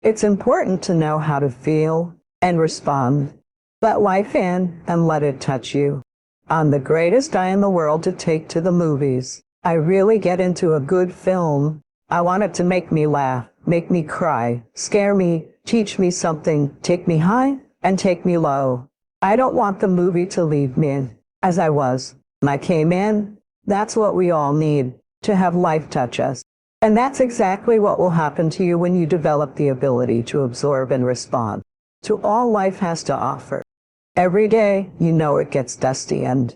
[SPEAKER 1] It's important to know how to feel and respond. Let life in and let it touch you. I'm the greatest guy in the world to take to the movies. I really get into a good film. I want it to make me laugh, make me cry, scare me, teach me something, take me high and take me low. I don't want the movie to leave me as I was when I came in. That's what we all need, to have life touch us. And that's exactly what will happen to you when you develop the ability to absorb and respond to all life has to offer. Every day, you know it gets dusty and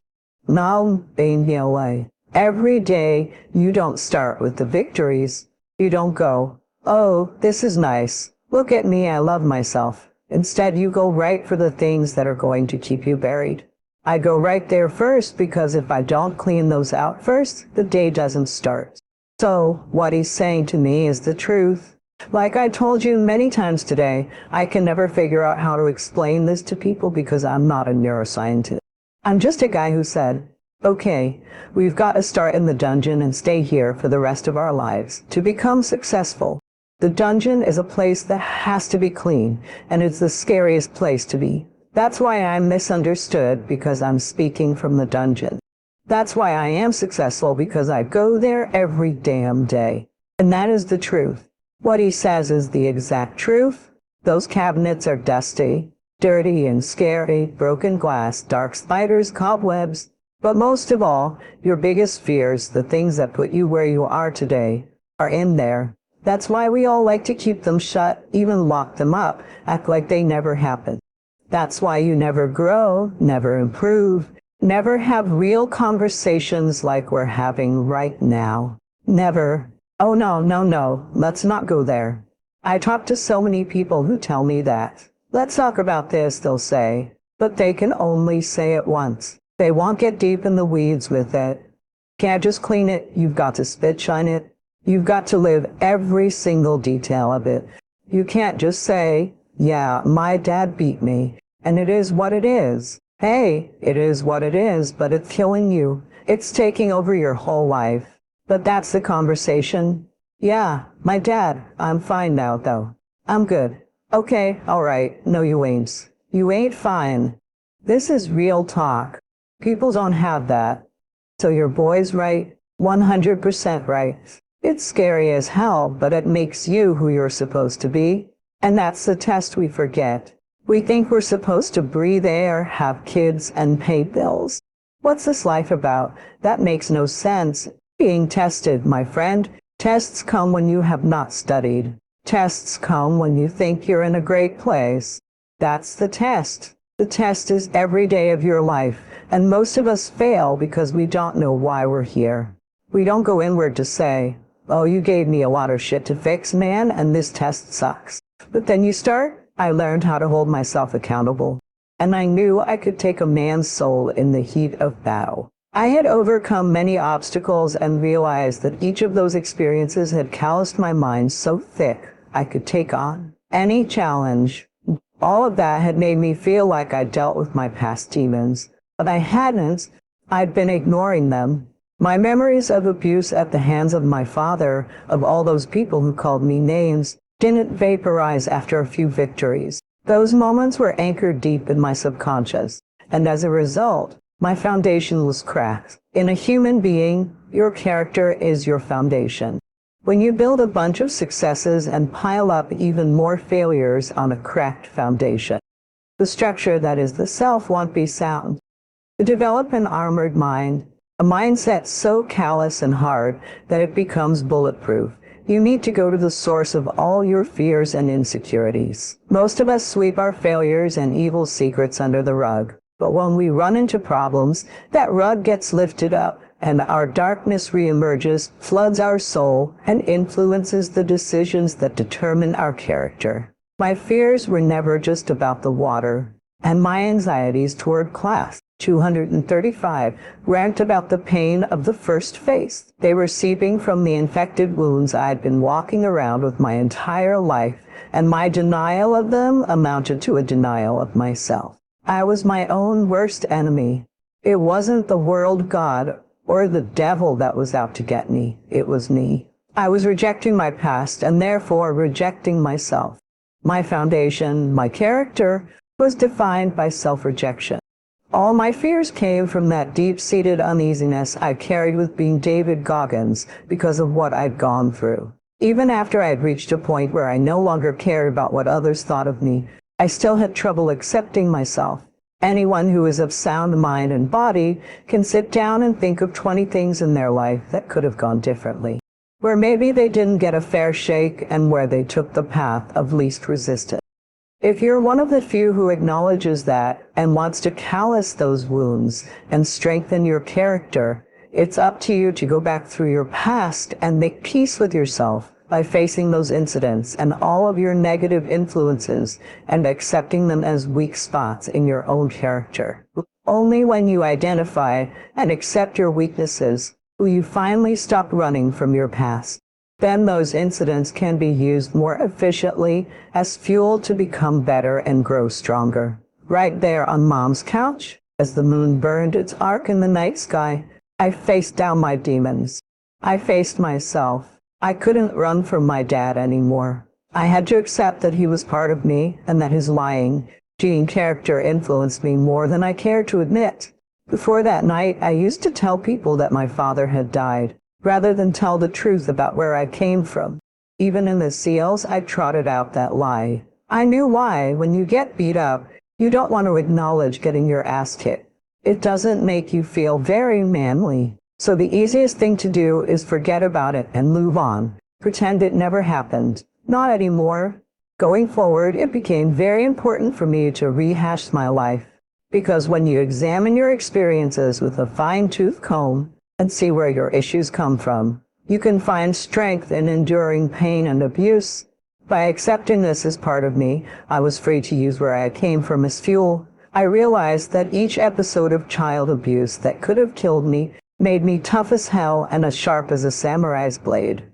[SPEAKER 1] away. Every day, you don't start with the victories. You don't go, oh, this is nice. Look at me, I love myself. Instead, you go right for the things that are going to keep you buried. I go right there first because if I don't clean those out first, the day doesn't start. So, what he's saying to me is the truth. Like I told you many times today, I can never figure out how to explain this to people because I'm not a neuroscientist. I'm just a guy who said, okay, we've got to start in the dungeon and stay here for the rest of our lives to become successful. The dungeon is a place that has to be clean, and it's the scariest place to be. That's why I'm misunderstood, because I'm speaking from the dungeon. That's why I am successful, because I go there every damn day. And that is the truth. What he says is the exact truth. Those cabinets are dusty. Dirty and scary, broken glass, dark spiders, cobwebs. But most of all, your biggest fears, the things that put you where you are today, are in there. That's why we all like to keep them shut, even lock them up, act like they never happened. That's why you never grow, never improve, never have real conversations like we're having right now. Never. Oh no, no, no, let's not go there. I talk to so many people who tell me that. Let's talk about this, they'll say, but they can only say it once. They won't get deep in the weeds with it. Can't just clean it, you've got to spit shine it. You've got to live every single detail of it. You can't just say, yeah, my dad beat me, and it is what it is. Hey, it is what it is, but it's killing you. It's taking over your whole life. But that's the conversation. Yeah, my dad, I'm fine now, though. I'm good. Okay, all right. No, you ain't. You ain't fine. This is real talk. People don't have that. So your boy's right, 100% right. It's scary as hell, but it makes you who you're supposed to be. And that's the test we forget. We think we're supposed to breathe air, have kids, and pay bills. What's this life about? That makes no sense. Being tested, my friend. Tests come when you have not studied. Tests come when you think you're in a great place. That's the test. The test is every day of your life, and most of us fail because we don't know why we're here. We don't go inward to say, oh, you gave me a lot of shit to fix, man, and this test sucks. But then you start. I learned how to hold myself accountable, and I knew I could take a man's soul in the heat of battle. I had overcome many obstacles and realized that each of those experiences had calloused my mind so thick I could take on any challenge. All of that had made me feel like I'd dealt with my past demons, but I hadn't. I'd been ignoring them. My memories of abuse at the hands of my father, of all those people who called me names, didn't vaporize after a few victories. Those moments were anchored deep in my subconscious, and as a result, my foundation was cracked. In a human being, your character is your foundation. When you build a bunch of successes and pile up even more failures on a cracked foundation, the structure that is the self won't be sound. To develop an armored mind, a mindset so callous and hard that it becomes bulletproof, you need to go to the source of all your fears and insecurities. Most of us sweep our failures and evil secrets under the rug, but when we run into problems, that rug gets lifted up, and our darkness reemerges, floods our soul, and influences the decisions that determine our character. My fears were never just about the water, and my anxieties toward class 235 weren't about the pain of the first phase. They were seeping from the infected wounds I'd been walking around with my entire life, and my denial of them amounted to a denial of myself. I was my own worst enemy. It wasn't the world God or the devil that was out to get me. It was me. I was rejecting my past and therefore rejecting myself. My foundation, my character, was defined by self-rejection. All my fears came from that deep-seated uneasiness I carried with being David Goggins because of what I'd gone through. Even after I had reached a point where I no longer cared about what others thought of me, I still had trouble accepting myself. Anyone who is of sound mind and body can sit down and think of 20 things in their life that could have gone differently, where maybe they didn't get a fair shake and where they took the path of least resistance. If you're one of the few who acknowledges that and wants to callous those wounds and strengthen your character, it's up to you to go back through your past and make peace with yourself by facing those incidents and all of your negative influences and accepting them as weak spots in your own character. Only when you identify and accept your weaknesses will you finally stop running from your past. Then those incidents can be used more efficiently as fuel to become better and grow stronger. Right there on Mom's couch, as the moon burned its arc in the night sky, I faced down my demons. I faced myself. I couldn't run from my dad anymore. I had to accept that he was part of me and that his lying, cheating character influenced me more than I cared to admit. Before that night, I used to tell people that my father had died, rather than tell the truth about where I came from. Even in the SEALs, I trotted out that lie. I knew why. When you get beat up, You don't want to acknowledge getting your ass kicked. It doesn't make you feel very manly. So the easiest thing to do is forget about it and move on. Pretend it never happened. Not anymore. Going forward, it became very important for me to rehash my life. Because when you examine your experiences with a fine-tooth comb and see where your issues come from, you can find strength in enduring pain and abuse. By accepting this as part of me, I was free to use where I came from as fuel. I realized that each episode of child abuse that could have killed me made me tough as hell and as sharp as a samurai's blade.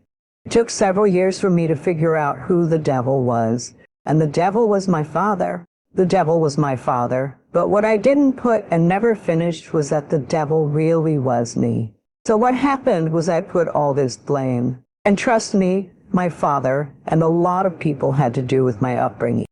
[SPEAKER 1] It took several years for me to figure out who the devil was. And the devil was my father. The devil was my father. But what I didn't put and never finished was that the devil really was me. So what happened was I put all this blame. And trust me, my father and a lot of people had to do with my upbringing,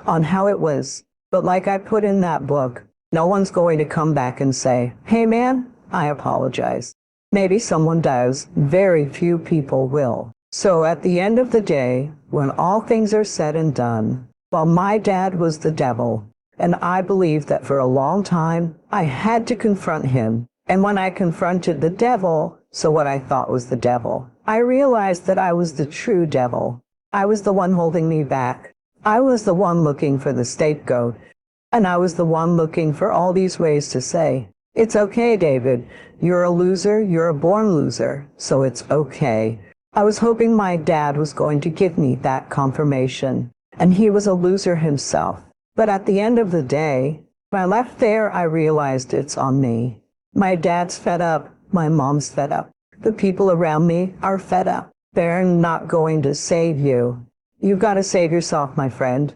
[SPEAKER 1] on how it was. But like I put in that book, no one's going to come back and say, "Hey man, I apologize." Maybe someone does. Very few people will. So at the end of the day, when all things are said and done, well, my dad was the devil. And I believed that for a long time, I had to confront him. And when I confronted the devil, so what I thought was the devil, I realized that I was the true devil. I was the one holding me back. I was the one looking for the scapegoat. And I was the one looking for all these ways to say, "It's okay, David. You're a loser. You're a born loser. So it's okay." I was hoping my dad was going to give me that confirmation. And he was a loser himself. But at the end of the day, when I left there, I realized it's on me. My dad's fed up. My mom's fed up. The people around me are fed up. They're not going to save you. You've got to save yourself, my friend.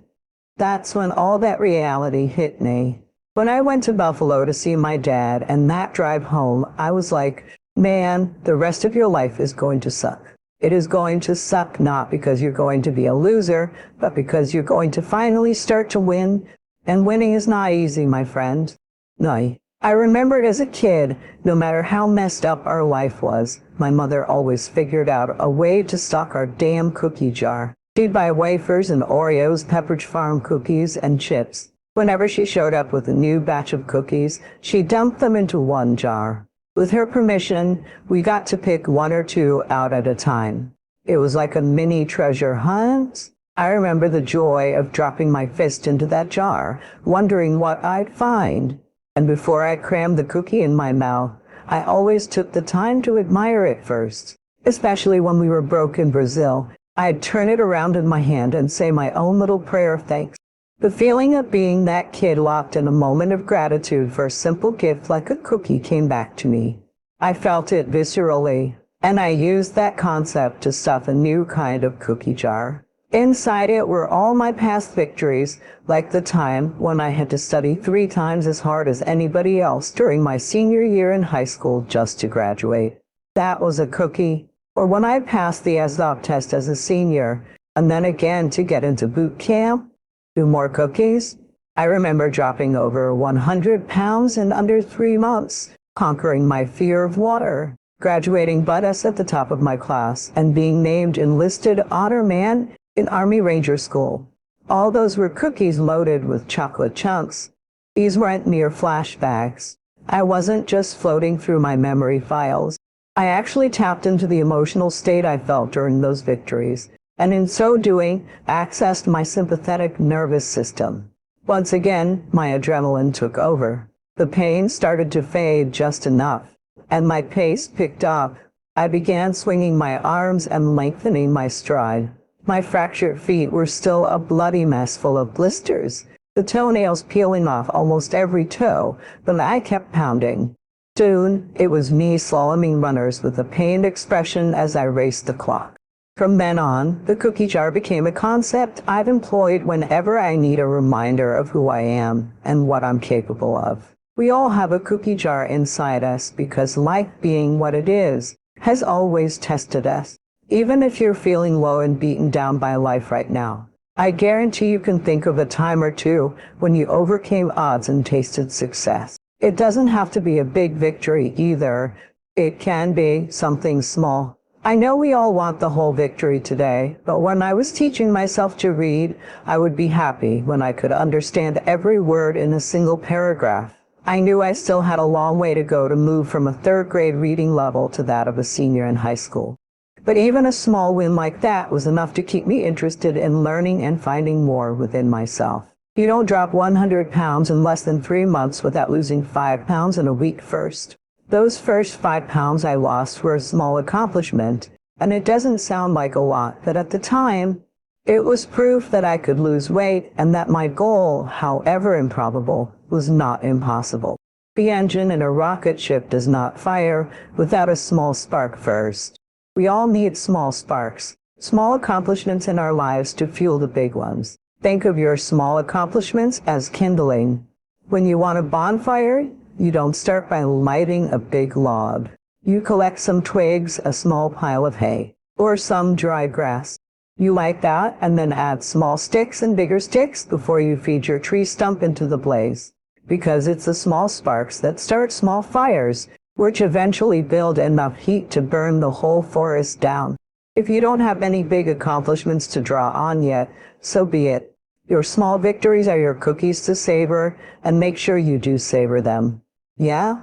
[SPEAKER 1] That's when all that reality hit me. When I went to Buffalo to see my dad and that drive home, I was like, man, the rest of your life is going to suck. It is going to suck not because you're going to be a loser, but because you're going to finally start to win. And winning is not easy, my friend. No. I remembered as a kid, no matter how messed up our life was, my mother always figured out a way to stock our damn cookie jar. She'd buy wafers and Oreos, Pepperidge Farm cookies, and chips. Whenever she showed up with a new batch of cookies, she dumped them into one jar. With her permission, we got to pick one or two out at a time. It was like a mini treasure hunt. I remember the joy of dropping my fist into that jar, wondering what I'd find. And before I crammed the cookie in my mouth, I always took the time to admire it first. Especially when we were broke in Brazil, I'd turn it around in my hand and say my own little prayer of thanks. The feeling of being that kid locked in a moment of gratitude for a simple gift like a cookie came back to me. I felt it viscerally, and I used that concept to stuff a new kind of cookie jar. Inside it were all my past victories, like the time when I had to study 3 times as hard as anybody else during my senior year in high school just to graduate. That was a cookie. Or when I passed the ASVAB test as a senior, and then again to get into boot camp. 2 more cookies. I remember dropping over 100 pounds in under 3 months, conquering my fear of water, graduating butt-ass at the top of my class, and being named enlisted honor man in Army Ranger School. All those were cookies loaded with chocolate chunks. These weren't mere flashbacks. I wasn't just floating through my memory files. I actually tapped into the emotional state I felt during those victories, and in so doing, accessed my sympathetic nervous system. Once again, my adrenaline took over. The pain started to fade just enough, and my pace picked up. I began swinging my arms and lengthening my stride. My fractured feet were still a bloody mess full of blisters, the toenails peeling off almost every toe, but I kept pounding. Soon, it was me slaloming runners with a pained expression as I raced the clock. From then on, the cookie jar became a concept I've employed whenever I need a reminder of who I am and what I'm capable of. We all have a cookie jar inside us because life being what it is has always tested us. Even if you're feeling low and beaten down by life right now, I guarantee you can think of a time or two when you overcame odds and tasted success. It doesn't have to be a big victory either. It can be something small. I know we all want the whole victory today, but when I was teaching myself to read, I would be happy when I could understand every word in a single paragraph. I knew I still had a long way to go to move from a third grade reading level to that of a senior in high school. But even a small win like that was enough to keep me interested in learning and finding more within myself. You don't drop 100 pounds in less than 3 months without losing 5 pounds in a week first. Those first 5 pounds I lost were a small accomplishment, and it doesn't sound like a lot, but at the time, it was proof that I could lose weight and that my goal, however improbable, was not impossible. The engine in a rocket ship does not fire without a small spark first. We all need small sparks, small accomplishments in our lives to fuel the big ones. Think of your small accomplishments as kindling. When you want a bonfire, you don't start by lighting a big log. You collect some twigs, a small pile of hay, or some dry grass. You light that and then add small sticks and bigger sticks before you feed your tree stump into the blaze. Because it's the small sparks that start small fires, which eventually build enough heat to burn the whole forest down. If you don't have any big accomplishments to draw on yet, so be it. Your small victories are your cookies to savor, and make sure you do savor them. Yeah?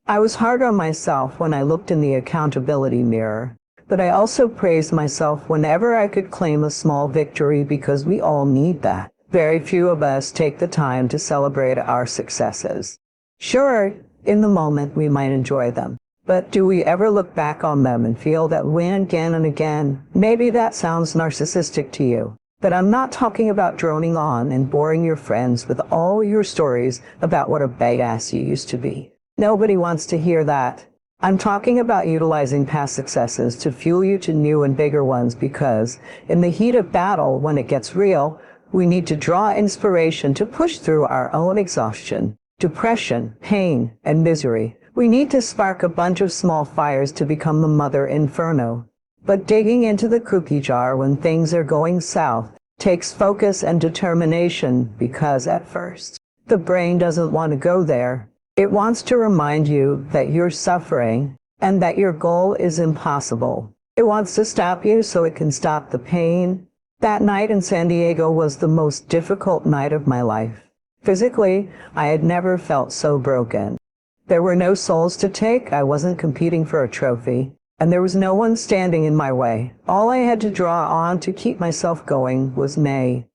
[SPEAKER 1] I was hard on myself when I looked in the accountability mirror, but I also praised myself whenever I could claim a small victory because we all need that. Very few of us take the time to celebrate our successes. Sure, in the moment we might enjoy them, but do we ever look back on them and feel that win again and again? Maybe that sounds narcissistic to you. But I'm not talking about droning on and boring your friends with all your stories about what a badass you used to be. Nobody wants to hear that. I'm talking about utilizing past successes to fuel you to new and bigger ones because, in the heat of battle, when it gets real, we need to draw inspiration to push through our own exhaustion, depression, pain, and misery. We need to spark a bunch of small fires to become the mother inferno. But digging into the cookie jar when things are going south takes focus and determination because at first, the brain doesn't want to go there. It wants to remind you that you're suffering and that your goal is impossible. It wants to stop you so it can stop the pain. That night in San Diego was the most difficult night of my life. Physically, I had never felt so broken. There were no souls to take, I wasn't competing for a trophy, and there was no one standing in my way. All I had to draw on to keep myself going was May.